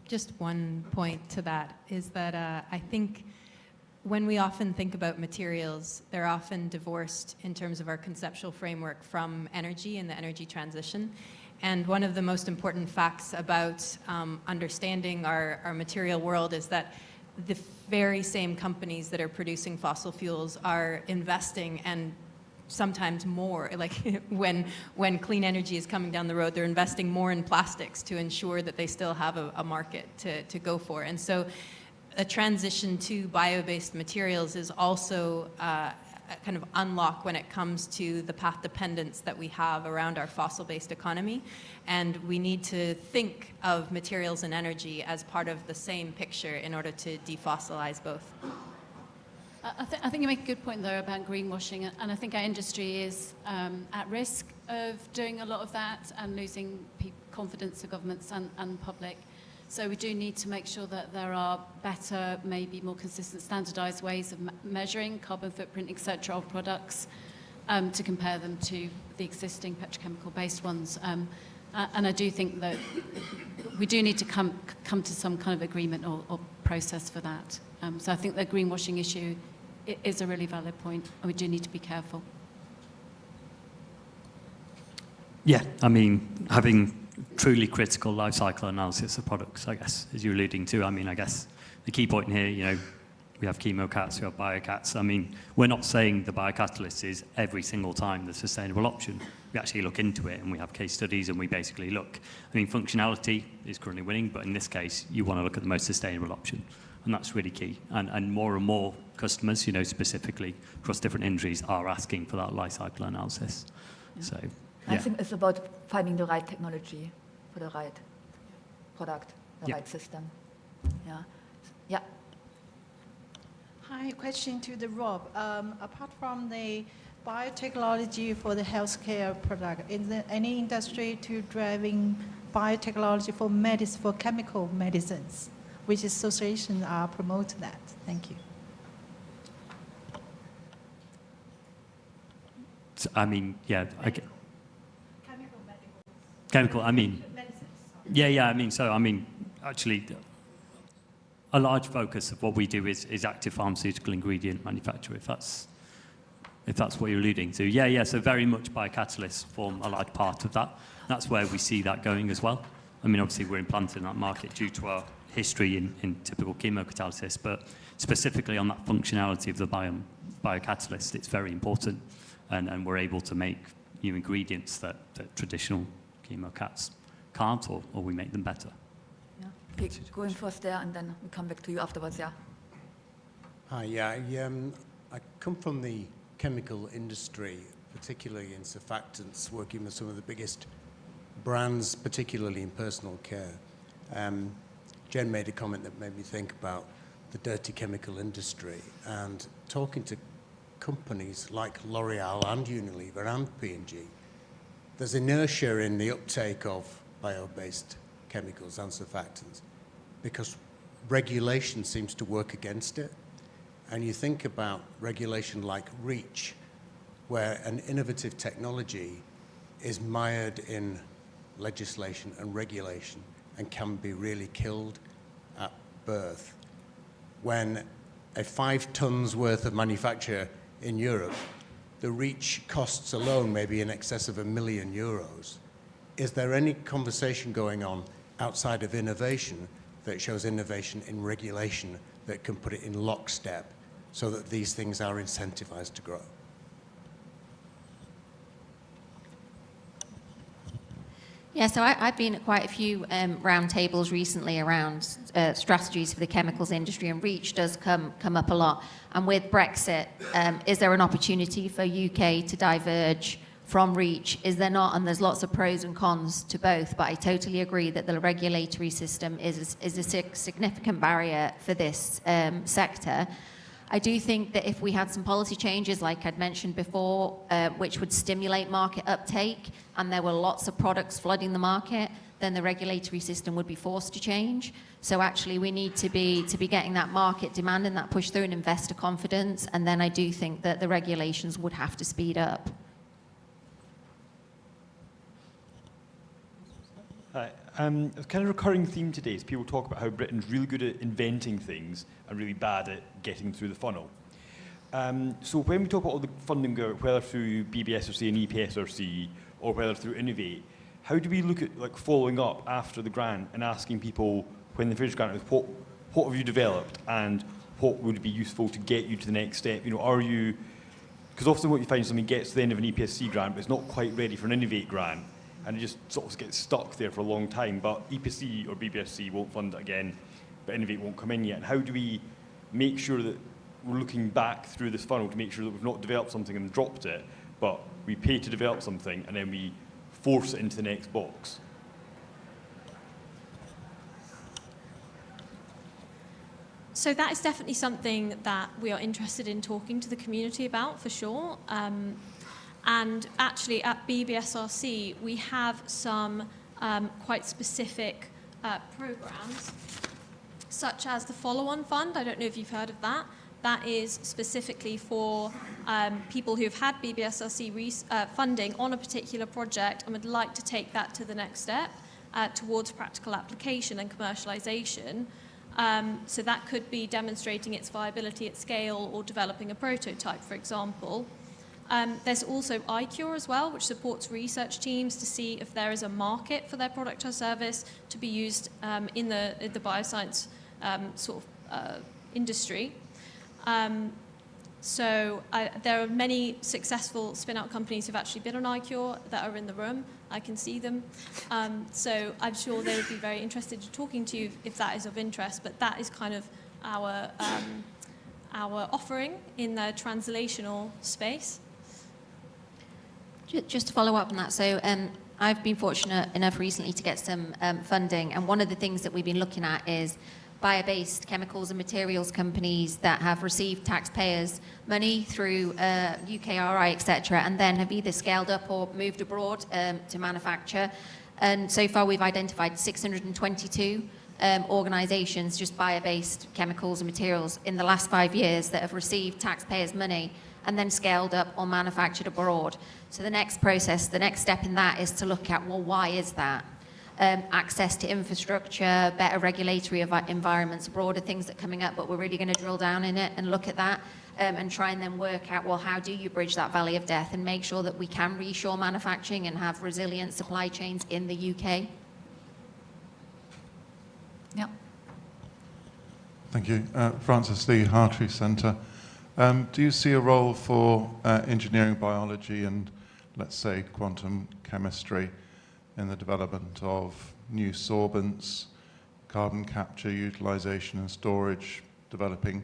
Just one point to that is that I think when we often think about materials, they're often divorced in terms of our conceptual framework from energy and the energy transition. And one of the most important facts about understanding our material world is that the very same companies that are producing fossil fuels are investing, and sometimes more, like when clean energy is coming down the road, they're investing more in plastics to ensure that they still have a market to go for. And so a transition to bio-based materials is also a kind of unlock when it comes to the path dependence that we have around our fossil-based economy. And we need to think of materials and energy as part of the same picture in order to defossilize both. I think you make a good point there about greenwashing, and I think our industry is at risk of doing a lot of that and losing confidence of governments and public. So we do need to make sure that there are better, maybe more consistent, standardised ways of measuring carbon footprint, etc., of products to compare them to the existing petrochemical-based ones. And I do think that we do need to come to some kind of agreement or process for that. So I think the greenwashing issue is a really valid point, and we do need to be careful. Yeah, I mean, having truly critical life cycle analysis of products, I guess, as you're alluding to. I mean, I guess the key point here, you know, we have chemocats, we have biocats. I mean, we're not saying the biocatalyst is every single time the sustainable option. We actually look into it and we have case studies and we basically look. I mean, functionality is currently winning, but in this case, you want to look at the most sustainable option. And that's really key. And more customers, you know, specifically across different industries are asking for that life cycle analysis. Yeah. So, yeah. I think it's about finding the right technology for the right product, the right system. Yeah. Yeah. Hi, question to the Rob. Apart from the biotechnology for the healthcare product, is there any industry to driving biotechnology for medicine, for chemical medicines? Which associations are promoting that? Thank you. So, I mean, yeah. Chemical, I mean. Yeah, I mean, so, I mean, actually, a large focus of what we do is active pharmaceutical ingredient manufacture, if that's what you're alluding to. Yeah, so very much biocatalysts form a large part of that. That's where we see that going as well. I mean, obviously, we're implanted in that market due to our history in typical chemocatalysis, but specifically on that functionality of the biocatalyst, it's very important. And we're able to make new ingredients that traditional chemocats can't, or we make them better. Yeah. Okay, going first there, and then we come back to you afterwards, yeah. Hi, yeah, I come from the chemical industry, particularly in surfactants, working with some of the biggest brands, particularly in personal care. Jen made a comment that made me think about the dirty chemical industry, and talking to companies like L'Oreal and Unilever and P&G, there's inertia in the uptake of bio-based chemicals and surfactants because regulation seems to work against it. And you think about regulation like REACH, where an innovative technology is mired in legislation and regulation and can be really killed at birth. When a 5 tons worth of manufacture in Europe, the REACH costs alone may be in excess of €1 million. is there any conversation going on outside of innovation that shows innovation in regulation that can put it in lockstep so that these things are incentivized to grow? Yeah, so I've been at quite a few roundtables recently around strategies for the chemicals industry, and REACH does come up a lot. And with Brexit, is there an opportunity for UK to diverge from REACH? Is there not? And there's lots of pros and cons to both, but I totally agree that the regulatory system is a significant barrier for this sector. I do think that if we had some policy changes, like I'd mentioned before, which would stimulate market uptake, and there were lots of products flooding the market, then the regulatory system would be forced to change. So actually, we need to be getting that market demand and that push through and investor confidence, and then I do think that the regulations would have to speed up. Hi. A kind of recurring theme today is people talk about how Britain's really good at inventing things and really bad at getting through the funnel. So when we talk about all the funding, whether through BBSRC and EPSRC or whether through Innovate, how do we look at like following up after the grant and asking people when they finish the grant, what have you developed and what would be useful to get you to the next step? You know, are you, because often what you find is somebody gets to the end of an EPSC grant but it's not quite ready for an Innovate grant, and it just sort of gets stuck there for a long time. But EPC or BBSC won't fund it again, but Innovate won't come in yet. And how do we make sure that we're looking back through this funnel to make sure that we've not developed something and dropped it, but we pay to develop something and then we force it into the next box? So that is definitely something that we are interested in talking to the community about, for sure. And actually at BBSRC, we have some quite specific programs, such as the follow-on fund. I don't know if you've heard of that. That is specifically for people who've had BBSRC funding on a particular project and would like to take that to the next step towards practical application and commercialization. So that could be demonstrating its viability at scale or developing a prototype, for example. There's also iCure as well, which supports research teams to see if there is a market for their product or service to be used in the bioscience industry. So there are many successful spin-out companies who've actually been on iCure that are in the room. I can see them. So I'm sure they would be very interested in talking to you if that is of interest, but that is kind of our offering in the translational space. Just to follow up on that, so I've been fortunate enough recently to get some funding, and one of the things that we've been looking at is bio-based chemicals and materials companies that have received taxpayers' money through UKRI, etc., and then have either scaled up or moved abroad to manufacture. And so far we've identified 622 organisations, just bio-based chemicals and materials, in the last 5 years that have received taxpayers' money and then scaled up or manufactured abroad. So the next process, the next step in that is to look at, well, why is that? Access to infrastructure, better regulatory environments abroad are things that are coming up, but we're really going to drill down in it and look at that and try and then work out, well, how do you bridge that valley of death and make sure that we can reshore manufacturing and have resilient supply chains in the UK? Yep. Thank you. Francis Lee, Hartree Centre. Do you see a role for engineering biology and, let's say, quantum chemistry in the development of new sorbents, carbon capture, utilization and storage, developing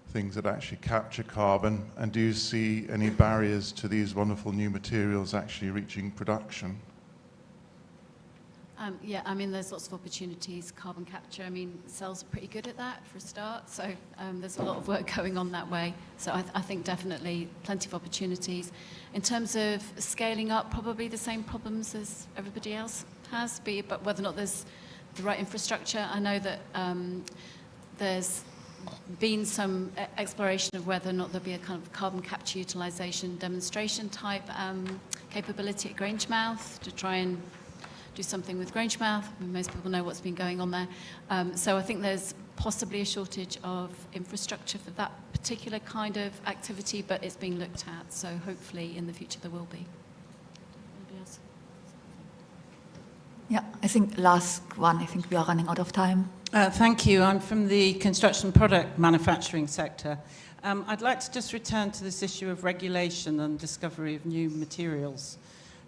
things that actually capture carbon? And do you see any barriers to these wonderful new materials actually reaching production? Yeah, I mean, there's lots of opportunities. Carbon capture, I mean, cells are pretty good at that for a start, so there's a lot of work going on that way. So I think definitely plenty of opportunities. In terms of scaling up, probably the same problems as everybody else has, but whether or not there's the right infrastructure. I know that there's been some exploration of whether or not there'll be a kind of carbon capture utilization demonstration type capability at Grangemouth to try and do something with Grangemouth. Most people know what's been going on there. So I think there's possibly a shortage of infrastructure for that particular kind of activity, but it's being looked at. So hopefully in the future there will be. Anybody else? Yeah, I think last one. I think we are running out of time. Thank you. I'm from the construction product manufacturing sector. I'd like to just return to this issue of regulation and discovery of new materials.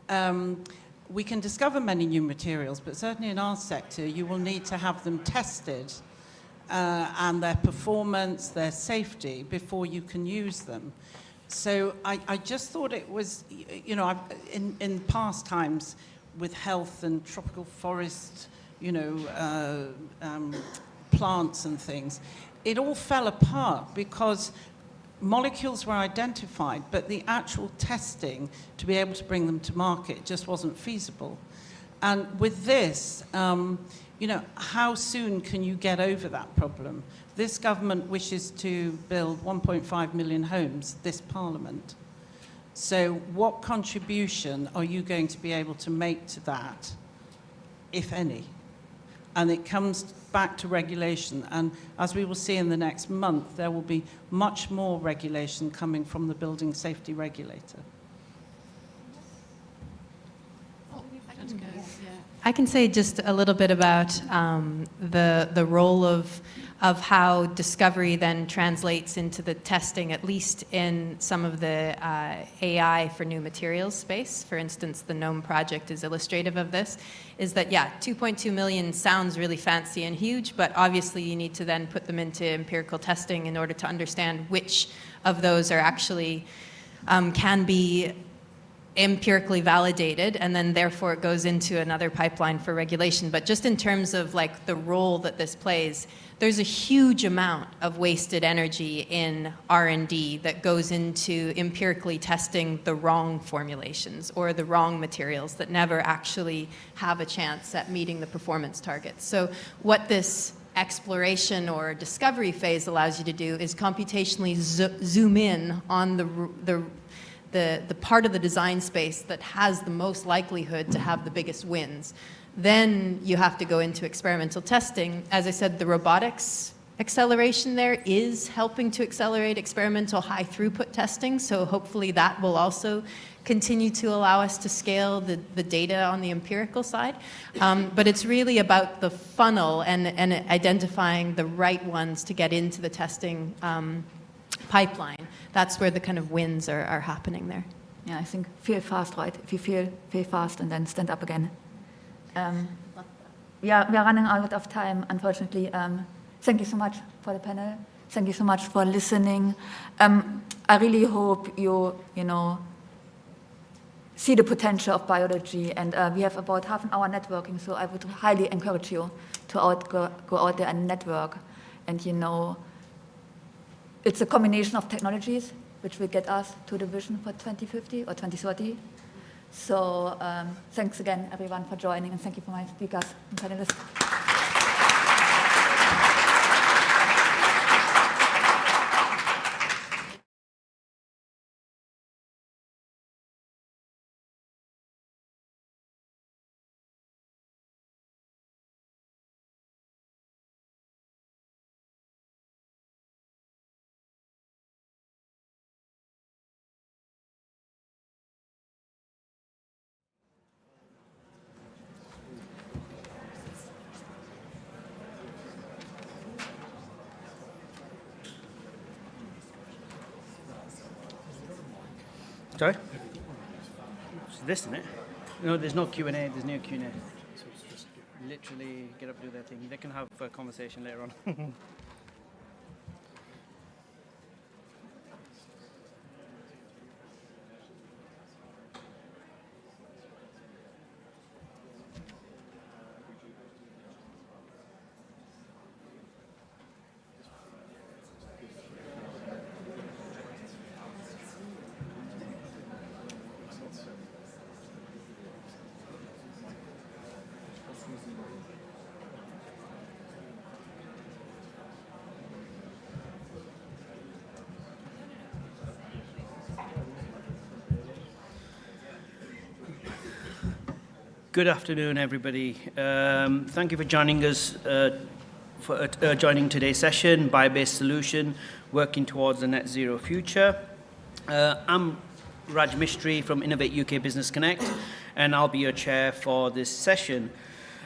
We can discover many new materials, but certainly in our sector, you will need to have them tested and their performance, their safety, before you can use them. So I just thought it was, you know, in past times with health and tropical forest, you know, plants and things, it all fell apart because molecules were identified, but the actual testing to be able to bring them to market just wasn't feasible. And with this, you know, how soon can you get over that problem? This government wishes to build 1.5 million homes, this Parliament. So what contribution are you going to be able to make to that, if any? And it comes back to regulation. And as we will see in the next month, there will be much more regulation coming from the building safety regulator. I can say just a little bit about the role of how discovery then translates into the testing, at least in some of the AI for new materials space. For instance, the GNOME project is illustrative of this, is that, yeah, 2.2 million sounds really fancy and huge, but obviously you need to then put them into empirical testing in order to understand which of those are actually can be empirically validated, and then therefore it goes into another pipeline for regulation. But just in terms of like the role that this plays, there's a huge amount of wasted energy in R&D that goes into empirically testing the wrong formulations or the wrong materials that never actually have a chance at meeting the performance targets. So what this exploration or discovery phase allows you to do is computationally zoom in on the part of the design space that has the most likelihood to have the biggest wins. Then you have to go into experimental testing. As I said, the robotics acceleration there is helping to accelerate experimental high throughput testing. So hopefully that will also continue to allow us to scale the data on the empirical side. But it's really about the funnel and identifying the right ones to get into the testing pipeline. That's where the kind of wins are happening there. Yeah, I think fail fast, right? If you fail fast and then stand up again. We are running out of time, unfortunately. Thank you so much for the panel. Thank you so much for listening. I really hope you know, see the potential of biology, and we have about half an hour networking, so I would highly encourage you to go out there and network. And you know, it's a combination of technologies which will get us to the vision for 2050 or 2030. So thanks again, everyone, for joining, and thank you for my speakers and panelists. Sorry? It's this, isn't it? No, there's no Q&A. There's no Q&A. So it's just literally get up and do their thing. They can have a conversation later on. Good afternoon, everybody. Thank you for joining us, joining today's session, Bio-Based Solution, Working Towards a Net Zero Future. I'm Raj Mistry from Innovate UK Business Connect, and I'll be your chair for this session.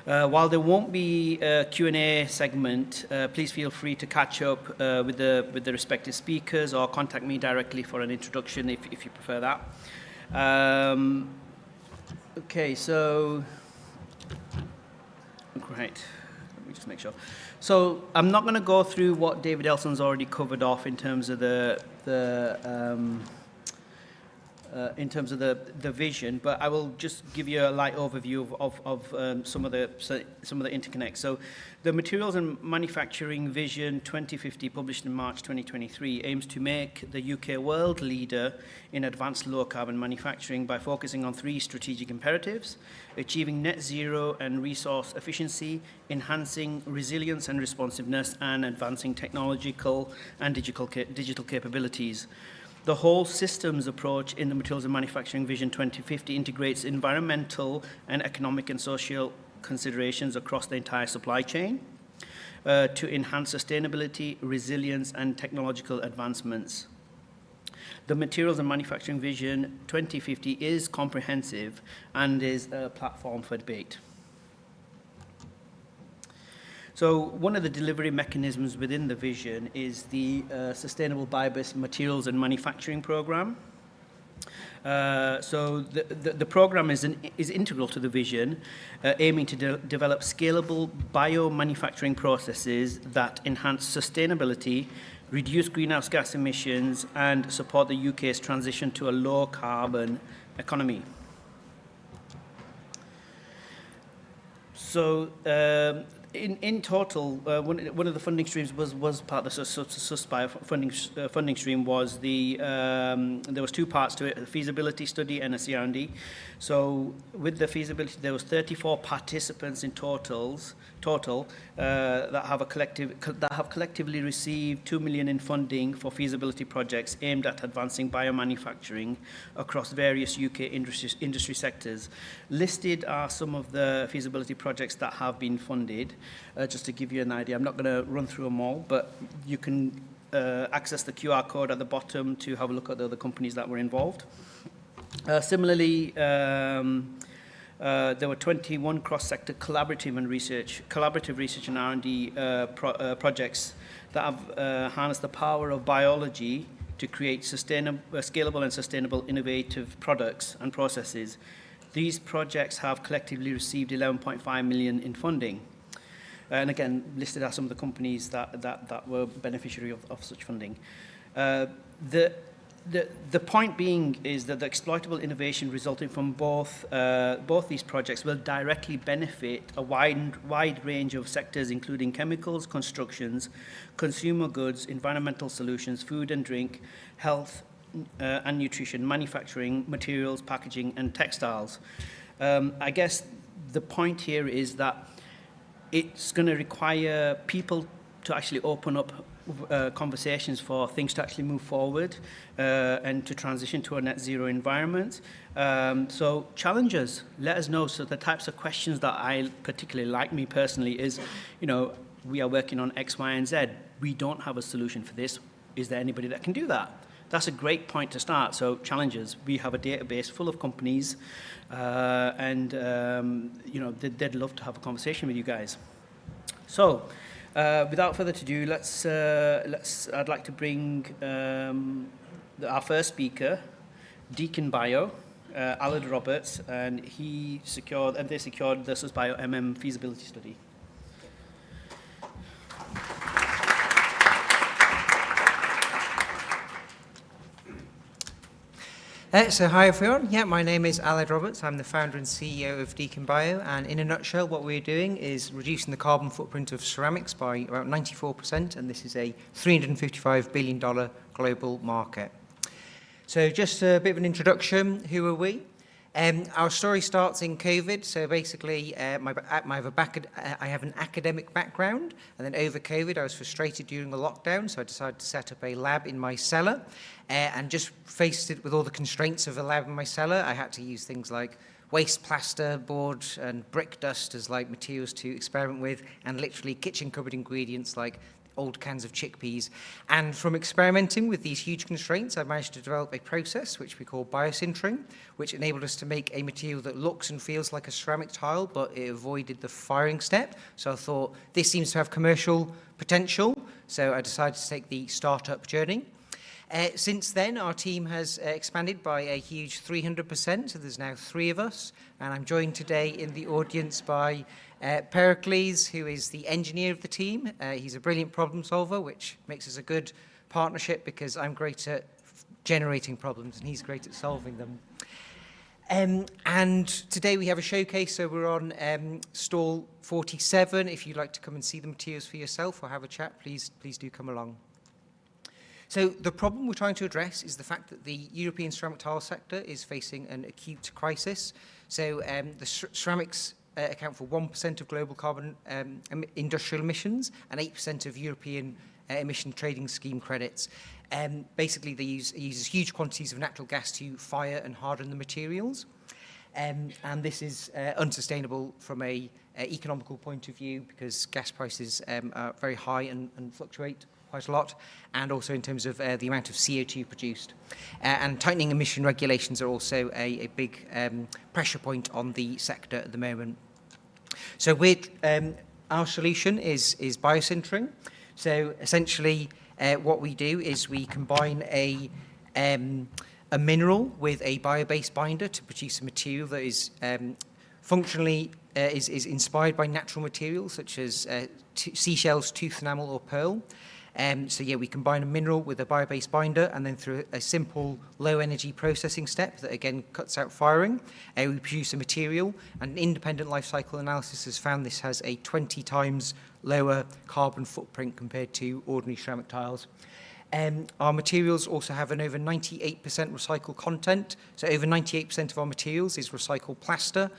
While there won't be a Q&A segment, please feel free to catch up with the respective speakers or contact me directly for an introduction if you prefer that. Okay, so great. Let me just make sure. So I'm not going to go through what David Elson's already covered off in terms of the vision, but I will just give you a light overview of some of the interconnects. So the Materials and Manufacturing Vision 2050, published in March 2023, aims to make the UK world leader in advanced low-carbon manufacturing by focusing on 3 strategic imperatives: achieving net zero and resource efficiency, enhancing resilience and responsiveness, and advancing technological and digital capabilities. The whole systems approach in the Materials and Manufacturing Vision 2050 integrates environmental and economic and social considerations across the entire supply chain to enhance sustainability, resilience, and technological advancements. The Materials and Manufacturing Vision 2050 is comprehensive and is a platform for debate. So one of the delivery mechanisms within the vision is the Sustainable Bio-based Materials and Manufacturing Program. So the program is integral to the vision, aiming to develop scalable biomanufacturing processes that enhance sustainability, reduce greenhouse gas emissions, and support the UK's transition to a low-carbon economy. So in total, one of the funding streams was part of the SUSBIO funding stream was there was 2 parts to it: a feasibility study and a CR&D. So with the feasibility, there was 34 participants in total that have collectively received 2 million in funding for feasibility projects aimed at advancing biomanufacturing across various UK industry sectors. Listed are some of the feasibility projects that have been funded. Just to give you an idea, I'm not going to run through them all, but you can access the QR code at the bottom to have a look at the other companies that were involved. Similarly, there were 21 cross-sector collaborative research and R&D projects that have harnessed the power of biology to create scalable and sustainable innovative products and processes. These projects have collectively received 11.5 million in funding. And again, listed are some of the companies that were beneficiary of such funding. The point being is that the exploitable innovation resulting from both these projects will directly benefit a wide range of sectors, including chemicals, constructions, consumer goods, environmental solutions, food and drink, health and nutrition, manufacturing, materials, packaging, and textiles. I guess the point here is that it's going to require people to actually open up conversations for things to actually move forward and to transition to a net zero environment. So challenges, let us know. So the types of questions that I particularly like, me personally, is, we are working on X, Y, and Z. We don't have a solution for this. Is there anybody that can do that? That's a great point to start. So challenges, we have a database full of companies and they'd love to have a conversation with you guys. So without further ado, I'd like to bring our first speaker, Decon Bio, Aled Roberts, and they secured the SUSBIO MM feasibility study. So hi everyone, my name is Aled Roberts. I'm the founder and CEO of Decon Bio, and in a nutshell what we're doing is reducing the carbon footprint of ceramics by about 94%, and this is a $355 billion global market. So just a bit of an introduction, who are we? Our story starts in COVID. So basically, I have an academic background, and then over COVID, I was frustrated during the lockdown, so I decided to set up a lab in my cellar, and just faced it with all the constraints of a lab in my cellar. I had to use things like waste plaster, board, and brick dust as like materials to experiment with, and literally kitchen cupboard ingredients like old cans of chickpeas. And from experimenting with these huge constraints, I've managed to develop a process which we call biosintering, which enabled us to make a material that looks and feels like a ceramic tile, but it avoided the firing step. So I thought, this seems to have commercial potential, so I decided to take the startup journey. Since then, our team has expanded by a huge 300%, so there's now 3 of us, and I'm joined today in the audience by Pericles, who is the engineer of the team. He's a brilliant problem solver, which makes us a good partnership because I'm great at generating problems and he's great at solving them. And today we have a showcase, so we're on stall 47. If you'd like to come and see the materials for yourself or have a chat, please do come along. So the problem we're trying to address is the fact that the European ceramic tile sector is facing an acute crisis. So the ceramics account for 1% of global carbon industrial emissions and 8% of European emission trading scheme credits. Basically, they uses huge quantities of natural gas to fire and harden the materials. And this is unsustainable from a economical point of view because gas prices are very high and fluctuate quite a lot, and also in terms of the amount of CO2 produced. And tightening emission regulations are also a big pressure point on the sector at the moment. So our solution is biosintering. So essentially what we do is we combine a mineral with a bio-based binder to produce a material that is functionally is inspired by natural materials such as seashells, tooth enamel or pearl. So yeah, we combine a mineral with a bio-based binder, and then through a simple low-energy processing step that again cuts out firing, we produce a material. And an independent life cycle analysis has found this has a 20 times lower carbon footprint compared to ordinary ceramic tiles. Our materials also have an over 98% recycled content. So over 98% of our materials is recycled plaster,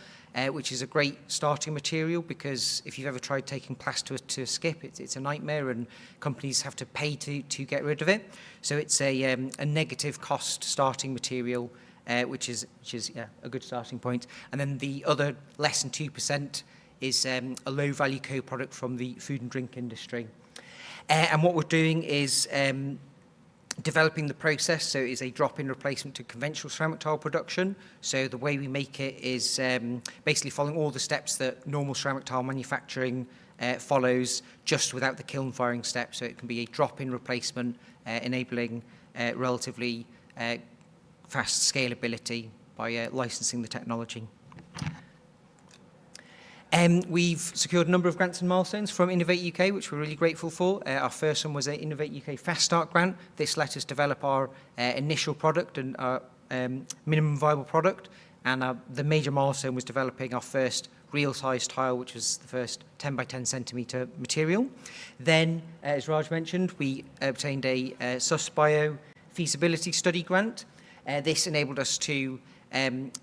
which is a great starting material because if you've ever tried taking plaster to a skip, it's a nightmare and companies have to pay to get rid of it. So it's a negative cost starting material, which is a good starting point. And then the other less than 2% is a low value co-product from the food and drink industry. And what we're doing is developing the process, so it is a drop-in replacement to conventional ceramic tile production. So the way we make it is basically following all the steps that normal ceramic tile manufacturing follows, just without the kiln firing step. So it can be a drop-in replacement, enabling relatively fast scalability by licensing the technology. We've secured a number of grants and milestones from Innovate UK, which we're really grateful for. Our first one was an Innovate UK Fast Start grant. This let us develop our initial product and our minimum viable product. And the major milestone was developing our first real-size tile, which was the first 10 by 10 centimetre material. Then, as Raj mentioned, we obtained a SUS Bio feasibility study grant. This enabled us to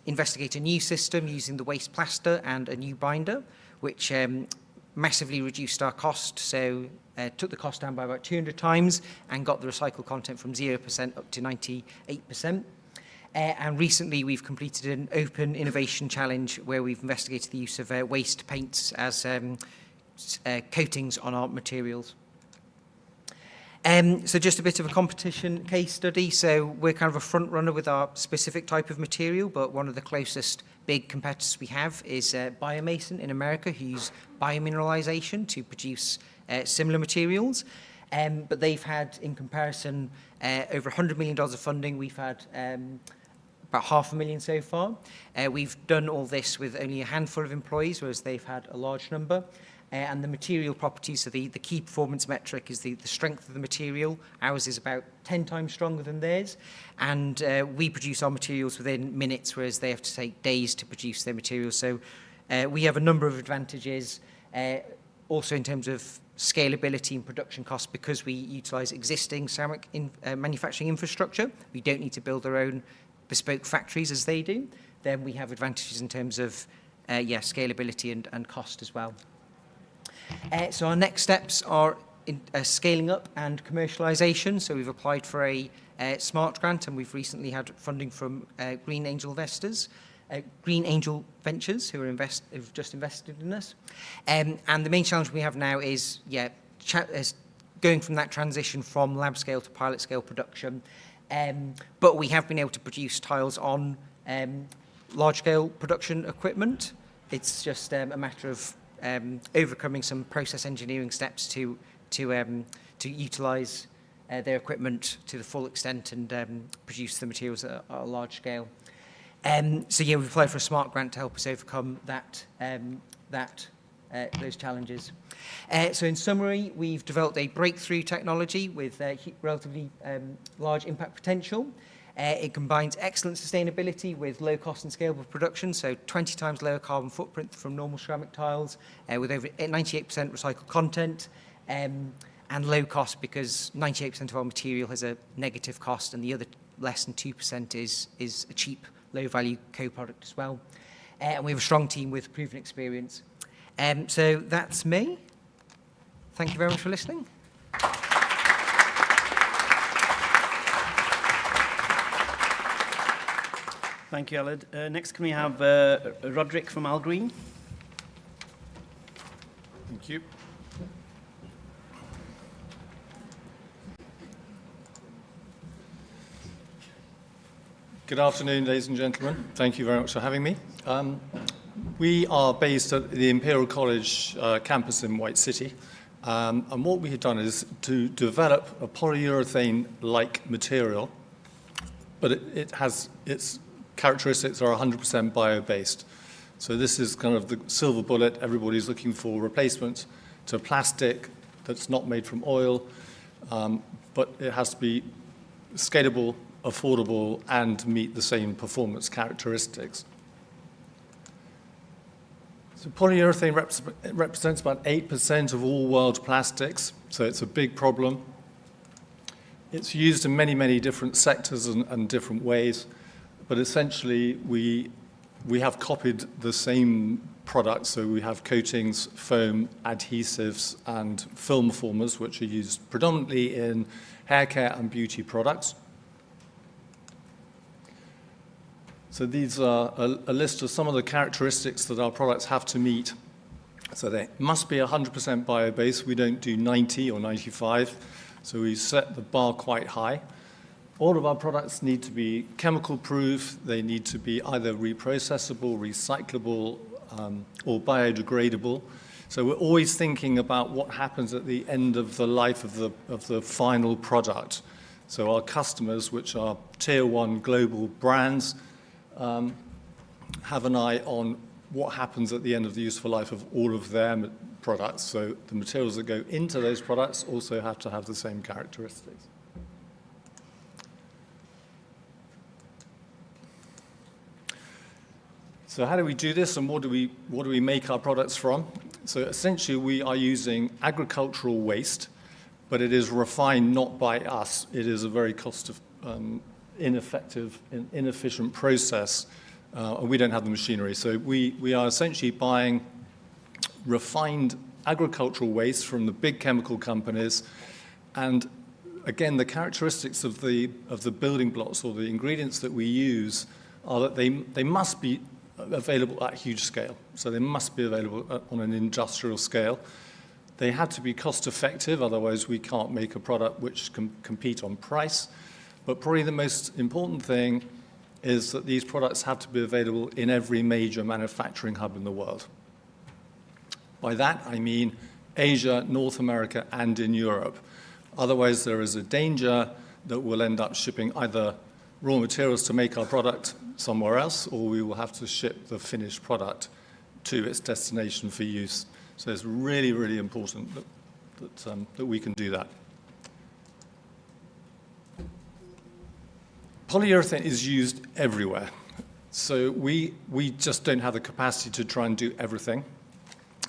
investigate a new system using the waste plaster and a new binder, which massively reduced our cost. So took the cost down by about 200 times and got the recycled content from 0% up to 98%. And recently we've completed an open innovation challenge where we've investigated the use of waste paints as coatings on our materials. So just a bit of a competition case study. So we're kind of a front runner with our specific type of material, but one of the closest big competitors we have is Biomason in America, who use biomineralization to produce similar materials. But they've had, in comparison, over $100 million of funding. We've had about $500,000 so far. We've done all this with only a handful of employees, whereas they've had a large number. And the material properties, so the key performance metric is the strength of the material. Ours is about 10 times stronger than theirs. And we produce our materials within minutes, whereas they have to take days to produce their materials. So we have a number of advantages, also in terms of scalability and production costs, because we utilize existing ceramic manufacturing infrastructure. We don't need to build our own bespoke factories as they do. Then we have advantages in terms of scalability and cost as well. So our next steps are scaling up and commercialisation. So we've applied for a SMART grant, and we've recently had funding from Green Angel Ventures, who've just invested in us. And the main challenge we have now is going from that transition from lab scale to pilot scale production. But we have been able to produce tiles on large scale production equipment. It's just a matter of overcoming some process engineering steps to utilise their equipment to the full extent and produce the materials at a large scale. So yeah, we've applied for a SMART grant to help us overcome those challenges. So in summary, we've developed a breakthrough technology with relatively large impact potential. It combines excellent sustainability with low cost and scalable production, so 20 times lower carbon footprint from normal ceramic tiles, with over 98% recycled content, and low cost because 98% of our material has a negative cost and the other less than 2% is a cheap, low value co-product as well. And we have a strong team with proven experience. So that's me. Thank you very much for listening. Thank you, Aled. Next, can we have Roderick from Al Green? Thank you. Good afternoon, ladies and gentlemen. Thank you very much for having me. We are based at the Imperial College campus in White City. And what we have done is to develop a polyurethane-like material, but its characteristics are 100% bio-based. So this is kind of the silver bullet. Everybody's looking for replacement to plastic that's not made from oil, but it has to be scalable, affordable, and meet the same performance characteristics. So polyurethane represents about 8% of all world plastics, so it's a big problem. It's used in many, many different sectors and different ways, but essentially we have copied the same products, so we have coatings, foam, adhesives, and film formers, which are used predominantly in hair care and beauty products. So these are a list of some of the characteristics that our products have to meet. So they must be 100% bio-based. We don't do 90 or 95, so we set the bar quite high. All of our products need to be chemical proof. They need to be either reprocessable, recyclable, or biodegradable. So we're always thinking about what happens at the end of the life of the final product. So our customers, which are tier 1 global brands, have an eye on what happens at the end of the useful life of all of their products. So the materials that go into those products also have to have the same characteristics. So how do we do this, and what do we make our products from? So essentially we are using agricultural waste, but it is refined not by us. It is a very ineffective and inefficient process, and we don't have the machinery. So we are essentially buying refined agricultural waste from the big chemical companies, and again, the characteristics of the building blocks or the ingredients that we use are that they must be available at huge scale. So they must be available on an industrial scale. They have to be cost effective, otherwise we can't make a product which can compete on price. But probably the most important thing is that these products have to be available in every major manufacturing hub in the world. By that, I mean Asia, North America, and in Europe. Otherwise, there is a danger that we'll end up shipping either raw materials to make our product somewhere else, or we will have to ship the finished product to its destination for use. So it's really, really important that we can do that. Polyurethane is used everywhere. So we just don't have the capacity to try and do everything.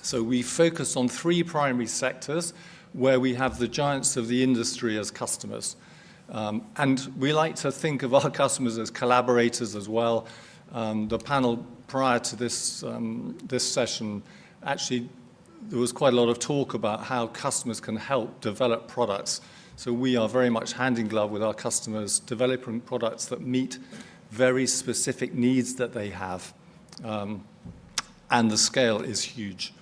So we focus on 3 primary sectors where we have the giants of the industry as customers. And we like to think of our customers as collaborators as well. The panel prior to this session, actually, there was quite a lot of talk about how customers can help develop products. So we are very much hand in glove with our customers, developing products that meet very specific needs that they have. And the scale is huge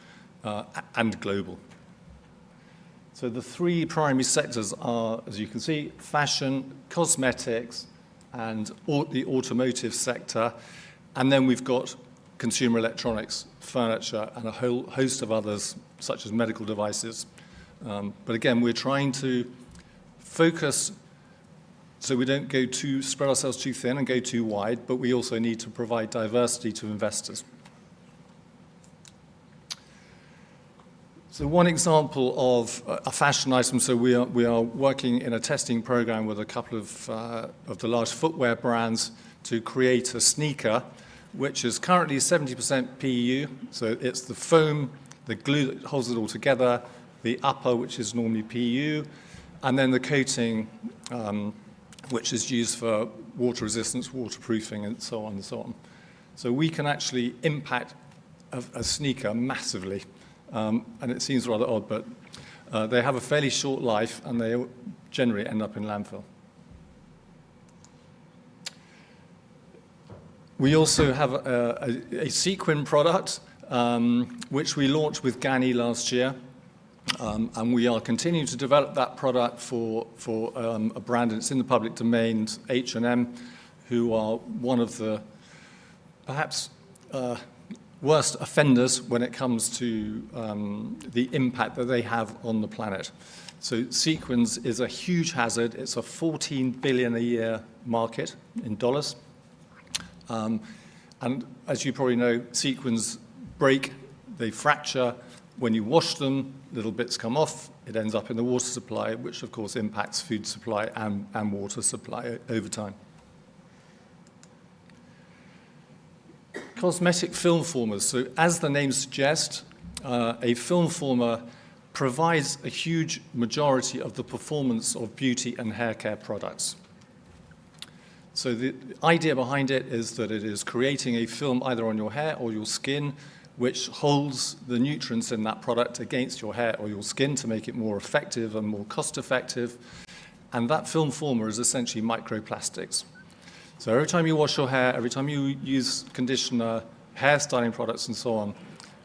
and global. So the three primary sectors are, as you can see, fashion, cosmetics, and the automotive sector. And then we've got consumer electronics, furniture, and a whole host of others, such as medical devices. But again, we're trying to focus so we don't spread ourselves too thin and go too wide, but we also need to provide diversity to investors. So one example of a fashion item, so we are working in a testing program with a couple of the large footwear brands to create a sneaker, which is currently 70% PU. So it's the foam, the glue that holds it all together, the upper, which is normally PU, and then the coating, which is used for water resistance, waterproofing, and so on and so on. So we can actually impact a sneaker massively. And it seems rather odd, but they have a fairly short life, and they generally end up in landfill. We also have a sequin product, which we launched with Gani last year. And we are continuing to develop that product for a brand, and it's in the public domain, H&M, who are one of the perhaps worst offenders when it comes to the impact that they have on the planet. So sequins is a huge hazard. It's a $14 billion a year market in dollars. And as you probably know, sequins break, they fracture. When you wash them, little bits come off. It ends up in the water supply, which of course impacts food supply and water supply over time. Cosmetic film formers. So as the name suggests, a film former provides a huge majority of the performance of beauty and hair care products. So the idea behind it is that it is creating a film either on your hair or your skin, which holds the nutrients in that product against your hair or your skin to make it more effective and more cost-effective. And that film former is essentially microplastics. So every time you wash your hair, every time you use conditioner, hair styling products, and so on,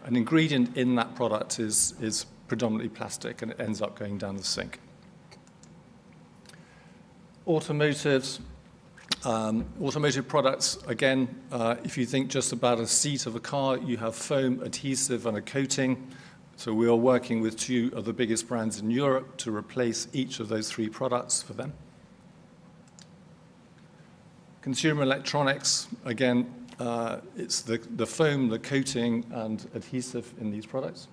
an ingredient in that product is predominantly plastic, and it ends up going down the sink. Automotive products, again, if you think just about a seat of a car, you have foam, adhesive, and a coating. So we are working with two of the biggest brands in Europe to replace each of those three products for them. Consumer electronics, again, it's the foam, the coating, and adhesive in these products.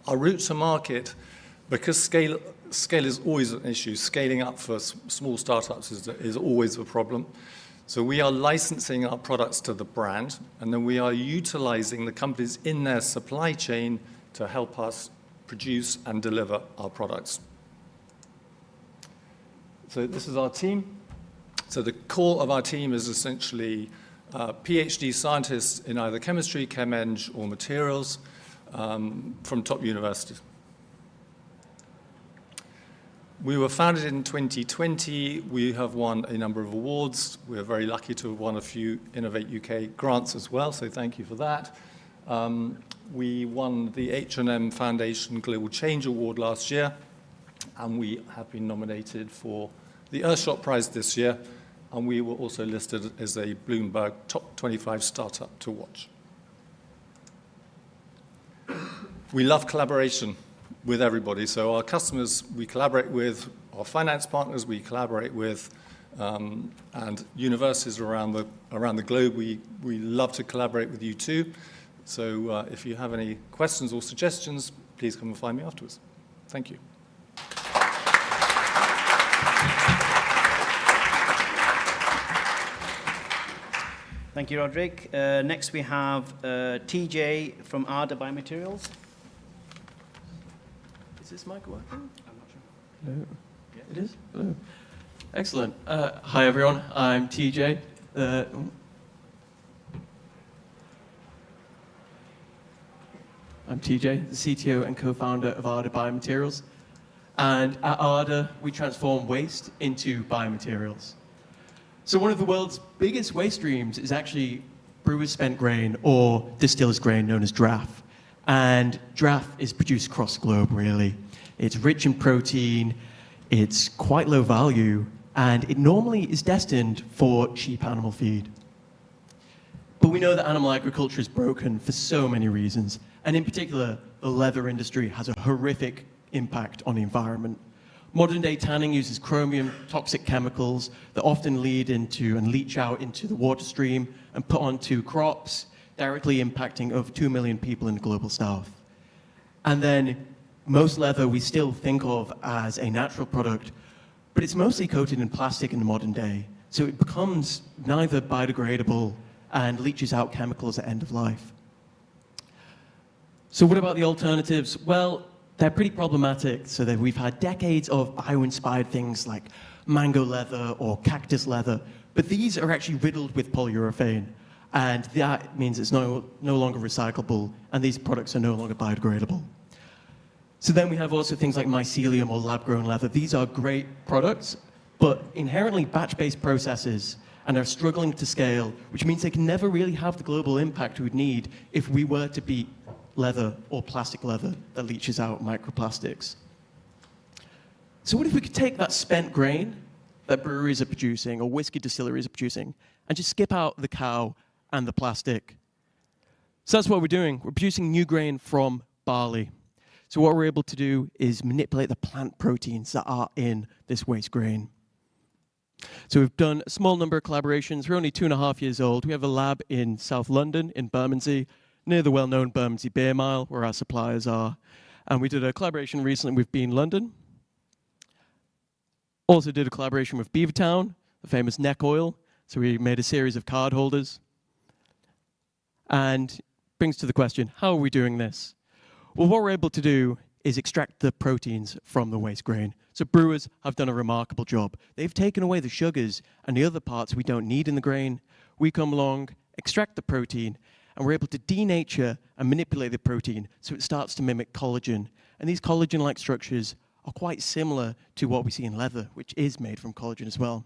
Our route to market, because scale is always an issue. Scaling up for small startups is always a problem. So we are licensing our products to the brand, and then we are utilizing the companies in their supply chain to help us produce and deliver our products. So this is our team. So the core of our team is essentially PhD scientists in either chemistry, chem-eng, or materials from top universities. We were founded in 2020. We have won a number of awards. We're very lucky to have won a few Innovate UK grants as well, so thank you for that. We won the H&M Foundation Global Change Award last year, and we have been nominated for the Earthshot Prize this year, and we were also listed as a Bloomberg Top 25 Startup to Watch. We love collaboration with everybody. So our customers we collaborate with, our finance partners we collaborate with, and universities around the globe, we love to collaborate with you too. So if you have any questions or suggestions, please come and find me afterwards. Thank you. Thank you, Roderick. Next we have TJ from Arda Biomaterials. Is this mic working? I'm not sure. No. Yeah. It is? Hello. Excellent. Hi, everyone. I'm TJ. I'm TJ, the CTO and co-founder of Arda Biomaterials. And at Arda, we transform waste into biomaterials. So one of the world's biggest waste streams is actually brewer's spent grain or distiller's grain known as draff. And draff is produced across the globe, really. It's rich in protein, it's quite low value, and it normally is destined for cheap animal feed. But we know that animal agriculture is broken for so many reasons, and in particular, the leather industry has a horrific impact on the environment. Modern day tanning uses chromium toxic chemicals that often lead into and leach out into the water stream and put onto crops, directly impacting over 2 million people in the global south. And then most leather we still think of as a natural product, but it's mostly coated in plastic in the modern day. So it becomes neither biodegradable and leaches out chemicals at end of life. So what about the alternatives? Well, they're pretty problematic, so that we've had decades of bio-inspired things like mango leather or cactus leather, but these are actually riddled with polyurethane, and that means it's no longer recyclable, and these products are no longer biodegradable. So then we have also things like mycelium or lab-grown leather. These are great products, but inherently batch-based processes, and are struggling to scale, which means they can never really have the global impact we'd need if we were to beat leather or plastic leather that leaches out microplastics. So what if we could take that spent grain that breweries are producing or whiskey distilleries are producing and just skip out the cow and the plastic? So that's what we're doing. We're producing new grain from barley. So what we're able to do is manipulate the plant proteins that are in this waste grain. So we've done a small number of collaborations. We're only 2.5 years old. We have a lab in South London, in Bermondsey, near the well-known Bermondsey Beer Mile, where our suppliers are. And we did a collaboration recently with Bean London. Also did a collaboration with Beavertown, the famous neck oil. So we made a series of card holders. And brings to the question, how are we doing this? Well, what we're able to do is extract the proteins from the waste grain. So brewers have done a remarkable job. They've taken away the sugars and the other parts we don't need in the grain. We come along, extract the protein, and we're able to denature and manipulate the protein so it starts to mimic collagen. And these collagen-like structures are quite similar to what we see in leather, which is made from collagen as well.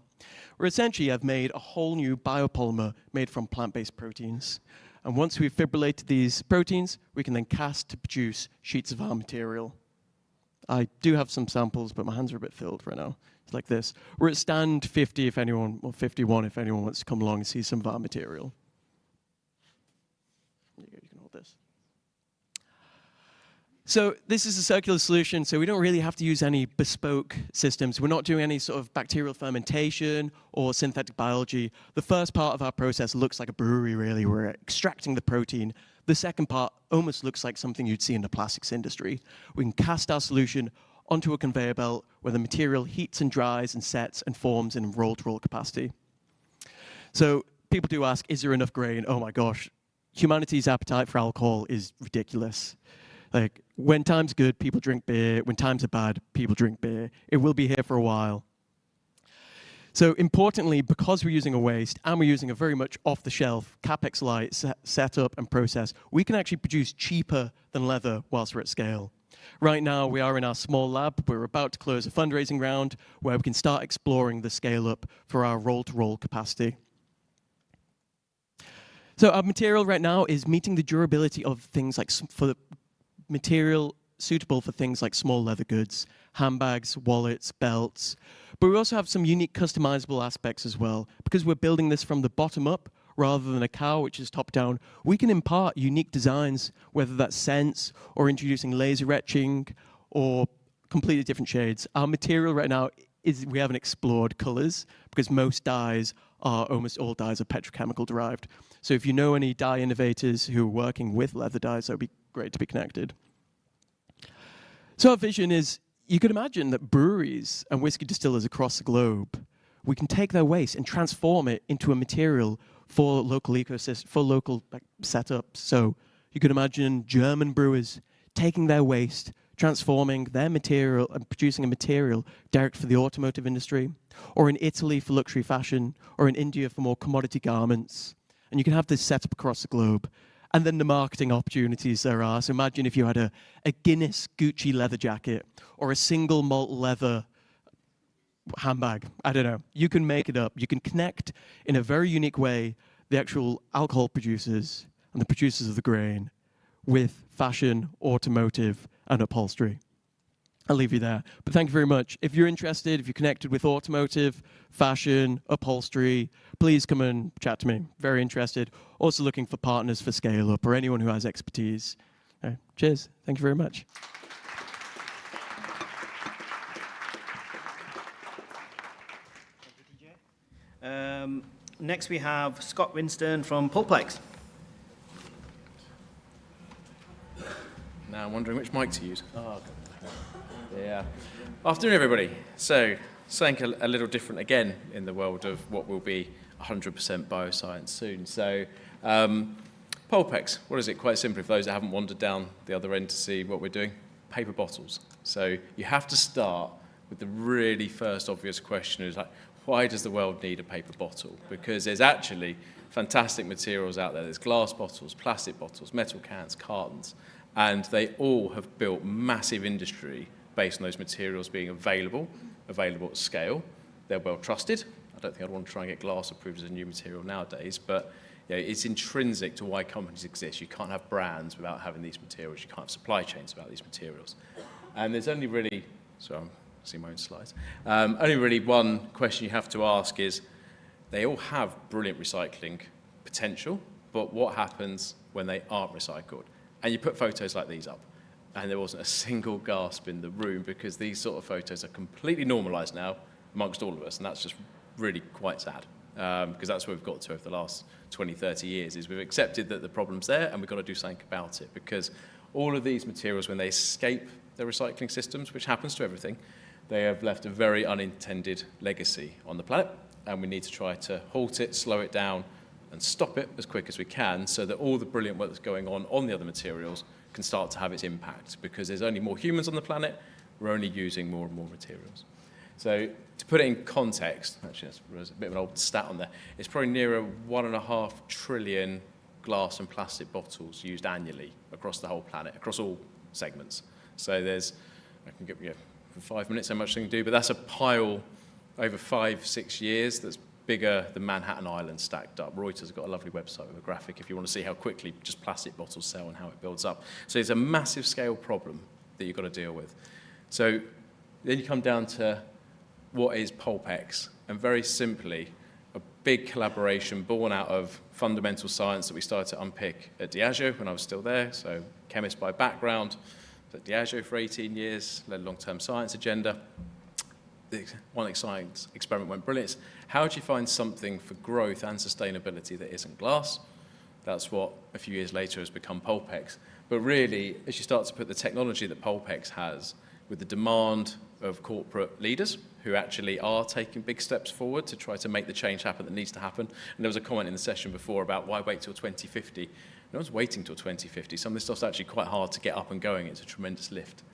We're essentially have made a whole new biopolymer made from plant-based proteins. And once we've fibrillated these proteins, we can then cast to produce sheets of our material. I do have some samples, but my hands are a bit filled right now. It's like this. We're at stand 50 if anyone, or 51 if anyone wants to come along and see some of our material. You can hold this. So this is a circular solution, so we don't really have to use any bespoke systems. We're not doing any sort of bacterial fermentation or synthetic biology. The first part of our process looks like a brewery, really. We're extracting the protein. The second part almost looks like something you'd see in the plastics industry. We can cast our solution onto a conveyor belt where the material heats and dries and sets and forms in roll-to-roll capacity. So people do ask, is there enough grain? Oh my gosh, humanity's appetite for alcohol is ridiculous. Like, when time's good, people drink beer. When times are bad, people drink beer. It will be here for a while. So importantly, because we're using a waste and we're using a very much off-the-shelf, CapEx-light setup and process, we can actually produce cheaper than leather whilst we're at scale. Right now, we are in our small lab. We're about to close a fundraising round where we can start exploring the scale-up for our roll-to-roll capacity. So our material right now is meeting the durability of things like material suitable for things like small leather goods, handbags, wallets, belts. But we also have some unique customizable aspects as well. Because we're building this from the bottom up rather than a cow, which is top down, we can impart unique designs, whether that's scents or introducing laser etching or completely different shades. Our material right now is we haven't explored colors because most dyes are, almost all dyes are petrochemical derived. So if you know any dye innovators who are working with leather dyes, that would be great to be connected. So our vision is, you could imagine that breweries and whiskey distillers across the globe, we can take their waste and transform it into a material for local ecosystems, for local setups. So you could imagine German brewers taking their waste, transforming their material and producing a material direct for the automotive industry, or in Italy for luxury fashion, or in India for more commodity garments. And you can have this set up across the globe. And then the marketing opportunities there are. So imagine if you had a Guinness Gucci leather jacket or a single malt leather handbag. I don't know. You can make it up. You can connect in a very unique way the actual alcohol producers and the producers of the grain with fashion, automotive, and upholstery. I'll leave you there. But thank you very much. If you're interested, if you're connected with automotive, fashion, upholstery, please come and chat to me. Very interested. Also looking for partners for scale up or anyone who has expertise. Cheers. Thank you very much. Next we have Scott Winston from Pulplex. Now I'm wondering which mic to use. Oh, yeah. Afternoon, everybody. So, something a little different again in the world of what will be 100% bioscience soon. So, Pulpex, what is it? Quite simply, for those that haven't wandered down the other end to see what we're doing, paper bottles. So, you have to start with the really first obvious question is like, why does the world need a paper bottle? Because there's actually fantastic materials out there. There's glass bottles, plastic bottles, metal cans, cartons, and they all have built massive industry based on those materials being available at scale. They're well trusted. I don't think I'd want to try and get glass approved as a new material nowadays, but it's intrinsic to why companies exist. You can't have brands without having these materials. You can't have supply chains without these materials. And there's only really, sorry, I'm seeing my own slides. Only really one question you have to ask is, they all have brilliant recycling potential, but what happens when they aren't recycled? And you put photos like these up, and there wasn't a single gasp in the room because these sort of photos are completely normalized now amongst all of us, and that's just really quite sad, because that's where we've got to over the last 20, 30 years, is we've accepted that the problem's there and we've got to do something about it, because all of these materials, when they escape their recycling systems, which happens to everything, they have left a very unintended legacy on the planet, and we need to try to halt it, slow it down, and stop it as quick as we can so that all the brilliant work that's going on the other materials can start to have its impact, because there's only more humans on the planet, we're only using more and more materials. So to put it in context, actually there's a bit of an old stat on there, it's probably nearer 1.5 trillion glass and plastic bottles used annually across the whole planet, across all segments. So there's, I can give you for 5 minutes how much they can do, but that's a pile over 5-6 years that's bigger than Manhattan Island stacked up. Reuters have got a lovely website with a graphic if you want to see how quickly just plastic bottles sell and how it builds up. So it's a massive scale problem that you've got to deal with. So then you come down to what is Pulpex, and very simply, a big collaboration born out of fundamental science that we started to unpick at Diageo when I was still there, so chemist by background, at Diageo for 18 years, led a long-term science agenda. The one exciting experiment went brilliant. How do you find something for growth and sustainability that isn't glass? That's what a few years later has become Pulpex. But really, as you start to put the technology that Pulpex has with the demand of corporate leaders who actually are taking big steps forward to try to make the change happen that needs to happen. And there was a comment in the session before about why wait till 2050. No one's waiting till 2050. Some of this stuff's actually quite hard to get up and going. It's a tremendous lift.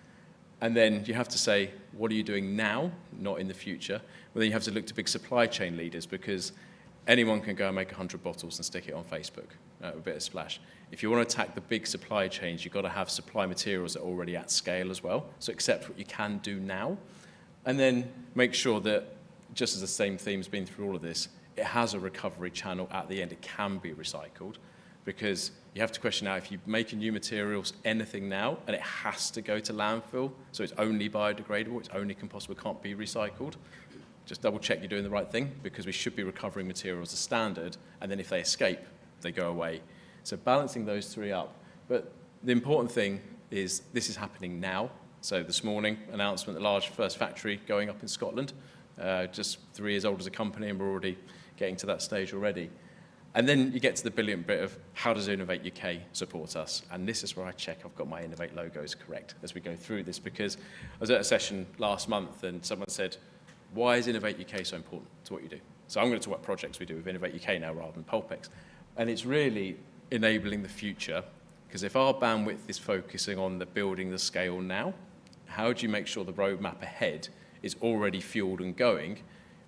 And then you have to say, what are you doing now, not in the future? Well, then you have to look to big supply chain leaders, because anyone can go and make 100 bottles and stick it on Facebook, a bit of splash. If you want to attack the big supply chains, you've got to have supply materials that are already at scale as well. So accept what you can do now, and then make sure that, just as the same theme's been through all of this, it has a recovery channel at the end. It can be recycled, because you have to question now, if you're making new materials, anything now, and it has to go to landfill, so it's only biodegradable, it's only compostable, can't be recycled, just double check you're doing the right thing, because we should be recovering materials as standard, and then if they escape, they go away. So balancing those three up. But the important thing is this is happening now. So this morning, announcement, the large first factory going up in Scotland, just 3 years old as a company, and we're already getting to that stage already. And then you get to the brilliant bit of how does Innovate UK support us? And this is where I check I've got my Innovate logos correct as we go through this, because I was at a session last month and someone said, why is Innovate UK so important to what you do? So I'm going to talk about projects we do with Innovate UK now rather than Pulpex. And it's really enabling the future, because if our bandwidth is focusing on the building the scale now, how do you make sure the roadmap ahead is already fueled and going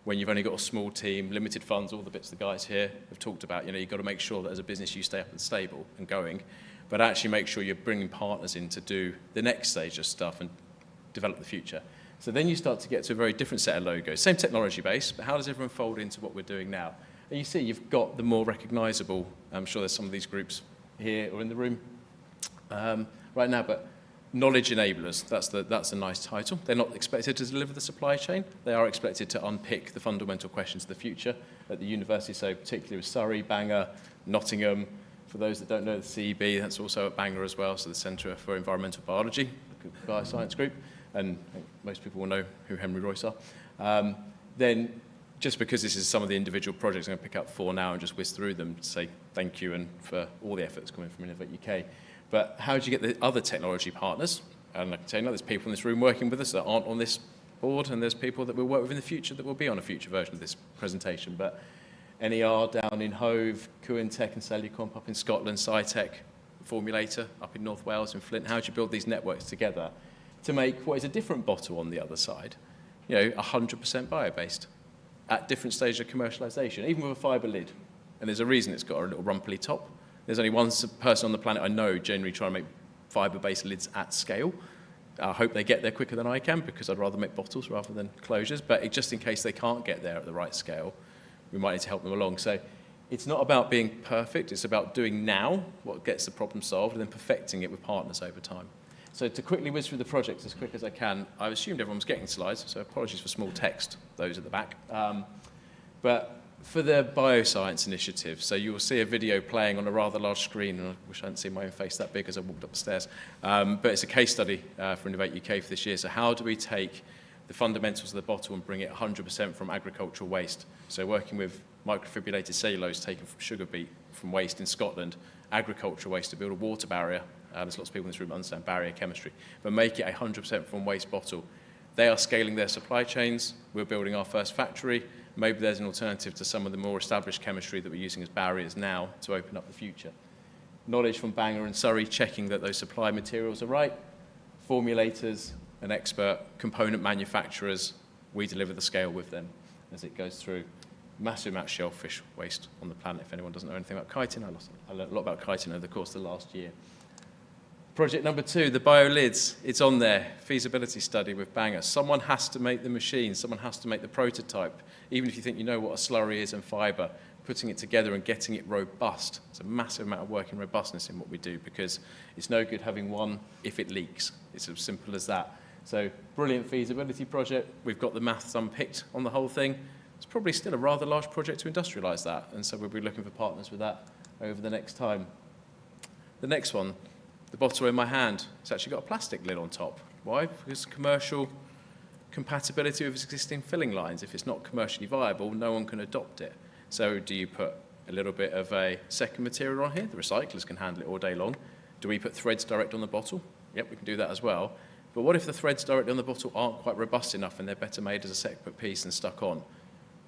when you've only got a small team, limited funds, all the bits the guys here have talked about? You know, you've got to make sure that as a business you stay up and stable and going, but actually make sure you're bringing partners in to do the next stage of stuff and develop the future. So then you start to get to a very different set of logos, same technology base, but how does everyone fold into what we're doing now? And you see you've got the more recognizable, I'm sure there's some of these groups here or in the room, right now, but knowledge enablers, that's a nice title. They're not expected to deliver the supply chain. They are expected to unpick the fundamental questions of the future at the university, so particularly with Surrey, Bangor, Nottingham. For those that don't know, the CEB, that's also at Bangor as well, so the Centre for Environmental Biology, the bioscience group, and I think most people will know who Henry Royce are. Then, just because this is some of the individual projects, I'm going to pick up 4 now and just whiz through them to say thank you and for all the efforts coming from Innovate UK. But how do you get the other technology partners? And I can tell you now, there's people in this room working with us that aren't on this board, and there's people that we'll work with in the future that will be on a future version of this presentation. But NER down in Hove, Cuintech and Cellucomp up in Scotland, Scitech, Formulator up in North Wales and Flint. How do you build these networks together to make what is a different bottle on the other side, 100% bio-based at different stages of commercialization, even with a fibre lid? And there's a reason it's got a little rumply top. There's only one person on the planet I know generally trying to make fibre-based lids at scale. I hope they get there quicker than I can, because I'd rather make bottles rather than closures. But just in case they can't get there at the right scale, we might need to help them along. So it's not about being perfect. It's about doing now what gets the problem solved and then perfecting it with partners over time. So to quickly whiz through the projects as quick as I can, I've assumed everyone was getting slides, so apologies for small text, those at the back. But for the bioscience initiative, so you will see a video playing on a rather large screen, and I wish I hadn't seen my own face that big as I walked up the stairs. But it's a case study for Innovate UK for this year. So how do we take the fundamentals of the bottle and bring it 100% from agricultural waste? So working with microfibrillated cellulose taken from sugar beet from waste in Scotland, agricultural waste to build a water barrier. There's lots of people in this room that understand barrier chemistry, but make it a 100% from waste bottle. They are scaling their supply chains. We're building our first factory. Maybe there's an alternative to some of the more established chemistry that we're using as barriers now to open up the future. Knowledge from Bangor and Surrey, checking that those supply materials are right. Formulators and expert component manufacturers, we deliver the scale with them as it goes through. Massive amount of shellfish waste on the planet. If anyone doesn't know anything about chitin, I learned a lot about chitin over the course of the last year. Project number 2, the biolids, it's on there. Feasibility study with Bangor. Someone has to make the machine. Someone has to make the prototype. Even if you think you know what a slurry is and fibre, putting it together and getting it robust. It's a massive amount of work and robustness in what we do, because it's no good having one if it leaks. It's as simple as that. So brilliant feasibility project. We've got the maths unpicked on the whole thing. It's probably still a rather large project to industrialise that, and so we'll be looking for partners with that over the next time. The next one, the bottle in my hand, it's actually got a plastic lid on top. Why? Because commercial compatibility with existing filling lines. If it's not commercially viable, no one can adopt it. So do you put a little bit of a second material on here? The recyclers can handle it all day long. Do we put threads direct on the bottle? Yep, we can do that as well. But what if the threads directly on the bottle aren't quite robust enough and they're better made as a separate piece and stuck on?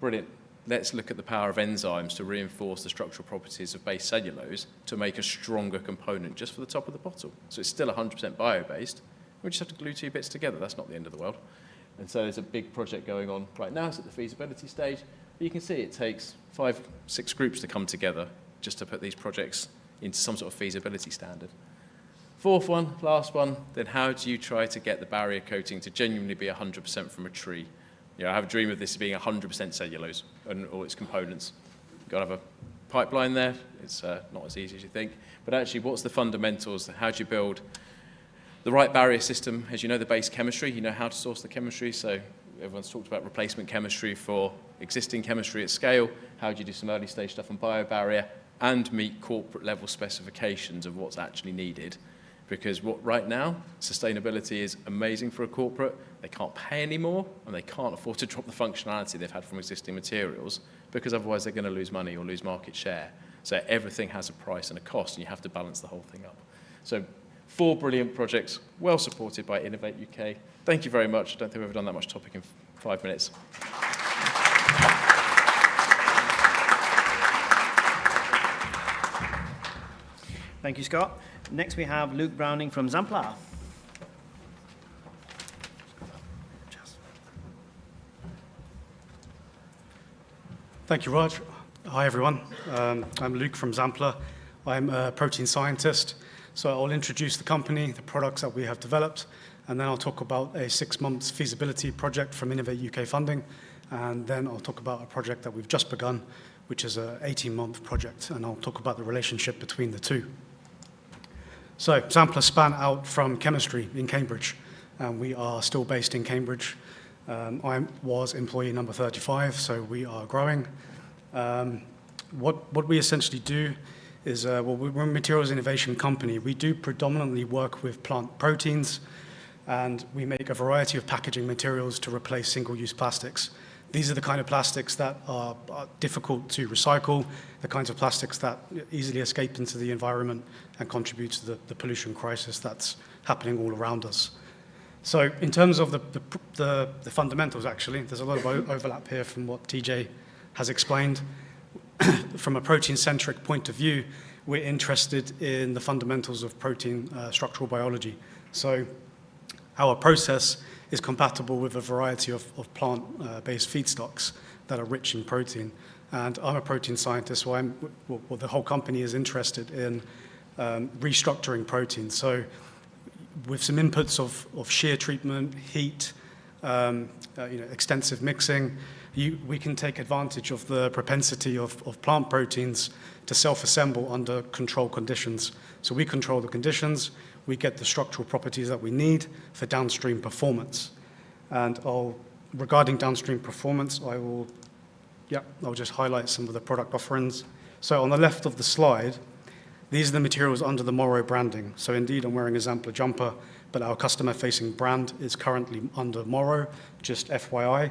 Brilliant. Let's look at the power of enzymes to reinforce the structural properties of base cellulose to make a stronger component just for the top of the bottle. So it's still 100% bio-based. We just have to glue 2 bits together. That's not the end of the world. And so there's a big project going on right now. It's at the feasibility stage. But you can see it takes 5, 6 groups to come together just to put these projects into some sort of feasibility standard. 4th one, last one, then how do you try to get the barrier coating to genuinely be 100% from a tree? I have a dream of this being 100% cellulose and all its components. You've got to have a pipeline there. It's not as easy as you think. But actually, what's the fundamentals? How do you build the right barrier system? As you know, the base chemistry, you know how to source the chemistry. So everyone's talked about replacement chemistry for existing chemistry at scale. How do you do some early stage stuff on biobarrier and meet corporate level specifications of what's actually needed? Because right now, sustainability is amazing for a corporate. They can't pay any more, and they can't afford to drop the functionality they've had from existing materials, because otherwise they're going to lose money or lose market share. So everything has a price and a cost, and you have to balance the whole thing up. So 4 brilliant projects, well supported by Innovate UK. Thank you very much. I don't think we've ever done that much topic in 5 minutes. Thank you, Scott. Next, we have Luke Browning from Zamplar. Thank you, Raj. Hi, everyone. I'm Luke from Zamplar. I'm a protein scientist. So I'll introduce the company, the products that we have developed, and then I'll talk about a 6-month feasibility project from Innovate UK funding, and then I'll talk about a project that we've just begun, which is an 18-month project, and I'll talk about the relationship between the two. So Zampler span out from chemistry in Cambridge, and we are still based in Cambridge. I was employee number 35, so we are growing. What we essentially do is, we're a materials innovation company. We do predominantly work with plant proteins, and we make a variety of packaging materials to replace single-use plastics. These are the kind of plastics that are difficult to recycle, the kinds of plastics that easily escape into the environment and contribute to the pollution crisis that's happening all around us. So in terms of the fundamentals, actually, there's a lot of overlap here from what TJ has explained. From a protein-centric point of view, we're interested in the fundamentals of protein structural biology. So our process is compatible with a variety of plant-based feedstocks that are rich in protein. And I'm a protein scientist, so the whole company is interested in restructuring protein. So with some inputs of shear treatment, heat, extensive mixing, we can take advantage of the propensity of plant proteins to self-assemble under controlled conditions. So we control the conditions, we get the structural properties that we need for downstream performance. And regarding downstream performance, I'll just highlight some of the product offerings. So on the left of the slide, these are the materials under the Morrow branding. So indeed, I'm wearing a Zampler jumper, but our customer-facing brand is currently under Morrow, just FYI.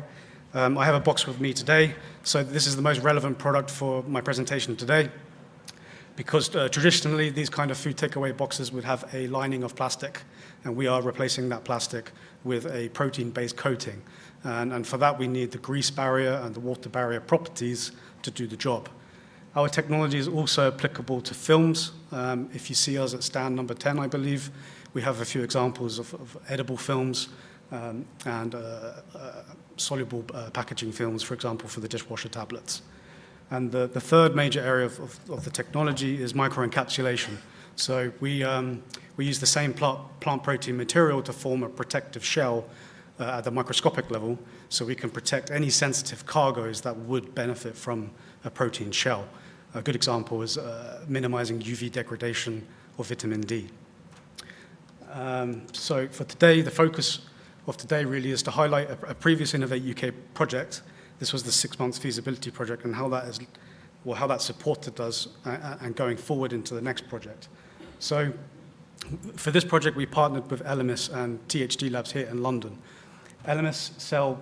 I have a box with me today, so this is the most relevant product for my presentation today, because traditionally, these kind of food takeaway boxes would have a lining of plastic, and we are replacing that plastic with a protein-based coating. And for that, we need the grease barrier and the water barrier properties to do the job. Our technology is also applicable to films. If you see us at stand number 10, I believe, we have a few examples of edible films and soluble packaging films, for example, for the dishwasher tablets. And the third major area of the technology is microencapsulation. So we use the same plant protein material to form a protective shell at the microscopic level, so we can protect any sensitive cargoes that would benefit from a protein shell. A good example is minimizing UV degradation of vitamin D. So for today, the focus of today really is to highlight a previous Innovate UK project. This was the 6-month feasibility project, and how that supported us and going forward into the next project. So for this project, we partnered with Elemis and THD Labs here in London. Elemis sell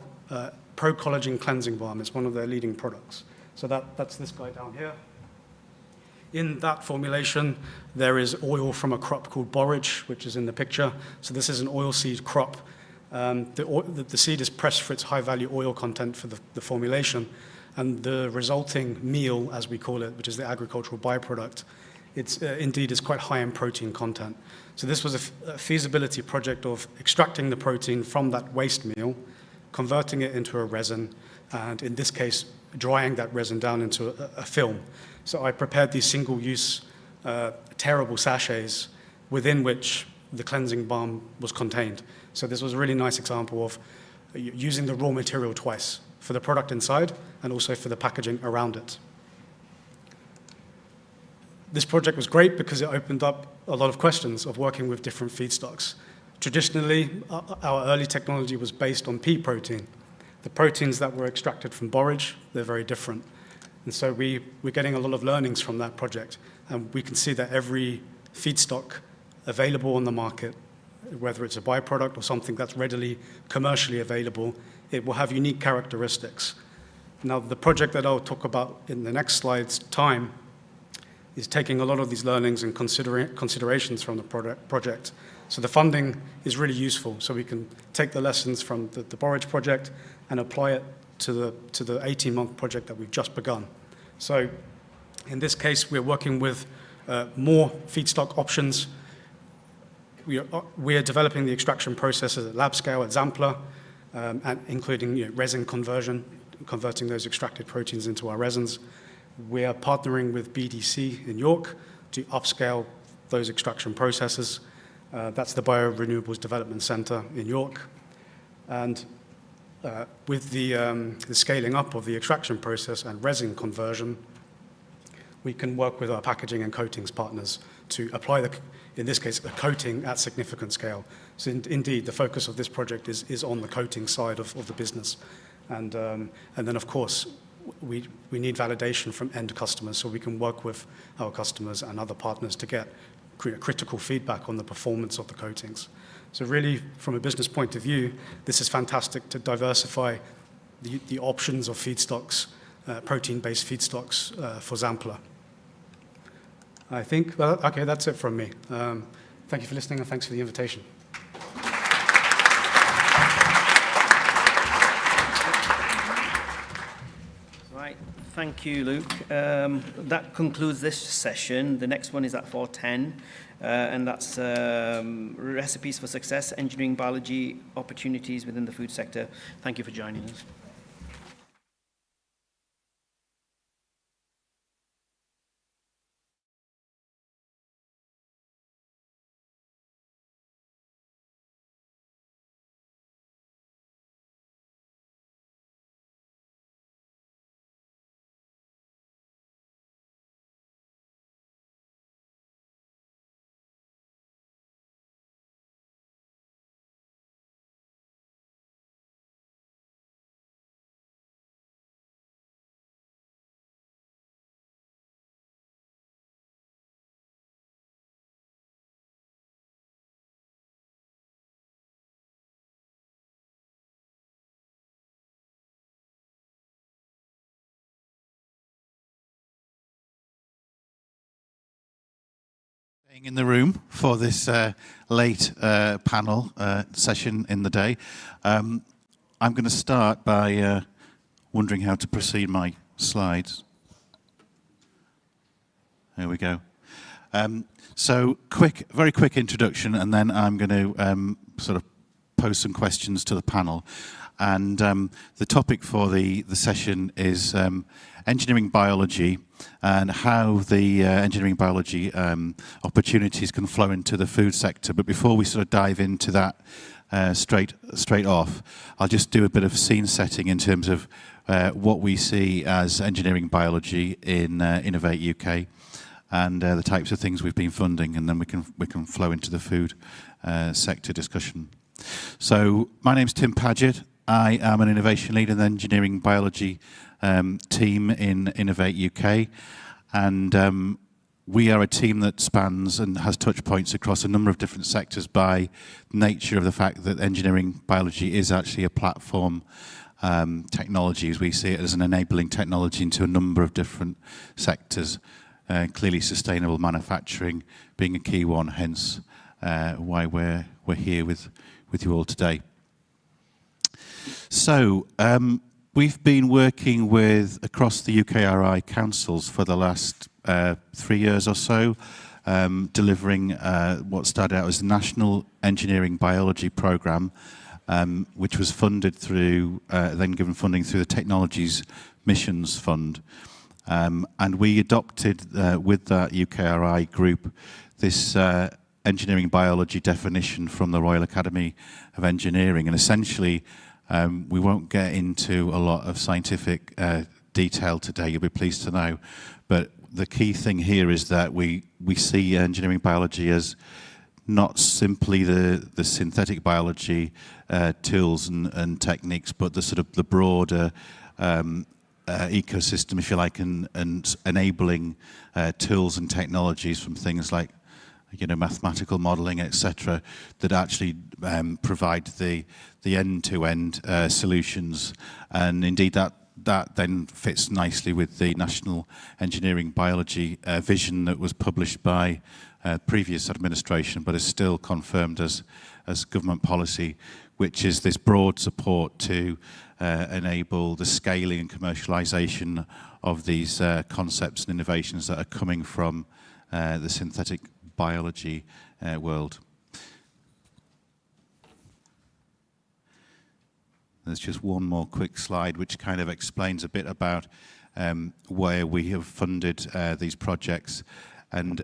Pro Collagen Cleansing Balm. It's one of their leading products. So that's this guy down here. In that formulation, there is oil from a crop called borage, which is in the picture. So this is an oilseed crop. The seed is pressed for its high-value oil content for the formulation, and the resulting meal, as we call it, which is the agricultural byproduct, it's indeed is quite high in protein content. So this was a feasibility project of extracting the protein from that waste meal, converting it into a resin, and in this case, drying that resin down into a film. So I prepared these single-use tearable sachets within which the cleansing balm was contained. So this was a really nice example of using the raw material twice, for the product inside and also for the packaging around it. This project was great because it opened up a lot of questions of working with different feedstocks. Traditionally, our early technology was based on pea protein. The proteins that were extracted from borage, they're very different. And so we're getting a lot of learnings from that project. And we can see that every feedstock available on the market, whether it's a byproduct or something that's readily commercially available, it will have unique characteristics. Now, the project that I'll talk about in the next slide's time is taking a lot of these learnings and considerations from the project. So the funding is really useful. So we can take the lessons from the borage project and apply it to the 18-month project that we've just begun. So in this case, we're working with more feedstock options. We are developing the extraction processes at lab scale at Zampler, and including resin conversion, converting those extracted proteins into our resins. We are partnering with BDC in York to upscale those extraction processes. That's the Biorenewables Development Centre in York. And with the scaling up of the extraction process and resin conversion, we can work with our packaging and coatings partners to apply in this case, a coating at significant scale. So indeed, the focus of this project is on the coating side of the business. And then, of course, we need validation from end customers so we can work with our customers and other partners to get critical feedback on the performance of the coatings. So really, from a business point of view, this is fantastic to diversify the options of feedstocks, protein-based feedstocks for Zampler. I think, well, okay, that's it from me. Thank you for listening, and thanks for the invitation. Right, thank you, Luke. That concludes this session. The next one is at 4:10, and that's Recipes for Success, Engineering Biology Opportunities within the Food Sector. Thank you for joining us. In the room for this late panel session in the day. I'm going to start by wondering how to proceed my slides. There we go. So very quick introduction, and then I'm going to sort of pose some questions to the panel. And the topic for the session is engineering biology and how the engineering biology opportunities can flow into the food sector. But before we sort of dive into that straight off, I'll just do a bit of scene setting in terms of what we see as engineering biology in Innovate UK and the types of things we've been funding, and then we can flow into the food sector discussion. So my name's Tim Paget. I am an innovation lead in the engineering biology team in Innovate UK, and we are a team that spans and has touch points across a number of different sectors by nature of the fact that engineering biology is actually a platform technology, as we see it as an enabling technology into a number of different sectors, clearly sustainable manufacturing being a key one, hence why we're here with you all today. So, we've been working with across the UKRI councils for the last 3 years or so, delivering what started out as the National Engineering Biology Programme, which was funded through, then given funding through the Technologies Missions Fund. And we adopted with that UKRI group this engineering biology definition from the Royal Academy of Engineering, and essentially we won't get into a lot of scientific detail today, you'll be pleased to know, but the key thing here is that we see engineering biology as not simply the synthetic biology tools and techniques, but the sort of the broader ecosystem, if you like, and enabling tools and technologies from things like, you know, mathematical modelling, etc., that actually provide the end-to-end solutions. And indeed, that then fits nicely with the National Engineering Biology vision that was published by previous administration, but is still confirmed as government policy, which is this broad support to enable the scaling and commercialisation of these concepts and innovations that are coming from the synthetic biology world. There's just one more quick slide which kind of explains a bit about where we have funded these projects, and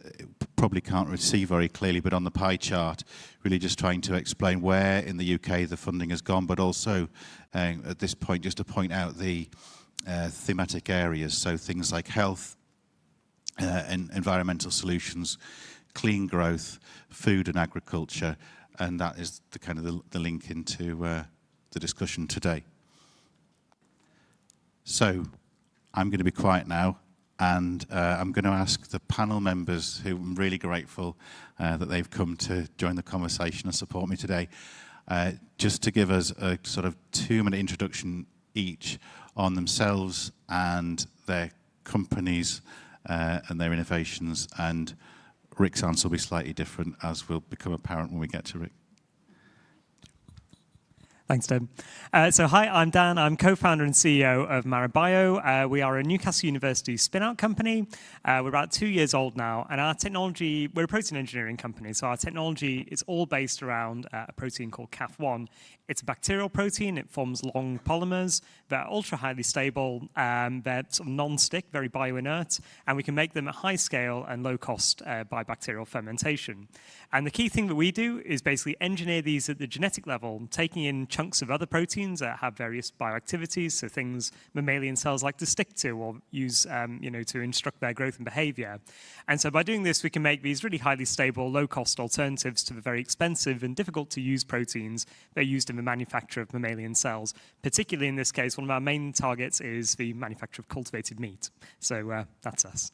probably can't see very clearly, but on the pie chart, really just trying to explain where in the UK the funding has gone, but also at this point just to point out the thematic areas, so things like health and environmental solutions, clean growth, food and agriculture, and that is the kind of the link into the discussion today. So I'm going to be quiet now, and I'm going to ask the panel members, who I'm really grateful that they've come to join the conversation and support me today, just to give us a sort of 2-minute introduction each on themselves and their companies and their innovations, and Rick's answer will be slightly different, as will become apparent when we get to Rick. Thanks, Tim. So hi, I'm Dan. I'm co-founder and CEO of Bio. We are a Newcastle University spin-out company. We're about 2 years old now, and our technology, we're a protein engineering company, so our technology is all based around a protein called CAF1. It's a bacterial protein. It forms long polymers. They're ultra highly stable. They're sort of non-stick, very bioinert, and we can make them at high scale and low cost by bacterial fermentation. And the key thing that we do is basically engineer these at the genetic level, taking in chunks of other proteins that have various bioactivities, so things mammalian cells like to stick to or use to instruct their growth and behavior. And so by doing this, we can make these really highly stable, low-cost alternatives to the very expensive and difficult-to-use proteins that are used in the manufacture of mammalian cells. Particularly in this case, one of our main targets is the manufacture of cultivated meat. So that's us.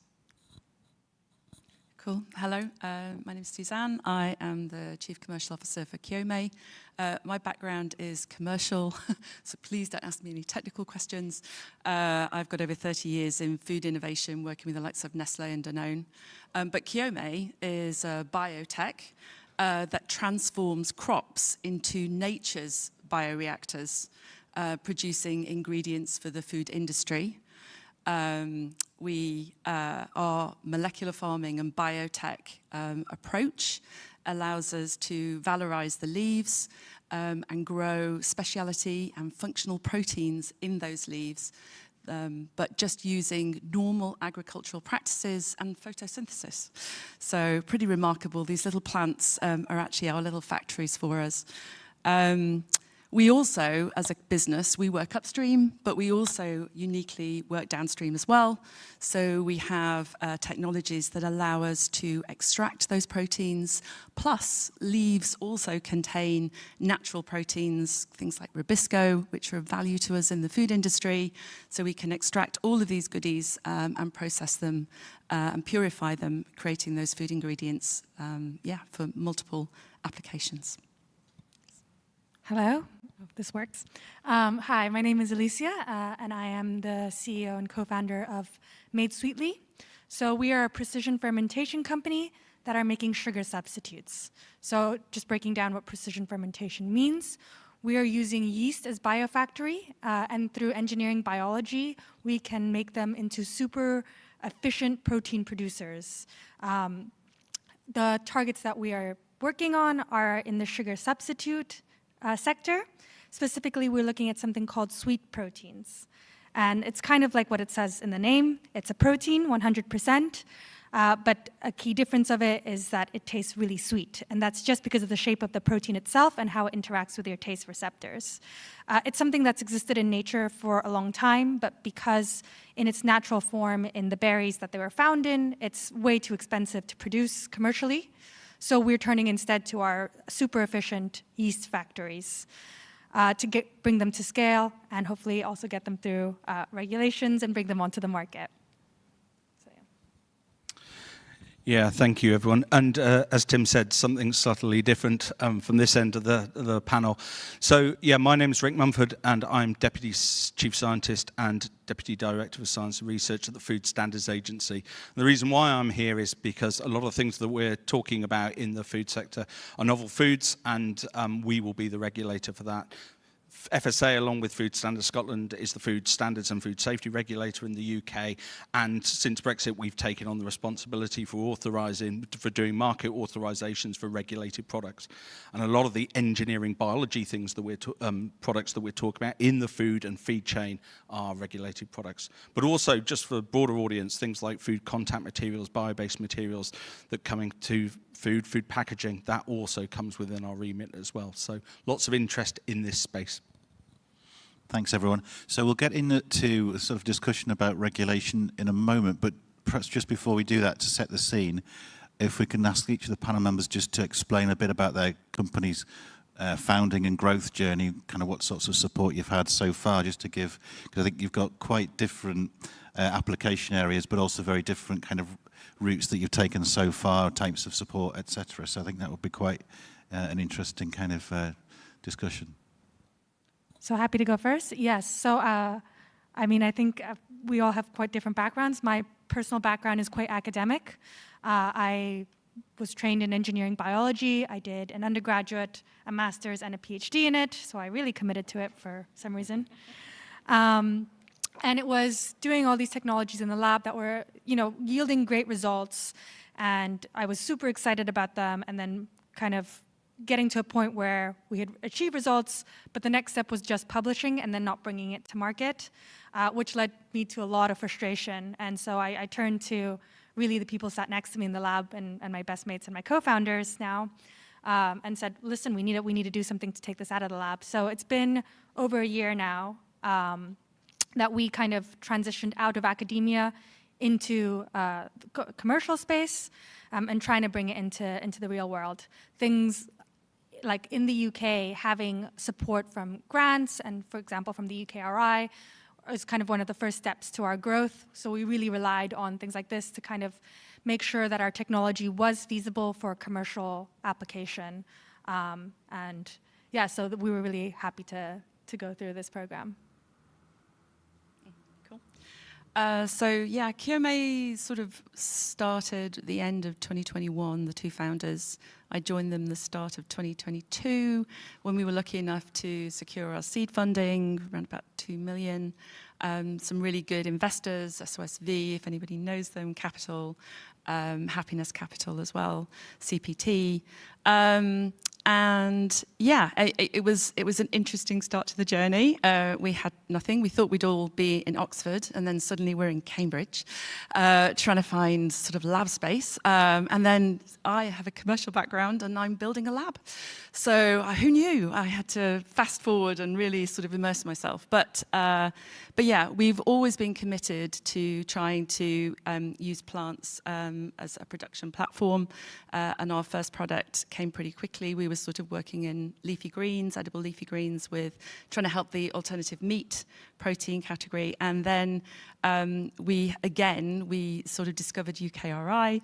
Cool. Hello, my name is Suzanne. I am the Chief Commercial Officer for HyProMag. My background is commercial, so please don't ask me any technical questions. I've got over 30 years in food innovation, working with the likes of Nestle and Danone. But HyProMag is a biotech that transforms crops into nature's bioreactors, producing ingredients for the food industry. Our molecular farming and biotech approach allows us to valorize the leaves and grow specialty and functional proteins in those leaves, but just using normal agricultural practices and photosynthesis. So pretty remarkable. These little plants are actually our little factories for us. We also, as a business, we work upstream, but we also uniquely work downstream as well. So we have technologies that allow us to extract those proteins, plus leaves also contain natural proteins, things like Rubisco, which are of value to us in the food industry. So we can extract all of these goodies and process them and purify them, creating those food ingredients, for multiple applications. Hello, hope this works. Hi, my name is Alicia, and I am the CEO and co-founder of Made Sweetly. So we are a precision fermentation company that are making sugar substitutes. So just breaking down what precision fermentation means, we are using yeast as biofactory, and through engineering biology, we can make them into super efficient protein producers. The targets that we are working on are in the sugar substitute sector. Specifically, we're looking at something called sweet proteins. And it's kind of like what it says in the name. It's a protein, 100%, but a key difference of it is that it tastes really sweet. And that's just because of the shape of the protein itself and how it interacts with your taste receptors. It's something that's existed in nature for a long time, but because in its natural form in the berries that they were found in, it's way too expensive to produce commercially. So we're turning instead to our super efficient yeast factories to bring them to scale and hopefully also get them through regulations and bring them onto the market. So, Yeah, thank you, everyone. And as Tim said, something subtly different from this end of the panel. So, yeah, my name is Rick Mumford, and I'm Deputy Chief Scientist and Deputy Director of Science and Research at the Food Standards Agency. And the reason why I'm here is because a lot of the things that we're talking about in the food sector are novel foods, and we will be the regulator for that. FSA, along with Food Standards Scotland, is the food standards and food safety regulator in the UK. And since Brexit, we've taken on the responsibility for doing market authorizations for regulated products. And a lot of the engineering biology things that products that we're talking about in the food and feed chain are regulated products. But also, just for a broader audience, things like food contact materials, bio-based materials that come into food packaging, that also comes within our remit as well. So lots of interest in this space. Thanks, everyone. So we'll get into a sort of discussion about regulation in a moment, but perhaps just before we do that, to set the scene, if we can ask each of the panel members just to explain a bit about their company's founding and growth journey, kind of what sorts of support you've had so far, just to give, because I think you've got quite different application areas, but also very different kind of routes that you've taken so far, types of support, etc. So I think that would be quite an interesting kind of discussion. So happy to go first. Yes. So, I mean, I think we all have quite different backgrounds. My personal background is quite academic. I was trained in engineering biology. I did an undergraduate, a master's, and a PhD in it. So I really committed to it for some reason. And it was doing all these technologies in the lab that were, yielding great results. And I was super excited about them. And then kind of getting to a point where we had achieved results, but the next step was just publishing and then not bringing it to market, which led me to a lot of frustration. And so I turned to really the people sat next to me in the lab and my best mates and my co-founders now, and said, listen, we need to do something to take this out of the lab. So it's been over a year now that we kind of transitioned out of academia into the commercial space and trying to bring it into the real world. Things like in the UK, having support from grants and, for example, from the UKRI is kind of one of the first steps to our growth. So we really relied on things like this to kind of make sure that our technology was feasible for commercial application. And yeah, so we were really happy to go through this program. HyProMag sort of started at the end of 2021, the two founders. I joined them the start of 2022 when we were lucky enough to secure our seed funding, around about 2 million. Some really good investors, SOSV, if anybody knows them, Capital, Happiness Capital as well, CPT. And yeah, it was an interesting start to the journey. We had nothing. We thought we'd all be in Oxford, and then suddenly we're in Cambridge, trying to find sort of lab space. And then I have a commercial background, and I'm building a lab. So who knew? I had to fast forward and really sort of immerse myself. But yeah, we've always been committed to trying to use plants as a production platform. And our first product came pretty quickly. We were sort of working in leafy greens, edible leafy greens, with trying to help the alternative meat protein category. And then we sort of discovered UKRI.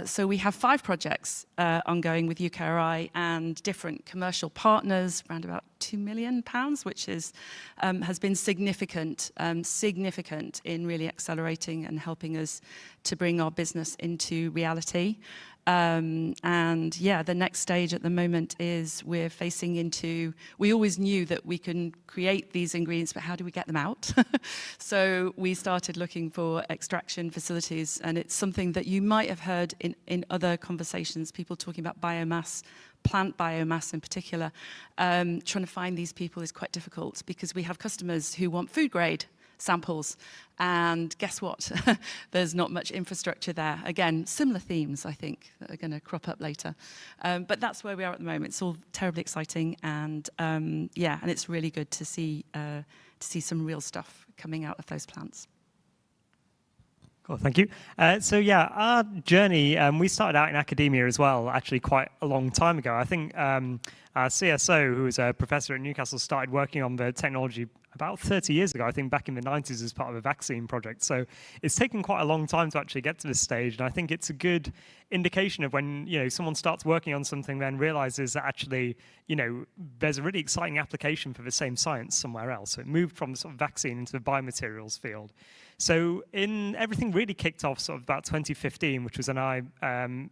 So we have 5 projects ongoing with UKRI and different commercial partners, around about £2 million, which is has been significant in really accelerating and helping us to bring our business into reality. And yeah, the next stage at the moment is we're facing into, we always knew that we can create these ingredients, but how do we get them out? So we started looking for extraction facilities, and it's something that you might have heard in other conversations, people talking about biomass, plant biomass in particular. Trying to find these people is quite difficult because we have customers who want food grade samples, and guess what? There's not much infrastructure there. Again, similar themes, I think, that are going to crop up later. But that's where we are at the moment. It's all terribly exciting, and yeah, and it's really good to see some real stuff coming out of those plants. Cool, thank you. So yeah, our journey, we started out in academia as well, actually quite a long time ago. I think our CSO, who was a professor at Newcastle, started working on the technology about 30 years ago, I think back in the 90s as part of a vaccine project. So it's taken quite a long time to actually get to this stage. And I think it's a good indication of when, someone starts working on something, then realizes that actually, there's a really exciting application for the same science somewhere else. So it moved from the sort of vaccine into the biomaterials field. So everything really kicked off sort of about 2015, which was when I,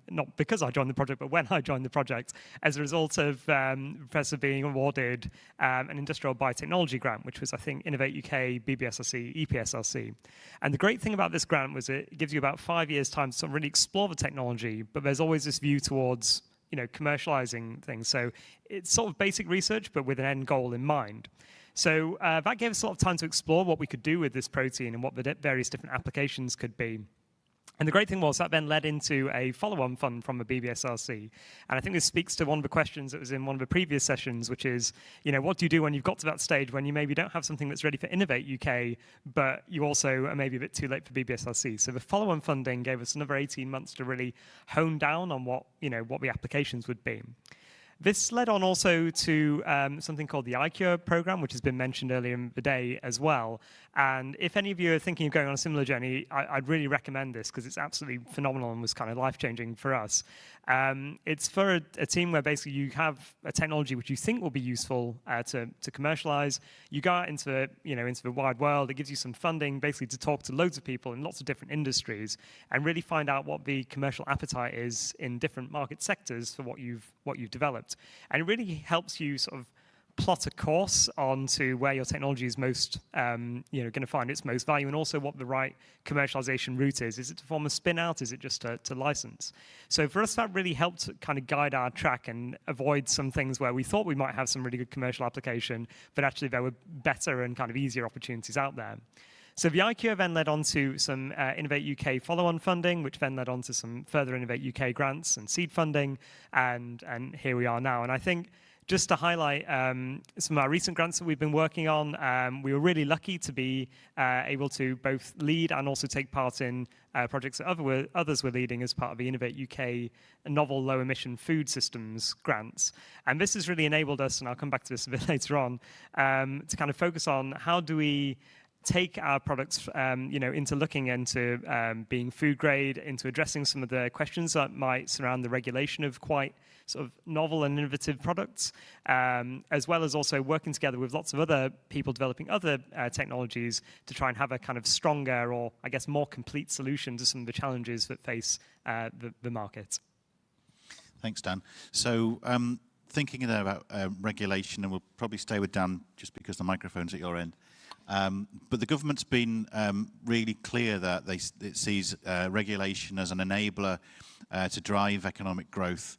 not because I joined the project, but when I joined the project, as a result of the professor being awarded an industrial biotechnology grant, which was, I think, Innovate UK, BBSRC, EPSRC. And the great thing about this grant was it gives you about 5 years' time to sort of really explore the technology, but there's always this view towards, commercializing things. So it's sort of basic research, but with an end goal in mind. So that gave us a lot of time to explore what we could do with this protein and what the various different applications could be. And the great thing was that then led into a follow-on fund from the BBSRC. And I think this speaks to one of the questions that was in one of the previous sessions, which is, what do you do when you've got to that stage when you maybe don't have something that's ready for Innovate UK, but you also are maybe a bit too late for BBSRC. So the follow-on funding gave us another 18 months to really hone down on what the applications would be. This led on also to something called the iCure program, which has been mentioned earlier in the day as well. And if any of you are thinking of going on a similar journey, I'd really recommend this because it's absolutely phenomenal and was kind of life-changing for us. It's for a team where basically you have a technology which you think will be useful to commercialize. You go out into the wide world. It gives you some funding basically to talk to loads of people in lots of different industries and really find out what the commercial appetite is in different market sectors for what you've developed. And it really helps you sort of plot a course onto where your technology is most, going to find its most value, and also what the right commercialization route is. Is it to form a spin-out? Is it just to license? So for us, that really helped kind of guide our track and avoid some things where we thought we might have some really good commercial application, but actually there were better and kind of easier opportunities out there. So the iCure then led on to some Innovate UK follow-on funding, which then led on to some further Innovate UK grants and seed funding, and here we are now. And I think just to highlight some of our recent grants that we've been working on, we were really lucky to be able to both lead and also take part in projects that others were leading as part of the Innovate UK Novel Low Emission Food Systems grants. And this has really enabled us, and I'll come back to this a bit later on, to kind of focus on how do we take our products, into looking into being food grade, into addressing some of the questions that might surround the regulation of quite sort of novel and innovative products, as well as also working together with lots of other people developing other technologies to try and have a kind of stronger or, I guess, more complete solution to some of the challenges that face the market. Thanks, Dan. So thinking there about regulation, and we'll probably stay with Dan just because the microphone's at your end. But the government's been really clear that it sees regulation as an enabler to drive economic growth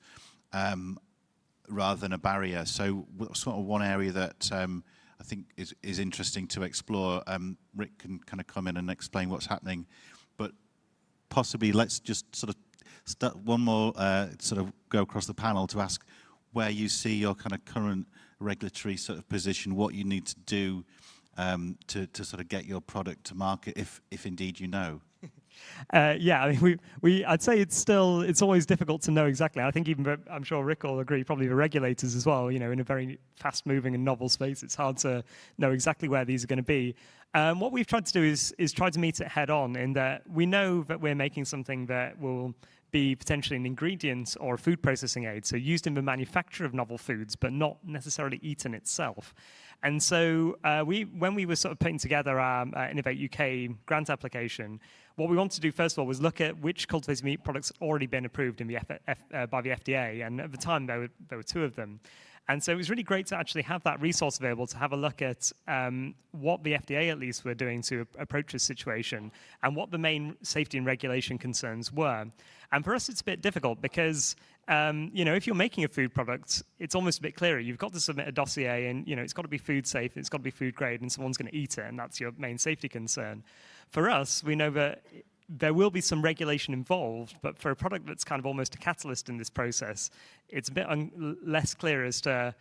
rather than a barrier. So sort of one area that I think is interesting to explore. Rick can kind of come in and explain what's happening, but possibly let's just sort of start one more sort of go across the panel to ask where you see your kind of current regulatory sort of position, what you need to do to sort of get your product to market, if indeed you know. Yeah, I mean, I'd say it's always difficult to know exactly. I think even, I'm sure Rick will agree, probably the regulators as well, in a very fast-moving and novel space, it's hard to know exactly where these are going to be. What we've tried to do is try to meet it head on, in that we know that we're making something that will be potentially an ingredient or a food processing aid, so used in the manufacture of novel foods, but not necessarily eaten itself. And so when we were sort of putting together our Innovate UK grant application, what we wanted to do first of all was look at which cultivated meat products had already been approved in by the FDA, and at the time there were 2 of them. And so it was really great to actually have that resource available to have a look at what the FDA at least were doing to approach this situation and what the main safety and regulation concerns were. And for us, it's a bit difficult because, if you're making a food product, it's almost a bit clearer. You've got to submit a dossier and, it's got to be food safe, it's got to be food grade, and someone's going to eat it, and that's your main safety concern. For us, we know that there will be some regulation involved, but for a product that's kind of almost a catalyst in this process, it's a bit less clear as to,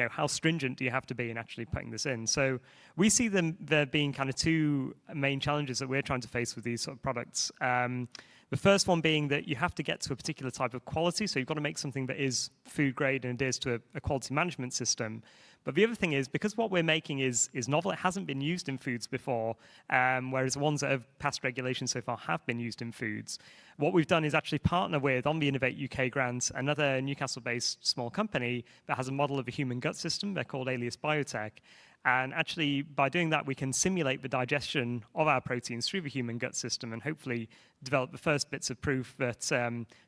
how stringent do you have to be in actually putting this in. So we see there being kind of 2 main challenges that we're trying to face with these sort of products. The first one being that you have to get to a particular type of quality, so you've got to make something that is food grade and adheres to a quality management system. But the other thing is, because what we're making is novel, it hasn't been used in foods before, whereas the ones that have passed regulation so far have been used in foods. What we've done is actually partner with, on the Innovate UK grant, another Newcastle-based small company that has a model of a human gut system. They're called Alias Biotech. And actually, by doing that, we can simulate the digestion of our proteins through the human gut system and hopefully develop the first bits of proof that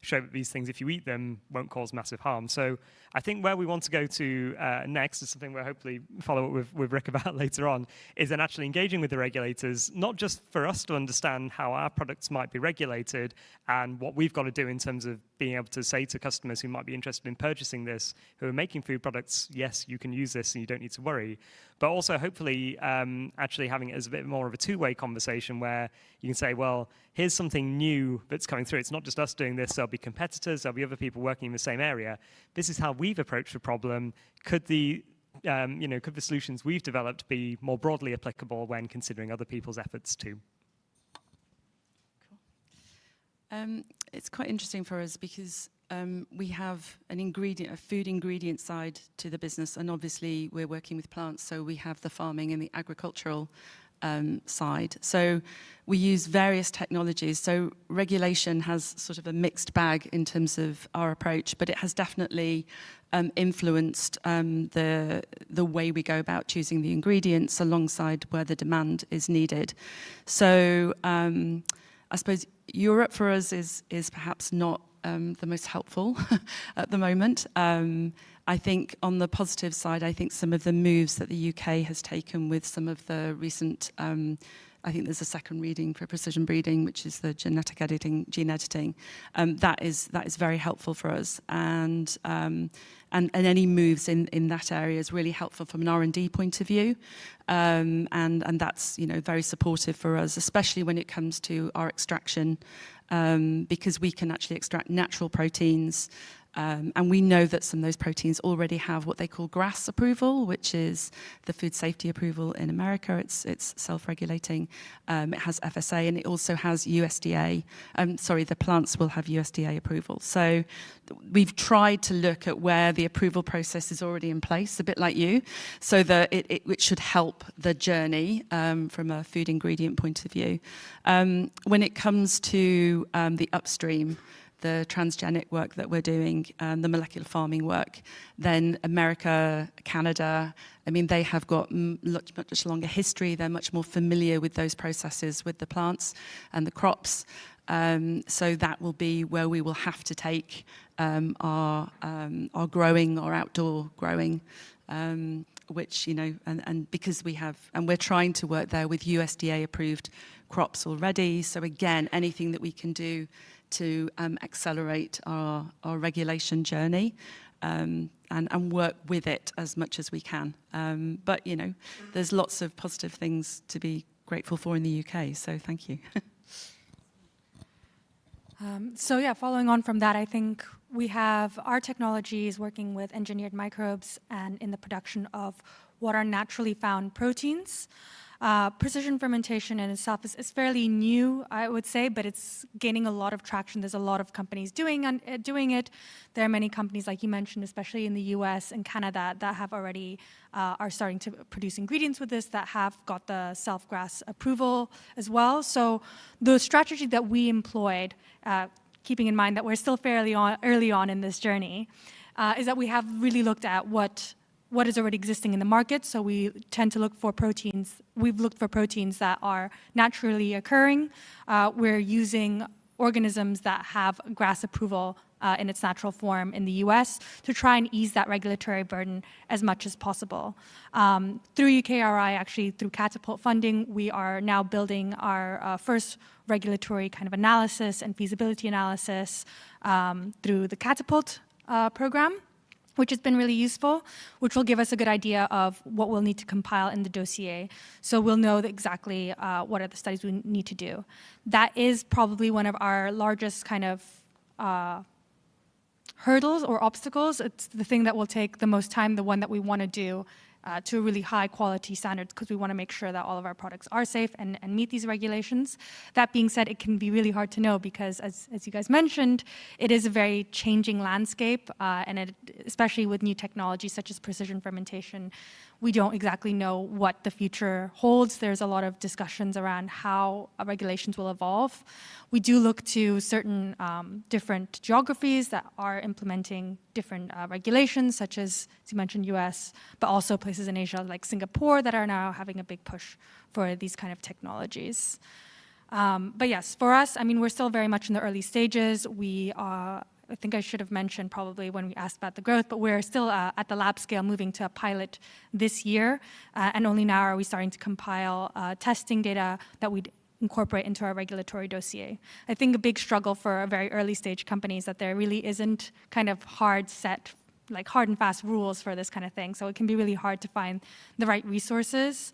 show that these things, if you eat them, won't cause massive harm. So I think where we want to go to next is something we'll hopefully follow up with Rick about later on, is then actually engaging with the regulators, not just for us to understand how our products might be regulated and what we've got to do in terms of being able to say to customers who might be interested in purchasing this, who are making food products, yes, you can use this and you don't need to worry. But also hopefully actually having it as a bit more of a two-way conversation where you can say, well, here's something new that's coming through. It's not just us doing this. There'll be competitors. There'll be other people working in the same area. This is how we've approached the problem. Could the could the solutions we've developed be more broadly applicable when considering other people's efforts too? It's quite interesting for us because we have a food ingredient side to the business, and obviously we're working with plants, so we have the farming and the agricultural side. So we use various technologies. So regulation has sort of a mixed bag in terms of our approach, but it has definitely influenced the way we go about choosing the ingredients alongside where the demand is needed. So I suppose Europe for us is perhaps not the most helpful at the moment. I think on the positive side, I think some of the moves that the UK has taken with some of the recent, I think there's a second reading for precision breeding, which is the gene editing. That is very helpful for us, and any moves in that area is really helpful from an R&D point of view, and that's very supportive for us, especially when it comes to our extraction, because we can actually extract natural proteins. And we know that some of those proteins already have what they call GRAS approval, which is the food safety approval in America. It's self-regulating. It has FSA, and it also has USDA. The plants will have USDA approval. So we've tried to look at where the approval process is already in place, a bit like you, so that it should help the journey from a food ingredient point of view. When it comes to the upstream, the transgenic work that we're doing, the molecular farming work, then America, Canada, they have got much longer history. They're much more familiar with those processes with the plants and the crops. So that will be where we will have to take our growing, our outdoor growing, which, and because we're trying to work there with USDA approved crops already. So again, anything that we can do to accelerate our regulation journey and work with it as much as we can. But, there's lots of positive things to be grateful for in the UK, so thank you. Following on from that, I think we have our technologies working with engineered microbes and in the production of what are naturally found proteins. Precision fermentation in itself is fairly new, I would say, but it's gaining a lot of traction. There's a lot of companies doing it. There are many companies, like you mentioned, especially in the US and Canada, that have already are starting to produce ingredients with this, that have got the self-GRAS approval as well. So the strategy that we employed, keeping in mind that we're still fairly early on in this journey, is that we have really looked at what is already existing in the market. So we tend to look for proteins. We've looked for proteins that are naturally occurring. We're using organisms that have GRAS approval in its natural form in the US to try and ease that regulatory burden as much as possible. Through UKRI, actually through Catapult funding, we are now building our first regulatory kind of analysis and feasibility analysis through the Catapult program, which has been really useful, which will give us a good idea of what we'll need to compile in the dossier. So we'll know exactly what are the studies we need to do. That is probably one of our largest kind of hurdles or obstacles. It's the thing that will take the most time, the one that we want to do to a really high quality standards, because we want to make sure that all of our products are safe and meet these regulations. That being said, it can be really hard to know because, as you guys mentioned, it is a very changing landscape, and especially with new technologies such as precision fermentation, we don't exactly know what the future holds. There's a lot of discussions around how regulations will evolve. We do look to certain different geographies that are implementing different regulations, such as you mentioned, US, but also places in Asia like Singapore that are now having a big push for these kind of technologies. But yes, for us, we're still very much in the early stages. I think I should have mentioned probably when we asked about the growth, but we're still at the lab scale, moving to a pilot this year, and only now are we starting to compile testing data that we'd incorporate into our regulatory dossier. I think a big struggle for a very early stage company is that there really isn't kind of hard and fast rules for this kind of thing. So it can be really hard to find the right resources.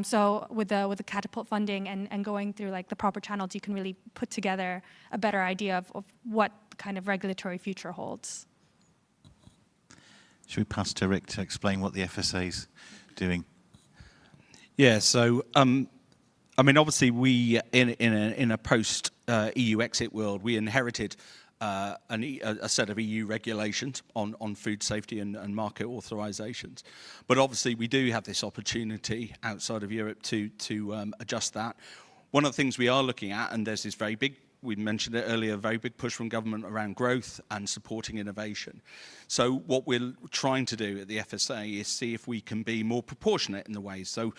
So with the catapult funding and going through like the proper channels, you can really put together a better idea of what kind of regulatory future holds. Should we pass to Rick to explain what the FSA is doing? Yeah, so I mean, obviously, we in a post EU exit world, we inherited a set of EU regulations on food safety and market authorizations. But obviously, we do have this opportunity outside of Europe to adjust that. One of the things we are looking at, and there's this very big, we mentioned it earlier, a very big push from government around growth and supporting innovation. So what we're trying to do at the FSA is see if we can be more proportionate in the ways. So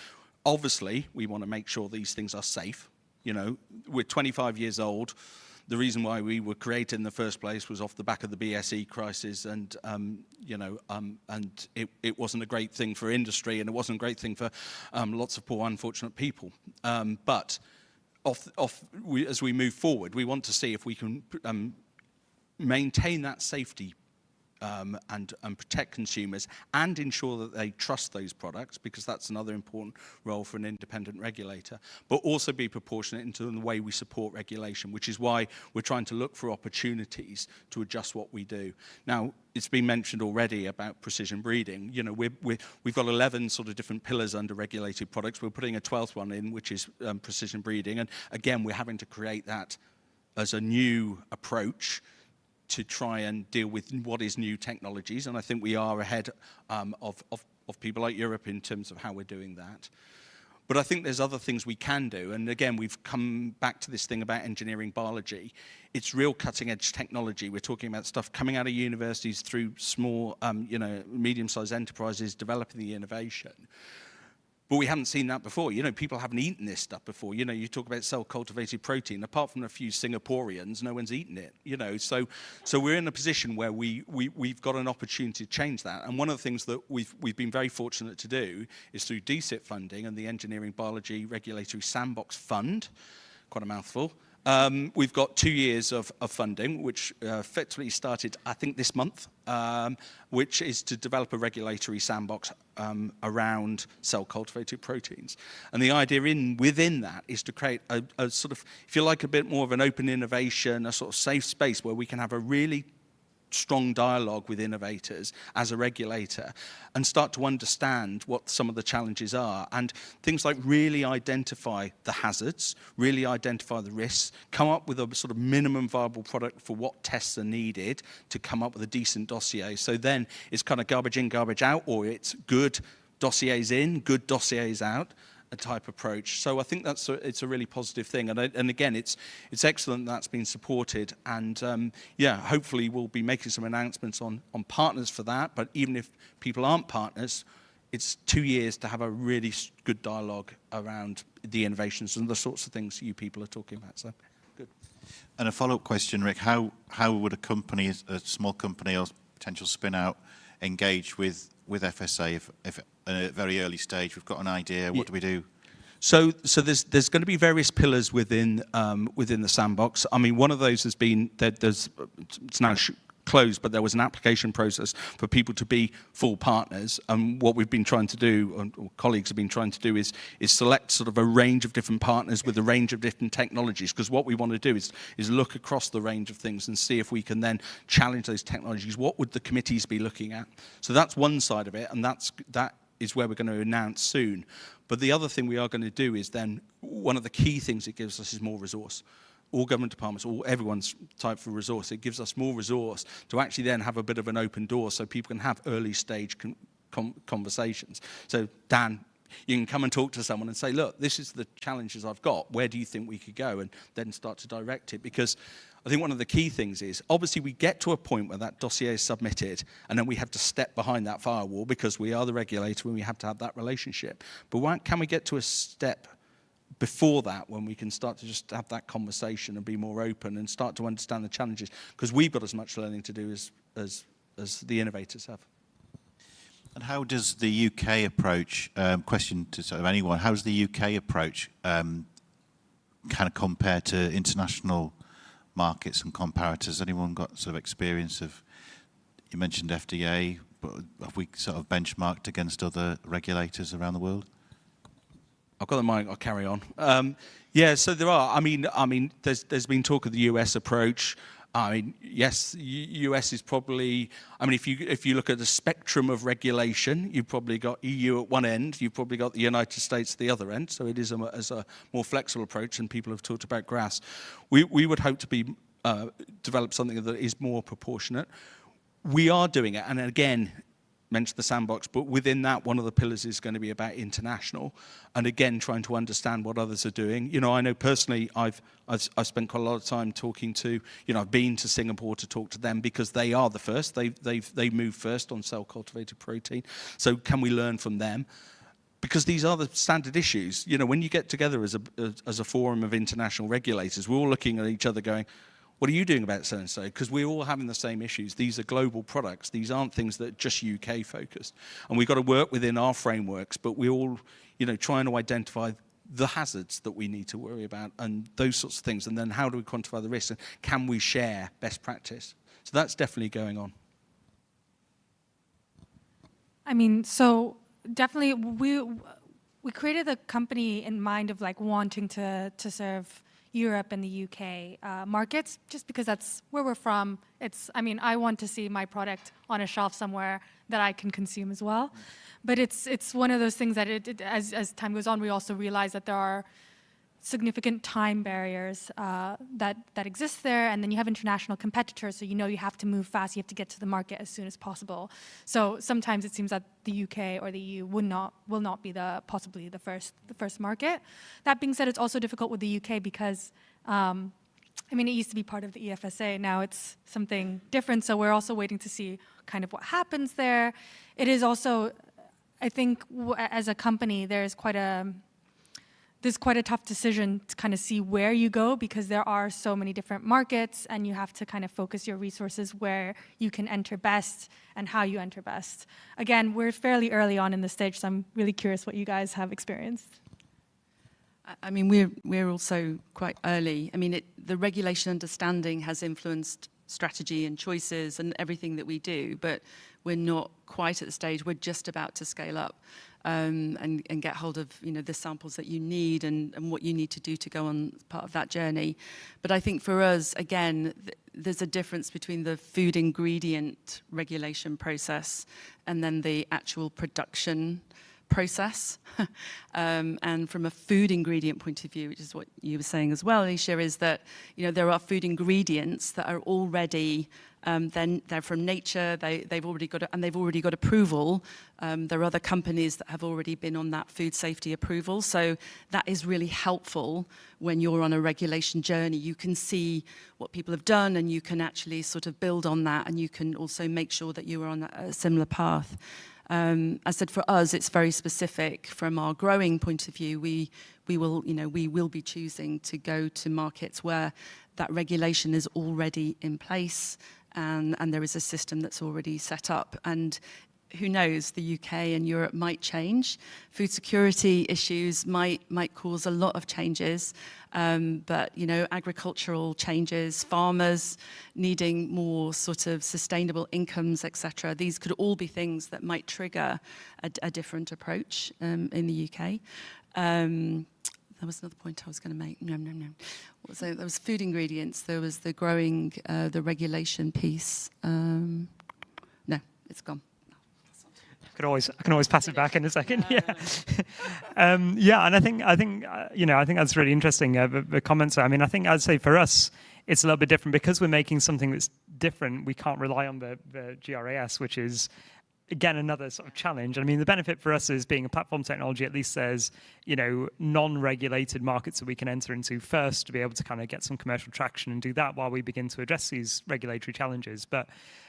obviously, we want to make sure these things are safe. You know, we're 25 years old. The reason why we were created in the first place was off the back of the BSE crisis, and it wasn't a great thing for industry, and it wasn't a great thing for lots of poor, unfortunate people. But as we move forward, we want to see if we can maintain that safety and protect consumers and ensure that they trust those products, because that's another important role for an independent regulator, but also be proportionate into the way we support regulation, which is why we're trying to look for opportunities to adjust what we do. Now, it's been mentioned already about precision breeding. You know, we've got 11 sort of different pillars under regulated products. We're putting a 12th one in, which is precision breeding. And again, we're having to create that as a new approach to try and deal with what is new technologies. And I think we are ahead of people like Europe in terms of how we're doing that. But I think there's other things we can do. And again, we've come back to this thing about engineering biology. It's real cutting edge technology. We're talking about stuff coming out of universities through small, medium-sized enterprises developing the innovation. But we haven't seen that before. You know, people haven't eaten this stuff before. You know, you talk about cell-cultivated protein. Apart from a few Singaporeans, no one's eaten it. You know, so we're in a position where we've got an opportunity to change that. And one of the things that we've been very fortunate to do is through DCIT funding and the Engineering Biology Regulatory Sandbox Fund, quite a mouthful. We've got 2 years of funding, which effectively started, I think, this month, which is to develop a regulatory sandbox around cell-cultivated proteins. And the idea within that is to create a sort of, if you like, a bit more of an open innovation, a sort of safe space where we can have a really strong dialogue with innovators as a regulator and start to understand what some of the challenges are, and things like really identify the hazards, really identify the risks, come up with a sort of minimum viable product for what tests are needed to come up with a decent dossier. So then it's kind of garbage in, garbage out, or it's good dossiers in, good dossiers out, a type approach. So I think it's a really positive thing, and again, it's excellent that's been supported, and hopefully we'll be making some announcements on partners for that. But even if people aren't partners, it's 2 years to have a really good dialogue around the innovations and the sorts of things you people are talking about. So good. And a follow-up question, Rick: how would a company, a small company or potential spin-out, engage with FSA if at a very early stage we've got an idea? What do we do? So there's going to be various pillars within the sandbox. I mean, one of those has been that it's now closed, but there was an application process for people to be full partners. And what we've been trying to do, or colleagues have been trying to do, is select sort of a range of different partners with a range of different technologies. Because what we want to do is look across the range of things and see if we can then challenge those technologies. What would the committees be looking at? So that's one side of it, and that is where we're going to announce soon. But the other thing we are going to do is then, one of the key things it gives us is more resource. All government departments, everyone's type for resource. It gives us more resource to actually then have a bit of an open door so people can have early stage conversations. So Dan, you can come and talk to someone and say, look, this is the challenges I've got. Where do you think we could go? And then start to direct it. Because I think one of the key things is, obviously we get to a point where that dossier is submitted and then we have to step behind that firewall because we are the regulator and we have to have that relationship. But can we get to a step before that when we can start to just have that conversation and be more open and start to understand the challenges? Because we've got as much learning to do as the innovators have. And how does the UK approach, question to sort of anyone, how does the UK approach kind of compare to international markets and comparators? Anyone got sort of experience of, you mentioned FDA, but have we sort of benchmarked against other regulators around the world? I've got the mic, I'll carry on. Yeah, so there are. I mean, there's been talk of the US approach. I mean, yes, US is probably, I mean, if you look at the spectrum of regulation, you've probably got EU at one end, you've probably got the United States at the other end, so it is a more flexible approach, and people have talked about grass. We would hope to develop something that is more proportionate. We are doing it, and again, mentioned the sandbox, but within that, one of the pillars is going to be about international, and again, trying to understand what others are doing. You know, I know personally, I've spent quite a lot of time talking to, you know, I've been to Singapore to talk to them because they are the first. They moved first on cell-cultivated protein. So can we learn from them? Because these are the standard issues. You know, when you get together as a forum of international regulators, we're all looking at each other going, what are you doing about so-and-so? Because we're all having the same issues. These are global products. These aren't things that are just UK focused. And we've got to work within our frameworks, but we're all, you know, trying to identify the hazards that we need to worry about and those sorts of things. And then how do we quantify the risks? And can we share best practice? So that's definitely going on. I mean, so definitely we created the company in mind of like wanting to serve Europe and the UK markets, just because that's where we're from. I mean, I want to see my product on a shelf somewhere that I can consume as well. But it's one of those things that as time goes on, we also realize that there are significant time barriers that exist there, and then you have international competitors, so you know you have to move fast, you have to get to the market as soon as possible. So sometimes it seems that the UK or the EU will not be possibly the first market. That being said, it's also difficult with the UK because I mean, it used to be part of the EFSA, now it's something different, so we're also waiting to see kind of what happens there. It is also, I think, as a company, there's quite a tough decision to kind of see where you go, because there are so many different markets and you have to kind of focus your resources where you can enter best and how you enter best. Again, we're fairly early on in the stage, so I'm really curious what you guys have experienced. I mean, we're also quite early. I mean, the regulation understanding has influenced strategy and choices and everything that we do, but we're not quite at the stage. We're just about to scale up. And get hold of, you know, the samples that you need and what you need to do to go on part of that journey. But I think for us, again, there's a difference between the food ingredient regulation process and then the actual production process. And from a food ingredient point of view, which is what you were saying as well, Alicia, is that, you know, there are food ingredients that are already then they're from nature. They've already got approval. There are other companies that have already been on that food safety approval. So that is really helpful when you're on a regulation journey. You can see what people have done, and you can actually sort of build on that, and you can also make sure that you are on a similar path. I said for us, it's very specific. From our growing point of view, we will be choosing to go to markets where that regulation is already in place, and there is a system that's already set up. And who knows, the UK and Europe might change. Food security issues might cause a lot of changes, but, you know, agricultural changes, farmers needing more sort of sustainable incomes, etc. These could all be things that might trigger a different approach in the UK. There was another point I was going to make. No. So there was food ingredients. There was the growing, the regulation piece. No, it's gone. I can always pass it back in a second. Yeah, yeah, and I think you know, I think that's really interesting. The comments. I mean, I think I'd say for us, it's a little bit different because we're making something that's different. We can't rely on the GRAS, which is, again, another sort of challenge. I mean, the benefit for us is being a platform technology. At least there's, you know, non-regulated markets that we can enter into first to be able to kind of get some commercial traction and do that while we begin to address these regulatory challenges. But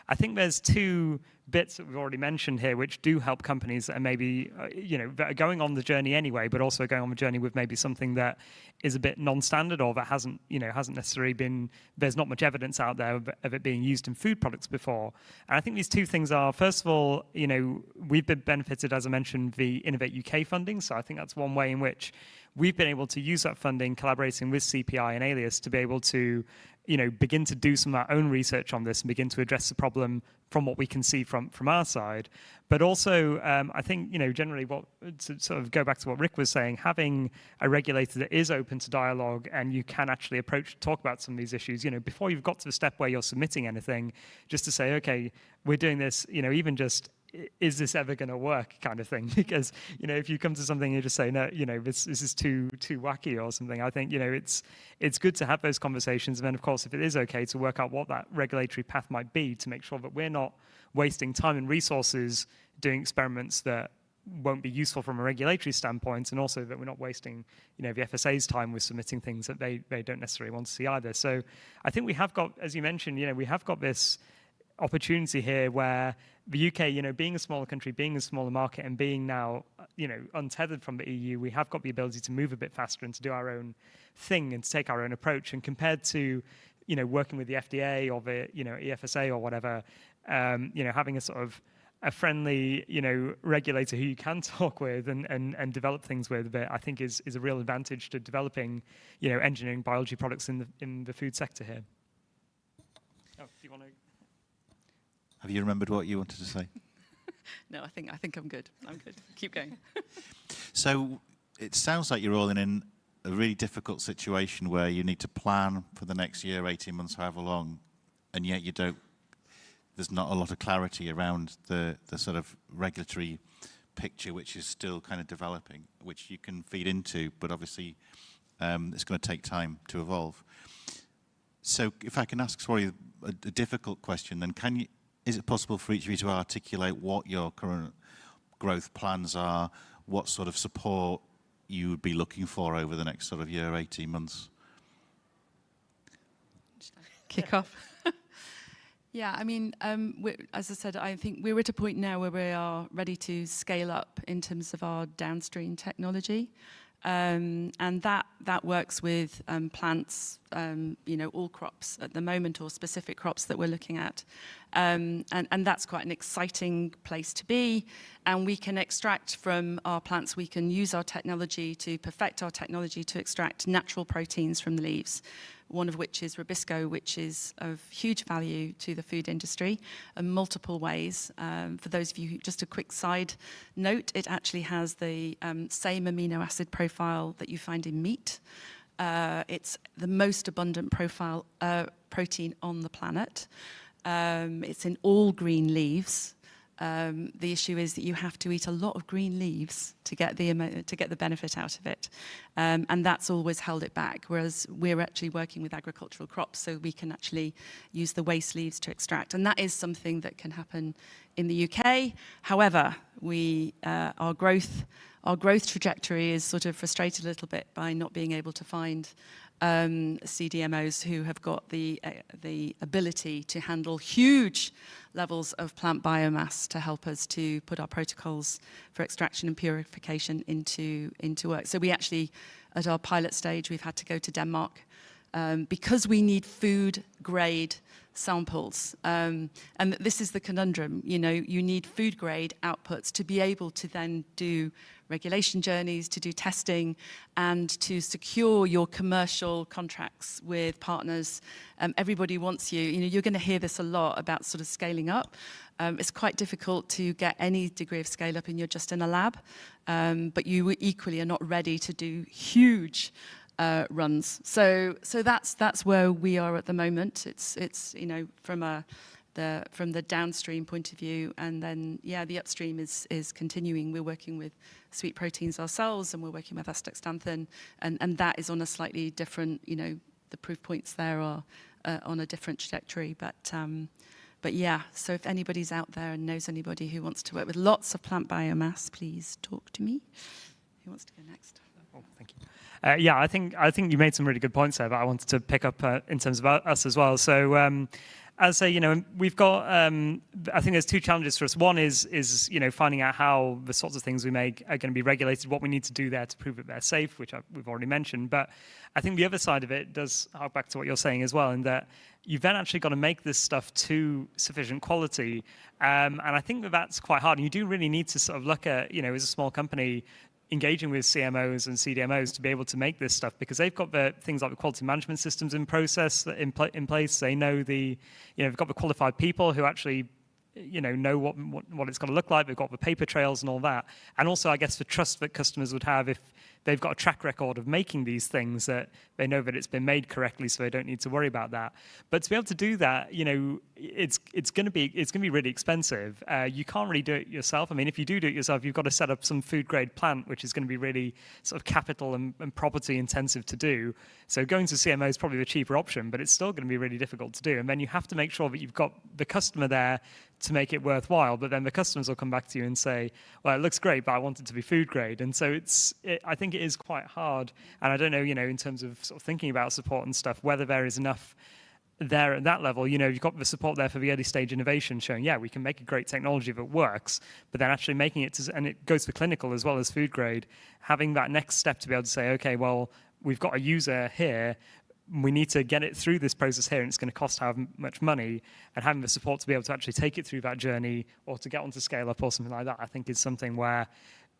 I think there's two bits that we've already mentioned here which do help companies that are maybe, you know, that are going on the journey anyway, but also going on the journey with maybe something that is a bit non-standard or that hasn't necessarily been, there's not much evidence out there of it being used in food products before. And I think these two things are, first of all, you know, we've been benefited, as I mentioned, the Innovate UK funding. So I think that's one way in which we've been able to use that funding, collaborating with CPI and Alias, to be able to, begin to do some of our own research on this and begin to address the problem from what we can see from our side. But also, I think, generally to sort of go back to what Rick was saying, having a regulator that is open to dialogue and you can actually talk about some of these issues, before you've got to the step where you're submitting anything, just to say, okay, we're doing this, even just, is this ever going to work kind of thing? Because, if you come to something and you just say, no, this is too wacky or something, I think, it's good to have those conversations. And then, of course, if it is okay, to work out what that regulatory path might be to make sure that we're not wasting time and resources doing experiments that won't be useful from a regulatory standpoint, and also that we're not wasting, the FSA's time with submitting things that they don't necessarily want to see either. So I think we have got, as you mentioned, we have got this opportunity here where the UK, being a smaller country, being a smaller market, and being now, untethered from the EU, we have got the ability to move a bit faster and to do our own thing and to take our own approach. And compared to, working with the FDA or the, EFSA or whatever, having a sort of a friendly, regulator who you can talk with and develop things with, but I think is a real advantage to developing, engineering biology products in the food sector here. Oh, do you want to? Have you remembered what you wanted to say? No, I think I'm good. I'm good. Keep going. So it sounds like you're all in a really difficult situation where you need to plan for the next year, 18 months, however long, and yet there's not a lot of clarity around the sort of regulatory picture, which is still kind of developing, which you can feed into, but obviously it's going to take time to evolve. So if I can ask, sorry, a difficult question, then is it possible for each of you to articulate what your current growth plans are, what sort of support you would be looking for over the next sort of year, 18 months? Kick off. Yeah, I mean, as I said, I think we're at a point now where we are ready to scale up in terms of our downstream technology. And that works with plants, all crops at the moment, or specific crops that we're looking at. And that's quite an exciting place to be. And we can extract from our plants, we can use our technology to perfect our technology to extract natural proteins from the leaves, one of which is Rubisco, which is of huge value to the food industry in multiple ways. For those of you, just a quick side note, it actually has the same amino acid profile that you find in meat. It's the most abundant protein on the planet. It's in all green leaves. The issue is that you have to eat a lot of green leaves to get the benefit out of it, and that's always held it back. Whereas we're actually working with agricultural crops, so we can actually use the waste leaves to extract, and that is something that can happen in the UK. However, our growth trajectory is sort of frustrated a little bit by not being able to find CDMOs who have got the ability to handle huge levels of plant biomass to help us to put our protocols for extraction and purification into work. So we actually, at our pilot stage, we've had to go to Denmark because we need food grade samples. And this is the conundrum, you need food grade outputs to be able to then do regulation journeys, to do testing, and to secure your commercial contracts with partners. Everybody wants you. You're going to hear this a lot about sort of scaling up. It's quite difficult to get any degree of scale up, and you're just in a lab. But you equally are not ready to do huge runs. So that's where we are at the moment. It's from the downstream point of view, and then the upstream is continuing. We're working with sweet proteins ourselves, and we're working with astaxanthin, and that is on a slightly different. The proof points there are on a different trajectory, but yeah. So if anybody's out there and knows anybody who wants to work with lots of plant biomass, please talk to me. Who wants to go next? Oh, thank you. I think you made some really good points there, but I wanted to pick up in terms of us as well. So. As I say, we've got, I think there's two challenges for us. One is finding out how the sorts of things we make are going to be regulated, what we need to do there to prove that they're safe, which we've already mentioned. But I think the other side of it does hark back to what you're saying as well, in that you've then actually got to make this stuff to sufficient quality. And I think that's quite hard. And you do really need to sort of look at, as a small company, engaging with CMOs and CDMOs to be able to make this stuff, because they've got the things like the quality management systems in place. They know they've got the qualified people who actually know what it's got to look like. They've got the paper trails and all that. And also, I guess, the trust that customers would have if they've got a track record of making these things, that they know that it's been made correctly, so they don't need to worry about that. But to be able to do that, it's going to be really expensive. You can't really do it yourself. I mean, if you do it yourself, you've got to set up some food grade plant, which is going to be really sort of capital and property intensive to do. So going to CMO is probably the cheaper option, but it's still going to be really difficult to do. And then you have to make sure that you've got the customer there to make it worthwhile, but then the customers will come back to you and say, well, it looks great, but I want it to be food grade. And so I think it is quite hard. And I don't know, in terms of sort of thinking about support and stuff, whether there is enough there at that level. You've got the support there for the early stage innovation showing, yeah, we can make a great technology that works, but then actually making it, and it goes for clinical as well as food grade, having that next step to be able to say, okay, well, we've got a user here, we need to get it through this process here, and it's going to cost how much money, and having the support to be able to actually take it through that journey or to get onto scale up or something like that, I think is something where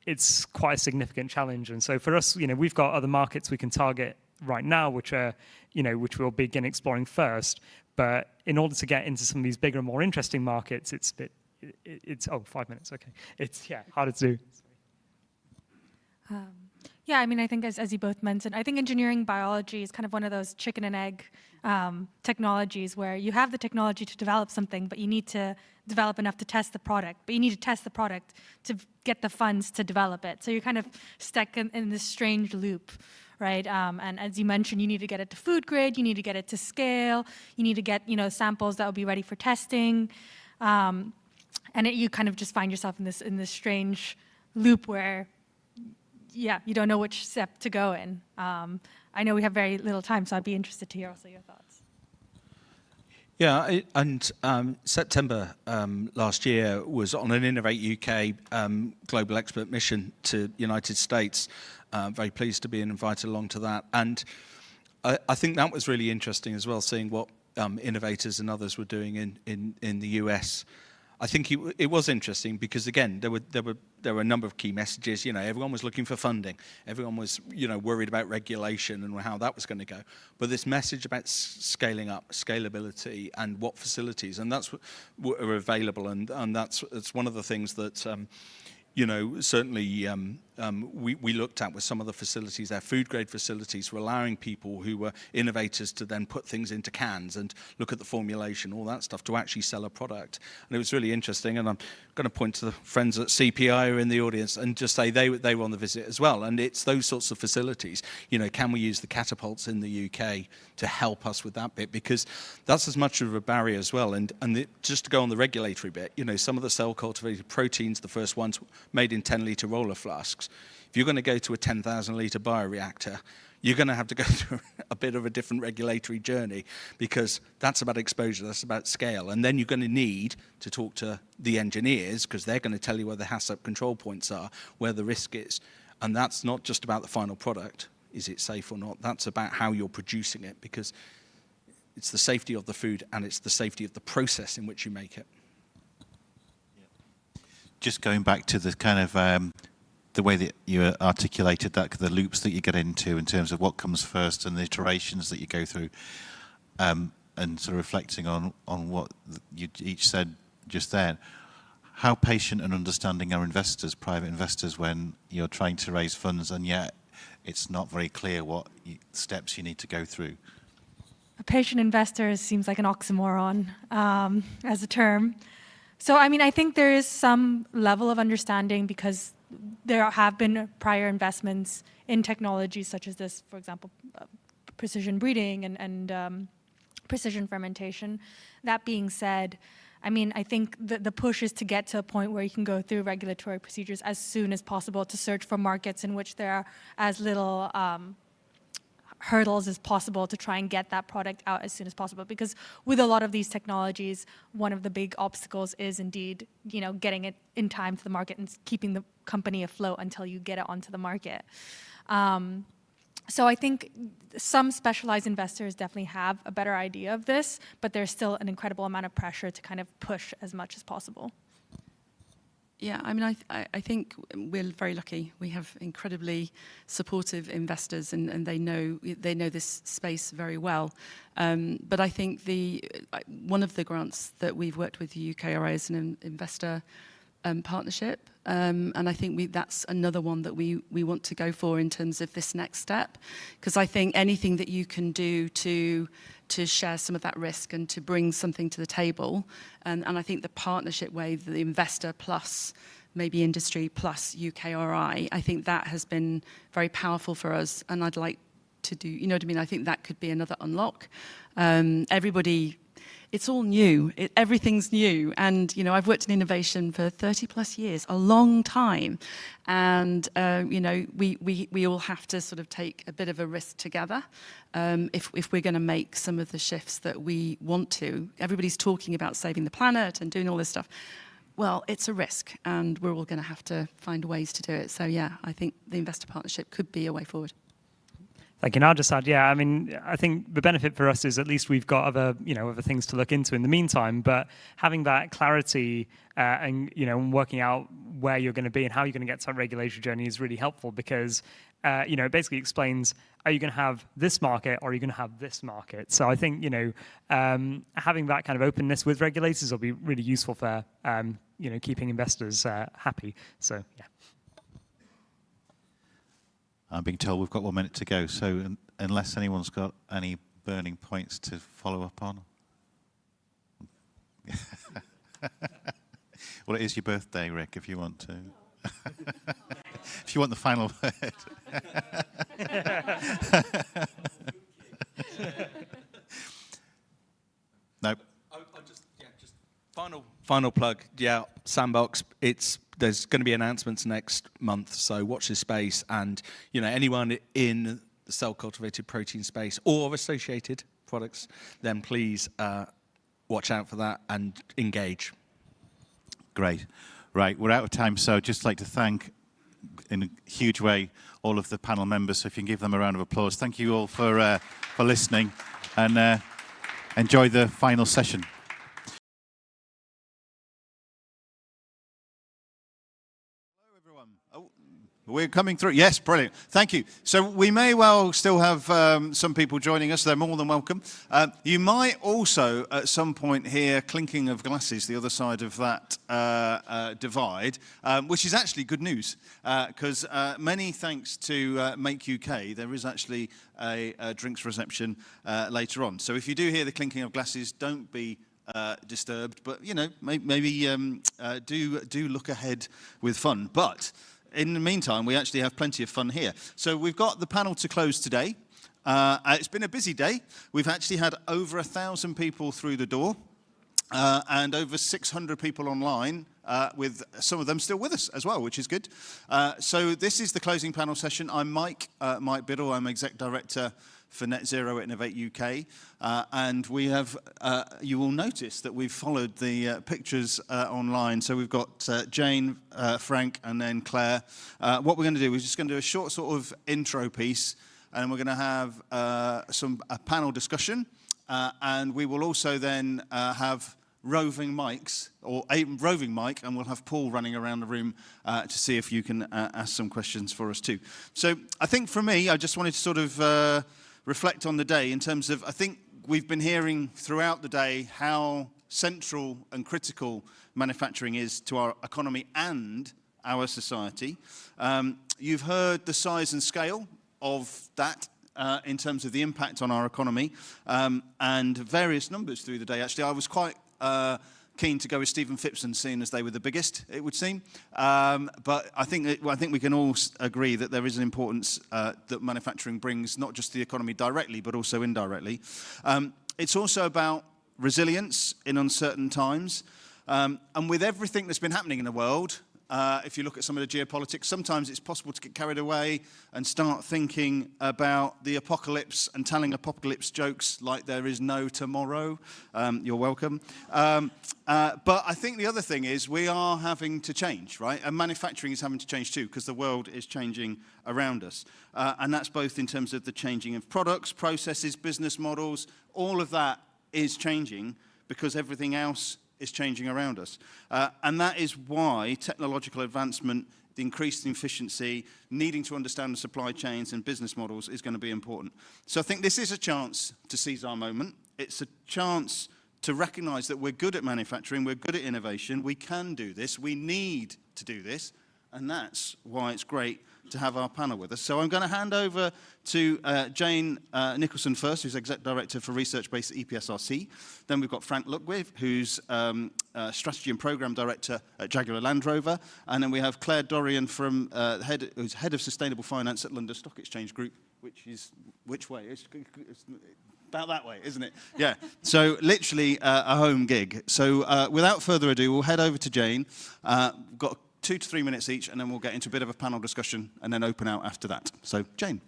it's quite a significant challenge. And so for us, we've got other markets we can target right now, which are, which we'll begin exploring first. But in order to get into some of these bigger and more interesting markets, it's 5 minutes, okay. It's, harder to do. Yeah, I mean, I think as you both mentioned, I think engineering biology is kind of one of those chicken and egg technologies where you have the technology to develop something, but you need to develop enough to test the product. But you need to test the product to get the funds to develop it. So you're kind of stuck in this strange loop, right? And as you mentioned, you need to get it to food grade, you need to get it to scale, you need to get samples that will be ready for testing, and you kind of just find yourself in this strange loop where you don't know which step to go in. I know we have very little time, so I'd be interested to hear also your thoughts. Yeah, and September last year was on an Innovate UK global expert mission to United States. Very pleased to be invited along to that. And I think that was really interesting as well, seeing what innovators and others were doing in the US. I think it was interesting because, again, there were a number of key messages. Everyone was looking for funding. Everyone was, worried about regulation and how that was going to go. But this message about scaling up, scalability, and what facilities, and that's what are available, and that's one of the things that, certainly we looked at with some of the facilities, their food grade facilities, for allowing people who were innovators to then put things into cans and look at the formulation, all that stuff, to actually sell a product. And it was really interesting. And I'm going to point to the friends at CPI who are in the audience and just say they were on the visit as well. And it's those sorts of facilities. Can we use the catapults in the UK to help us with that bit? Because that's as much of a barrier as well. And just to go on the regulatory bit, some of the cell cultivated proteins, the first ones made in 10-litre roller flasks. If you're going to go to a 10,000-litre bioreactor, you're going to have to go through a bit of a different regulatory journey, because that's about exposure, that's about scale. And then you're going to need to talk to the engineers, because they're going to tell you where the HACCP control points are, where the risk is. And that's not just about the final product, is it safe or not? That's about how you're producing it, because it's the safety of the food and it's the safety of the process in which you make it. Just going back to the kind of the way that you articulated that, the loops that you get into in terms of what comes first and the iterations that you go through, and sort of reflecting on what you each said just then, how patient and understanding are investors, private investors, when you're trying to raise funds and yet it's not very clear what steps you need to go through? A patient investor seems like an oxymoron as a term. So, I mean, I think there is some level of understanding because there have been prior investments in technologies such as this, for example, precision breeding and precision fermentation. That being said, I mean, I think the push is to get to a point where you can go through regulatory procedures as soon as possible to search for markets in which there are as little hurdles as possible to try and get that product out as soon as possible. Because with a lot of these technologies, one of the big obstacles is indeed, getting it in time to the market and keeping the company afloat until you get it onto the market. So I think some specialized investors definitely have a better idea of this, but there's still an incredible amount of pressure to kind of push as much as possible. Yeah, I mean, I think we're very lucky. We have incredibly supportive investors, and they know this space very well. But I think one of the grants that we've worked with the UKRI is an investor partnership, and I think that's another one that we want to go for in terms of this next step, because I think anything that you can do to share some of that risk and to bring something to the table, and I think the partnership way, the investor plus maybe industry plus UKRI, I think that has been very powerful for us, and I'd like to do, you know what I mean? I think that could be another unlock. It's all new. Everything's new. And, you know, I've worked in innovation for 30 plus years, a long time. And, you know, we all have to sort of take a bit of a risk together if we're going to make some of the shifts that we want to. Everybody's talking about saving the planet and doing all this stuff. Well, it's a risk, and we're all going to have to find ways to do it. So, yeah, I think the investor partnership could be a way forward. Thank you. And I'll just add, yeah, I mean, I think the benefit for us is at least we've got other things to look into in the meantime, but having that clarity and, you know, working out where you're going to be and how you're going to get to that regulatory journey is really helpful because, you know, it basically explains, are you going to have this market or are you going to have this market? So I think, you know, having that kind of openness with regulators will be really useful for, you know, keeping investors happy. So, yeah. I'm being told we've got 1 minute to go, so unless anyone's got any burning points to follow up on. Well, it is your birthday, Rick, if you want to. If you want the final word. No. Final plug. Yeah, Sandbox. There's going to be announcements next month, so watch this space. And you know, anyone in the cell-cultivated protein space or associated products, then please watch out for that and engage. Great. Right, we're out of time, so I'd just like to thank, in a huge way, all of the panel members. So if you can give them a round of applause. Thank you all for listening, and enjoy the final session. We're coming through. Yes, brilliant. Thank you. So we may well still have some people joining us. They're more than welcome. You might also, at some point, hear clinking of glasses the other side of that divide, which is actually good news, because many thanks to Make UK, there is actually a drinks reception later on. So if you do hear the clinking of glasses, don't be disturbed. But, you know, maybe do look ahead with fun. But in the meantime, we actually have plenty of fun here. So we've got the panel to close today. It's been a busy day. We've actually had over 1,000 people through the door and over 600 people online, with some of them still with us as well, which is good. So this is the closing panel session. I'm Mike Biddle. I'm Exec Director for Net Zero at Innovate UK. And we have, you will notice that we've followed the pictures online. So we've got Jane, Frank, and then Claire. What we're going to do, we're just going to do a short sort of intro piece, and we're going to have a panel discussion. And we will also then have roving mics, or a roving mic, and we'll have Paul running around the room to see if you can ask some questions for us too. So I think for me, I just wanted to sort of reflect on the day in terms of, I think we've been hearing throughout the day how central and critical manufacturing is to our economy and our society. You've heard the size and scale of that in terms of the impact on our economy, and various numbers through the day. Actually, I was quite keen to go with Stephen Phipson, seeing as they were the biggest, it would seem. But I think we can all agree that there is an importance that manufacturing brings, not just to the economy directly, but also indirectly. It's also about resilience in uncertain times. And with everything that's been happening in the world, if you look at some of the geopolitics, sometimes it's possible to get carried away and start thinking about the apocalypse and telling apocalypse jokes like there is no tomorrow. You're welcome. But I think the other thing is we are having to change, right? And manufacturing is having to change too, because the world is changing around us. And that's both in terms of the changing of products, processes, business models. All of that is changing because everything else is changing around us. And that is why technological advancement, the increased efficiency, needing to understand the supply chains and business models is going to be important. So I think this is a chance to seize our moment. It's a chance to recognize that we're good at manufacturing, we're good at innovation, we can do this, we need to do this, and that's why it's great to have our panel with us. So I'm going to hand over to Jane Nicholson first, who's Exec Director for Research based at EPSRC. Then we've got Frank Luckwith, who's Strategy and Programme Director at Jaguar Land Rover. And then we have Claire Dorian, who's Head of Sustainable Finance at London Stock Exchange Group, which is, which way? It's about that way, isn't it? Yeah. So literally a home gig. So without further ado, we'll head over to Jane. We've got 2 to 3 minutes each, and then we'll get into a bit of a panel discussion and then open out after that. So, Jane.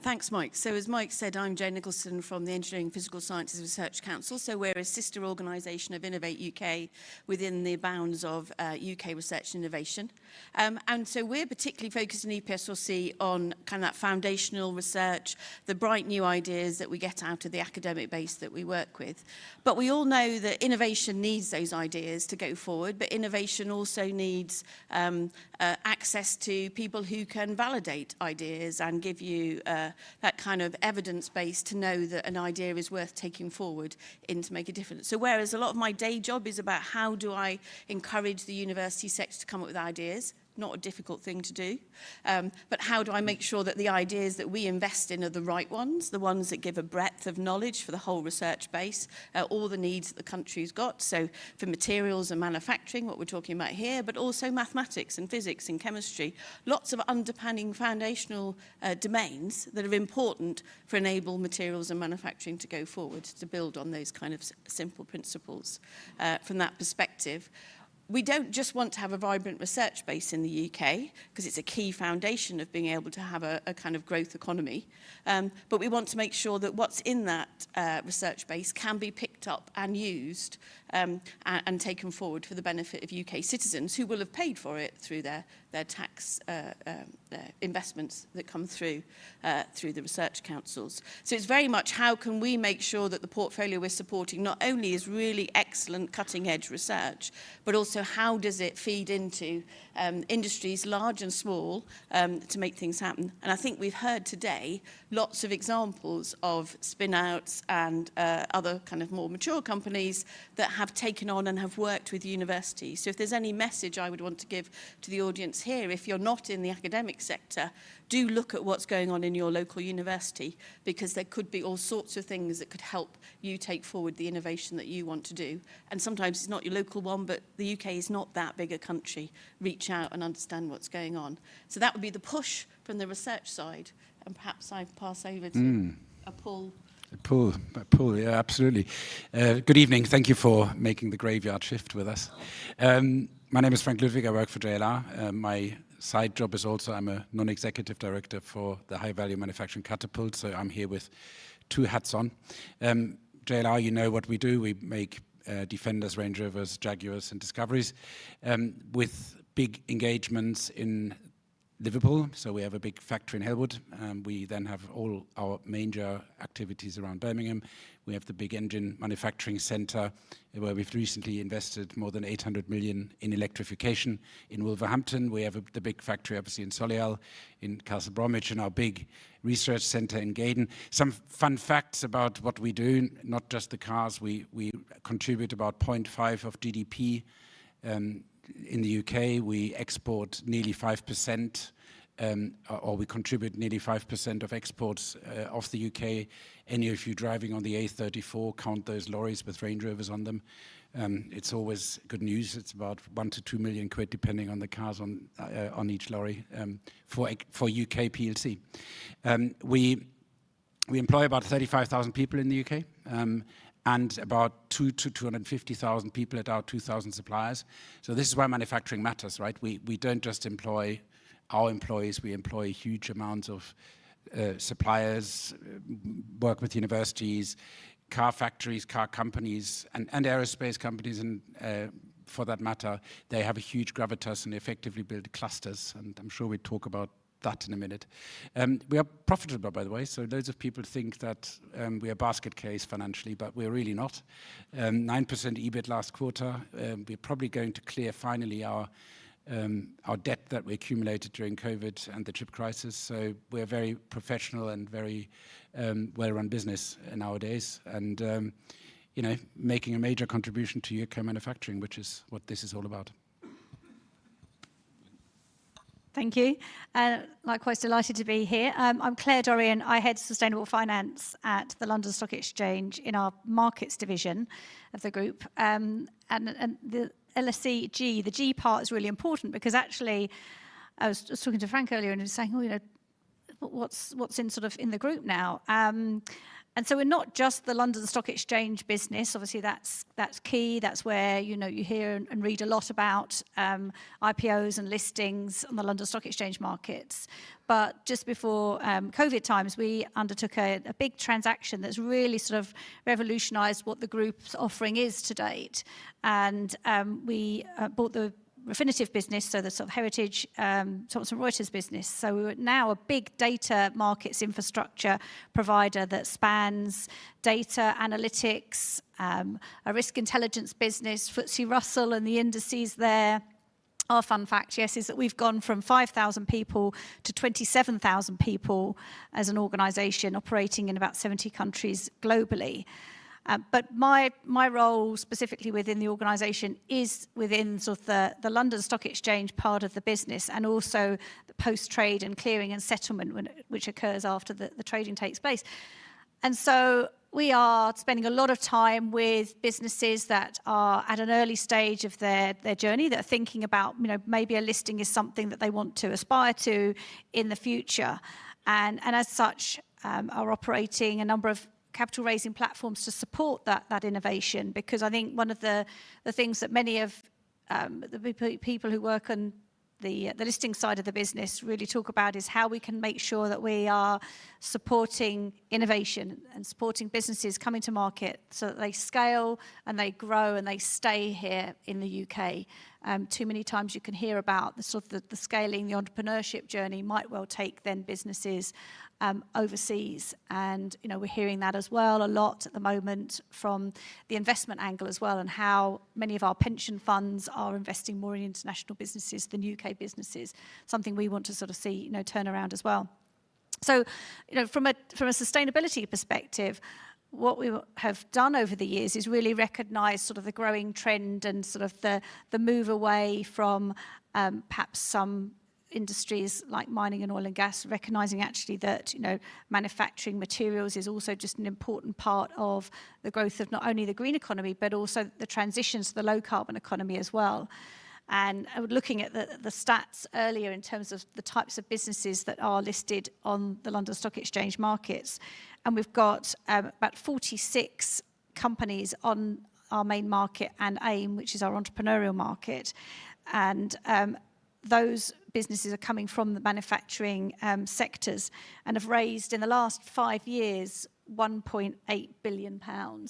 Thanks, Mike. So as Mike said, I'm Jane Nicholson from the Engineering Physical Sciences Research Council. So we're a sister organisation of Innovate UK within the bounds of UK Research and Innovation. And so we're particularly focused in EPSRC on kind of that foundational research, the bright new ideas that we get out of the academic base that we work with. But we all know that innovation needs those ideas to go forward, but innovation also needs access to people who can validate ideas and give you that kind of evidence base to know that an idea is worth taking forward in to make a difference. So whereas a lot of my day job is about how do I encourage the university sector to come up with ideas, not a difficult thing to do, but how do I make sure that the ideas that we invest in are the right ones, the ones that give a breadth of knowledge for the whole research base, all the needs that the country's got, so for materials and manufacturing, what we're talking about here, but also mathematics and physics and chemistry, lots of underpinning foundational domains that are important for enable materials and manufacturing to go forward, to build on those kind of simple principles. From that perspective, we don't just want to have a vibrant research base in the UK, because it's a key foundation of being able to have a kind of growth economy, but we want to make sure that what's in that research base can be picked up and used and taken forward for the benefit of UK citizens who will have paid for it through their tax investments that come through the research councils. So it's very much how can we make sure that the portfolio we're supporting not only is really excellent cutting edge research, but also how does it feed into industries large and small to make things happen. And I think we've heard today lots of examples of spin-outs and other kind of more mature companies that have taken on and have worked with universities. So if there's any message I would want to give to the audience here, if you're not in the academic sector, do look at what's going on in your local university, because there could be all sorts of things that could help you take forward the innovation that you want to do. And sometimes it's not your local one, but the UK is not that big a country. Reach out and understand what's going on. So that would be the push from the research side. And perhaps I pass over to Paul. Paul, yeah, absolutely. Good evening. Thank you for making the graveyard shift with us. My name is Frank Ludwig. I work for JLR. My side job is also I'm a non-executive director for the high-value manufacturing Catapult, so I'm here with 2 hats on. JLR, you know what we do. We make Defenders, Range Rovers, Jaguars and Discoveries with big engagements in Liverpool, so we have a big factory in Hellwood. We then have all our major activities around Birmingham. We have the big engine manufacturing centre where we've recently invested more than 800 million in electrification. In Wolverhampton, we have the big factory obviously in Solihull, in Castle Bromwich, and our big research centre in Gaydon. Some fun facts about what we do, not just the cars. We contribute about 0.5 of GDP in the UK. We export nearly 5%, or we contribute nearly 5% of exports of the UK. Any of you driving on the A34, count those lorries with Range Rovers on them. It's always good news. It's about 1 to 2 million quid, depending on the cars on each lorry, for UK PLC. We employ about 35,000 people in the UK. And about 2 to 250,000 people at our 2,000 suppliers. So this is why manufacturing matters, right? We don't just employ our employees, we employ huge amounts of suppliers, work with universities, car factories, car companies, and aerospace companies, and for that matter, they have a huge gravitas and effectively build clusters, and I'm sure we talk about that in a minute. We are profitable, by the way, so loads of people think that we are a basket case financially, but we're really not. 9% EBIT last quarter. We're probably going to clear finally our debt that we accumulated during COVID and the chip crisis. So we're very professional and very well-run business nowadays, and you know, making a major contribution to UK manufacturing, which is what this is all about. Thank you. Likewise, delighted to be here. I'm Claire Dorian. I head Sustainable Finance at the London Stock Exchange in our markets division of the group. And the LSE the G part is really important because actually, I was talking to Frank earlier and he was saying, oh, you know, what's in sort of in the group now? And so we're not just the London Stock Exchange business. Obviously, that's key. That's where you hear and read a lot about IPOs and listings on the London Stock Exchange markets. But just before COVID times, we undertook a big transaction that's really sort of revolutionised what the group's offering is to date. And we bought the Refinitiv business, so the sort of heritage Thomson Reuters business. So we're now a big data markets infrastructure provider that spans data analytics, a risk intelligence business, FTSE Russell and the indices there. Our fun fact, yes, is that we've gone from 5,000 people to 27,000 people as an organisation operating in about 70 countries globally. But my role specifically within the organisation is within sort of the London Stock Exchange part of the business, and also the post-trade and clearing and settlement, which occurs after the trading takes place. And so we are spending a lot of time with businesses that are at an early stage of their journey, that are thinking about, maybe a listing is something that they want to aspire to in the future. And as such, are operating a number of capital raising platforms to support that innovation, because I think one of the things that many of the people who work on the listing side of the business really talk about is how we can make sure that we are supporting innovation and supporting businesses coming to market so that they scale and they grow and they stay here in the UK. Too many times you can hear about the sort of the scaling, the entrepreneurship journey might well take then businesses overseas, and we're hearing that as well a lot at the moment from the investment angle as well, and how many of our pension funds are investing more in international businesses than UK businesses, something we want to sort of see turn around as well. So from a sustainability perspective, what we have done over the years is really recognise sort of the growing trend and sort of the move away from perhaps some industries like mining and oil and gas, recognising actually that manufacturing materials is also just an important part of the growth of not only the green economy but also the transitions to the low carbon economy as well. And looking at the stats earlier in terms of the types of businesses that are listed on the London Stock Exchange markets, and we've got about 46 companies on our main market and AIM, which is our entrepreneurial market, and those businesses are coming from the manufacturing sectors and have raised in the last 5 years £1.8 billion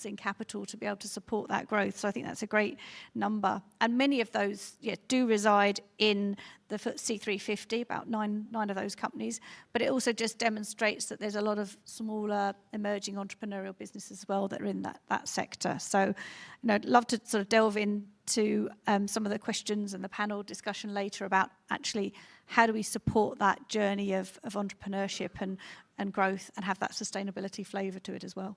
in capital to be able to support that growth. So I think that's a great number. And many of those do reside in the FTSE 350, about nine of those companies. But it also just demonstrates that there's a lot of smaller emerging entrepreneurial businesses as well that are in that sector. So I'd love to sort of delve into some of the questions and the panel discussion later about actually how do we support that journey of entrepreneurship and growth and have that sustainability flavour to it as well.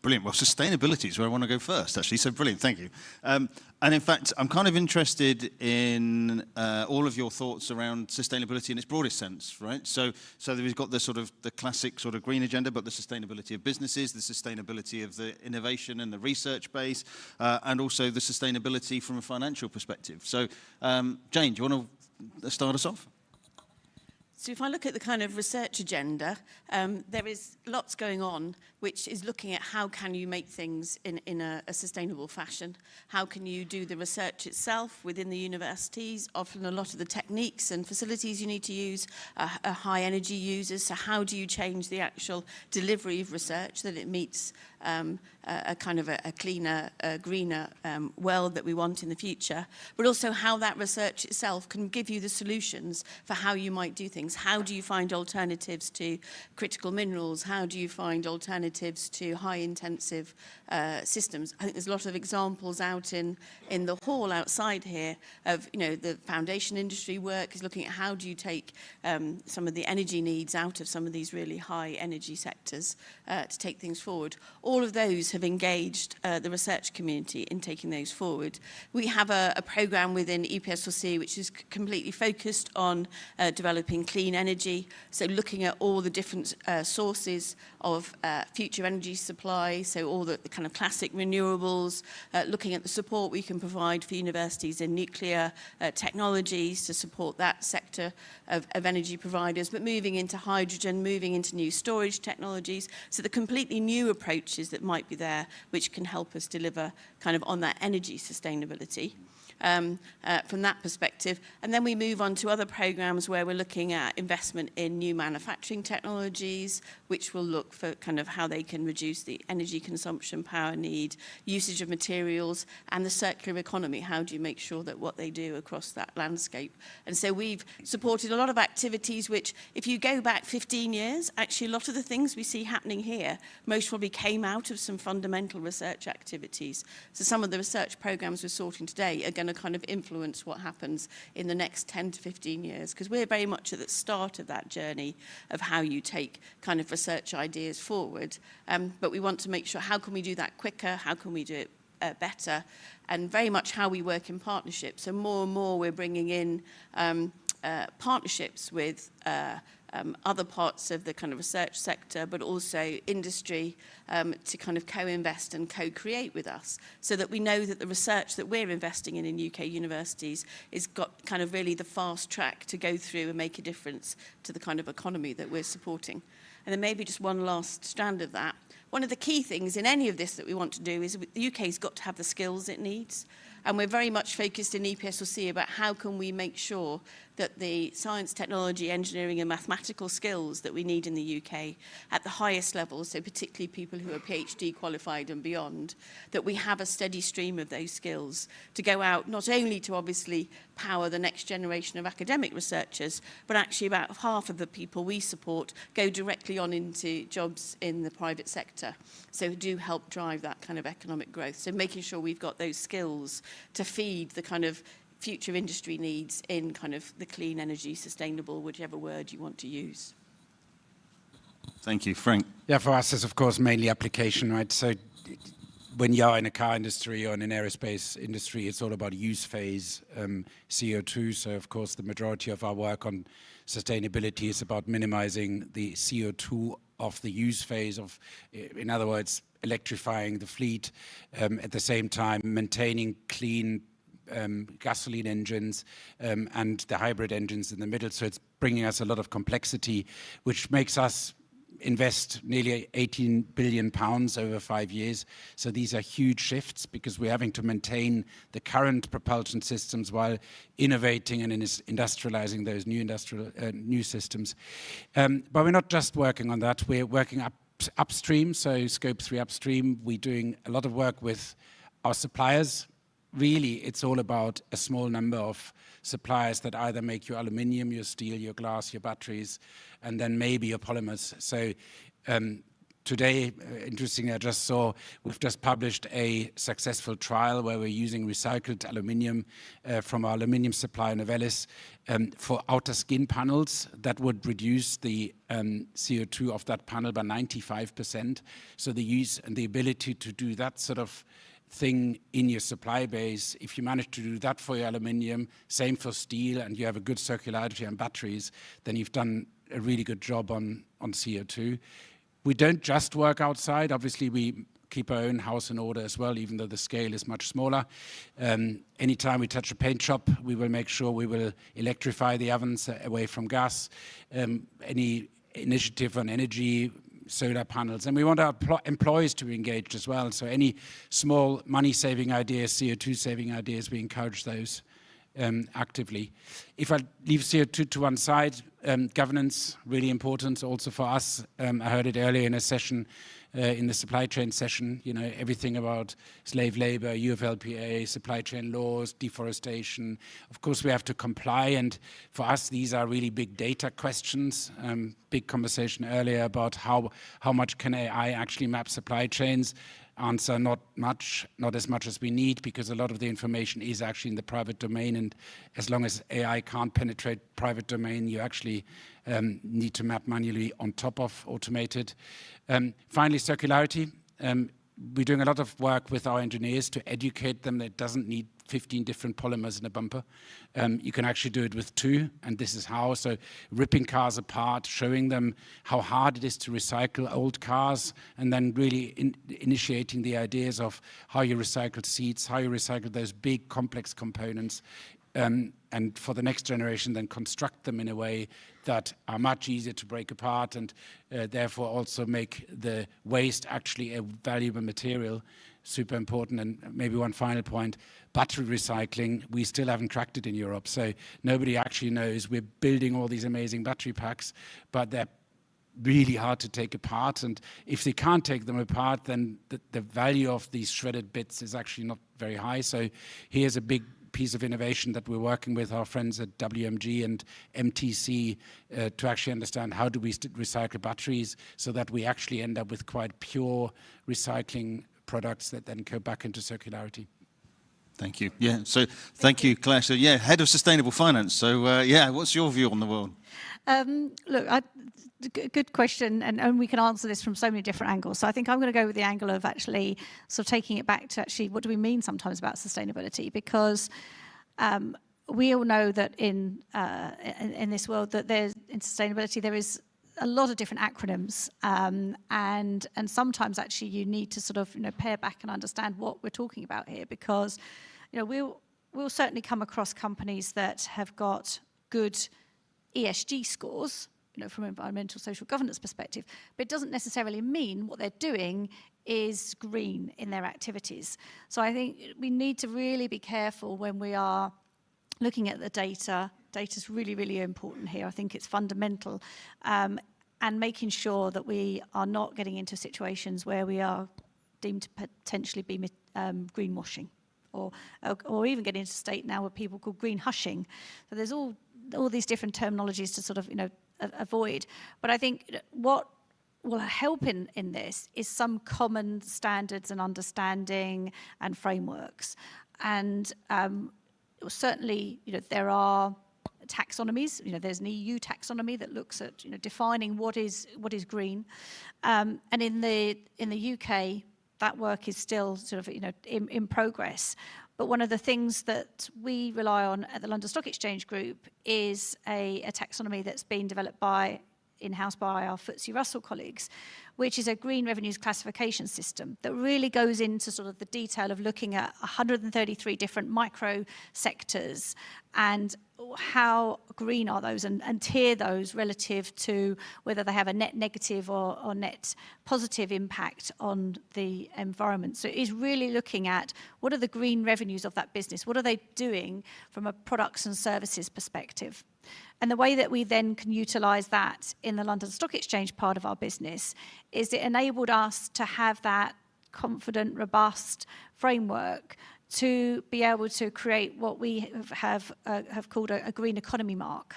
Brilliant. Well, sustainability is where I want to go first, actually. So brilliant. Thank you. And in fact, I'm kind of interested in all of your thoughts around sustainability in its broadest sense, right? So we've got the sort of the classic sort of green agenda, but the sustainability of businesses, the sustainability of the innovation and the research base, and also the sustainability from a financial perspective. So, Jane, do you want to start us off? So if I look at the kind of research agenda, there is lots going on, which is looking at how can you make things in a sustainable fashion. How can you do the research itself within the universities? Often a lot of the techniques and facilities you need to use are high energy users. So how do you change the actual delivery of research that it meets kind of a cleaner, greener world that we want in the future, but also how that research itself can give you the solutions for how you might do things. How do you find alternatives to critical minerals? How do you find alternatives to high-intensive systems? I think there's a lot of examples out in the hall outside here of, the foundation industry work is looking at how do you take some of the energy needs out of some of these really high energy sectors to take things forward. All of those have engaged the research community in taking those forward. We have a program within EPSLC which is completely focused on developing clean energy, so looking at all the different sources of future energy supply, so all the kind of classic renewables, looking at the support we can provide for universities in nuclear technologies to support that sector of energy providers, but moving into hydrogen, moving into new storage technologies, so the completely new approaches that might be there which can help us deliver kind of on that energy sustainability. From that perspective. And then we move on to other programs where we're looking at investment in new manufacturing technologies, which will look for kind of how they can reduce the energy consumption, power need, usage of materials, and the circular economy. How do you make sure that what they do across that landscape? And so we've supported a lot of activities which, if you go back 15 years, actually a lot of the things we see happening here most probably came out of some fundamental research activities. So some of the research programs we're sorting today are going to kind of influence what happens in the next 10 to 15 years, because we're very much at the start of that journey of how you take kind of research ideas forward. But we want to make sure, how can we do that quicker? How can we do it better? And very much how we work in partnerships. So more and more we're bringing in partnerships with other parts of the kind of research sector, but also industry to kind of co-invest and co-create with us, so that we know that the research that we're investing in UK universities is got kind of really the fast track to go through and make a difference to the kind of economy that we're supporting. And then maybe just one last strand of that. One of the key things in any of this that we want to do is the UK's got to have the skills it needs. And we're very much focused in EPSLC about how can we make sure that the science, technology, engineering and mathematical skills that we need in the UK at the highest levels, so particularly people who are PhD qualified and beyond, that we have a steady stream of those skills to go out not only to obviously power the next generation of academic researchers, but actually about half of the people we support go directly on into jobs in the private sector. So do help drive that kind of economic growth. So making sure we've got those skills to feed the kind of future industry needs in kind of the clean energy, sustainable, whichever word you want to use. Thank you. Frank? Yeah, for us, it's of course mainly application, right? So when you're in a car industry or in an aerospace industry, it's all about use phase CO2. So of course, the majority of our work on sustainability is about minimizing the CO2 of the use phase of, in other words, electrifying the fleet, at the same time maintaining clean gasoline engines and the hybrid engines in the middle. So it's bringing us a lot of complexity, which makes us invest nearly 18 billion pounds over 5 years. So these are huge shifts because we're having to maintain the current propulsion systems while innovating and industrializing those new systems. But we're not just working on that. We're working upstream, so Scope 3 upstream. We're doing a lot of work with our suppliers. Really, it's all about a small number of suppliers that either make your aluminium, your steel, your glass, your batteries, and then maybe your polymers. So today, interestingly, I just saw we've just published a successful trial where we're using recycled aluminium from our aluminium supplier Novelis for outer skin panels that would reduce the CO2 of that panel by 95%. So the use and the ability to do that sort of thing in your supply base, if you manage to do that for your aluminium, same for steel, and you have a good circularity on batteries, then you've done a really good job on CO2. We don't just work outside. Obviously, we keep our own house in order as well, even though the scale is much smaller. Anytime we touch a paint shop, we will make sure we will electrify the ovens away from gas. Any initiative on energy, solar panels, and we want our employees to be engaged as well. So any small money-saving ideas, CO2-saving ideas, we encourage those. actively. If I leave CO2 to one side, governance, really important also for us. I heard it earlier in a session, in the supply chain session, everything about slave labor, UFLPA, supply chain laws, deforestation. Of course, we have to comply, and for us, these are really big data questions. Big conversation earlier about how much can AI actually map supply chains. Answer, not much, not as much as we need, because a lot of the information is actually in the private domain, and as long as AI can't penetrate private domain, you actually need to map manually on top of automated. Finally, circularity. We're doing a lot of work with our engineers to educate them that it doesn't need 15 different polymers in a bumper. You can actually do it with 2, and this is how. So ripping cars apart, showing them how hard it is to recycle old cars, and then really initiating the ideas of how you recycle seats, how you recycle those big complex components, and for the next generation then construct them in a way that are much easier to break apart, and therefore also make the waste actually a valuable material. Super important. And maybe one final point, battery recycling, we still haven't cracked it in Europe, so nobody actually knows. We're building all these amazing battery packs, but they're really hard to take apart, and if they can't take them apart, then the value of these shredded bits is actually not very high. So here's a big piece of innovation that we're working with our friends at WMG and MTC to actually understand how do we recycle batteries so that we actually end up with quite pure recycling products that then go back into circularity. Thank you. Yeah, so thank you, Claire. So yeah, Head of Sustainable Finance. So yeah, what's your view on the world? Look, good question, and we can answer this from so many different angles. So I think I'm going to go with the angle of actually sort of taking it back to actually what do we mean sometimes about sustainability, because we all know that in this world that in sustainability there is a lot of different acronyms, and sometimes actually you need to sort of pare back and understand what we're talking about here, because we'll certainly come across companies that have got good ESG scores, from an environmental social governance perspective, but it doesn't necessarily mean what they're doing is green in their activities. So I think we need to really be careful when we are looking at the data. Data is really, really important here. I think it's fundamental, and making sure that we are not getting into situations where we are deemed to potentially be greenwashing, or even getting into a state now where people call green hushing. So there's all these different terminologies to sort of avoid. But I think what will help in this is some common standards and understanding and frameworks. And certainly, there are taxonomies. There's an EU taxonomy that looks at defining what is green. And in the UK, that work is still sort of in progress. But one of the things that we rely on at the London Stock Exchange Group is a taxonomy that's been developed in-house by our FTSE Russell colleagues, which is a green revenues classification system that really goes into sort of the detail of looking at 133 different micro sectors and how green are those, and tier those relative to whether they have a net negative or net positive impact on the environment. So it is really looking at what are the green revenues of that business, what are they doing from a products and services perspective. And the way that we then can utilise that in the London Stock Exchange part of our business is it enabled us to have that confident, robust framework to be able to create what we have called a green economy mark,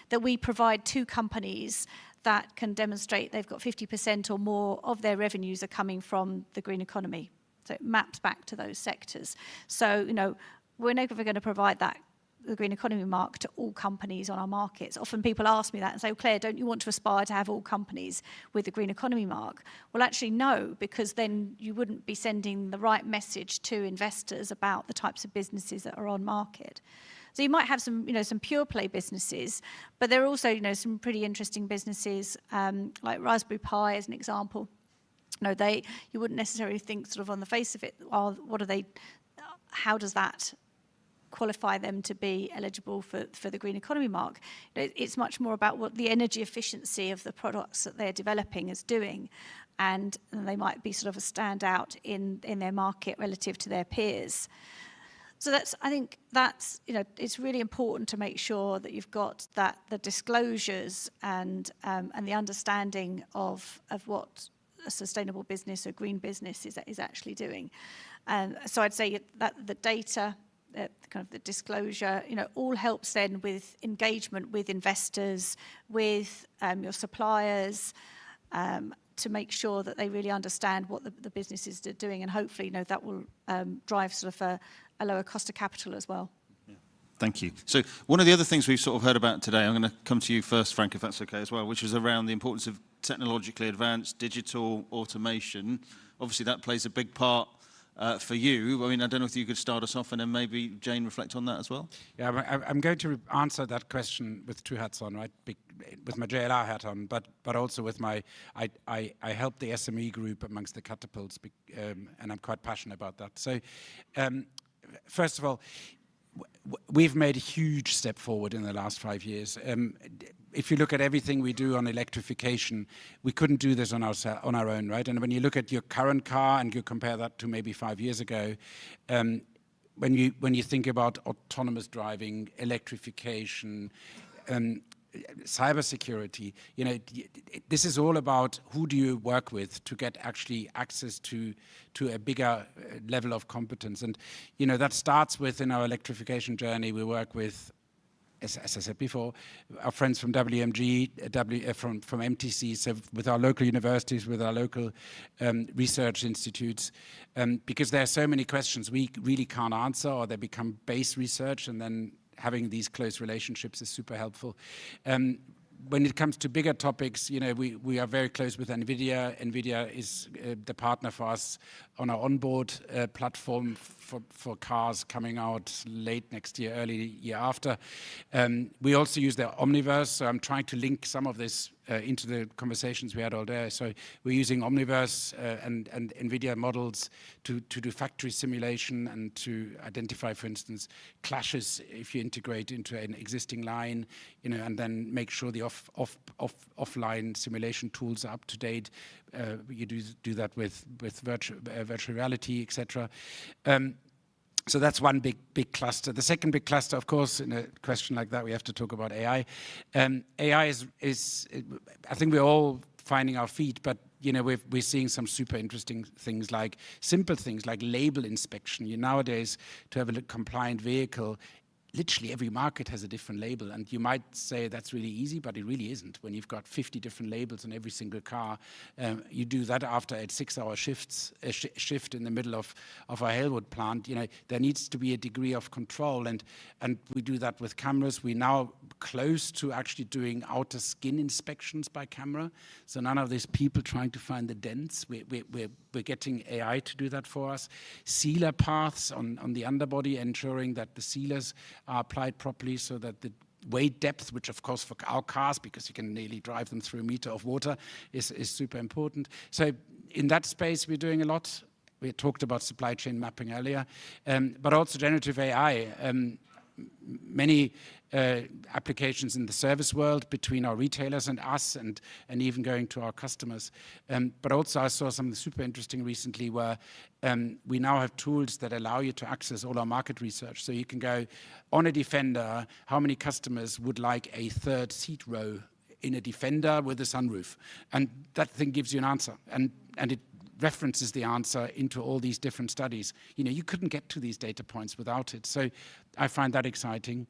that we provide to companies that can demonstrate they've got 50% or more of their revenues are coming from the green economy. So it maps back to those sectors. So, we're never going to provide the green economy mark to all companies on our markets. Often people ask me that and say, well, Claire, don't you want to aspire to have all companies with the green economy mark? Well, actually, no, because then you wouldn't be sending the right message to investors about the types of businesses that are on market. So you might have some pure play businesses, but there are also, some pretty interesting businesses like Raspberry Pi as an example. You wouldn't necessarily think sort of on the face of it, well, how does that qualify them to be eligible for the green economy mark? It's much more about what the energy efficiency of the products that they're developing is doing, and they might be sort of a standout in their market relative to their peers. So I think that's, it's really important to make sure that you've got the disclosures and the understanding of what a sustainable business or green business is actually doing. So I'd say that the data, kind of the disclosure, all helps then with engagement with investors, with your suppliers, to make sure that they really understand what the businesses are doing, and hopefully, that will drive sort of a lower cost of capital as well. Thank you. So one of the other things we've sort of heard about today, I'm going to come to you first, Frank, if that's okay as well, which is around the importance of technologically advanced digital automation. Obviously, that plays a big part for you. I mean, I don't know if you could start us off and then maybe Jane reflect on that as well. Yeah, I'm going to answer that question with two hats on, right? With my JLR hat on, but also with my, I help the SME group amongst the catapults, and I'm quite passionate about that. So, first of all, we've made a huge step forward in the last 5 years. If you look at everything we do on electrification, we couldn't do this on our own, right? And when you look at your current car and you compare that to maybe 5 years ago, when you think about autonomous driving, electrification, cybersecurity, this is all about who do you work with to get actually access to a bigger level of competence. And, that starts with, in our electrification journey, we work with, as I said before, our friends from WMG, from MTC, so with our local universities, with our local research institutes, because there are so many questions we really can't answer, or they become base research, and then having these close relationships is super helpful. When it comes to bigger topics, we are very close with NVIDIA. NVIDIA is the partner for us on our onboard platform for cars coming out late next year, early year after. We also use their Omniverse, so I'm trying to link some of this into the conversations we had all day. So we're using Omniverse and NVIDIA models to do factory simulation and to identify, for instance, clashes if you integrate into an existing line, and then make sure the offline simulation tools are up to date. You do that with virtual reality, etc. So that's one big cluster. The second big cluster, of course, in a question like that, we have to talk about AI. AI is I think we're all finding our feet, but we're seeing some super interesting things, like simple things like label inspection. Nowadays, to have a compliant vehicle, literally every market has a different label, and you might say that's really easy, but it really isn't. When you've got 50 different labels on every single car, you do that after a 6-hour shift in the middle of our Halewood plant. There needs to be a degree of control, and we do that with cameras. We're now close to actually doing outer skin inspections by camera, so none of these people trying to find the dents. We're getting AI to do that for us. Sealer paths on the underbody, ensuring that the sealers are applied properly so that the weight depth, which of course for our cars, because you can nearly drive them through a meter of water, is super important. So in that space, we're doing a lot. We talked about supply chain mapping earlier, but also generative AI. Many applications in the service world between our retailers and us, and even going to our customers. But also I saw something super interesting recently where we now have tools that allow you to access all our market research. So you can go on a Defender, how many customers would like a third seat row in a Defender with a sunroof? And that thing gives you an answer. And it references the answer into all these different studies. You couldn't get to these data points without it. So I find that exciting.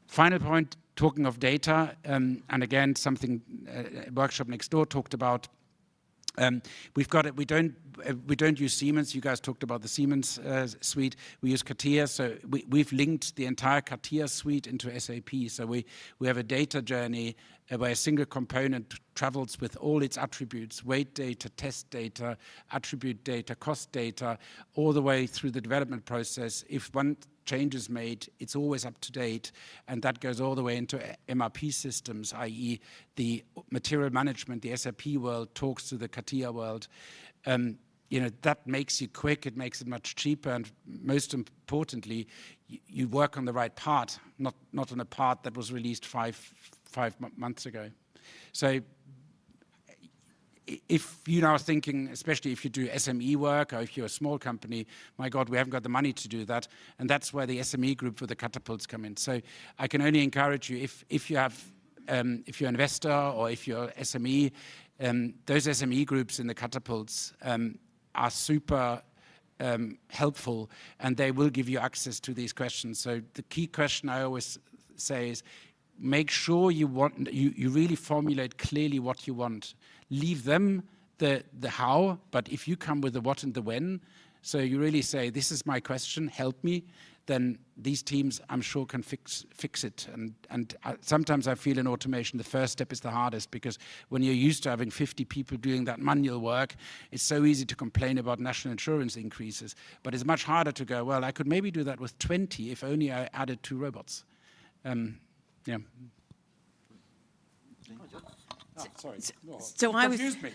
Final point, talking of data, and again, something workshop next door talked about. We've got it. We don't use Siemens. You guys talked about the Siemens suite. We use CATIA. So we've linked the entire CATIA suite into SAP. So we have a data journey where a single component travels with all its attributes: weight data, test data, attribute data, cost data, all the way through the development process. If one change is made, it's always up to date, and that goes all the way into MRP systems, i.e. the material management. The SAP world talks to the CATIA world. That makes you quick, it makes it much cheaper, and most importantly, you work on the right part, not on a part that was released five months ago. So if you now are thinking, especially if you do SME work or if you're a small company, my God, we haven't got the money to do that. And that's where the SME group with the catapults come in. So I can only encourage you, if you're an investor or if you're SME, those SME groups in the catapults are super helpful, and they will give you access to these questions. So the key question I always say is, make sure you really formulate clearly what you want. Leave them the how, but if you come with the what and the when, so you really say, this is my question, help me, then these teams, I'm sure, can fix it. And sometimes I feel in automation, the first step is the hardest, because when you're used to having 50 people doing that manual work, it's so easy to complain about national insurance increases. But it's much harder to go, well, I could maybe do that with 20 if only I added 2 robots. Yeah. Sorry. So I was confused me.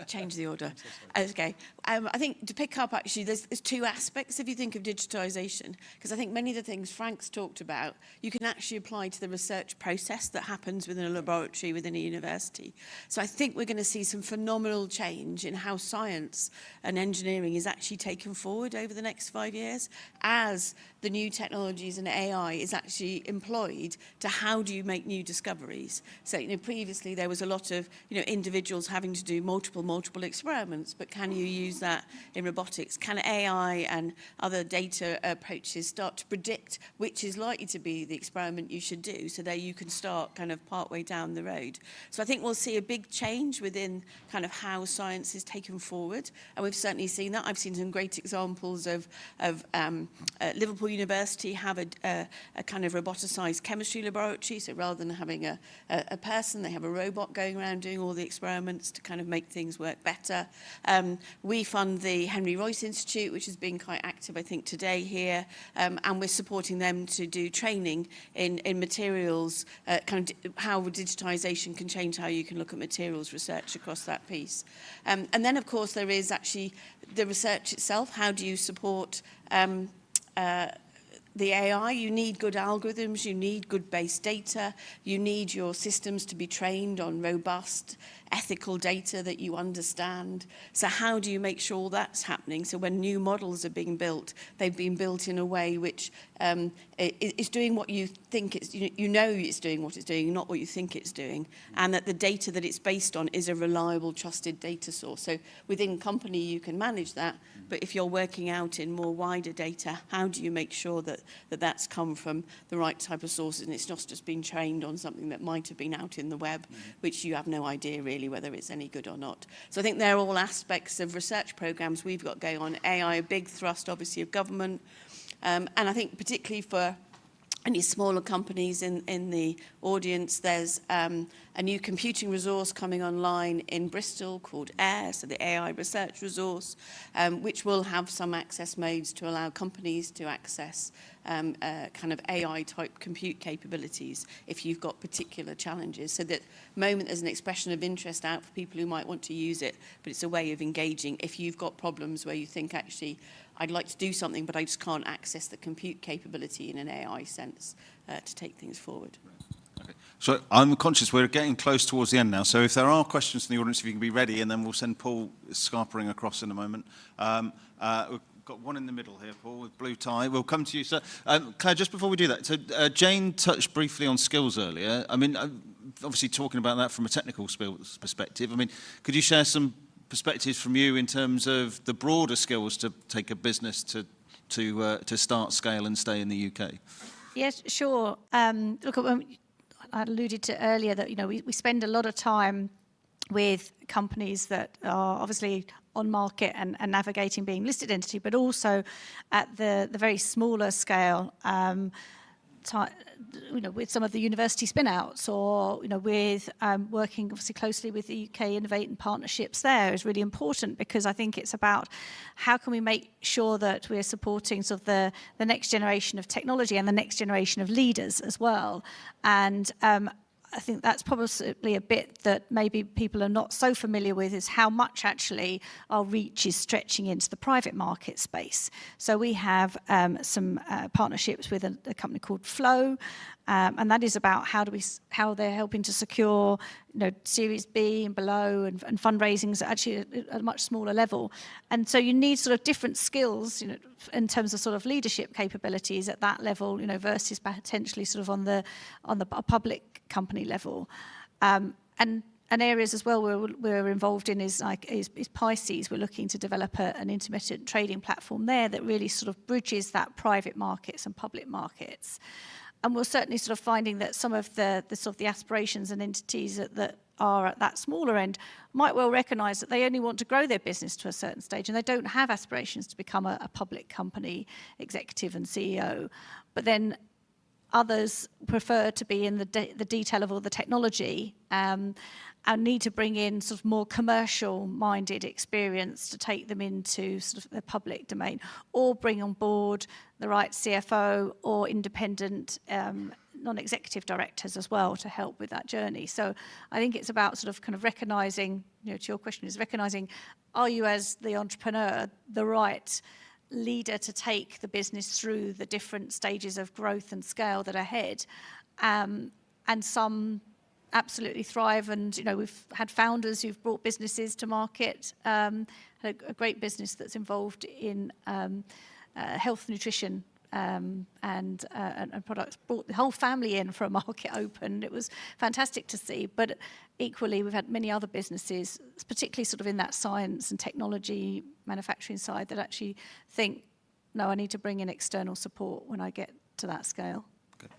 change the order. Okay. I think to pick up, actually, there's 2 aspects if you think of digitization, because I think many of the things Frank's talked about, you can actually apply to the research process that happens within a laboratory, within a university. So I think we're going to see some phenomenal change in how science and engineering is actually taken forward over the next 5 years, as the new technologies and AI is actually employed to how do you make new discoveries. So, previously there was a lot of, individuals having to do multiple experiments, but can you use that in robotics? Can AI and other data approaches start to predict which is likely to be the experiment you should do, so that you can start kind of partway down the road? So I think we'll see a big change within kind of how science is taken forward, and we've certainly seen that. I've seen some great examples of Liverpool University have a kind of roboticized chemistry laboratory, so rather than having a person, they have a robot going around doing all the experiments to kind of make things work better. We fund the Henry Royce Institute, which has been quite active, I think, today here, and we're supporting them to do training in materials, kind of how digitization can change how you can look at materials research across that piece. And then, of course, there is actually the research itself. How do you support the AI? You need good algorithms, you need good base data, you need your systems to be trained on robust, ethical data that you understand. So how do you make sure that's happening? So when new models are being built, they've been built in a way which is doing what you think it's, it's doing what it's doing, not what you think it's doing, and that the data that it's based on is a reliable, trusted data source. So within company, you can manage that, but if you're working out in more wider data, how do you make sure that that's come from the right type of sources, and it's not just been trained on something that might have been out in the web, which you have no idea really whether it's any good or not. So I think they're all aspects of research programs we've got going on. AI, a big thrust, obviously, of government. And I think particularly for any smaller companies in the audience, there's a new computing resource coming online in Bristol called AIR, so the AI research resource, which will have some access modes to allow companies to access kind of AI-type compute capabilities if you've got particular challenges. So that moment there's an expression of interest out for people who might want to use it, but it's a way of engaging if you've got problems where you think, actually, I'd like to do something, but I just can't access the compute capability in an AI sense to take things forward. Okay. So I'm conscious we're getting close towards the end now, so if there are questions from the audience, if you can be ready, and then we'll send Paul scarpering across in a moment. We've got one in the middle here, Paul, with blue tie. We'll come to you, sir. Claire, just before we do that, so Jane touched briefly on skills earlier. I mean, obviously talking about that from a technical perspective, I mean, could you share some perspectives from you in terms of the broader skills to take a business to start, scale and stay in the UK? Yes, sure. Look, I alluded to earlier that we spend a lot of time with companies that are obviously on market and navigating being listed entity, but also at the very smaller scale, with some of the university spin-outs, or with working obviously closely with the UK Innovate and partnerships there is really important, because I think it's about how can we make sure that we're supporting sort of the next generation of technology and the next generation of leaders as well. And I think that's possibly a bit that maybe people are not so familiar with, is how much actually our reach is stretching into the private market space. So we have some partnerships with a company called Flow, and that is about how they're helping to secure, Series B and below, and fundraisings actually at a much smaller level. And so you need sort of different skills, in terms of sort of leadership capabilities at that level, versus potentially sort of on the public company level. And areas as well we're involved in is Pisces. We're looking to develop an intermittent trading platform there that really sort of bridges that private markets and public markets. And we're certainly sort of finding that some of the sort of the aspirations and entities that are at that smaller end might well recognise that they only want to grow their business to a certain stage, and they don't have aspirations to become a public company executive and CEO. But then others prefer to be in the detail of all the technology, and need to bring in sort of more commercial-minded experience to take them into sort of the public domain, or bring on board the right CFO or independent non-executive directors as well to help with that journey. So I think it's about sort of kind of recognising, to your question, is recognising, are you as the entrepreneur the right leader to take the business through the different stages of growth and scale that are ahead? And some absolutely thrive, and we've had founders who've brought businesses to market. Had a great business that's involved in health, nutrition, and products. Brought the whole family in for a market open. It was fantastic to see. But equally, we've had many other businesses, particularly sort of in that science and technology manufacturing side, that actually think, no, I need to bring in external support when I get to that scale.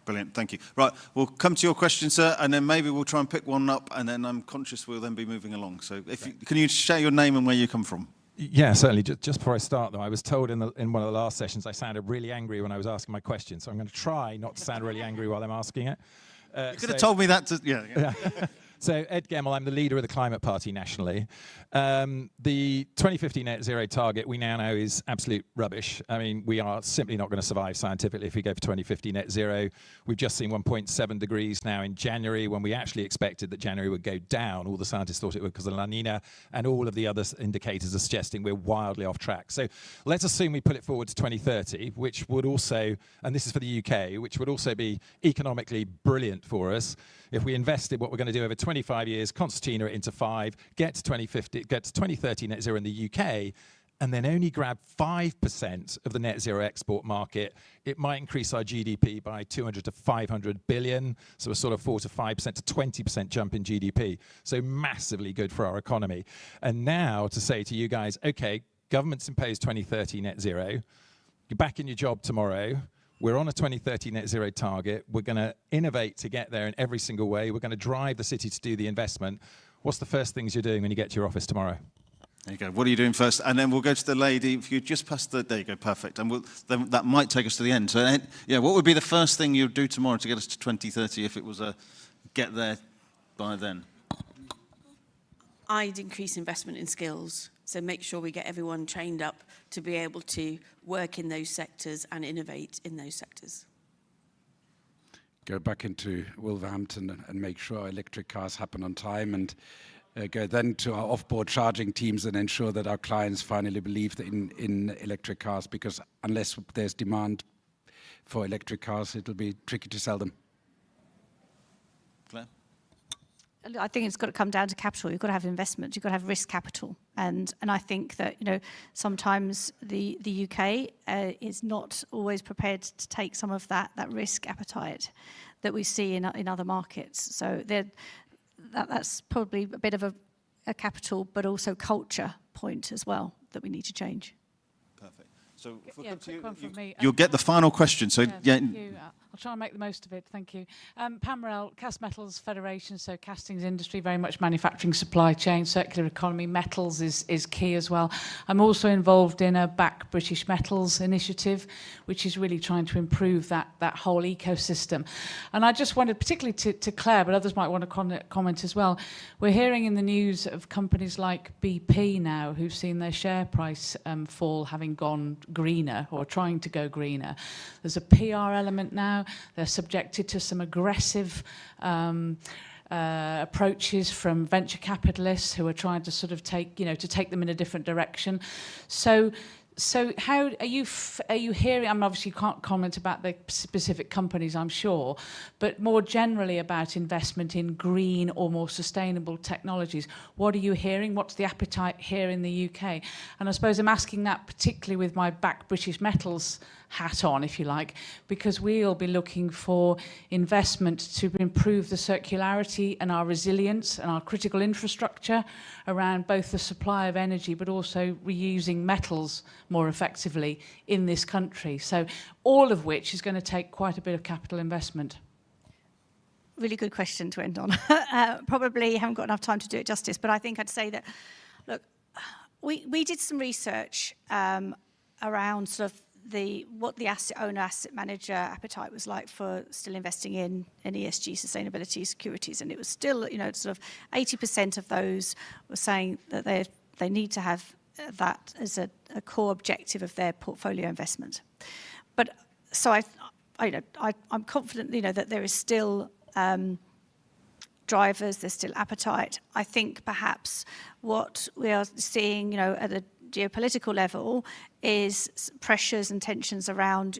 Brilliant, thank you. Right, we'll come to your question, sir, and then maybe we'll try and pick one up, and then I'm conscious we'll then be moving along. So can you share your name and where you come from? Yeah, certainly. Just before I start, though, I was told in one of the last sessions I sounded really angry when I was asking my question, so I'm going to try not to sound really angry while I'm asking it. You could have told me that. Yeah. So Ed Gemmell, I'm the leader of the Climate Party nationally. The 2050 net zero target we now know is absolute rubbish. I mean, we are simply not going to survive scientifically if we go for 2050 net zero. We've just seen 1.7 degrees now in January, when we actually expected that January would go down. All the scientists thought it would because of La Nina, and all of the other indicators are suggesting we're wildly off track. So let's assume we put it forward to 2030, which would also, and this is for the UK, which would also be economically brilliant for us. If we invested what we're going to do over 25 years, concertina it into 5, get to 2050, get to 2030 net zero in the UK, and then only grab 5% of the net zero export market, it might increase our GDP by 200 to 500 billion, so a sort of 4 to 5% to 20% jump in GDP. So massively good for our economy. And now to say to you guys, okay, government's imposed 2030 net zero, you're back in your job tomorrow, we're on a 2030 net zero target. We're going to innovate to get there in every single way. We're going to drive the city to do the investment. What's the first things you're doing when you get to your office tomorrow? There you go. What are you doing first? And then we'll go to the lady. If you just pass there you go, perfect. And then that might take us to the end. So, yeah, what would be the first thing you'd do tomorrow to get us to 2030 if it was a get there by then? I'd increase investment in skills. So make sure we get everyone trained up to be able to work in those sectors and innovate in those sectors. Go back into Wolverhampton and make sure electric cars happen on time, and go then to our off-board charging teams and ensure that our clients finally believe in electric cars, because unless there's demand for electric cars, it'll be tricky to sell them. Claire? I think it's got to come down to capital. You've got to have investment. You've got to have risk capital, and I think that sometimes the UK is not always prepared to take some of that risk appetite that we see in other markets. So that's probably a bit of a capital, but also culture point as well that we need to change. Perfect. So if we Yeah, come to quick one from me. you'll get the final question. So yeah. Thank you. I'll try and make the most of it. Thank you. Pam Morell, Cast Metals Federation, so castings industry, very much manufacturing supply chain, circular economy, metals is key as well. I'm also involved in a Back British Metals initiative, which is really trying to improve that whole ecosystem. And I just wanted, particularly to Claire, but others might want to comment as well, we're hearing in the news of companies like BP now who've seen their share price fall, having gone greener or trying to go greener. There's a PR element now. They're subjected to some aggressive approaches from venture capitalists who are trying to sort of take them in a different direction. So how are you hearing? I mean, obviously you can't comment about the specific companies, I'm sure, but more generally about investment in green or more sustainable technologies. What are you hearing? What's the appetite here in the UK? And I suppose I'm asking that particularly with my back British Metals hat on, if you like, because we'll be looking for investment to improve the circularity and our resilience and our critical infrastructure around both the supply of energy but also reusing metals more effectively in this country. So all of which is going to take quite a bit of capital investment. Really good question to end on. Probably haven't got enough time to do it justice, but I think I'd say that, look, we did some research around sort of what the asset manager appetite was like for still investing in ESG sustainability securities, and it was still, sort of 80% of those were saying that they need to have that as a core objective of their portfolio investment. But so I'm confident, that there is still drivers, there's still appetite. I think perhaps what we are seeing, at a geopolitical level is pressures and tensions around,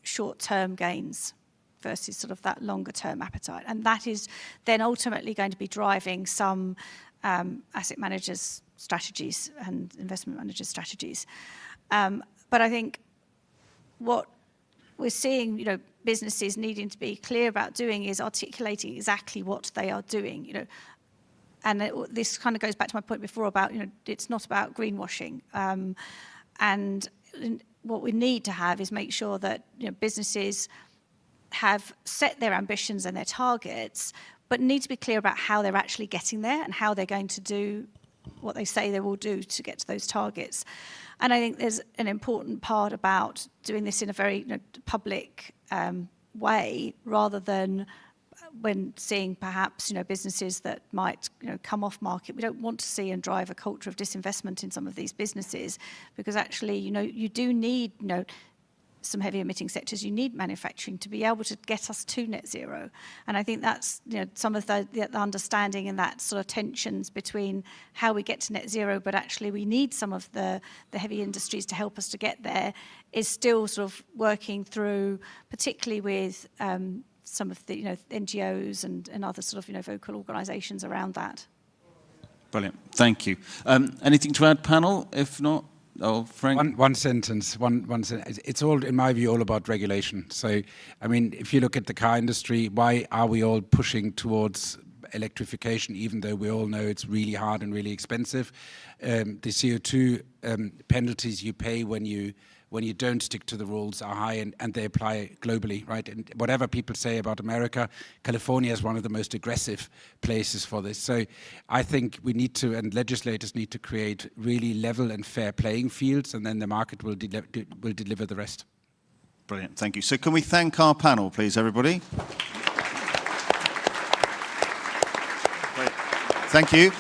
short-term gains versus sort of that longer-term appetite. And that is then ultimately going to be driving some asset managers' strategies and investment managers' strategies. But I think what we're seeing, businesses needing to be clear about doing is articulating exactly what they are doing, And this kind of goes back to my point before about, it's not about greenwashing. And what we need to have is make sure that businesses have set their ambitions and their targets, but need to be clear about how they're actually getting there and how they're going to do what they say they will do to get to those targets. And I think there's an important part about doing this in a very public way, rather than when seeing perhaps businesses that might come off market. We don't want to see and drive a culture of disinvestment in some of these businesses, because actually you do need some heavy emitting sectors. You need manufacturing to be able to get us to net zero. And I think that's some of the understanding and that sort of tensions between how we get to net zero, but actually we need some of the heavy industries to help us to get there, is still sort of working through, particularly with some of the NGOs and other sort of vocal organisations around that. Brilliant, thank you. Anything to add, panel? If not, Frank? One sentence. It's all, in my view, all about regulation. So, I mean, if you look at the car industry, why are we all pushing towards electrification, even though we all know it's really hard and really expensive? The CO2 penalties you pay when you don't stick to the rules are high, and they apply globally, right? And whatever people say about America, California is one of the most aggressive places for this. So I think we need to, and legislators need to, create really level and fair playing fields, and then the market will deliver the rest. Brilliant, thank you. So can we thank our panel, please, everybody? Great. Thank you.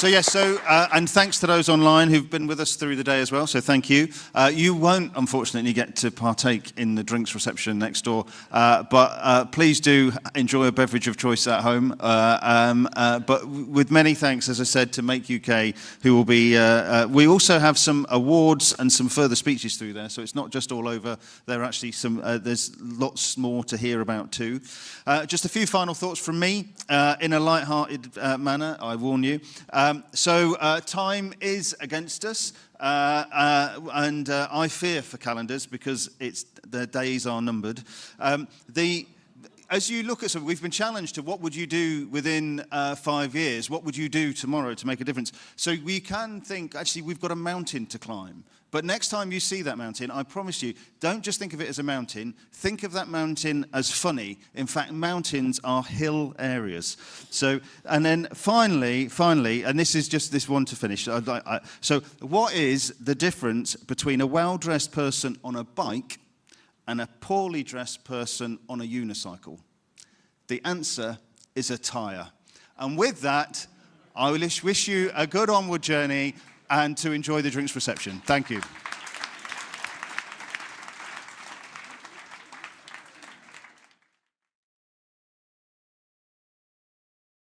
And thanks to those online who've been with us through the day as well, so thank you. You won't, unfortunately, get to partake in the drinks reception next door, but please do enjoy a beverage of choice at home. But with many thanks, as I said, to Make UK, who will be... we also have some awards and some further speeches through there, so it's not just all over. There are actually some... there's lots more to hear about too. Just a few final thoughts from me, in a light-hearted manner, I warn you. So time is against us, and I fear for calendars because the days are numbered. As you look at something, we've been challenged to what would you do within 5 years? What would you do tomorrow to make a difference? So we can think, actually, we've got a mountain to climb. But next time you see that mountain, I promise you, don't just think of it as a mountain. Think of that mountain as funny. In fact, mountains are hill areas. So, and then finally, and this is just this one to finish. So what is the difference between a well-dressed person on a bike and a poorly dressed person on a unicycle? The answer is a tyre. And with that, I wish you a good onward journey and to enjoy the drinks reception. Thank you.